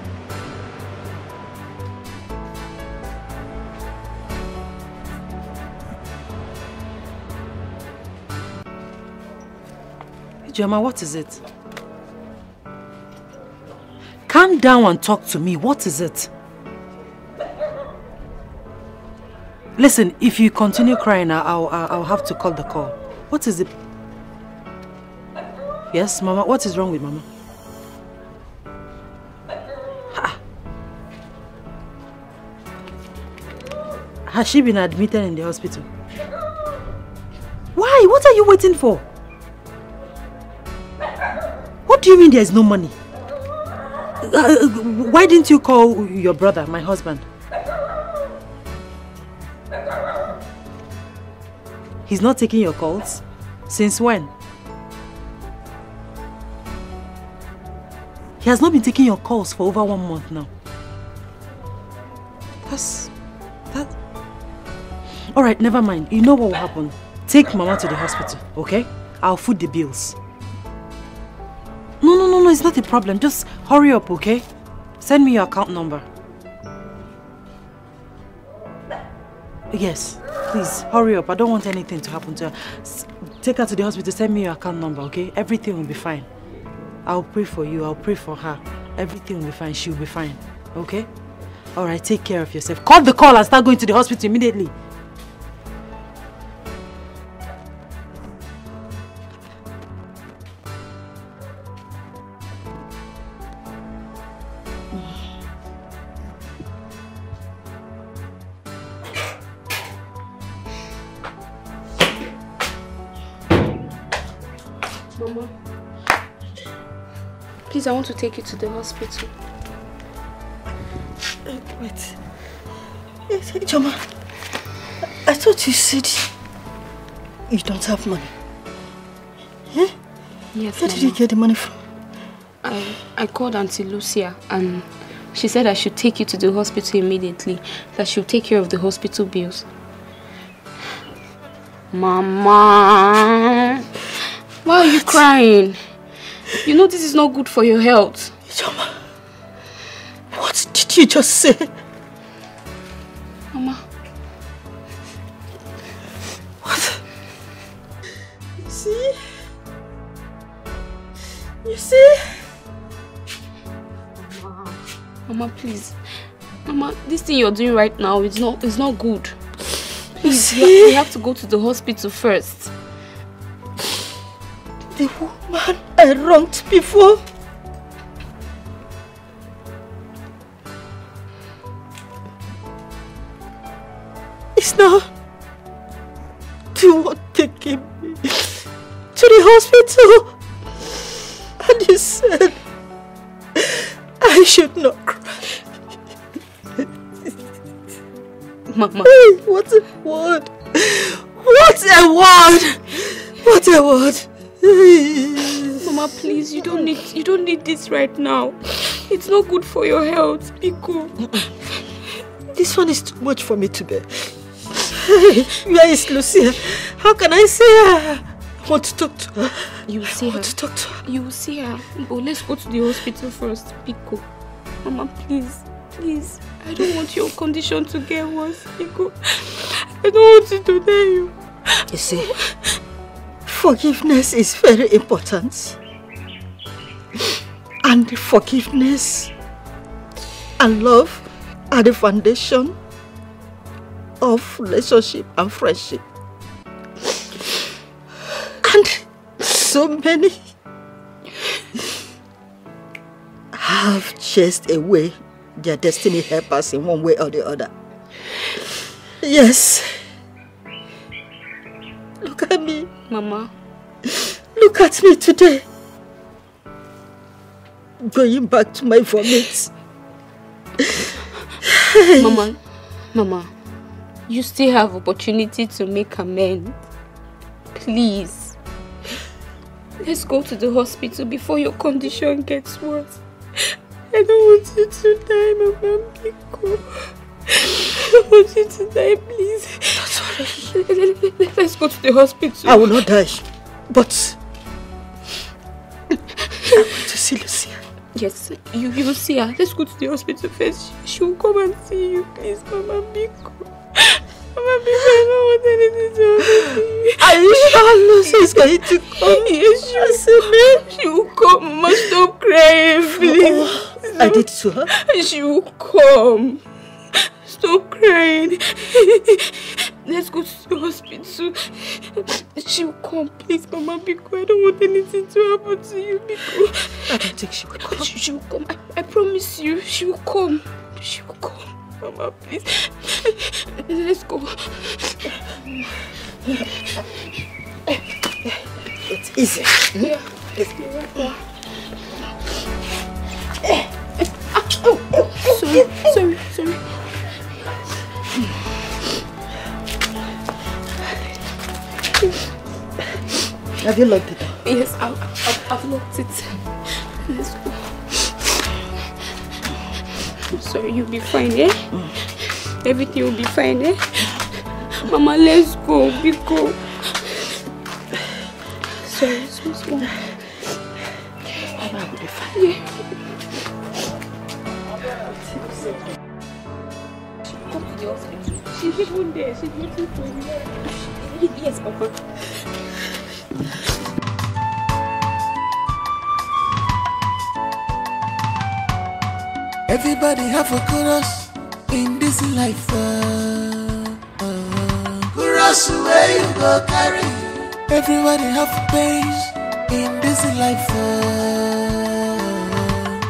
Jema, what is it? Calm down and talk to me. What is it? Listen, if you continue crying, I'll have to call the call. What is it? Yes, Mama? What is wrong with Mama? Has she been admitted in the hospital? Why? What are you waiting for? What do you mean there is no money? Why didn't you call your brother, my husband? He's not taking your calls? Since when? He has not been taking your calls for over 1 month now. That... Alright, never mind. You know what will happen. Take Mama to the hospital, okay? I'll foot the bills. No, it's not a problem. Just hurry up, okay? Send me your account number. Yes, please, hurry up. I don't want anything to happen to her. Take her to the hospital, send me your account number, okay? Everything will be fine. I'll pray for you, I'll pray for her. Everything will be fine, she'll be fine, okay? Alright, take care of yourself. Cut the call and start going to the hospital immediately. Mama, please, I want to take you to the hospital. Wait. Joma, I thought you said you don't have money. Eh? Yes, Where did you get the money from? I called Auntie Lucia and she said I should take you to the hospital immediately. That she'll take care of the hospital bills. Mama, why are you crying? You know this is not good for your health. Joma, what did you just say? Mama. What? You see? Mama, please. Mama, this thing you're doing right now is not good. Please, we have to go to the hospital first. The woman I wronged before. It's now the one taking me to the hospital. And you said I should not cry. Mama. Hey, what a word. What a word. What a word. Mama, please, you don't need this right now. It's not good for your health. Be cool. This one is too much for me to bear. Hey, where is Lucia? How can I see her? I want to talk to her. You will see her. I want to talk to her. You will see her. But let's go to the hospital first. Be cool. Mama, please. Please. I don't want your condition to get worse. Be cool. I don't want to deny you. You see, forgiveness is very important. And forgiveness and love are the foundation of relationship and friendship. And so many have chased away their destiny helpers in one way or the other. Yes. Look at me. Mama. Look at me today. Going back to my vomit. Mama, you still have opportunity to make amends. Please. Let's go to the hospital before your condition gets worse. I don't want you to die, Mama. Be cool. I don't want you to die, please. sorry. Let's go to the hospital. I will not die. But I want to see Lucia. Yes, you will see her. Let's go to the hospital first. She will come and see you. Please, Mama, be cool. Mama, be cool. I don't want anything to happen to you. Are you sure Lucia is going to come? Yes, she will come. Mama, stop crying, please. I did to her? She will come. Stop crying. Let's go to the hospital. She will come. Please, Mama, be cool. I don't want anything to happen to you. Be cool. I don't think she will come. She will come. I promise you. She will come. She will come. Mama, please. Let's go. It's easy. Yeah. Let's be right there. Sorry. Have you locked it up? Yes, I've locked it. Let's go. I'm sorry, you'll be fine, eh? Everything will be fine, eh? Mama, let's go. We go. Sorry, so small. Mama will be fine. Yeah. Come to the hospital. She's even there. She's waiting for you. Yes, Papa. Everybody have a chorus in this life. Chorus where you go carry. Everybody have pains in this life.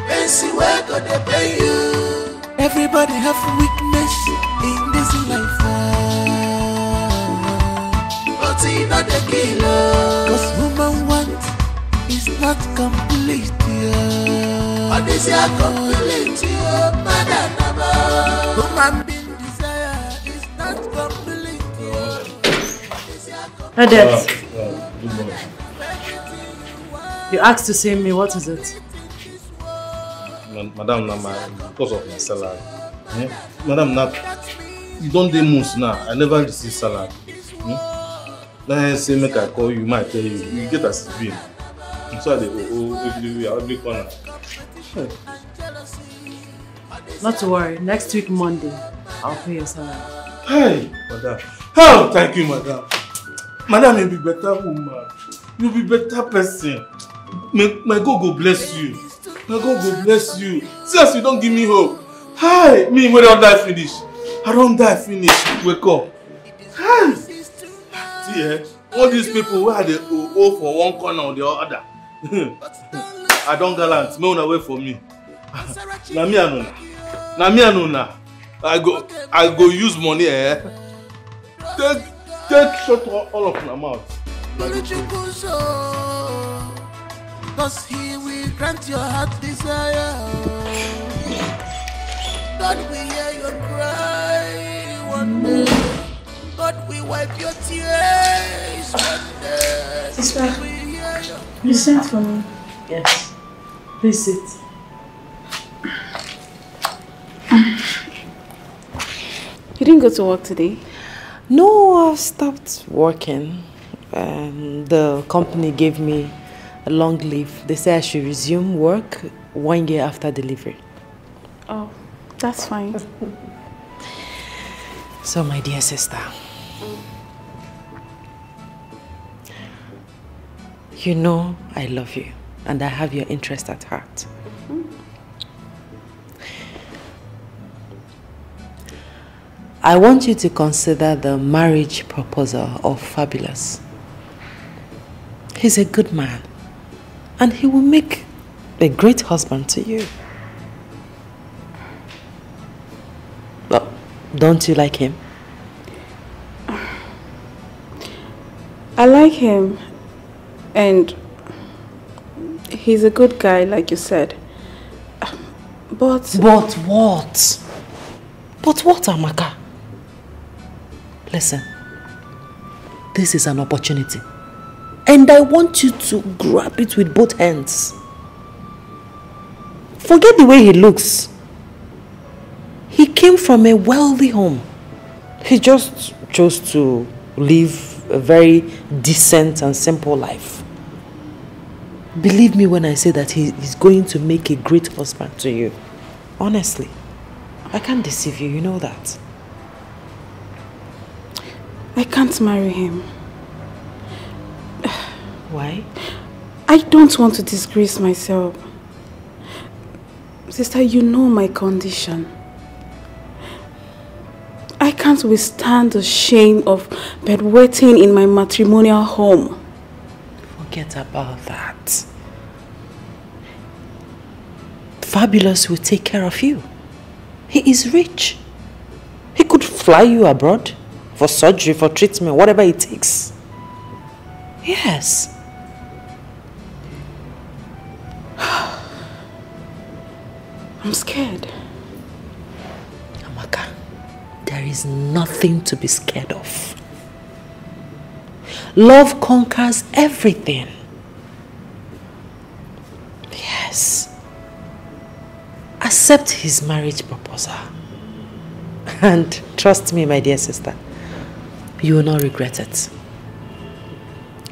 Pains where go they pay you. Everybody have weakness in this life. But you know the killer. Cause woman want is not complete. What is your complete? Woman being desire is not complete. Edet, you asked to see me, what is it? Madam, because of my salary. Madam, you don't do months now. I never receive salary. Then I say, make I call you, might tell you. You get a bill. So we are only corner. Not to worry, next week Monday, I'll pay your salary. Hey, madam. Oh, thank you, madam. Madam, you'll be better woman. You'll be better person. My God go bless you. My God go bless you. See as you don't give me hope. Hi, me when I die finish. I don't die finish. Wake up. Hi. See, all these people where they go for one corner or the other. I don't gallant. No one wait for me. Na me anuna. I go use money. Take shut all of my mouth. Cause he will grant your heart desire. God will hear your cry one day. God will wipe your tears one day. Sister, you sent for me. Yes. Please sit. You didn't go to work today? No, I've stopped working. The company gave me a long leave. They say I should resume work 1 year after delivery. Oh, that's fine. So, my dear sister, you know I love you and I have your interest at heart. I want you to consider the marriage proposal of Fabulous. He's a good man and he will make a great husband to you. Well, don't you like him? I like him and he's a good guy like you said. But what? But what, Amaka? Listen, this is an opportunity and I want you to grab it with both hands. Forget the way he looks. He came from a wealthy home. He just chose to live a very decent and simple life. Believe me when I say that he's going to make a great husband to you. Honestly. I can't deceive you, you know that. I can't marry him. Why? I don't want to disgrace myself. Sister, you know my condition. I can't withstand the shame of bedwetting in my matrimonial home. Forget about that. Fabulous will take care of you. He is rich. He could fly you abroad for surgery, for treatment, whatever it takes. Yes. I'm scared. Amaka, there is nothing to be scared of. Love conquers everything. Yes. Accept his marriage proposal. And trust me, my dear sister, you will not regret it.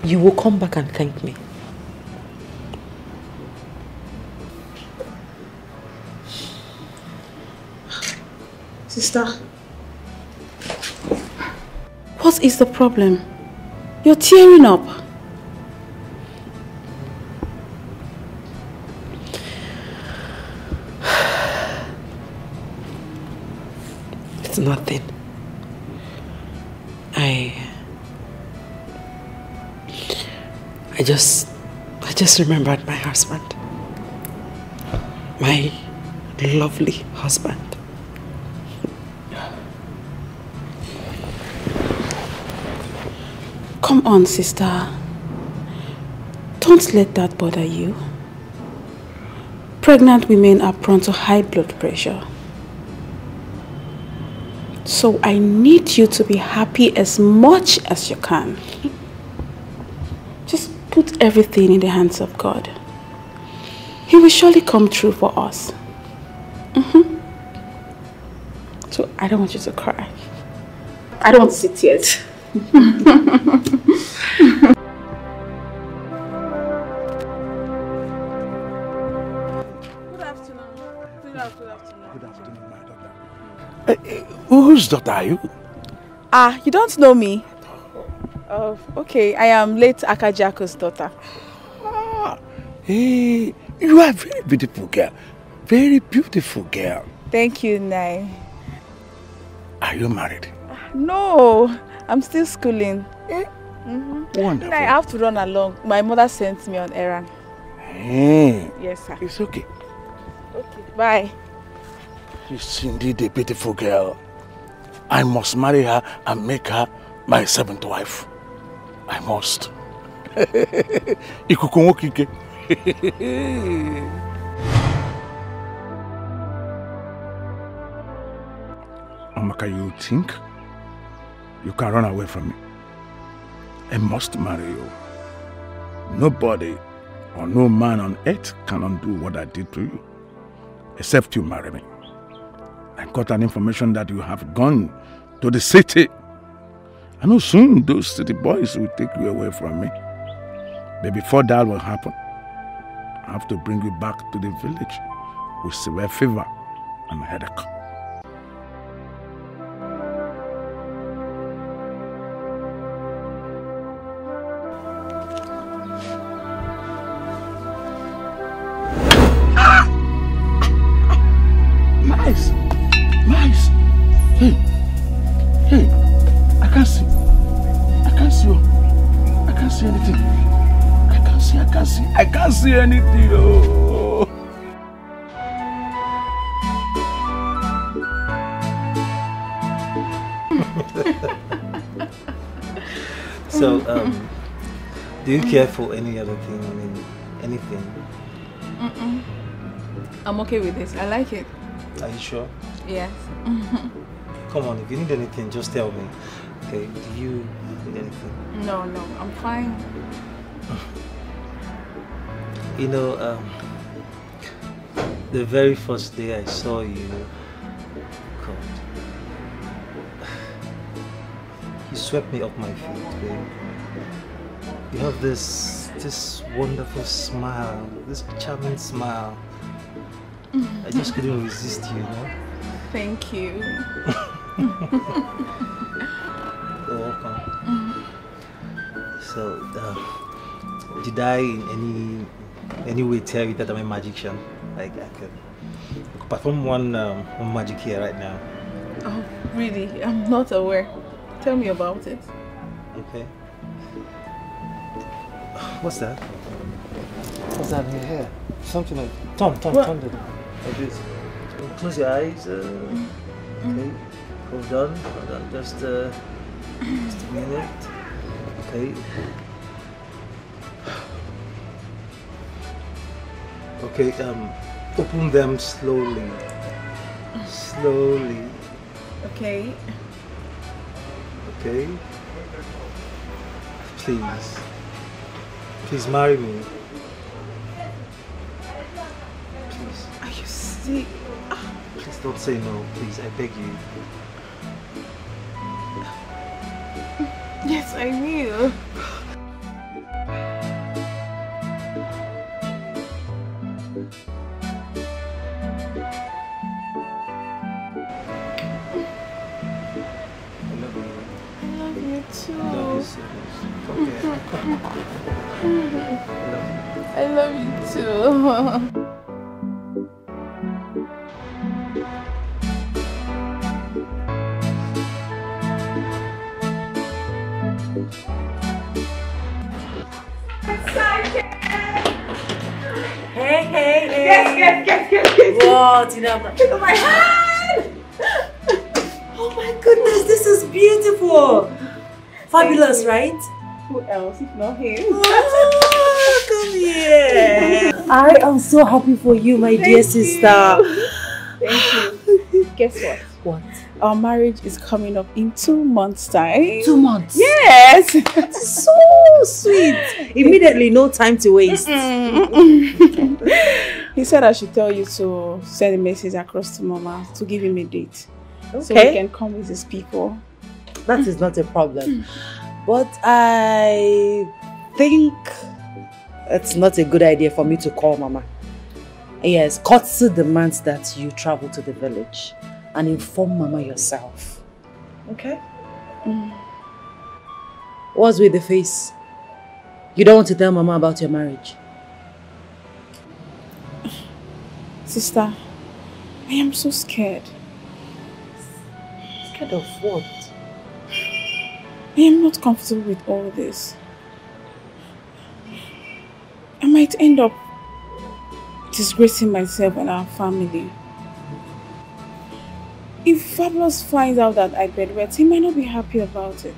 You will come back and thank me. Sister, what is the problem? You're tearing up. It's nothing. I just remembered my husband. My lovely husband. Come on, sister. Don't let that bother you. Pregnant women are prone to high blood pressure. So I need you to be happy as much as you can. Just put everything in the hands of God. He will surely come through for us. So I don't want you to cry. I don't want to see tears. Whose daughter are you? Ah, you don't know me? Oh, okay. I am late Akajako's daughter. Hey, you are a very beautiful girl. Very beautiful girl. Thank you, Nai. Are you married? No, I'm still schooling. Wonderful. I have to run along. My mother sent me on errand. Hey. Yes, sir. It's okay. Okay, bye. She's indeed a beautiful girl. I must marry her and make her my seventh wife. I must. Ikukunwokike. Amaka, you think you can run away from me? I must marry you. Nobody or no man on earth can undo what I did to you, except you marry me. I got an information that you have gone to the city. I know soon those city boys will take you away from me. But before that will happen, I have to bring you back to the village with severe fever and headache. Nice! Nice! Hey! Hey! I can't see. I can't see. I can't see anything. I can't see anything. Oh. So, do you care for any other thing? I mean, anything? I'm okay with this. I like it. Are you sure? Yes. Come on, if you need anything, just tell me. Okay, do you need anything? No, I'm fine. You know, the very first day I saw you, God, swept me off my feet, babe. You have this wonderful smile, this charming smile. I just couldn't resist you, know? Thank you. You're welcome. So, did I in any way tell you that I'm a magician? Like I could perform one magic here right now. Oh, really? I'm not aware. Tell me about it. Okay. What's that? What's that in your hair? Something like Tom, like this. Close your eyes. Okay. Hold on. Just a minute. Okay. Okay. Open them slowly. Slowly. Okay. Okay. Please marry me. Please. Are you sick? Please don't say no, please. I beg you. Yes, I will. I love you too. Hey. Yes. What? Look at my hand. Oh my goodness, this is beautiful. Fabulous, right? Who else if not him? Oh, come here. I am so happy for you, my dear sister. Thank you. Guess what? What? Our marriage is coming up in 2 months' time. 2 months? Yes. That's so sweet. Immediately, no time to waste. He said I should tell you to send a message across to Mama to give him a date. Okay. So he can come with his people. That is not a problem. But I think it's not a good idea for me to call Mama. Yes, courtesy demands that you travel to the village and inform Mama yourself. Okay? What's with the face? You don't want to tell Mama about your marriage? Sister, I am so scared. Scared of what? I am not comfortable with all this. I might end up disgracing myself and our family. If Fabulous finds out that I bedwet, he might not be happy about it.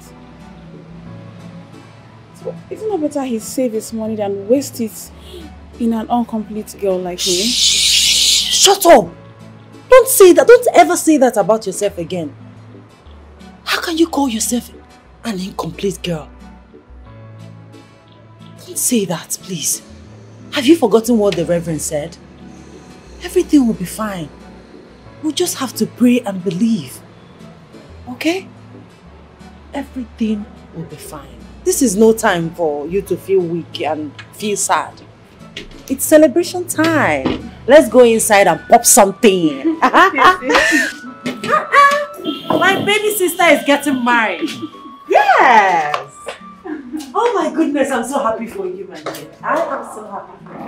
So, isn't it better he save his money than waste it in an incomplete girl like me? Shut up! Don't say that. Don't ever say that about yourself again. How can you call yourself an incomplete girl? Don't say that, please. Have you forgotten what the Reverend said? Everything will be fine. We'll just have to pray and believe. Okay? Everything will be fine. This is no time for you to feel weak and feel sad. It's celebration time. Let's go inside and pop something. My baby sister is getting married. Yes! Oh my goodness, I'm so happy for you, my dear. I am so happy for you.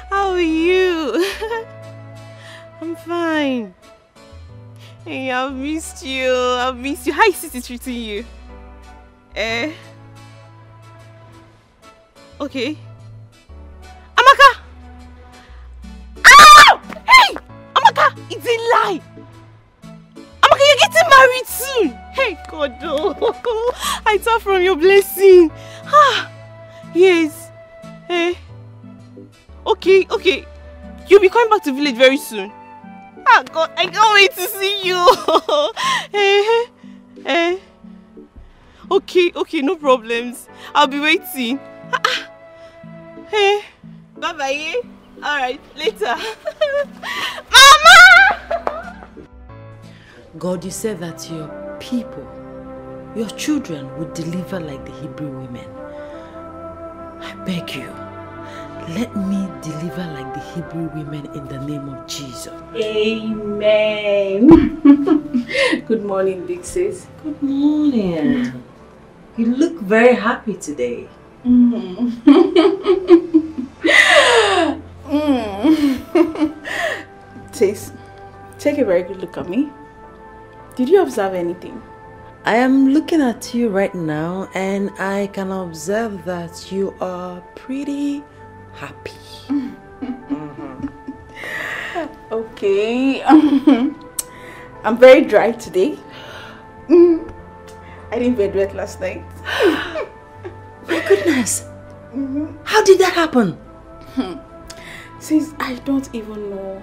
How are you? I'm fine. Hey, I've missed you. I've missed you. How is it treating you? Okay. Amaka! Ah! Hey! Amaka! It's a lie! Amaka, you're getting married soon. Hey, God, oh. I thought from your blessing. Yes. Hey. Okay. You'll be coming back to village very soon. God, I can't wait to see you. Okay, no problems. I'll be waiting. Hey. Bye-bye. Alright, later. Mama! God, you said that your people, your children would deliver like the Hebrew women. I beg you, let me deliver like the Hebrew women in the name of Jesus. Amen. Good morning, big sis. Good morning. You look very happy today. Sis, take a very good look at me. Did you observe anything? I am looking at you right now and I can observe that you are pretty happy. Okay. I'm very dry today. I didn't bed wet last night. My goodness. How did that happen? Sis, I don't even know.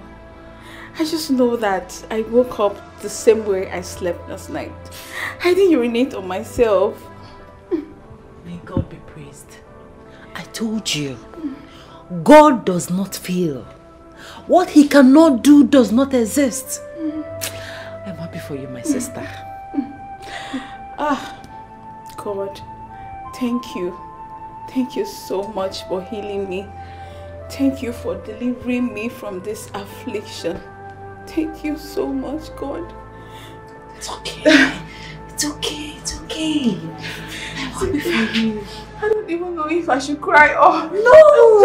I just know that I woke up the same way I slept last night. I didn't urinate on myself. May God be praised. I told you, God does not feel. What he cannot do does not exist. I'm happy for you, my sister. God, thank you. Thank you so much for healing me. Thank you for delivering me from this affliction. Thank you so much, God. It's okay. It's okay. It's okay. I'm happy for you. I don't even know if I should cry or... No!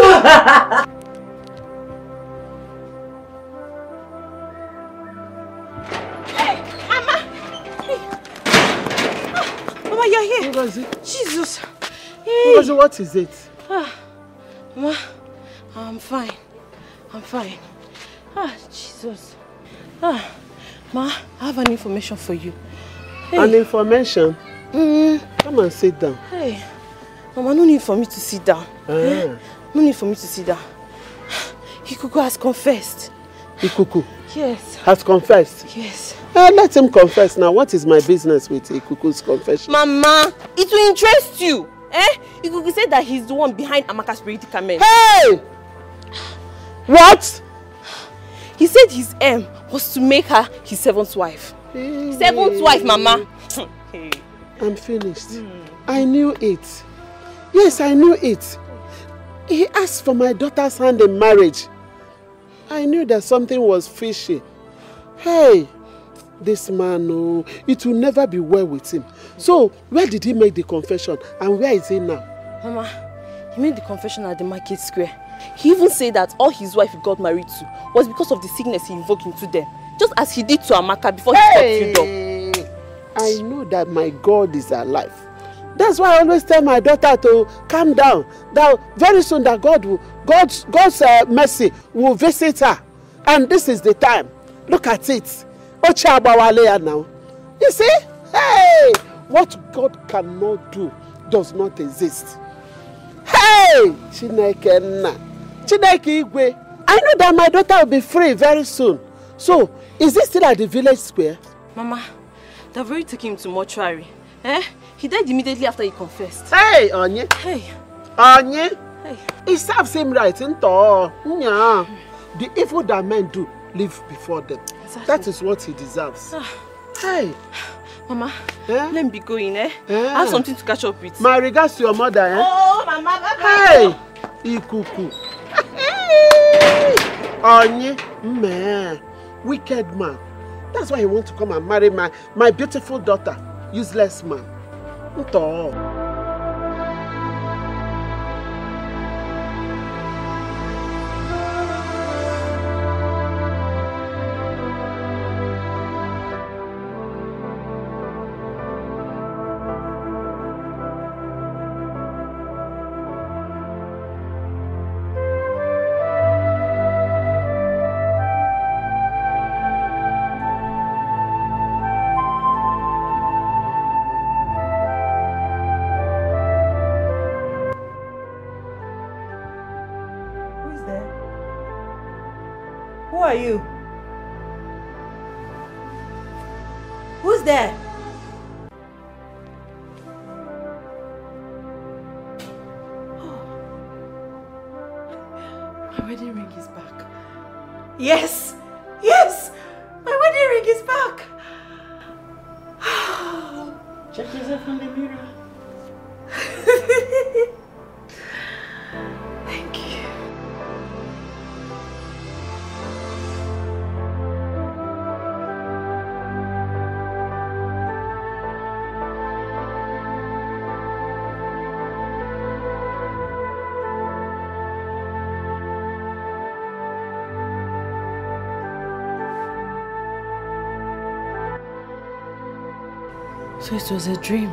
Mama, you're here. Ngozi. Jesus. Ngozi, what is it? Mama, I'm fine. Jesus. Ma, I have an information for you. Hey. An information? Come and sit down. Hey. Mama, no need for me to sit down. No need for me to sit down. Ikuku has confessed. Ikuku? Yes. Has confessed? Yes. Let him confess now. What is my business with Ikuku's confession? Mama, it will interest you. Ikuku said that he's the one behind Amaka's predicament. Hey! What? He said his aim was to make her his seventh wife. Seventh wife, Mama. I'm finished. I knew it. Yes, I knew it. He asked for my daughter's hand in marriage. I knew that something was fishy. Hey, this man, oh, it will never be well with him. So, where did he make the confession and where is he now? Mama, he made the confession at the market square. He even said that all his wife he got married to was because of the sickness he invoked into them. Just as he did to Amaka before he got freedom. I know that my God is alive. That's why I always tell my daughter to calm down. That very soon that God's mercy will visit her. And this is the time. Look at it. Now. You see? Hey! What God cannot do does not exist. Hey! Chineke Igwe. I know that my daughter will be free very soon. So, is he still at the village square? Mama, they've already taken him to mortuary. He died immediately after he confessed. Hey, Onye. Hey. Onye. Hey. It serves him right, The evil that men do live before them. Exactly. That is what he deserves. Hey. Mama, let me be going, I have something to catch up with. My regards to your mother, Oh, Mama, bye-bye. Hey. Ikuku. Onye. Man. Wicked man. That's why he wants to come and marry my beautiful daughter. Useless man. are you? Who's there? My wedding ring is back. Yes! Yes! My wedding ring is back! Check yourself in the mirror. Thank you. So it was a dream.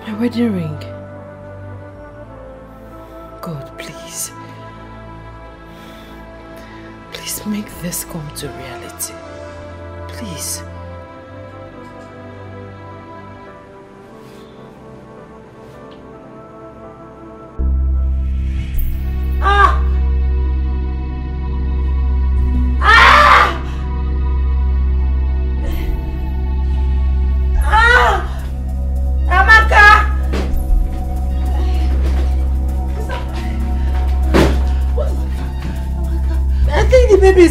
My wedding ring. God, please. Please make this come to reality. Please.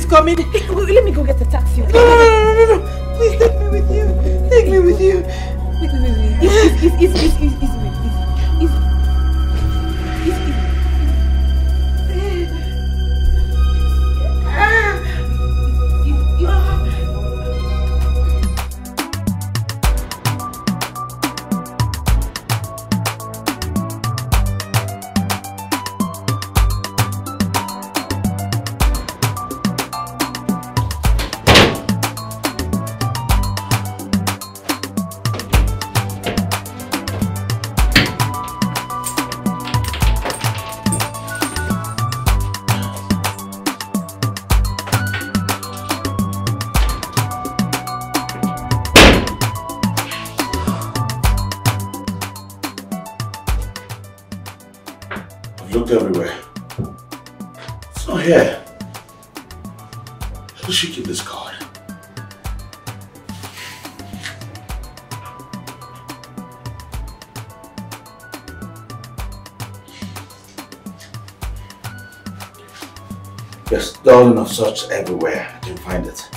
Coming. Let me go get a taxi. No. Please take me with you. Take me with you. Take me with you. Looked everywhere. It's not here. How does she keep this card? Yes, darling, I've searched everywhere. I didn't find it.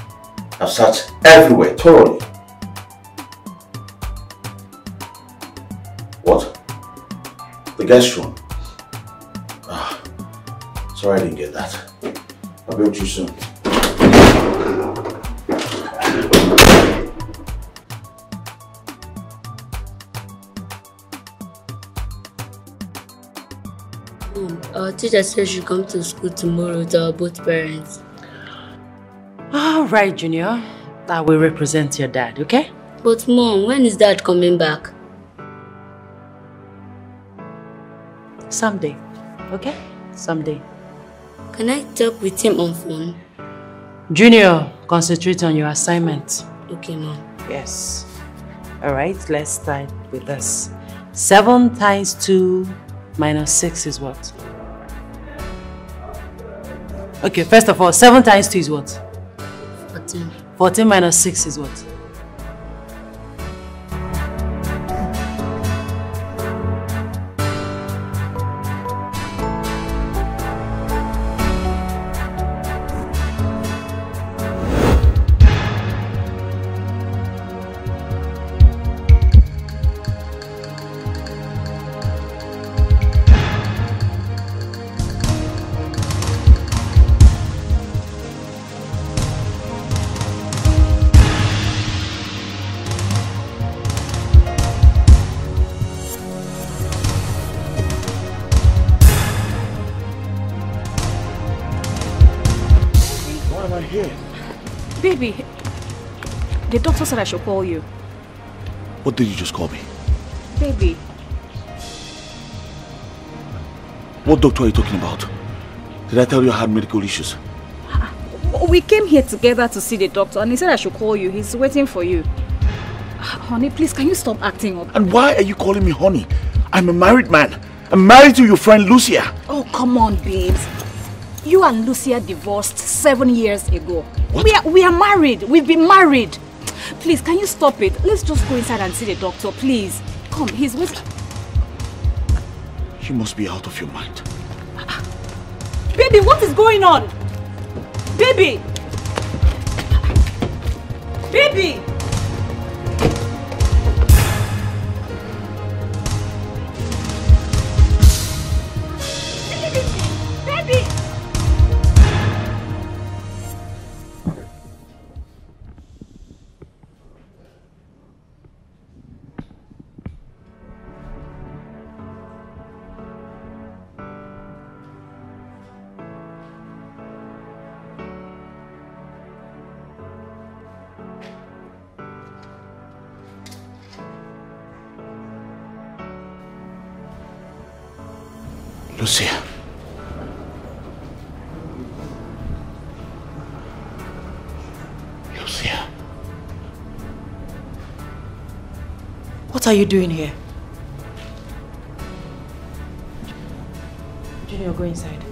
I've searched everywhere, thoroughly. What? The guest room? Sorry I didn't get that. I'll be with you soon. Our teacher says she come to school tomorrow with our both parents. All right, Junior. I will represent your dad, okay? But Mom, when is Dad coming back? Someday, okay? Someday. Can I talk with him on phone? Junior, concentrate on your assignment. Okay, Mom. Yes. Alright, let's start with this. 7 times 2 minus 6 is what? Okay, first of all, 7 times 2 is what? 14. 14 minus 6 is what? Baby, the doctor said I should call you. What did you just call me? Baby. What doctor are you talking about? Did I tell you I had medical issues? We came here together to see the doctor and he said I should call you. He's waiting for you. Honey, please, can you stop acting up? And why are you calling me honey? I'm a married man. I'm married to your friend Lucia. Oh, come on, babes. You and Lucia divorced 7 years ago. What? We are married. We've been married. Please, can you stop it? Let's just go inside and see the doctor, please. Come, he's waiting. You must be out of your mind. Baby, what is going on? Baby! Baby! Baby! Lucia. Lucia. What are you doing here? Junior, go inside.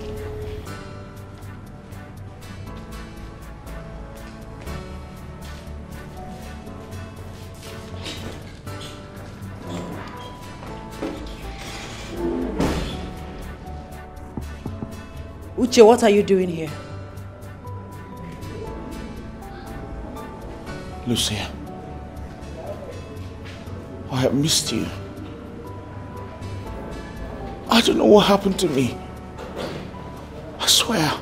Uche, what are you doing here? Lucia. I have missed you. I don't know what happened to me. I swear.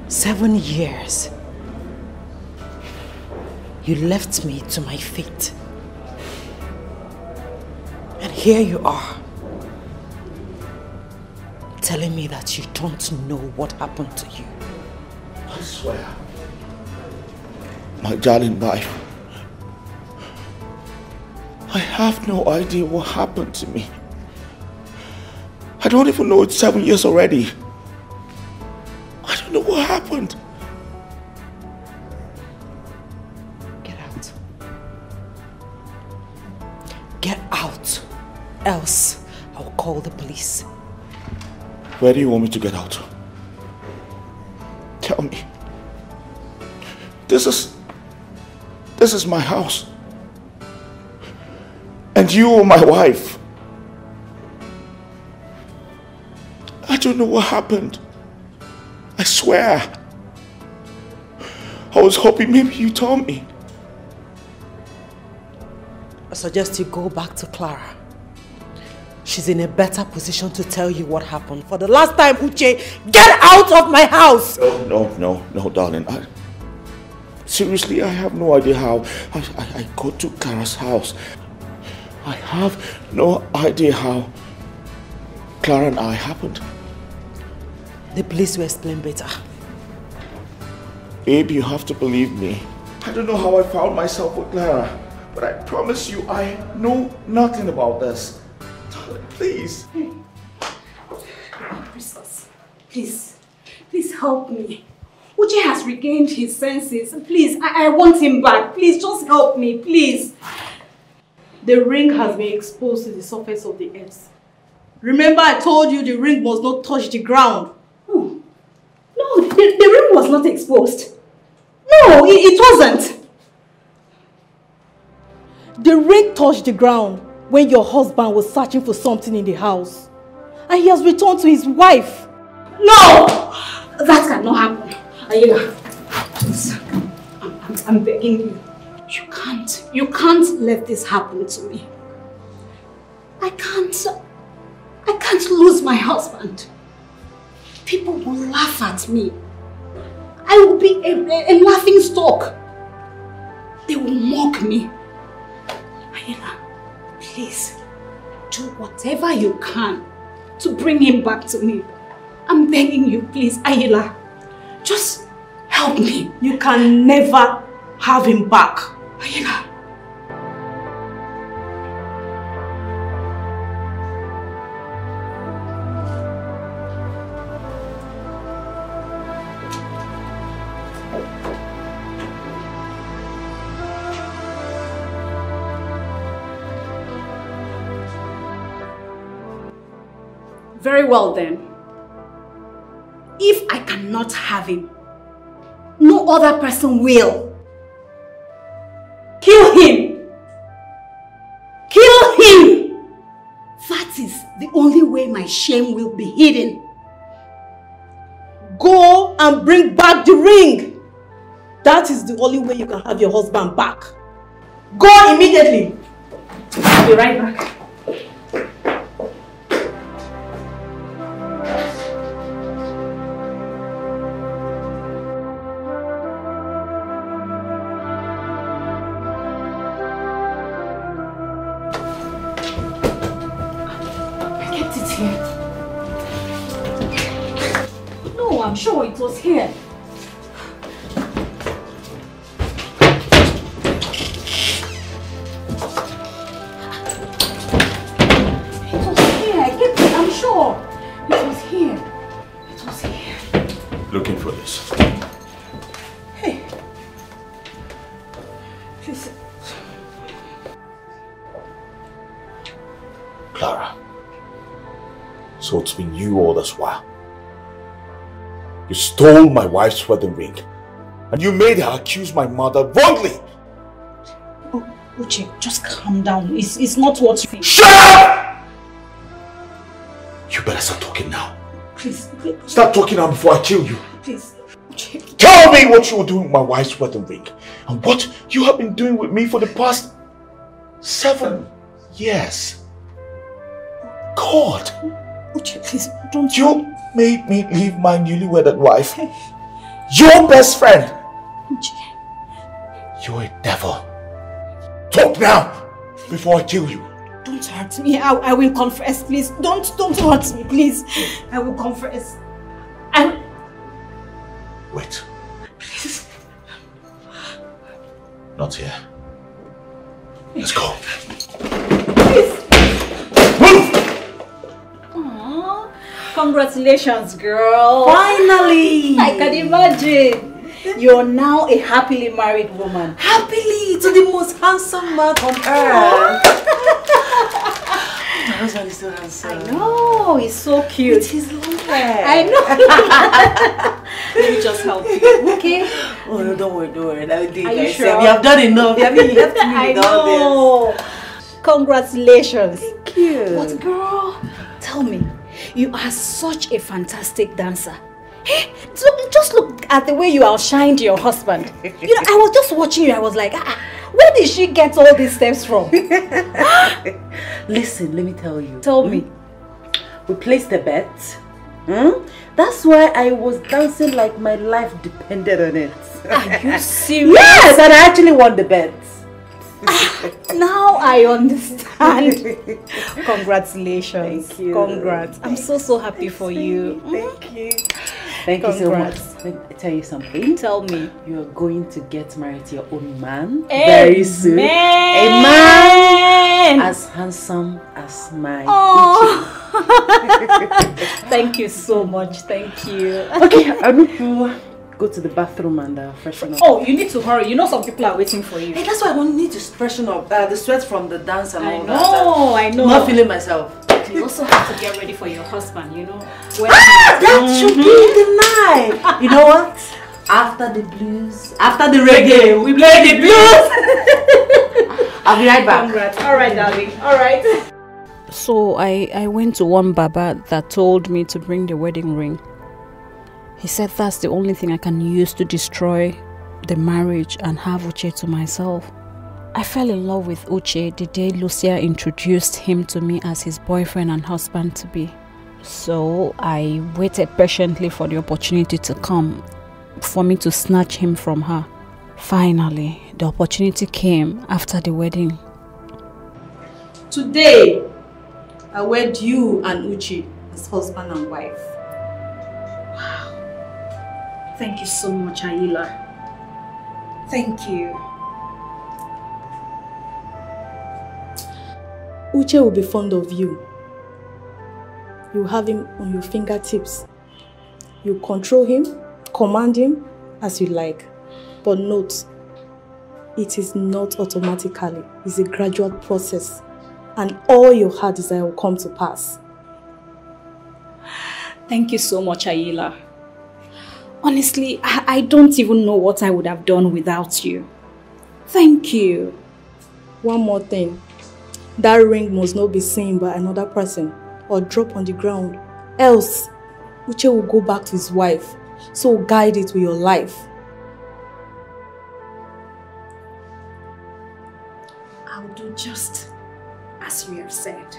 "7 years. You left me to my fate. And here you are, telling me that you don't know what happened to you." I swear. My darling wife. I have no idea what happened to me. I don't even know it's 7 years already. I don't know what happened. Get out. Get out. Else, I'll call the police. Where do you want me to get out? Tell me. This is my house. And you are my wife. I don't know what happened. I swear. I was hoping maybe you told me. I suggest you go back to Clara. She's in a better position to tell you what happened. For the last time, Uche, get out of my house! No, darling. Seriously, I have no idea how I got to Clara's house. I have no idea how Clara and I happened. The police will explain better. Babe, you have to believe me. I don't know how I found myself with Clara, but I promise you I know nothing about this. Please. Princess, please help me. Uche has regained his senses. Please, I want him back. Please, just help me, please. The ring has been exposed to the surface of the earth. Remember I told you the ring must not touch the ground. Oh. No, the ring was not exposed. No, it wasn't. The ring touched the ground when your husband was searching for something in the house. And he has returned to his wife. No! That cannot happen. Ayela, please, I'm begging you. You can't let this happen to me. I can't lose my husband. People will laugh at me. I will be a laughing stock. They will mock me. Ayela, please, do whatever you can to bring him back to me. I'm begging you, please, Ayela. Just help me. You can never have him back. Ayela. Very well then. If I cannot have him, no other person will. Kill him! Kill him! That is the only way my shame will be hidden. Go and bring back the ring. That is the only way you can have your husband back. Go immediately. I'll be right back. I'm sure it was here. It was here. I kept it. I'm sure. It was here. It was here. Looking for this. Hey. Please. Clara. So it's been you all this while. You stole my wife's wedding ring. And you made her accuse my mother wrongly. Oh, Uche, just calm down. It's not what you think. Shut up! You better start talking now. Please. Start talking now before I kill you. Please. Uche. Tell me what you were doing with my wife's wedding ring. And what you have been doing with me for the past 7 years. God. Uche, please, don't you made me leave my newly wedded wife. Your best friend. You're a devil. Talk now before I kill you. Don't hurt me. I will confess, please. Don't hurt me, please. I will confess. Wait. Please. Not here. Let's go. Please. Move! Congratulations, girl. Finally! I can imagine. You're now a happily married woman. Happily to the most handsome man on earth. My husband is so handsome. I know, he's so cute. With his long hair. I know. Let me just help you, okay? Oh no, don't worry. That will do it. Are you sure? We have done enough. You have to me with all this. Congratulations. Thank you. But girl, tell me, you are such a fantastic dancer. Hey, just look at the way you outshined your husband. You know, I was just watching you. I was like, where did she get all these steps from? Listen, let me tell you. Tell me. We placed a bet. That's why I was dancing like my life depended on it. Are you serious? Yes, and I actually won the bet. Now I understand. Congratulations. Thank you. Congrats. I'm so happy for you. Thank you. Thank you so much. Let me tell you something. Tell me. You are going to get married to your own man very soon. A man as handsome as my Uche. Thank you so much. Thank you. Okay, I need to go to the bathroom and freshen up. Oh, you need to hurry. You know some people are waiting for you. Hey, that's why I need to freshen up. The sweat from the dance and all that. I know. I'm not feeling myself. You also have to get ready for your husband, you know. That should be the night. You know what? After the blues, after the reggae, we play the blues. I'll be right back. Congrats. All right, darling. All right. So I went to one Baba that told me to bring the wedding ring. He said that's the only thing I can use to destroy the marriage and have Uche to myself. I fell in love with Uche the day Lucia introduced him to me as his boyfriend and husband-to-be. So I waited patiently for the opportunity to come for me to snatch him from her. Finally, the opportunity came after the wedding. Today, I wed you and Uche as husband and wife. Wow. Thank you so much, Ayila. Thank you. Uche will be fond of you. You have him on your fingertips. You control him, command him as you like. But note, it is not automatically. It's a gradual process. And all your heart desire will come to pass. Thank you so much, Ayila. Honestly, I don't even know what I would have done without you. Thank you. One more thing. That ring must not be seen by another person or drop on the ground. Else, Uche will go back to his wife. So guide it with your life. I'll do just as you have said.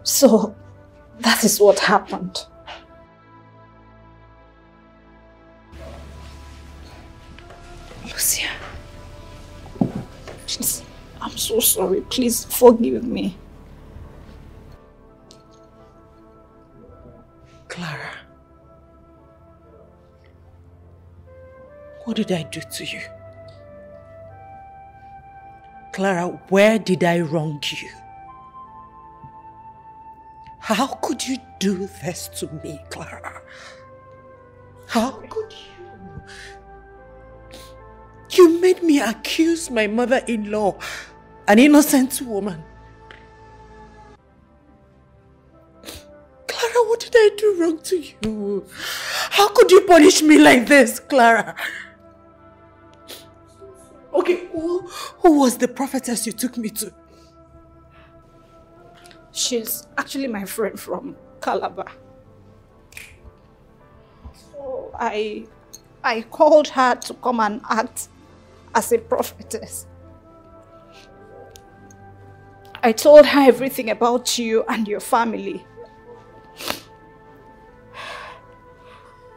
So, that is what happened. Lucia, please, I'm so sorry. Please forgive me. Clara, what did I do to you? Clara, where did I wrong you? How could you do this to me, Clara? How could you? You made me accuse my mother-in-law, an innocent woman. Clara, what did I do wrong to you? How could you punish me like this, Clara? Okay, who was the prophetess you took me to? She's actually my friend from Calabar. So I called her to come and act as a prophetess. I told her everything about you and your family.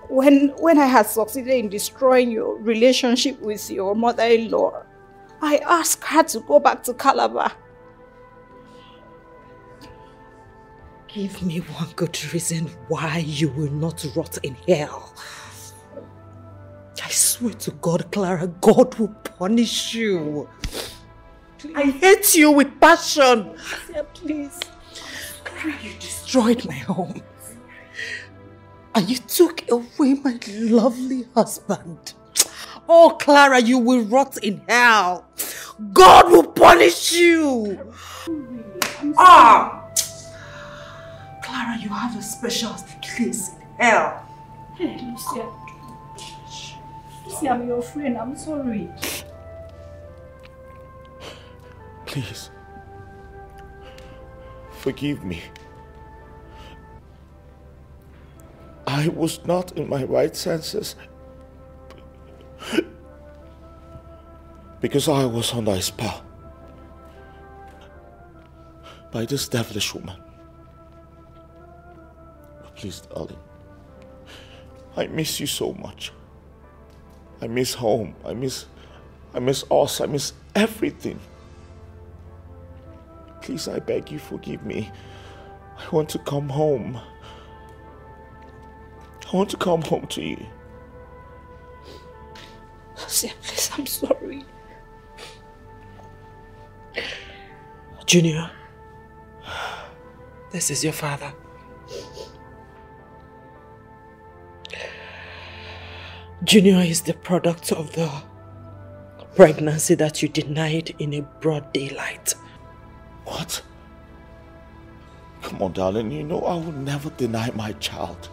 When I had succeeded in destroying your relationship with your mother-in-law, I asked her to go back to Calabar. Give me one good reason why you will not rot in hell. I swear to God, Clara, God will punish you. Please. I hate you with passion. Please. Clara, you destroyed my home. And you took away my lovely husband. Oh, Clara, you will rot in hell. God will punish you. Clara, you have a special place in hell. Hey, Lucia. Lucia, I'm your friend. I'm sorry. Please. Forgive me. I was not in my right senses. Because I was under a spell. By this devilish woman. Please, darling. I miss you so much. I miss home. I miss us. I miss everything. Please, I beg you, forgive me. I want to come home. I want to come home to you. Lucia, please, I'm sorry. Junior, this is your father. Junior is the product of the pregnancy that you denied in a broad daylight. What? Come on, darling, you know I will never deny my child.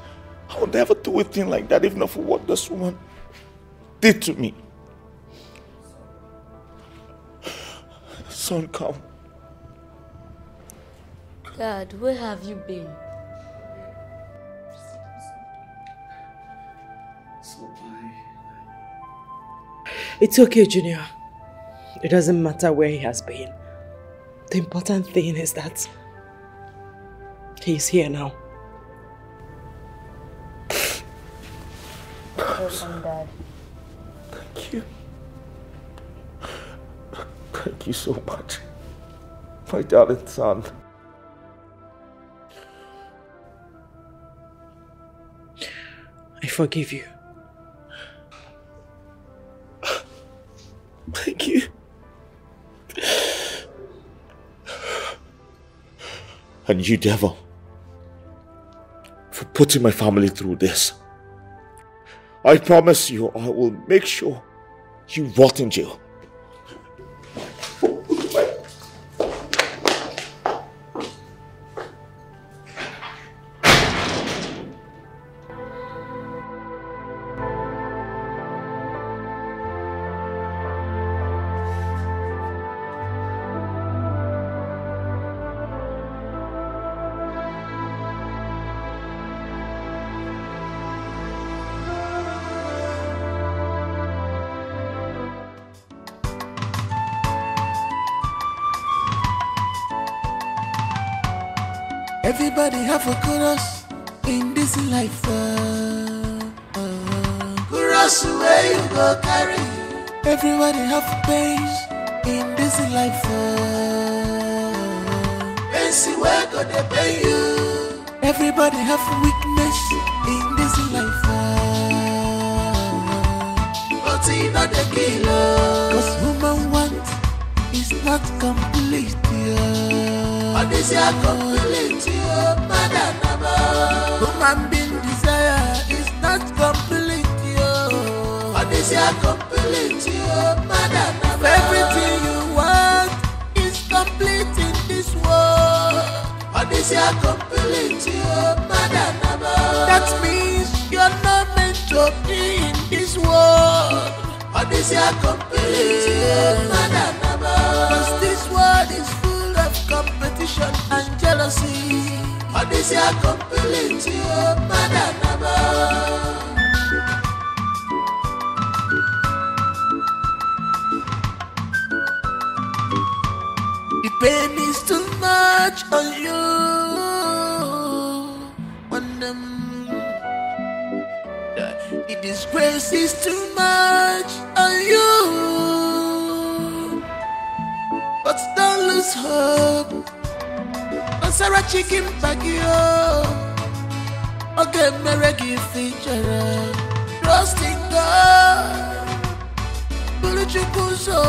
I will never do a thing like that, if not for what this woman did to me. Son, come. Dad, where have you been? It's okay, Junior. It doesn't matter where he has been. The important thing is that he's here now. Welcome, Dad. Thank you. Thank you so much. My darling son. I forgive you. Thank you. And you, devil, for putting my family through this. I promise you, I will make sure you rot in jail. Everybody have a chorus in this life. Chorus where you go carry. Everybody have pains in this life. Pains where go they pay you. Everybody have weakness in this life. But you not the killer. Cause woman want is not complete. What is your complete, Madam? Woman being desire is not complete, what is your complete, Madam? Everything you want is complete in this world. What is your complete, Madam? That means you're not meant to be in this world. What is your complete, Madam? Cause this world is full of competition and jealousy. What is your complete, Madam? The pain is too much on you. On them, the disgrace is too much on you. But don't lose hope. Sarah chicken bagio. Okay, meregi feature. Trust in God. Buluchukuso.